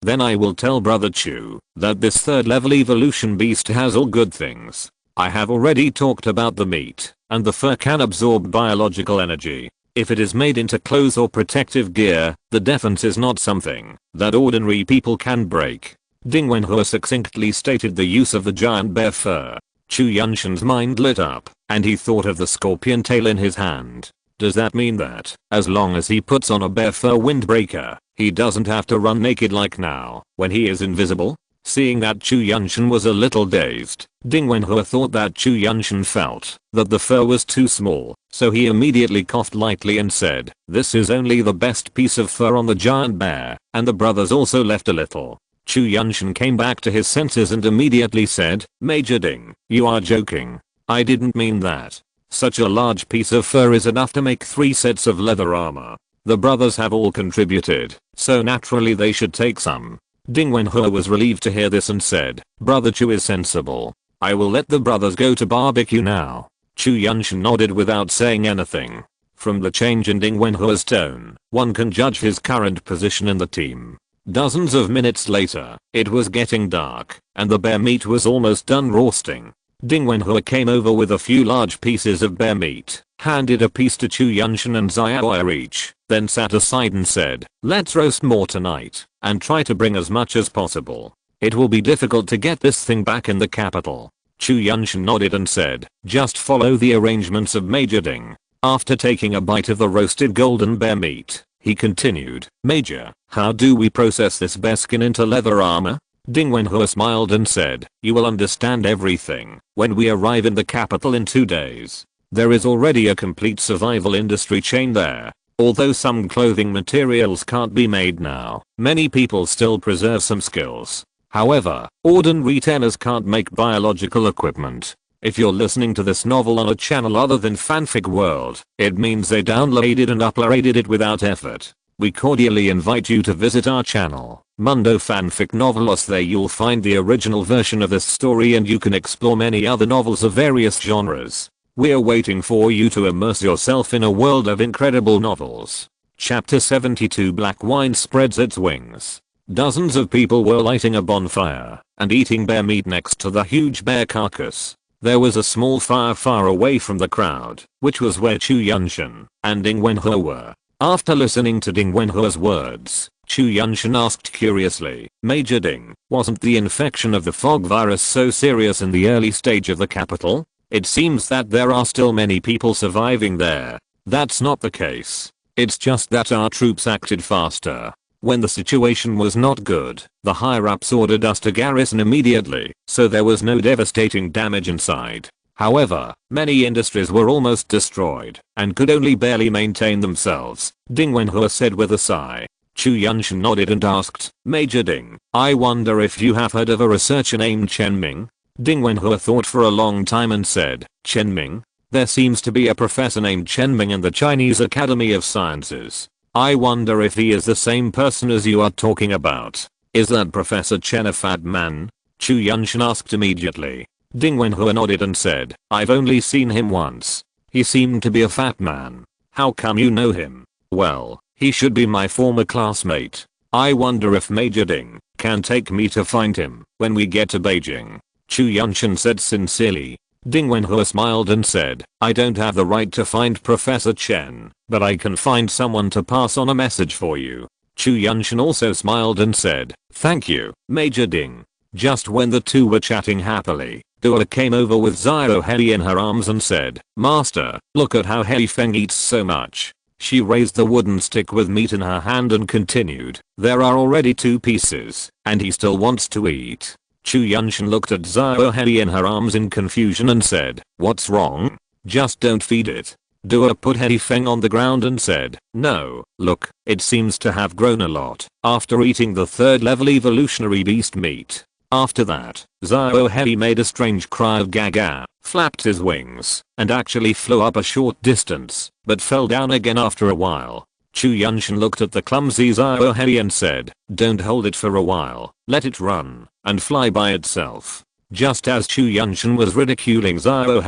Then I will tell brother Chu that this third level evolution beast has all good things. I have already talked about the meat, and the fur can absorb biological energy. If it is made into clothes or protective gear, the defense is not something that ordinary people can break. Ding Wenhua succinctly stated the use of the giant bear fur. Chu Yuntian's mind lit up, and he thought of the scorpion tail in his hand. Does that mean that, as long as he puts on a bear fur windbreaker, he doesn't have to run naked like now, when he is invisible? Seeing that Chu Yuntian was a little dazed, Ding Wenhua thought that Chu Yuntian felt that the fur was too small, so he immediately coughed lightly and said, "This is only the best piece of fur on the giant bear," and the brothers also left a little. Chu Yuntian came back to his senses and immediately said, "Major Ding, you are joking. I didn't mean that. Such a large piece of fur is enough to make 3 sets of leather armor. The brothers have all contributed, so naturally they should take some." Ding Wenhua was relieved to hear this and said, "Brother Chu is sensible. I will let the brothers go to barbecue now." Chu Yuntian nodded without saying anything. From the change in Ding Wenhua's tone, one can judge his current position in the team. Dozens of minutes later, it was getting dark, and the bear meat was almost done roasting. Ding Wenhua came over with a few large pieces of bear meat, handed a piece to Chu Yuntian and Xiaoya each, then sat aside and said, "Let's roast more tonight, and try to bring as much as possible. It will be difficult to get this thing back in the capital." Chu Yuntian nodded and said, "Just follow the arrangements of Major Ding." After taking a bite of the roasted golden bear meat, he continued, "Major, how do we process this bear skin into leather armor?" Ding Wenhua smiled and said, "You will understand everything when we arrive in the capital in 2 days. There is already a complete survival industry chain there. Although some clothing materials can't be made now, many people still preserve some skills. However, ordinary retailers can't make biological equipment. If you're listening to this novel on a channel other than Fanfic World, it means they downloaded and uploaded it without effort. We cordially invite you to visit our channel, Mundo Fanfic Novelos. There you'll find the original version of this story and you can explore many other novels of various genres. We're waiting for you to immerse yourself in a world of incredible novels. Chapter 72 Black wine spreads its wings. Dozens of people were lighting a bonfire and eating bear meat next to the huge bear carcass. There was a small fire far away from the crowd, which was where Chu Yuntian and Ding Wenhua were. After listening to Ding Wenhua's words, Chu Yuntian asked curiously, "Major Ding, wasn't the infection of the fog virus so serious in the early stage of the capital? It seems that there are still many people surviving there." "That's not the case. It's just that our troops acted faster. When the situation was not good, the higher-ups ordered us to garrison immediately, so there was no devastating damage inside. However, many industries were almost destroyed and could only barely maintain themselves," Ding Wenhua said with a sigh. Chu Yuntian nodded and asked, "Major Ding, I wonder if you have heard of a researcher named Chen Ming?" Ding Wenhua thought for a long time and said, "Chen Ming? There seems to be a professor named Chen Ming in the Chinese Academy of Sciences. I wonder if he is the same person as you are talking about. Is that Professor Chen a fat man?" Chu Yuntian asked immediately. Ding Wenhua nodded and said, "I've only seen him once. He seemed to be a fat man. How come you know him?" "Well, he should be my former classmate. I wonder if Major Ding can take me to find him when we get to Beijing," Chu Yuntian said sincerely. Ding Wenhua smiled and said, "I don't have the right to find Professor Chen, but I can find someone to pass on a message for you." Chu Yuntian also smiled and said, "Thank you, Major Ding." Just when the two were chatting happily, Dua came over with Xiao Hei in her arms and said, "Master, look at how Hei Feng eats so much." She raised the wooden stick with meat in her hand and continued, "There are already 2 pieces, and he still wants to eat." Chu Yuntian looked at Xiao Hei in her arms in confusion and said, "What's wrong? Just don't feed it." Dua put Hei Feng on the ground and said, "No, look, it seems to have grown a lot after eating the 3rd level evolutionary beast meat." After that, Xiao Hei made a strange cry of gaga, flapped his wings, and actually flew up a short distance, but fell down again after a while. Chu Yuntian looked at the clumsy Xiao Hei and said, "Don't hold it for a while, let it run and fly by itself." Just as Chu Yuntian was ridiculing Xiao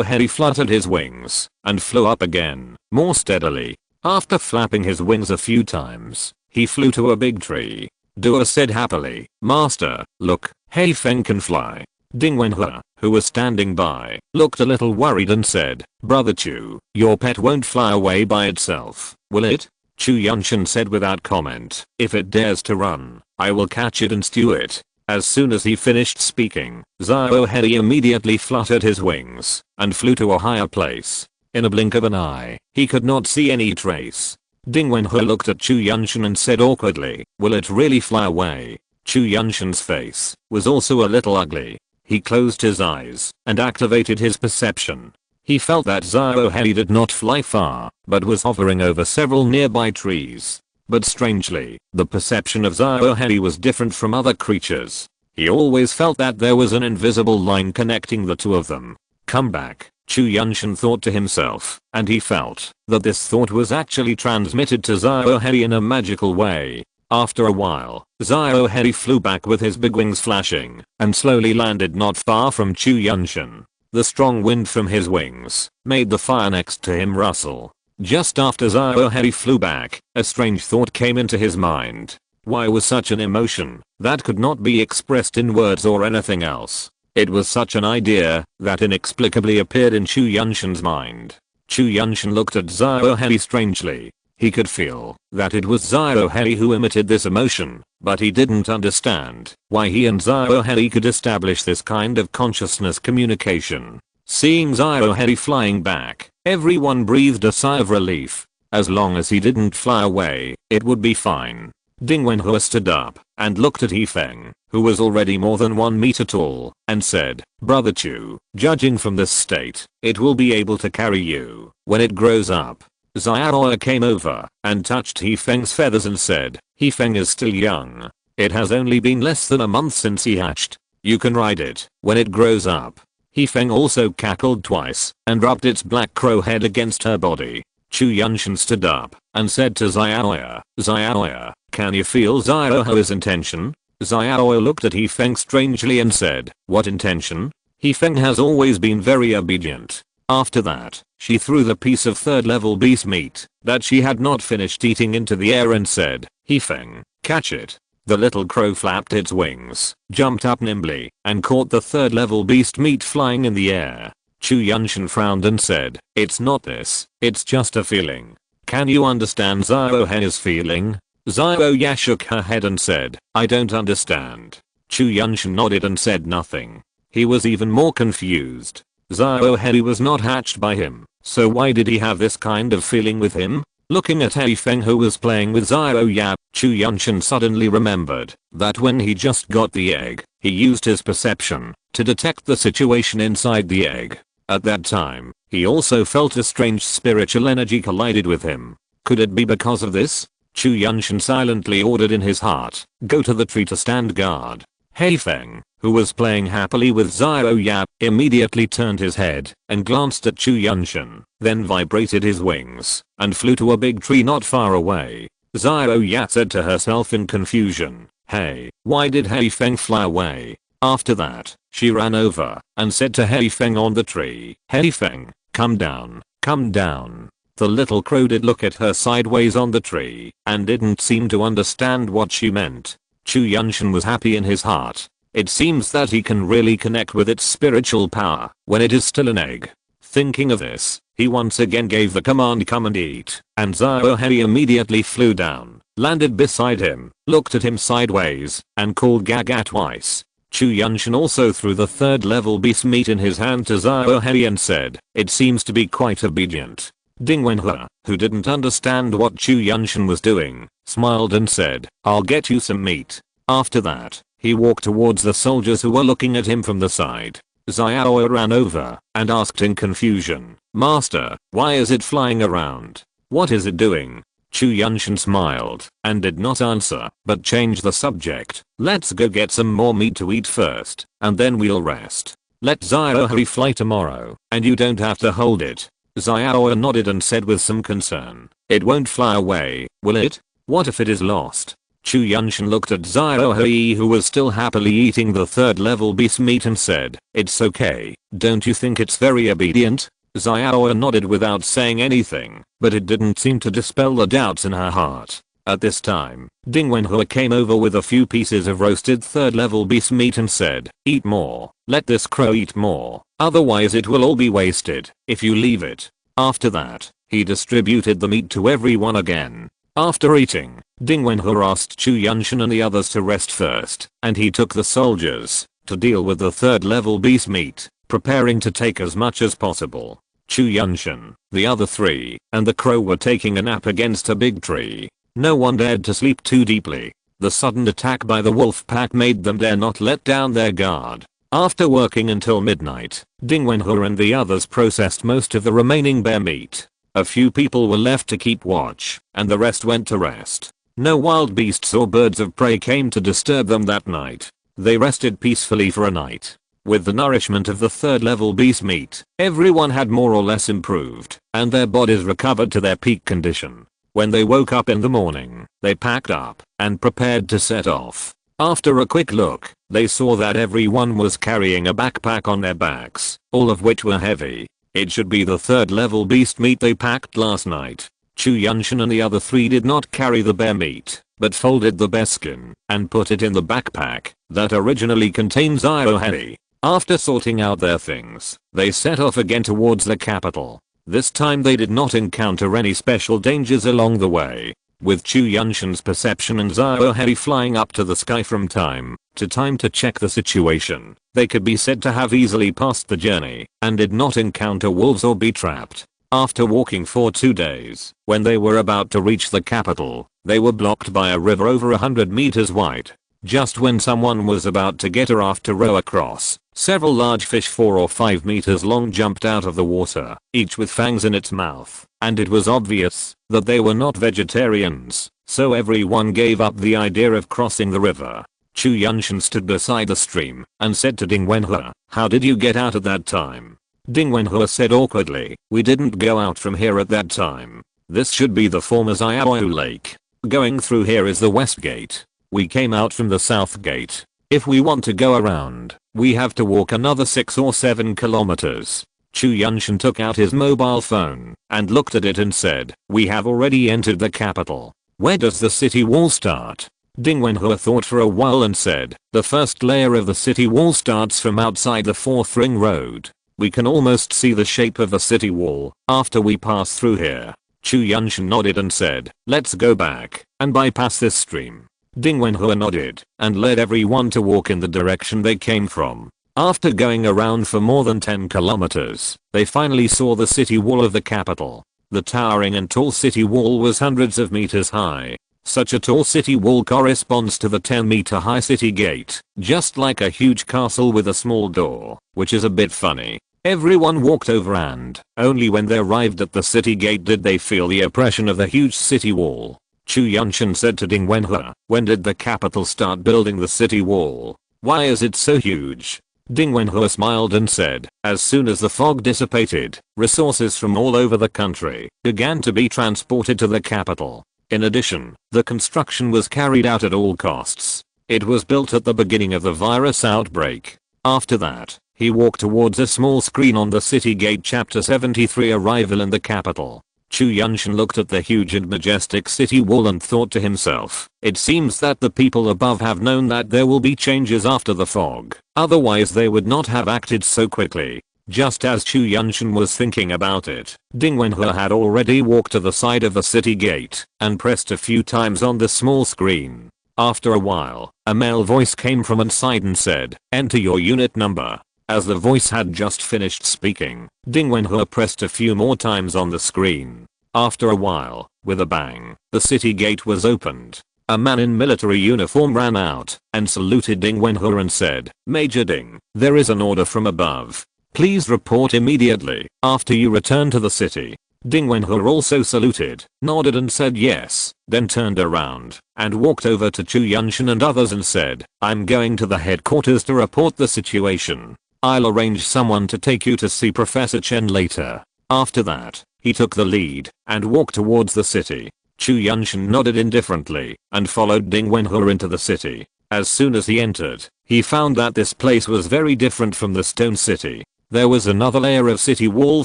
Hei fluttered his wings and flew up again, more steadily. After flapping his wings a few times, he flew to a big tree. Dua said happily, "Master, look, Hei Feng can fly." Ding Wenhe, who was standing by, looked a little worried and said, "Brother Chu, your pet won't fly away by itself, will it?" Chu Yuntian said without comment, "If it dares to run, I will catch it and stew it." As soon as he finished speaking, Xiao Hei immediately fluttered his wings and flew to a higher place. In a blink of an eye, he could not see any trace. Ding Wenhe looked at Chu Yuntian and said awkwardly, "Will it really fly away?" Chu Yuntian's face was also a little ugly. He closed his eyes and activated his perception. He felt that Xiao Hei did not fly far, but was hovering over several nearby trees. But strangely, the perception of Xiao Hei was different from other creatures. He always felt that there was an invisible line connecting the two of them. "Come back," Chu Yuntian thought to himself, and he felt that this thought was actually transmitted to Xiao Hei in a magical way. After a while, Xiao Hei flew back with his big wings flashing and slowly landed not far from Chu Yuntian. The strong wind from his wings made the fire next to him rustle. Just after Xiao Hei flew back, a strange thought came into his mind. Why was such an emotion that could not be expressed in words or anything else? It was such an idea that inexplicably appeared in Chu Yuntian's mind. Chu Yuntian looked at Xiao Hei strangely. He could feel that it was Xiao Hei who emitted this emotion, but he didn't understand why he and Xiao Hei could establish this kind of consciousness communication. Seeing Xiao Hei flying back, everyone breathed a sigh of relief. As long as he didn't fly away, it would be fine. Ding Wenhe stood up and looked at Hei Feng, who was already more than 1 meter tall, and said, "Brother Chu, judging from this state, it will be able to carry you when it grows up." Xiao came over and touched Hei Feng's feathers and said, "Hei Feng is still young. It has only been less than a month since he hatched. You can ride it when it grows up." Hei Feng also cackled twice and rubbed its black crow head against her body. Chu Yuntian stood up and said to Xiao, "Xiao, can you feel Xiao Hei's intention?" Xiao looked at Hei Feng strangely and said, "What intention?" Hei Feng has always been very obedient. After that, she threw the piece of 3rd level beast meat that she had not finished eating into the air and said, "Hei Feng, catch it." The little crow flapped its wings, jumped up nimbly, and caught the 3rd level beast meat flying in the air. Chu Yuntian frowned and said, "It's not this, it's just a feeling. Can you understand Xiao Hei's feeling?" Xiao shook her head and said, "I don't understand." Chu Yuntian nodded and said nothing. He was even more confused. Xiao Hei was not hatched by him, so why did he have this kind of feeling with him? Looking at Hei Feng who was playing with Xiao, Chu Yuntian suddenly remembered that when he just got the egg, he used his perception to detect the situation inside the egg. At that time, he also felt a strange spiritual energy collided with him. Could it be because of this? Chu Yuntian silently ordered in his heart, "Go to the tree to stand guard." Hei Feng, who was playing happily with Xiao, immediately turned his head and glanced at Chu Yuntian, then vibrated his wings and flew to a big tree not far away. Xiao said to herself in confusion, "Hey, why did Hei Feng fly away?" After that, she ran over and said to Hei Feng on the tree, "Hei Feng, come down, come down." The little crow did look at her sideways on the tree and didn't seem to understand what she meant. Chu Yuntian was happy in his heart. It seems that he can really connect with its spiritual power when it is still an egg. Thinking of this, he once again gave the command, "Come and eat," and Xiao Hei immediately flew down, landed beside him, looked at him sideways, and called Gaga twice. Chu Yuntian also threw the 3rd level beast meat in his hand to Xiao Hei and said, "It seems to be quite obedient." Ding Wenhe, who didn't understand what Chu Yuntian was doing, smiled and said, "I'll get you some meat." After that, he walked towards the soldiers who were looking at him from the side. Xiao ran over and asked in confusion, "Master, why is it flying around? What is it doing?" Chu Yuntian smiled and did not answer, but changed the subject. "Let's go get some more meat to eat first, and then we'll rest. Let Xiao Hei fly tomorrow, and you don't have to hold it." Xiao nodded and said with some concern, "It won't fly away, will it? What if it is lost?" Chu Yuntian looked at Xiao Hei who was still happily eating the 3rd level beast meat and said, "It's okay, don't you think it's very obedient?" Xiaoya nodded without saying anything, but it didn't seem to dispel the doubts in her heart. At this time, Ding Wenhua came over with a few pieces of roasted third level beast meat and said, "Eat more, let this crow eat more, otherwise it will all be wasted if you leave it." After that, he distributed the meat to everyone again. After eating, Ding Wenhua asked Chu Yuntian and the others to rest first, and he took the soldiers to deal with the third level beast meat, preparing to take as much as possible. Chu Yuntian, the other three, and the crow were taking a nap against a big tree. No one dared to sleep too deeply. The sudden attack by the wolf pack made them dare not let down their guard. After working until midnight, Ding Wenhua and the others processed most of the remaining bear meat. A few people were left to keep watch, and the rest went to rest. No wild beasts or birds of prey came to disturb them that night. They rested peacefully for a night. With the nourishment of the third level beast meat, everyone had more or less improved, and their bodies recovered to their peak condition. When they woke up in the morning, they packed up and prepared to set off. After a quick look, they saw that everyone was carrying a backpack on their backs, all of which were heavy. It should be the third level beast meat they packed last night. Chu Yuntian and the other three did not carry the bear meat, but folded the bear skin and put it in the backpack that originally contained Ziohei. After sorting out their things, they set off again towards the capital. This time they did not encounter any special dangers along the way. With Chu Yuntian's perception and Ziohei flying up to the sky from time to time to check the situation, they could be said to have easily passed the journey and did not encounter wolves or be trapped. After walking for 2 days, when they were about to reach the capital, they were blocked by a river over 100 meters wide. Just when someone was about to get a raft to row across, several large fish 4 or 5 meters long jumped out of the water, each with fangs in its mouth, and it was obvious that they were not vegetarians, so everyone gave up the idea of crossing the river. Chu Yuntian stood beside the stream and said to Ding Wenhua, "How did you get out at that time?" Ding Wenhua said awkwardly, "We didn't go out from here at that time. This should be the former Xiaoyu Lake. Going through here is the west gate. We came out from the south gate. If we want to go around, we have to walk another 6 or 7 kilometers." Chu Yuntian took out his mobile phone and looked at it and said, "We have already entered the capital. Where does the city wall start?" Ding Wenhua thought for a while and said, "The first layer of the city wall starts from outside the 4th ring road. We can almost see the shape of the city wall after we pass through here." Chu Yuntian nodded and said, "Let's go back and bypass this stream." Ding Wenhua nodded and led everyone to walk in the direction they came from. After going around for more than 10 kilometers, they finally saw the city wall of the capital. The towering and tall city wall was hundreds of meters high. Such a tall city wall corresponds to the 10-meter high city gate, just like a huge castle with a small door, which is a bit funny. Everyone walked over and only when they arrived at the city gate did they feel the oppression of the huge city wall. Chu Yuntian said to Ding Wenhua, "When did the capital start building the city wall? Why is it so huge?" Ding Wenhua smiled and said, "As soon as the fog dissipated, resources from all over the country began to be transported to the capital. In addition, the construction was carried out at all costs. It was built at the beginning of the virus outbreak." After that, he walked towards a small screen on the city gate. Chapter 73 Arrival in the capital. Chu Yuntian looked at the huge and majestic city wall and thought to himself, "It seems that the people above have known that there will be changes after the fog, otherwise they would not have acted so quickly." Just as Chu Yuntian was thinking about it, Ding Wenhua had already walked to the side of the city gate and pressed a few times on the small screen. After a while, a male voice came from inside and said, "Enter your unit number." As the voice had just finished speaking, Ding Wenhua pressed a few more times on the screen. After a while, with a bang, the city gate was opened. A man in military uniform ran out and saluted Ding Wenhua and said, "Major Ding, there is an order from above. Please report immediately after you return to the city." Ding Wenhua also saluted, nodded and said yes, then turned around and walked over to Chu Yuntian and others and said, "I'm going to the headquarters to report the situation. I'll arrange someone to take you to see Professor Chen later." After that, he took the lead and walked towards the city. Chu Yuntian nodded indifferently and followed Ding Wenhua into the city. As soon as he entered, he found that this place was very different from the stone city. There was another layer of city wall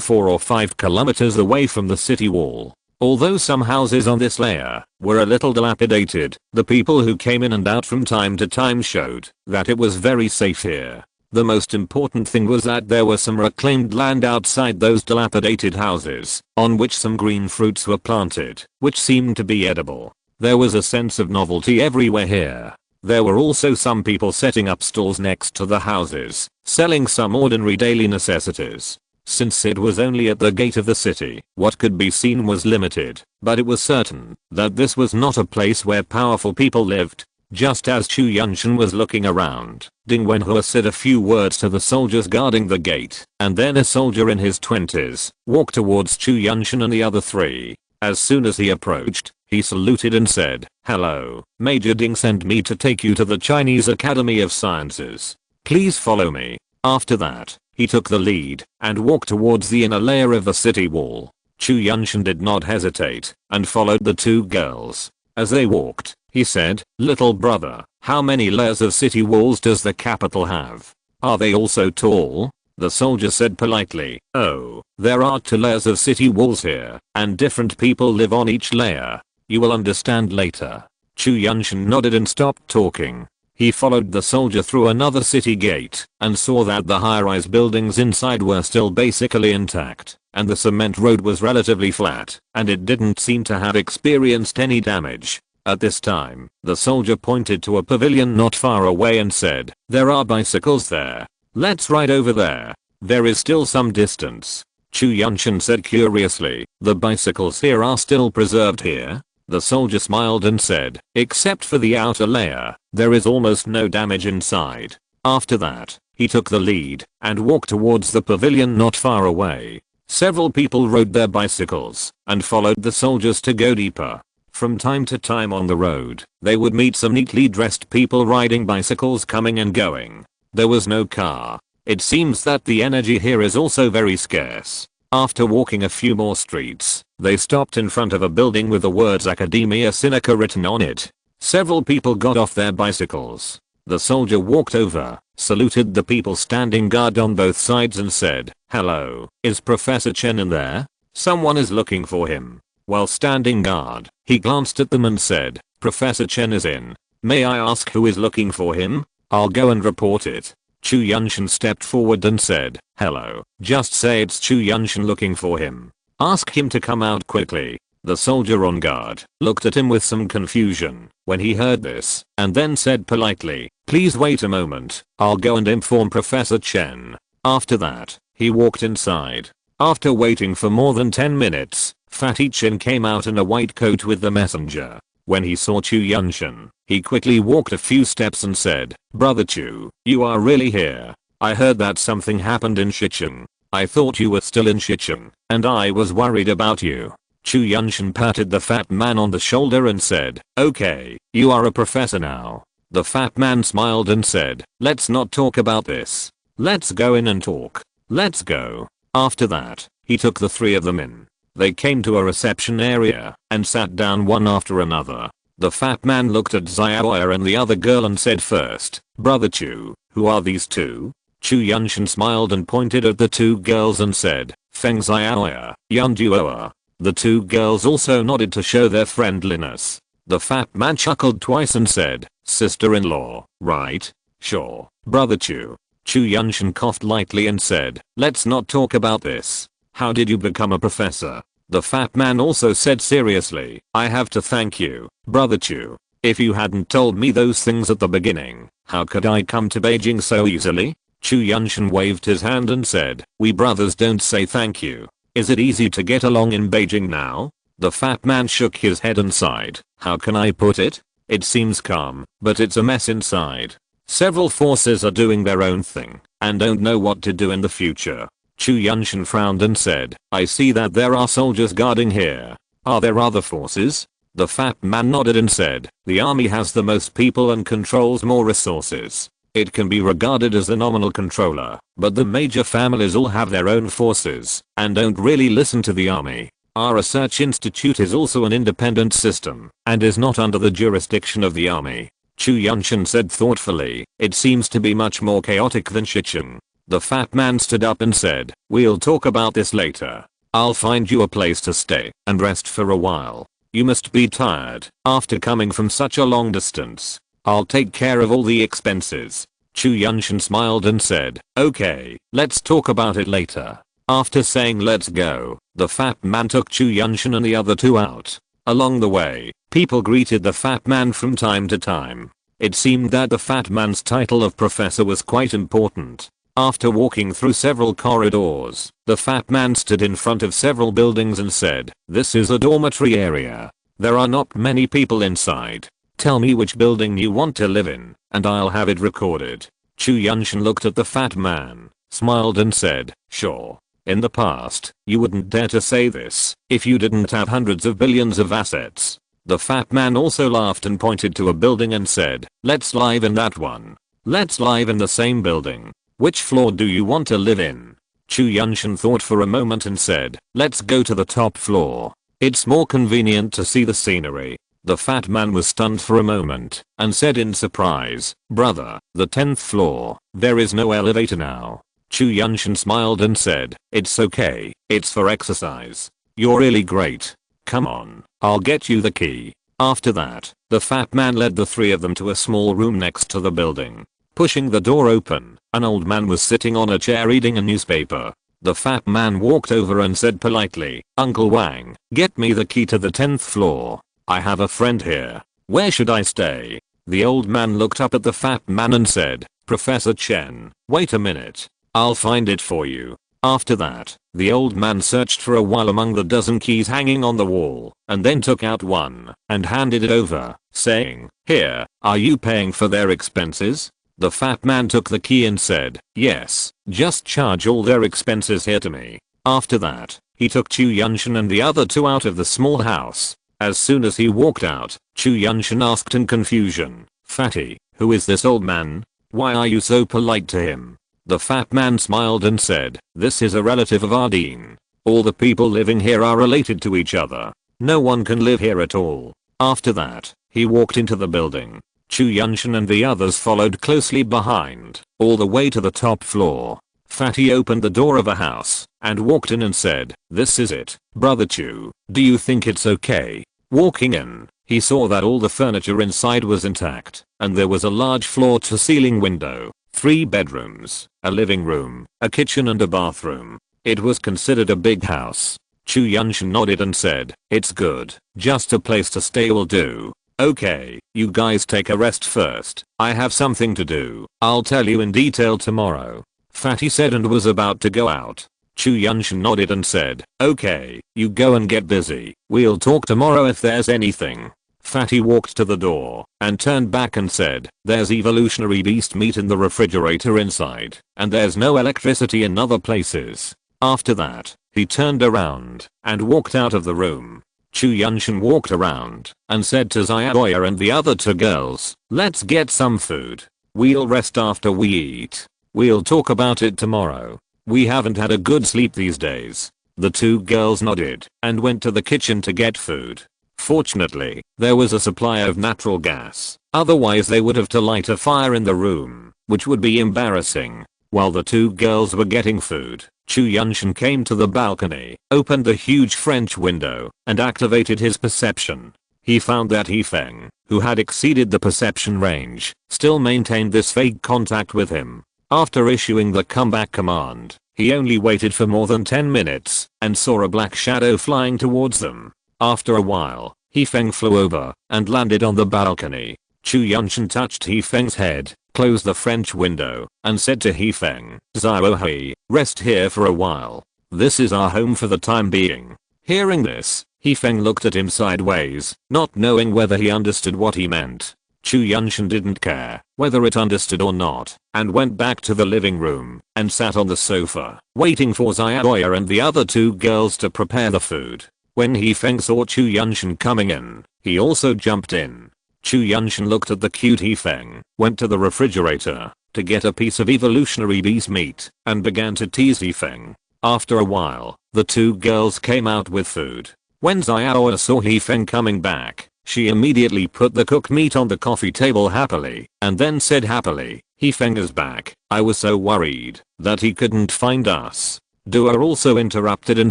4 or 5 kilometers away from the city wall. Although some houses on this layer were a little dilapidated, the people who came in and out from time to time showed that it was very safe here. The most important thing was that there was some reclaimed land outside those dilapidated houses, on which some green fruits were planted, which seemed to be edible. There was a sense of novelty everywhere here. There were also some people setting up stalls next to the houses, selling some ordinary daily necessities. Since it was only at the gate of the city, what could be seen was limited, but it was certain that this was not a place where powerful people lived. Just as Chu Yuntian was looking around, Ding Wenhua said a few words to the soldiers guarding the gate, and then a soldier in his 20s walked towards Chu Yuntian and the other 3. As soon as he approached, he saluted and said, "Hello, Major Ding sent me to take you to the Chinese Academy of Sciences. Please follow me." After that, he took the lead and walked towards the inner layer of the city wall. Chu Yuntian did not hesitate and followed the 2 girls. As they walked, he said, "Little brother, how many layers of city walls does the capital have? Are they also tall?" The soldier said politely, "Oh, there are 2 layers of city walls here, and different people live on each layer. You will understand later." Chu Yuntian nodded and stopped talking. He followed the soldier through another city gate and saw that the high-rise buildings inside were still basically intact, and the cement road was relatively flat, and it didn't seem to have experienced any damage. At this time, the soldier pointed to a pavilion not far away and said, "There are bicycles there. Let's ride over there." There is still some distance. Chu Yuntian said curiously, "The bicycles here are still preserved here?" The soldier smiled and said, "Except for the outer layer, there is almost no damage inside." After that, he took the lead and walked towards the pavilion not far away. Several people rode their bicycles and followed the soldiers to go deeper. From time to time on the road, they would meet some neatly dressed people riding bicycles coming and going. There was no car. It seems that the energy here is also very scarce. After walking a few more streets, they stopped in front of a building with the words Academia Sinica written on it. Several people got off their bicycles. The soldier walked over, saluted the people standing guard on both sides and said, "Hello, is Professor Chen in there? Someone is looking for him." While standing guard, he glanced at them and said, "Professor Chen is in. May I ask who is looking for him? I'll go and report it." Chu Yuntian stepped forward and said, "Hello, just say it's Chu Yuntian looking for him. Ask him to come out quickly." The soldier on guard looked at him with some confusion when he heard this, and then said politely, "Please wait a moment, I'll go and inform Professor Chen." After that, he walked inside. After waiting for more than 10 minutes, Fatty Chin came out in a white coat with the messenger. When he saw Chu Yuntian, he quickly walked a few steps and said, "Brother Chu, you are really here. I heard that something happened in Shicheng. I thought you were still in Shicheng, and I was worried about you." Chu Yuntian patted the fat man on the shoulder and said, "Okay, you are a professor now." The fat man smiled and said, "Let's not talk about this. Let's go in and talk. Let's go." After that, he took the 3 of them in. They came to a reception area and sat down one after another. The fat man looked at Xiaoya and the other girl and said first, "Brother Chu, who are these 2? Chu Yuntian smiled and pointed at the 2 girls and said, "Feng Xiaoya, Yun Duoa." The 2 girls also nodded to show their friendliness. The fat man chuckled twice and said, "Sister-in-law, right? Sure, Brother Chu." Chu Yuntian coughed lightly and said, "Let's not talk about this. How did you become a professor?" The fat man also said seriously, "I have to thank you, Brother Chu. If you hadn't told me those things at the beginning, how could I come to Beijing so easily?" Chu Yuntian waved his hand and said, "We brothers don't say thank you. Is it easy to get along in Beijing now?" The fat man shook his head and sighed. "How can I put it? It seems calm, but it's a mess inside. Several forces are doing their own thing and don't know what to do in the future." Chu Yuntian frowned and said, "I see that there are soldiers guarding here. Are there other forces?" The fat man nodded and said, "The army has the most people and controls more resources. It can be regarded as a nominal controller, but the major families all have their own forces and don't really listen to the army. Our research institute is also an independent system and is not under the jurisdiction of the army." Chu Yuntian said thoughtfully, "It seems to be much more chaotic than Shicheng." The fat man stood up and said, "We'll talk about this later. I'll find you a place to stay and rest for a while. You must be tired after coming from such a long distance. I'll take care of all the expenses." Chu Yuntian smiled and said, "Okay, let's talk about it later." After saying let's go, the fat man took Chu Yuntian and the other two out. Along the way, people greeted the fat man from time to time. It seemed that the fat man's title of professor was quite important. After walking through several corridors, the fat man stood in front of several buildings and said, "This is a dormitory area. There are not many people inside. Tell me which building you want to live in, and I'll have it recorded." Chu Yuntian looked at the fat man, smiled and said, "Sure. In the past, you wouldn't dare to say this if you didn't have hundreds of billions of assets." The fat man also laughed and pointed to a building and said, "Let's live in that one. Let's live in the same building. Which floor do you want to live in?" Chu Yuntian thought for a moment and said, "Let's go to the top floor. It's more convenient to see the scenery." The fat man was stunned for a moment and said in surprise, "Brother, the 10th floor, there is no elevator now." Chu Yuntian smiled and said, "It's okay, it's for exercise. You're really great. Come on, I'll get you the key." After that, the fat man led the three of them to a small room next to the building. Pushing the door open, an old man was sitting on a chair reading a newspaper. The fat man walked over and said politely, "Uncle Wang, get me the key to the 10th floor. I have a friend here. Where should I stay?" The old man looked up at the fat man and said, "Professor Chen, wait a minute. I'll find it for you." After that, the old man searched for a while among the dozen keys hanging on the wall, and then took out one and handed it over, saying, "Here, are you paying for their expenses?" The fat man took the key and said, "Yes, just charge all their expenses here to me." After that, he took Chu Yuntian and the other two out of the small house. As soon as he walked out, Chu Yuntian asked in confusion, "Fatty, who is this old man? Why are you so polite to him?" The fat man smiled and said, "This is a relative of Ardeen. All the people living here are related to each other. No one can live here at all." After that, he walked into the building. Chu Yuntian and the others followed closely behind, all the way to the top floor. Fatty opened the door of a house and walked in and said, "This is it, Brother Chu. Do you think it's okay?" Walking in, he saw that all the furniture inside was intact, and there was a large floor-to-ceiling window, 3 bedrooms, a living room, a kitchen and a bathroom. It was considered a big house. Chu Yuntian nodded and said, "It's good, just a place to stay will do. Okay, you guys take a rest first. I have something to do. I'll tell you in detail tomorrow." Fatty said and was about to go out. Chu Yuntian nodded and said, "Okay, you go and get busy. We'll talk tomorrow if there's anything." Fatty walked to the door and turned back and said, "There's evolutionary beast meat in the refrigerator inside, and there's no electricity in other places." After that, he turned around and walked out of the room. Chu Yuntian walked around and said to Xiaoya and the other two girls, "Let's get some food. We'll rest after we eat. We'll talk about it tomorrow. We haven't had a good sleep these days." The two girls nodded and went to the kitchen to get food. Fortunately, there was a supply of natural gas, otherwise they would have to light a fire in the room, which would be embarrassing. While the two girls were getting food, Chu Yuntian came to the balcony, opened the huge French window, and activated his perception. He found that Yifeng, who had exceeded the perception range, still maintained this vague contact with him. After issuing the comeback command, he only waited for more than 10 minutes and saw a black shadow flying towards them. After a while, Yifeng flew over and landed on the balcony. Chu Yuntian touched Yifeng's head, closed the French window, and said to Yifeng, "Xiaohei, rest here for a while. This is our home for the time being." Hearing this, Yifeng looked at him sideways, not knowing whether he understood what he meant. Chu Yuntian didn't care whether it understood or not, and went back to the living room and sat on the sofa, waiting for Xiaoya and the other two girls to prepare the food. When Yifeng saw Chu Yuntian coming in, he also jumped in. Chu Yuntian looked at the cute Yifeng, went to the refrigerator to get a piece of evolutionary beast meat, and began to tease Yifeng. After a while, the two girls came out with food. When Xiaoya saw Yifeng coming back, She immediately put the cooked meat on the coffee table happily, and then said happily, "He fingers back. I was so worried that he couldn't find us." Dua also interrupted and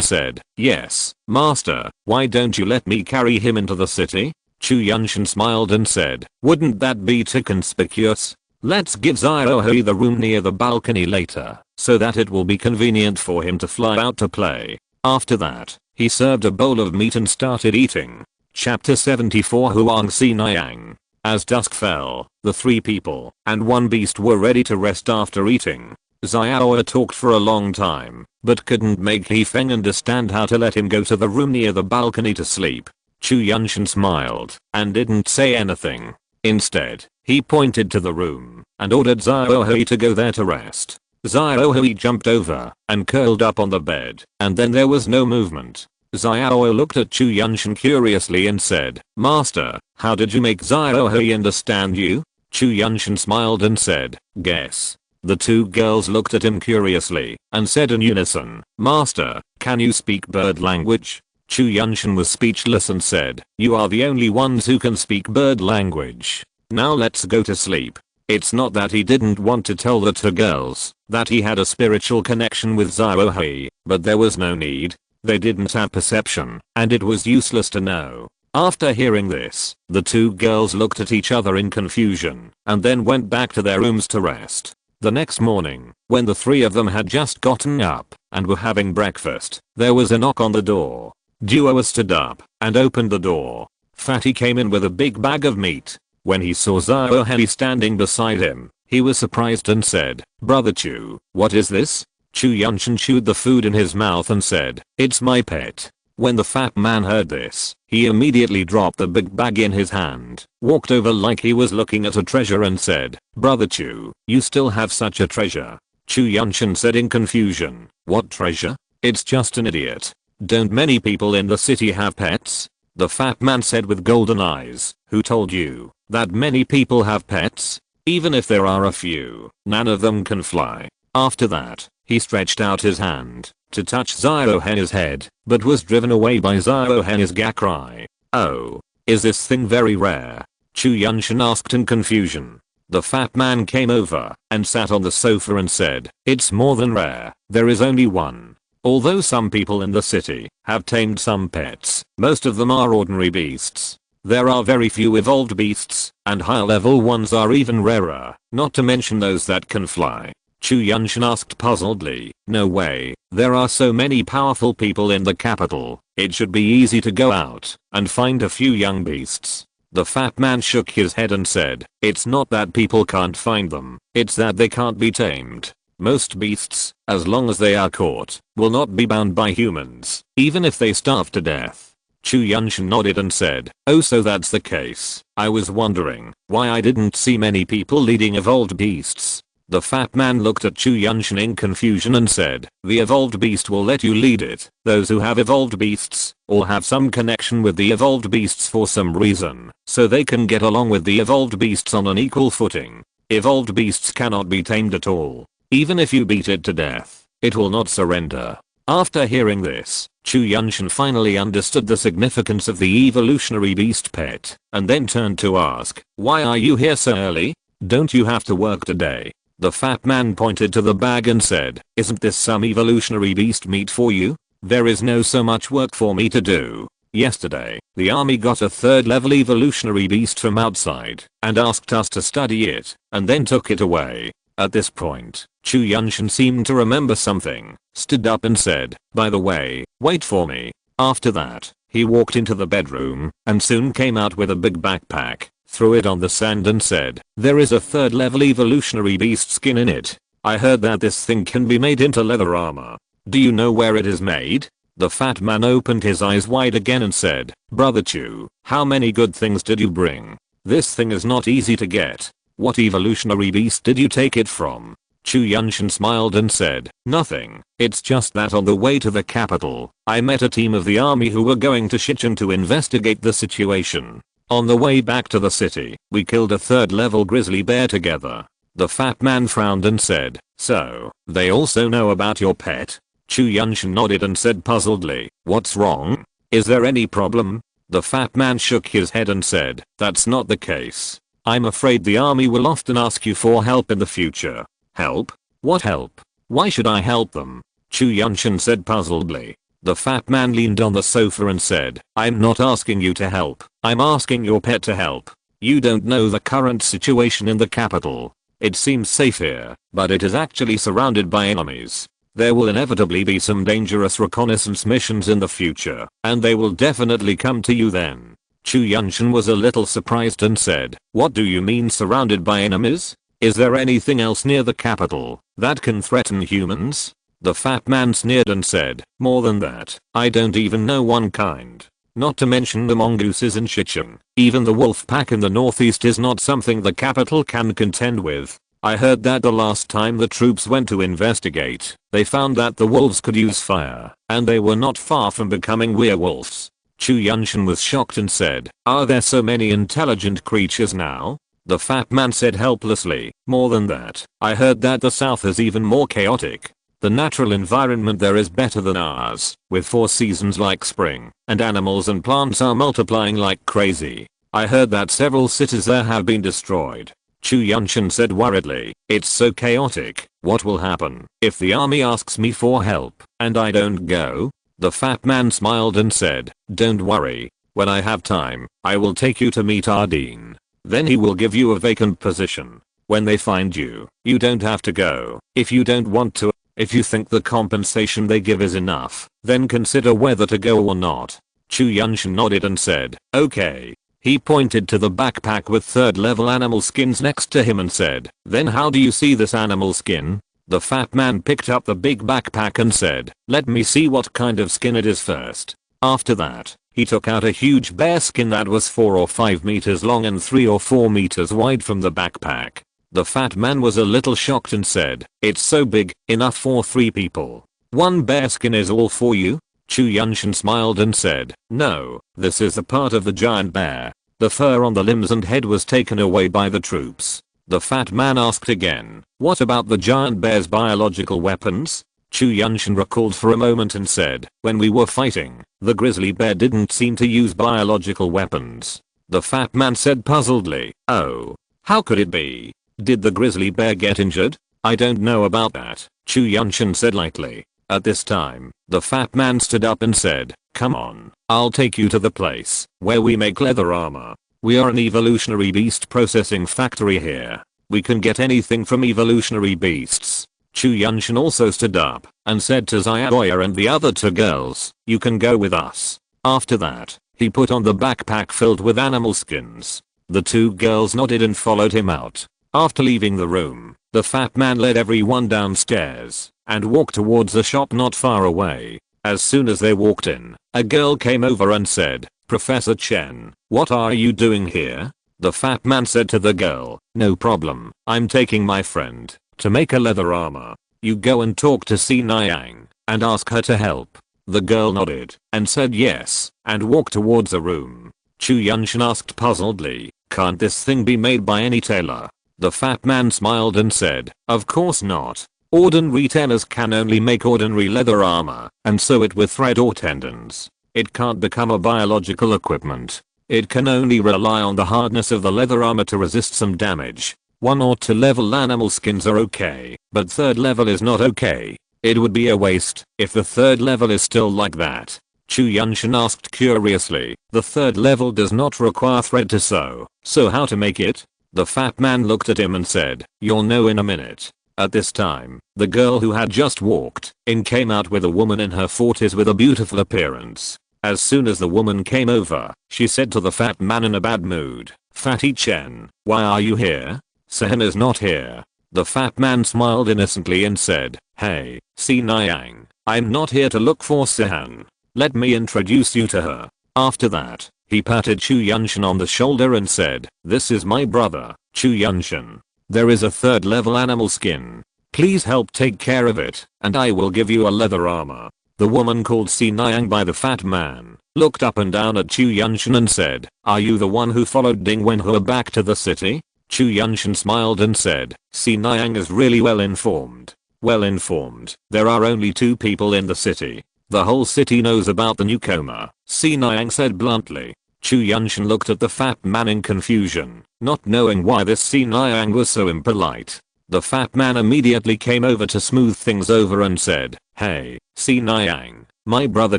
said, "Yes, master, why don't you let me carry him into the city?" Chu Yuntian smiled and said, "Wouldn't that be too conspicuous? Let's give Ziohe the room near the balcony later, so that it will be convenient for him to fly out to play." After that, he served a bowl of meat and started eating. Chapter 74 Huang Si Niang. As dusk fell, the 3 people and 1 beast were ready to rest after eating. Xiaoya talked for a long time, but couldn't make He Feng understand how to let him go to the room near the balcony to sleep. Chu Yuntian smiled and didn't say anything. Instead, he pointed to the room and ordered Xiaohe to go there to rest. Xiaohe jumped over and curled up on the bed, and then there was no movement. Xiaohe looked at Chu Yuntian curiously and said, "Master, how did you make Xiaohe understand you?" Chu Yuntian smiled and said, "Guess." The 2 girls looked at him curiously and said in unison, "Master, can you speak bird language?" Chu Yuntian was speechless and said, "You are the only ones who can speak bird language. Now let's go to sleep." It's not that he didn't want to tell the 2 girls that he had a spiritual connection with Xiaohe, but there was no need. They didn't have perception, and it was useless to know. After hearing this, the 2 girls looked at each other in confusion, and then went back to their rooms to rest. The next morning, when the 3 of them had just gotten up and were having breakfast, there was a knock on the door. Duo stood up and opened the door. Fatty came in with a big bag of meat. When he saw Xiaohe standing beside him, he was surprised and said, "Brother Chu, what is this?" Chu Yuntian chewed the food in his mouth and said, "It's my pet." When the fat man heard this, he immediately dropped the big bag in his hand, walked over like he was looking at a treasure and said, "Brother Chu, you still have such a treasure?" Chu Yuntian said in confusion, "What treasure? It's just an idiot. Don't many people in the city have pets?" The fat man said with golden eyes, "Who told you that many people have pets? Even if there are a few, none of them can fly." After that, he stretched out his hand to touch Xiaohe's head, but was driven away by Xiaohe's cry. "Oh, is this thing very rare?" Chu Yuntian asked in confusion. The fat man came over and sat on the sofa and said, "It's more than rare, there is only one. Although some people in the city have tamed some pets, most of them are ordinary beasts. There are very few evolved beasts, and higher level ones are even rarer, not to mention those that can fly." Chu Yuntian asked puzzledly, "No way, there are so many powerful people in the capital, it should be easy to go out and find a few young beasts." The fat man shook his head and said, "It's not that people can't find them, it's that they can't be tamed. Most beasts, as long as they are caught, will not be bound by humans, even if they starve to death." Chu Yuntian nodded and said, "Oh, so that's the case. I was wondering why I didn't see many people leading evolved beasts." The fat man looked at Chu Yuntian in confusion and said, "The evolved beast will let you lead it. Those who have evolved beasts, or have some connection with the evolved beasts for some reason, so they can get along with the evolved beasts on an equal footing. Evolved beasts cannot be tamed at all. Even if you beat it to death, it will not surrender." After hearing this, Chu Yuntian finally understood the significance of the evolutionary beast pet, and then turned to ask, "Why are you here so early? Don't you have to work today?" The fat man pointed to the bag and said, "Isn't this some evolutionary beast meat for you? There is no so much work for me to do. Yesterday, the army got a 3rd level evolutionary beast from outside and asked us to study it, and then took it away." At this point, Chu Yuntian seemed to remember something, stood up and said, "By the way, wait for me." After that, he walked into the bedroom and soon came out with a big backpack, threw it on the sand and said, "There is a 3rd level evolutionary beast skin in it. I heard that this thing can be made into leather armor. Do you know where it is made?" The fat man opened his eyes wide again and said, "Brother Chu, how many good things did you bring? This thing is not easy to get. What evolutionary beast did you take it from?" Chu Yuntian smiled and said, "Nothing, it's just that on the way to the capital, I met a team of the army who were going to Shichen to investigate the situation. On the way back to the city, we killed a 3rd level grizzly bear together." The fat man frowned and said, "So, they also know about your pet?" Chu Yuntian nodded and said puzzledly, "What's wrong? Is there any problem?" The fat man shook his head and said, that's not the case. I'm afraid the army will often ask you for help in the future. Help? What help? Why should I help them? Chu Yuntian said puzzledly. The fat man leaned on the sofa and said, I'm not asking you to help. I'm asking your pet to help. You don't know the current situation in the capital. It seems safe here, but it is actually surrounded by enemies. There will inevitably be some dangerous reconnaissance missions in the future, and they will definitely come to you then. Chu Yuntian was a little surprised and said, what do you mean surrounded by enemies? Is there anything else near the capital that can threaten humans? The fat man sneered and said, more than that, I don't even know one kind. Not to mention the mongooses in Shicheng. Even the wolf pack in the northeast is not something the capital can contend with. I heard that the last time the troops went to investigate, they found that the wolves could use fire, and they were not far from becoming werewolves. Chu Yuntian was shocked and said, are there so many intelligent creatures now? The fat man said helplessly, more than that, I heard that the south is even more chaotic. The natural environment there is better than ours, with 4 seasons like spring, and animals and plants are multiplying like crazy. I heard that several cities there have been destroyed. Chu Yuntian said worriedly, it's so chaotic, what will happen if the army asks me for help, and I don't go? The fat man smiled and said, don't worry, when I have time, I will take you to meet our dean. Then he will give you a vacant position. When they find you, you don't have to go, if you don't want to. If you think the compensation they give is enough, then consider whether to go or not. Chu Yuntian nodded and said, okay. He pointed to the backpack with 3rd level animal skins next to him and said, then how do you see this animal skin? The fat man picked up the big backpack and said, let me see what kind of skin it is first. After that, he took out a huge bear skin that was 4 or 5 meters long and 3 or 4 meters wide from the backpack. The fat man was a little shocked and said, it's so big, enough for 3 people. 1 bear skin is all for you? Chu Yuntian smiled and said, no, this is a part of the giant bear. The fur on the limbs and head was taken away by the troops. The fat man asked again, what about the giant bear's biological weapons? Chu Yuntian recalled for a moment and said, when we were fighting, the grizzly bear didn't seem to use biological weapons. The fat man said puzzledly, oh, how could it be? Did the grizzly bear get injured? I don't know about that, Chu Yuntian said lightly. At this time, the fat man stood up and said, come on, I'll take you to the place where we make leather armor. We are an evolutionary beast processing factory here. We can get anything from evolutionary beasts. Chu Yuntian also stood up and said to Xiaoya and the other 2 girls, you can go with us. After that, he put on the backpack filled with animal skins. The 2 girls nodded and followed him out. After leaving the room, the fat man led everyone downstairs and walked towards a shop not far away. As soon as they walked in, a girl came over and said, Professor Chen, what are you doing here? The fat man said to the girl, no problem, I'm taking my friend to make a leather armor. You go and talk to Xinayang and ask her to help. The girl nodded and said yes and walked towards a room. Chu Yuntian asked puzzledly, can't this thing be made by any tailor? The fat man smiled and said, of course not. Ordinary tailors can only make ordinary leather armor and sew it with thread or tendons. It can't become a biological equipment. It can only rely on the hardness of the leather armor to resist some damage. 1 or 2 level animal skins are okay, but 3rd level is not okay. It would be a waste if the 3rd level is still like that. Chu Yuntian asked curiously, the 3rd level does not require thread to sew, so how to make it? The fat man looked at him and said, you'll know in a minute. At this time, the girl who had just walked in came out with a woman in her 40s with a beautiful appearance. As soon as the woman came over, she said to the fat man in a bad mood, Fatty Chen, why are you here? Sehen is not here. The fat man smiled innocently and said, hey, Xinayang, I'm not here to look for Sehen. Let me introduce you to her. After that, he patted Chu Yuntian on the shoulder and said, this is my brother, Chu Yuntian. There is a 3rd level animal skin. Please help take care of it, and I will give you a leather armor. The woman called Xinayang by the fat man looked up and down at Chu Yuntian and said, are you the one who followed Ding Wenhua back to the city? Chu Yuntian smiled and said, Xinayang is really well informed. Well informed. There are only 2 people in the city. The whole city knows about the newcomer, Si Niang said bluntly. Chu Yuntian looked at the fat man in confusion, not knowing why this Si Niang was so impolite. The fat man immediately came over to smooth things over and said, "Hey, Si Niang, my brother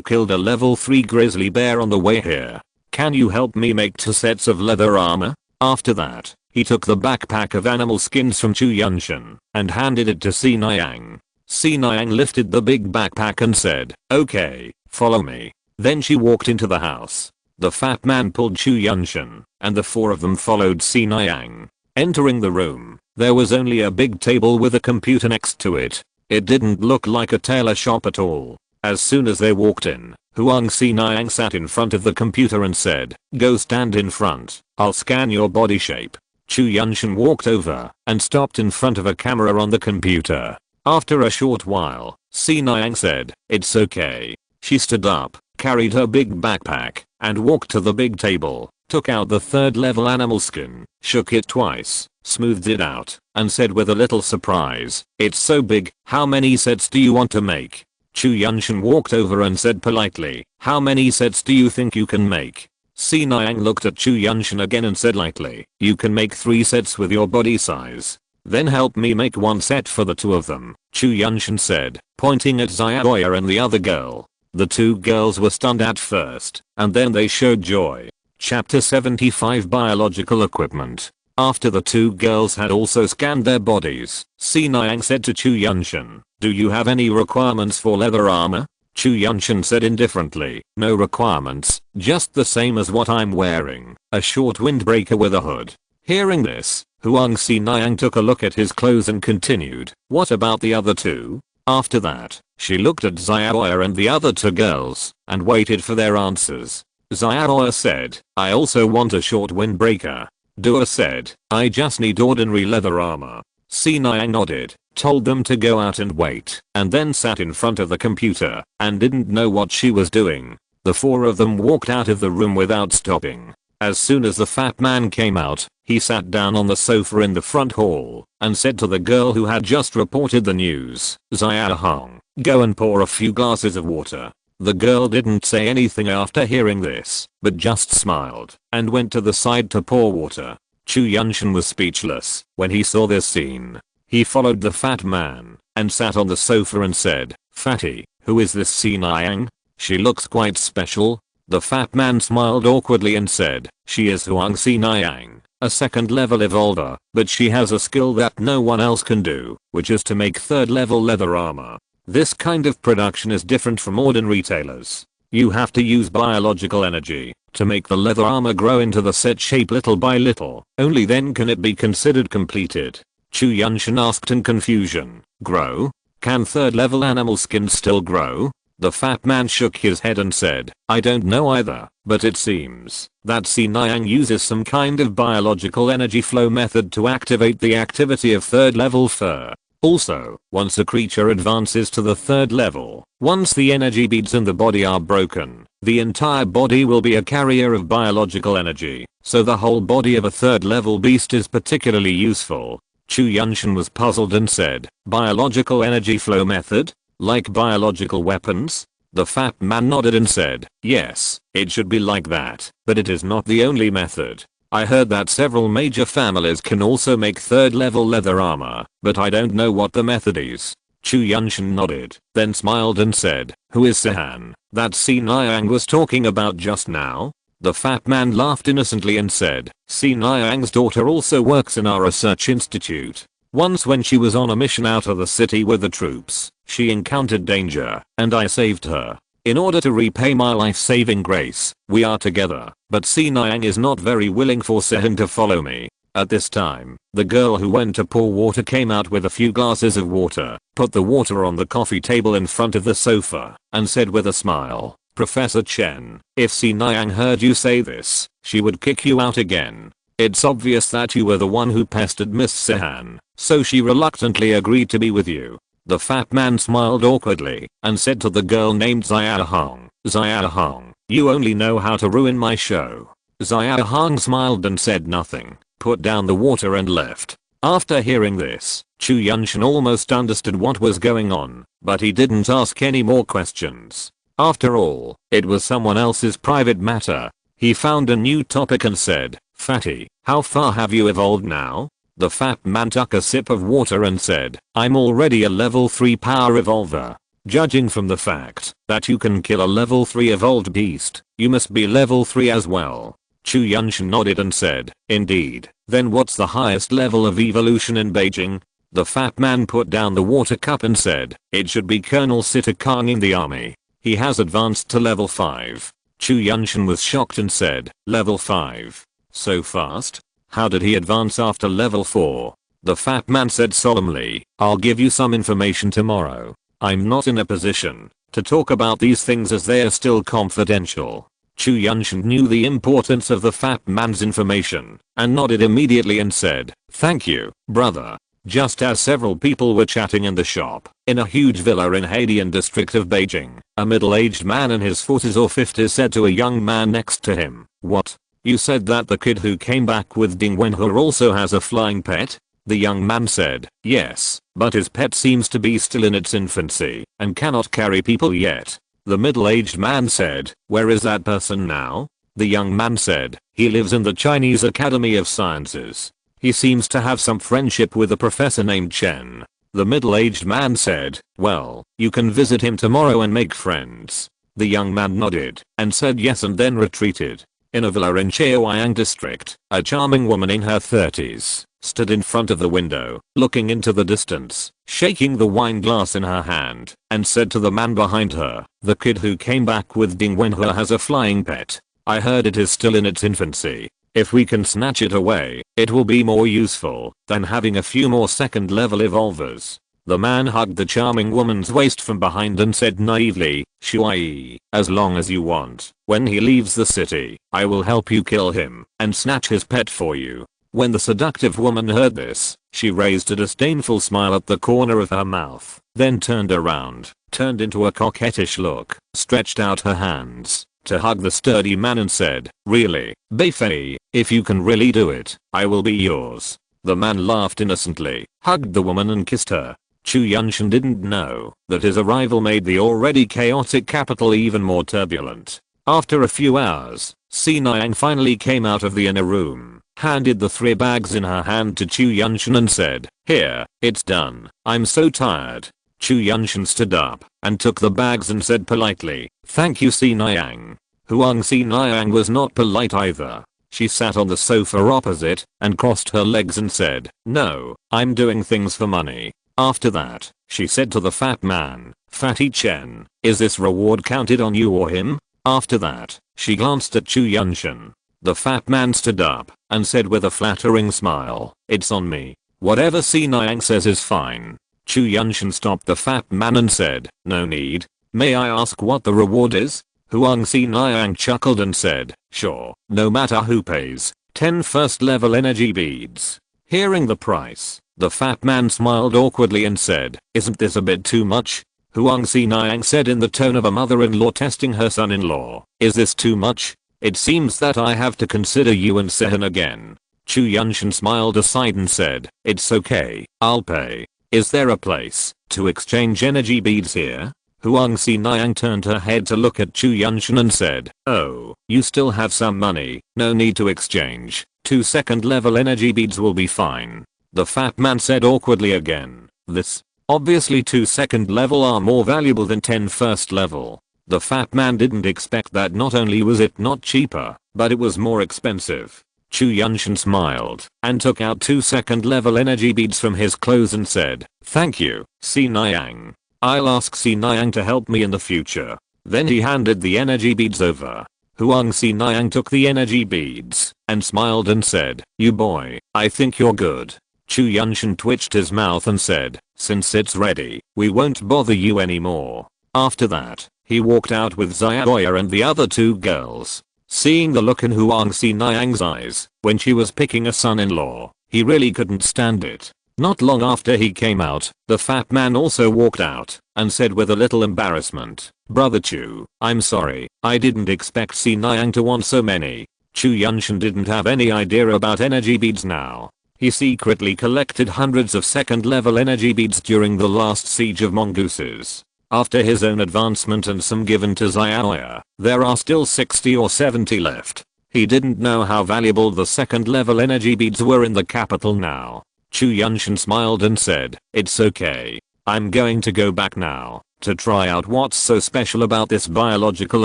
killed a level 3 grizzly bear on the way here. Can you help me make 2 sets of leather armor?" After that, he took the backpack of animal skins from Chu Yuntian and handed it to Si Niang. Si Niang lifted the big backpack and said, "Okay, follow me." Then she walked into the house. The fat man pulled Chu Yuntian, and the 4 of them followed Si Niang. Entering the room, there was only a big table with a computer next to it. It didn't look like a tailor shop at all. As soon as they walked in, Huang Si Niang sat in front of the computer and said, "Go stand in front, I'll scan your body shape." Chu Yuntian walked over and stopped in front of a camera on the computer. After a short while, Si Niang said, "It's okay." She stood up, carried her big backpack, and walked to the big table, took out the 3rd level animal skin, shook it twice, smoothed it out, and said with a little surprise, "It's so big, how many sets do you want to make?" Chu Yuntian walked over and said politely, "How many sets do you think you can make?" Si Niang looked at Chu Yuntian again and said lightly, "You can make 3 sets with your body size. Then help me make 1 set for the 2 of them," Chu Yuntian said, pointing at Xiaoya and the other girl. The 2 girls were stunned at first, and then they showed joy. Chapter 75 Biological Equipment. After the 2 girls had also scanned their bodies, Si Niang said to Chu Yuntian, "Do you have any requirements for leather armor?" Chu Yuntian said indifferently, "No requirements, just the same as what I'm wearing, a short windbreaker with a hood." Hearing this, Huang Si Niang took a look at his clothes and continued, "What about the other 2? After that, she looked at Xiaoya and the other 2 girls, and waited for their answers. Xiaoya said, "I also want a short windbreaker." Dua said, "I just need ordinary leather armor." Si Niang nodded, told them to go out and wait, and then sat in front of the computer, and didn't know what she was doing. The 4 of them walked out of the room without stopping. As soon as the fat man came out, he sat down on the sofa in the front hall, and said to the girl who had just reported the news, "Xiaohong, go and pour a few glasses of water." The girl didn't say anything after hearing this, but just smiled, and went to the side to pour water. Chu Yuntian was speechless when he saw this scene. He followed the fat man, and sat on the sofa and said, "Fatty, who is this Si Niang? She looks quite special." The fat man smiled awkwardly and said, "She is Huang Si Niang, a 2nd level evolver, but she has a skill that no one else can do, which is to make 3rd level leather armor. This kind of production is different from ordinary tailors. You have to use biological energy to make the leather armor grow into the set shape little by little. Only then can it be considered completed." Chu Yuntian asked in confusion, "Grow? Can 3rd level animal skin still grow?" The fat man shook his head and said, "I don't know either, but it seems that Si Niang uses some kind of biological energy flow method to activate the activity of 3rd level fur. Also, once a creature advances to the 3rd level, once the energy beads in the body are broken, the entire body will be a carrier of biological energy, so the whole body of a 3rd level beast is particularly useful." Chu Yuntian was puzzled and said, "Biological energy flow method? Like biological weapons?" The fat man nodded and said, "Yes, it should be like that, but it is not the only method. I heard that several major families can also make 3rd level leather armor, but I don't know what the method is." Chu Yuntian nodded, then smiled and said, "Who is Sehan, that Si Niang was talking about just now?" The fat man laughed innocently and said, "Si Niang's daughter also works in our research institute. Once when she was on a mission out of the city with the troops, she encountered danger, and I saved her. In order to repay my life-saving grace, we are together, but Si Niang is not very willing for Sehan to follow me." At this time, the girl who went to pour water came out with a few glasses of water, put the water on the coffee table in front of the sofa, and said with a smile, "Professor Chen, if Si Niang heard you say this, she would kick you out again. It's obvious that you were the one who pestered Miss Sehan, so she reluctantly agreed to be with you." The fat man smiled awkwardly and said to the girl named Xiaohong, "Xiaohong, you only know how to ruin my show." Xiaohong smiled and said nothing, put down the water and left. After hearing this, Chu Yuntian almost understood what was going on, but he didn't ask any more questions. After all, it was someone else's private matter. He found a new topic and said, "Fatty, how far have you evolved now?" The fat man took a sip of water and said, "I'm already a level 3 power evolver. Judging from the fact that you can kill a level 3 evolved beast, you must be level 3 as well." Chu Yuntian nodded and said, "Indeed, then what's the highest level of evolution in Beijing?" The fat man put down the water cup and said, "It should be Colonel Sitakang in the army. He has advanced to level 5. Chu Yuntian was shocked and said, "Level 5? So fast? How did he advance after level 4? The fat man said solemnly, "I'll give you some information tomorrow. I'm not in a position to talk about these things as they are still confidential." Chu Yuntian knew the importance of the fat man's information and nodded immediately and said, "Thank you, brother." Just as several people were chatting in the shop, in a huge villa in Haidian district of Beijing, a middle-aged man in his 40s or 50s said to a young man next to him, "What? You said that the kid who came back with Ding Wenhua also has a flying pet?" The young man said, "Yes, but his pet seems to be still in its infancy and cannot carry people yet." The middle-aged man said, "Where is that person now?" The young man said, "He lives in the Chinese Academy of Sciences. He seems to have some friendship with a professor named Chen." The middle-aged man said, "Well, you can visit him tomorrow and make friends." The young man nodded and said yes and then retreated. In a villa in Chaoyang district, a charming woman in her 30s stood in front of the window, looking into the distance, shaking the wine glass in her hand, and said to the man behind her, "The kid who came back with Ding Wenhua has a flying pet. I heard it is still in its infancy. If we can snatch it away, it will be more useful than having a few more second level evolvers." The man hugged the charming woman's waist from behind and said naively, "Shuai, as long as you want, when he leaves the city, I will help you kill him and snatch his pet for you." When the seductive woman heard this, she raised a disdainful smile at the corner of her mouth, then turned around, turned into a coquettish look, stretched out her hands to hug the sturdy man and said, "Really, Beifei, if you can really do it, I will be yours." The man laughed innocently, hugged the woman and kissed her. Chu Yuntian didn't know that his arrival made the already chaotic capital even more turbulent. After a few hours, Sinayang finally came out of the inner room, handed the 3 bags in her hand to Chu Yuntian and said, "Here, it's done. I'm so tired." Chu Yuntian stood up and took the bags and said politely, "Thank you, Sinayang." Huang Sinayang was not polite either. She sat on the sofa opposite and crossed her legs and said, "No, I'm doing things for money." After that, she said to the fat man, "Fatty Chen, is this reward counted on you or him?" After that, she glanced at Chu Yuntian. The fat man stood up and said with a flattering smile, "It's on me. Whatever Sinayang says is fine." Chu Yuntian stopped the fat man and said, "No need. May I ask what the reward is?" Huang Sinayang chuckled and said, "Sure, no matter who pays, 10 first level energy beads." Hearing the price, the fat man smiled awkwardly and said, "Isn't this a bit too much?" Huang Sinayang said in the tone of a mother-in-law testing her son-in-law, "Is this too much? It seems that I have to consider you and Sehen again." Chu Yuntian smiled aside and said, "It's okay, I'll pay. Is there a place to exchange energy beads here?" Huang Sinayang turned her head to look at Chu Yuntian and said, "Oh, you still have some money, no need to exchange. 2 second level energy beads will be fine." The fat man said awkwardly again, "This, obviously 2 second level are more valuable than 10 first level." The fat man didn't expect that not only was it not cheaper, but it was more expensive. Chu Yuntian smiled and took out 2 second level energy beads from his clothes and said, "Thank you, Sinayang. I'll ask Sinayang to help me in the future." Then he handed the energy beads over. Huang Sinayang took the energy beads and smiled and said, "You boy, I think you're good." Chu Yuntian twitched his mouth and said, "Since it's ready, we won't bother you anymore." After that, he walked out with Xiaoya and the other 2 girls. Seeing the look in Huang Sinayang's eyes when she was picking a son-in-law, he really couldn't stand it. Not long after he came out, the fat man also walked out and said with a little embarrassment, "Brother Chu, I'm sorry, I didn't expect Sinayang to want so many." Chu Yuntian didn't have any idea about energy beads now. He secretly collected hundreds of second level energy beads during the last siege of mongooses. After his own advancement and some given to Xiaoya, there are still 60 or 70 left. He didn't know how valuable the second level energy beads were in the capital now. Chu Yuntian smiled and said, "It's okay. I'm going to go back now to try out what's so special about this biological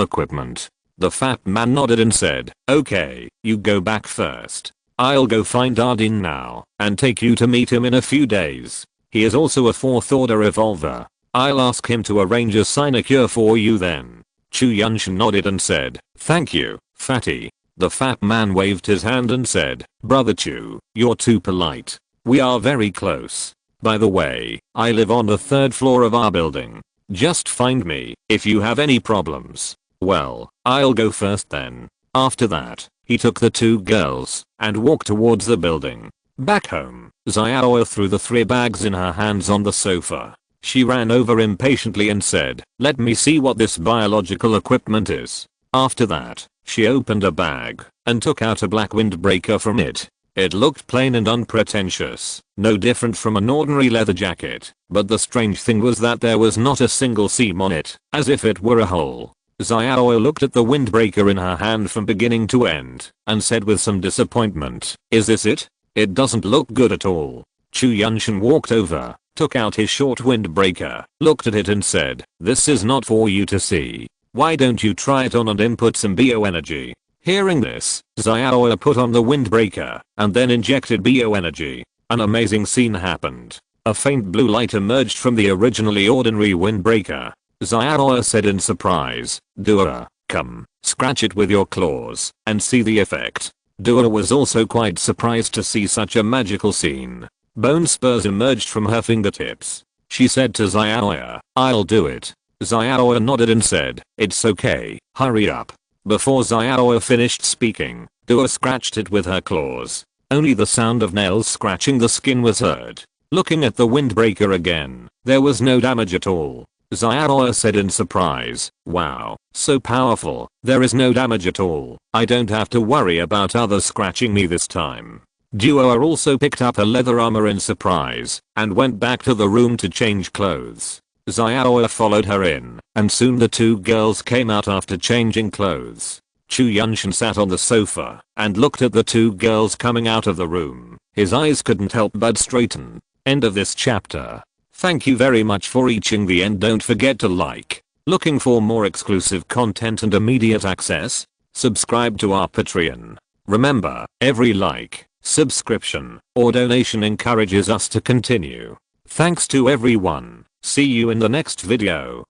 equipment." The fat man nodded and said, "Okay, you go back first. I'll go find Ardin now and take you to meet him in a few days. He is also a 4th order evolver. I'll ask him to arrange a sinecure for you then." Chu Yuntian nodded and said, "Thank you, fatty." The fat man waved his hand and said, "Brother Chu, you're too polite. We are very close. By the way, I live on the 3rd floor of our building. Just find me if you have any problems." "Well, I'll go first then." After that, he took the 2 girls and walked towards the building. Back home, Xiaoya threw the 3 bags in her hands on the sofa. She ran over impatiently and said, "Let me see what this biological equipment is." After that, she opened a bag and took out a black windbreaker from it. It looked plain and unpretentious, no different from an ordinary leather jacket, but the strange thing was that there was not a single seam on it, as if it were a hole. Xiaoya looked at the windbreaker in her hand from beginning to end and said with some disappointment, "Is this it? It doesn't look good at all." Chu Yuntian walked over, took out his short windbreaker, looked at it and said, "This is not for you to see. Why don't you try it on and input some bioenergy?" Hearing this, Xiaoya put on the windbreaker and then injected bioenergy. An amazing scene happened. A faint blue light emerged from the originally ordinary windbreaker. Xiaoya said in surprise, "Dua, come, scratch it with your claws and see the effect." Dua was also quite surprised to see such a magical scene. Bone spurs emerged from her fingertips. She said to Xiaoya, "I'll do it." Xiaoya nodded and said, "It's okay, hurry up." Before Xiaoya finished speaking, Dua scratched it with her claws. Only the sound of nails scratching the skin was heard. Looking at the windbreaker again, there was no damage at all. Xiaoya said in surprise, "Wow, so powerful, there is no damage at all. I don't have to worry about others scratching me this time." Dua also picked up her leather armor in surprise and went back to the room to change clothes. Xiaoya followed her in, and soon the 2 girls came out after changing clothes. Chu Yuntian sat on the sofa and looked at the 2 girls coming out of the room. His eyes couldn't help but straighten. End of this chapter. Thank you very much for reaching the end. Don't forget to like. Looking for more exclusive content and immediate access? Subscribe to our Patreon. Remember, every like, subscription, or donation encourages us to continue. Thanks to everyone. See you in the next video.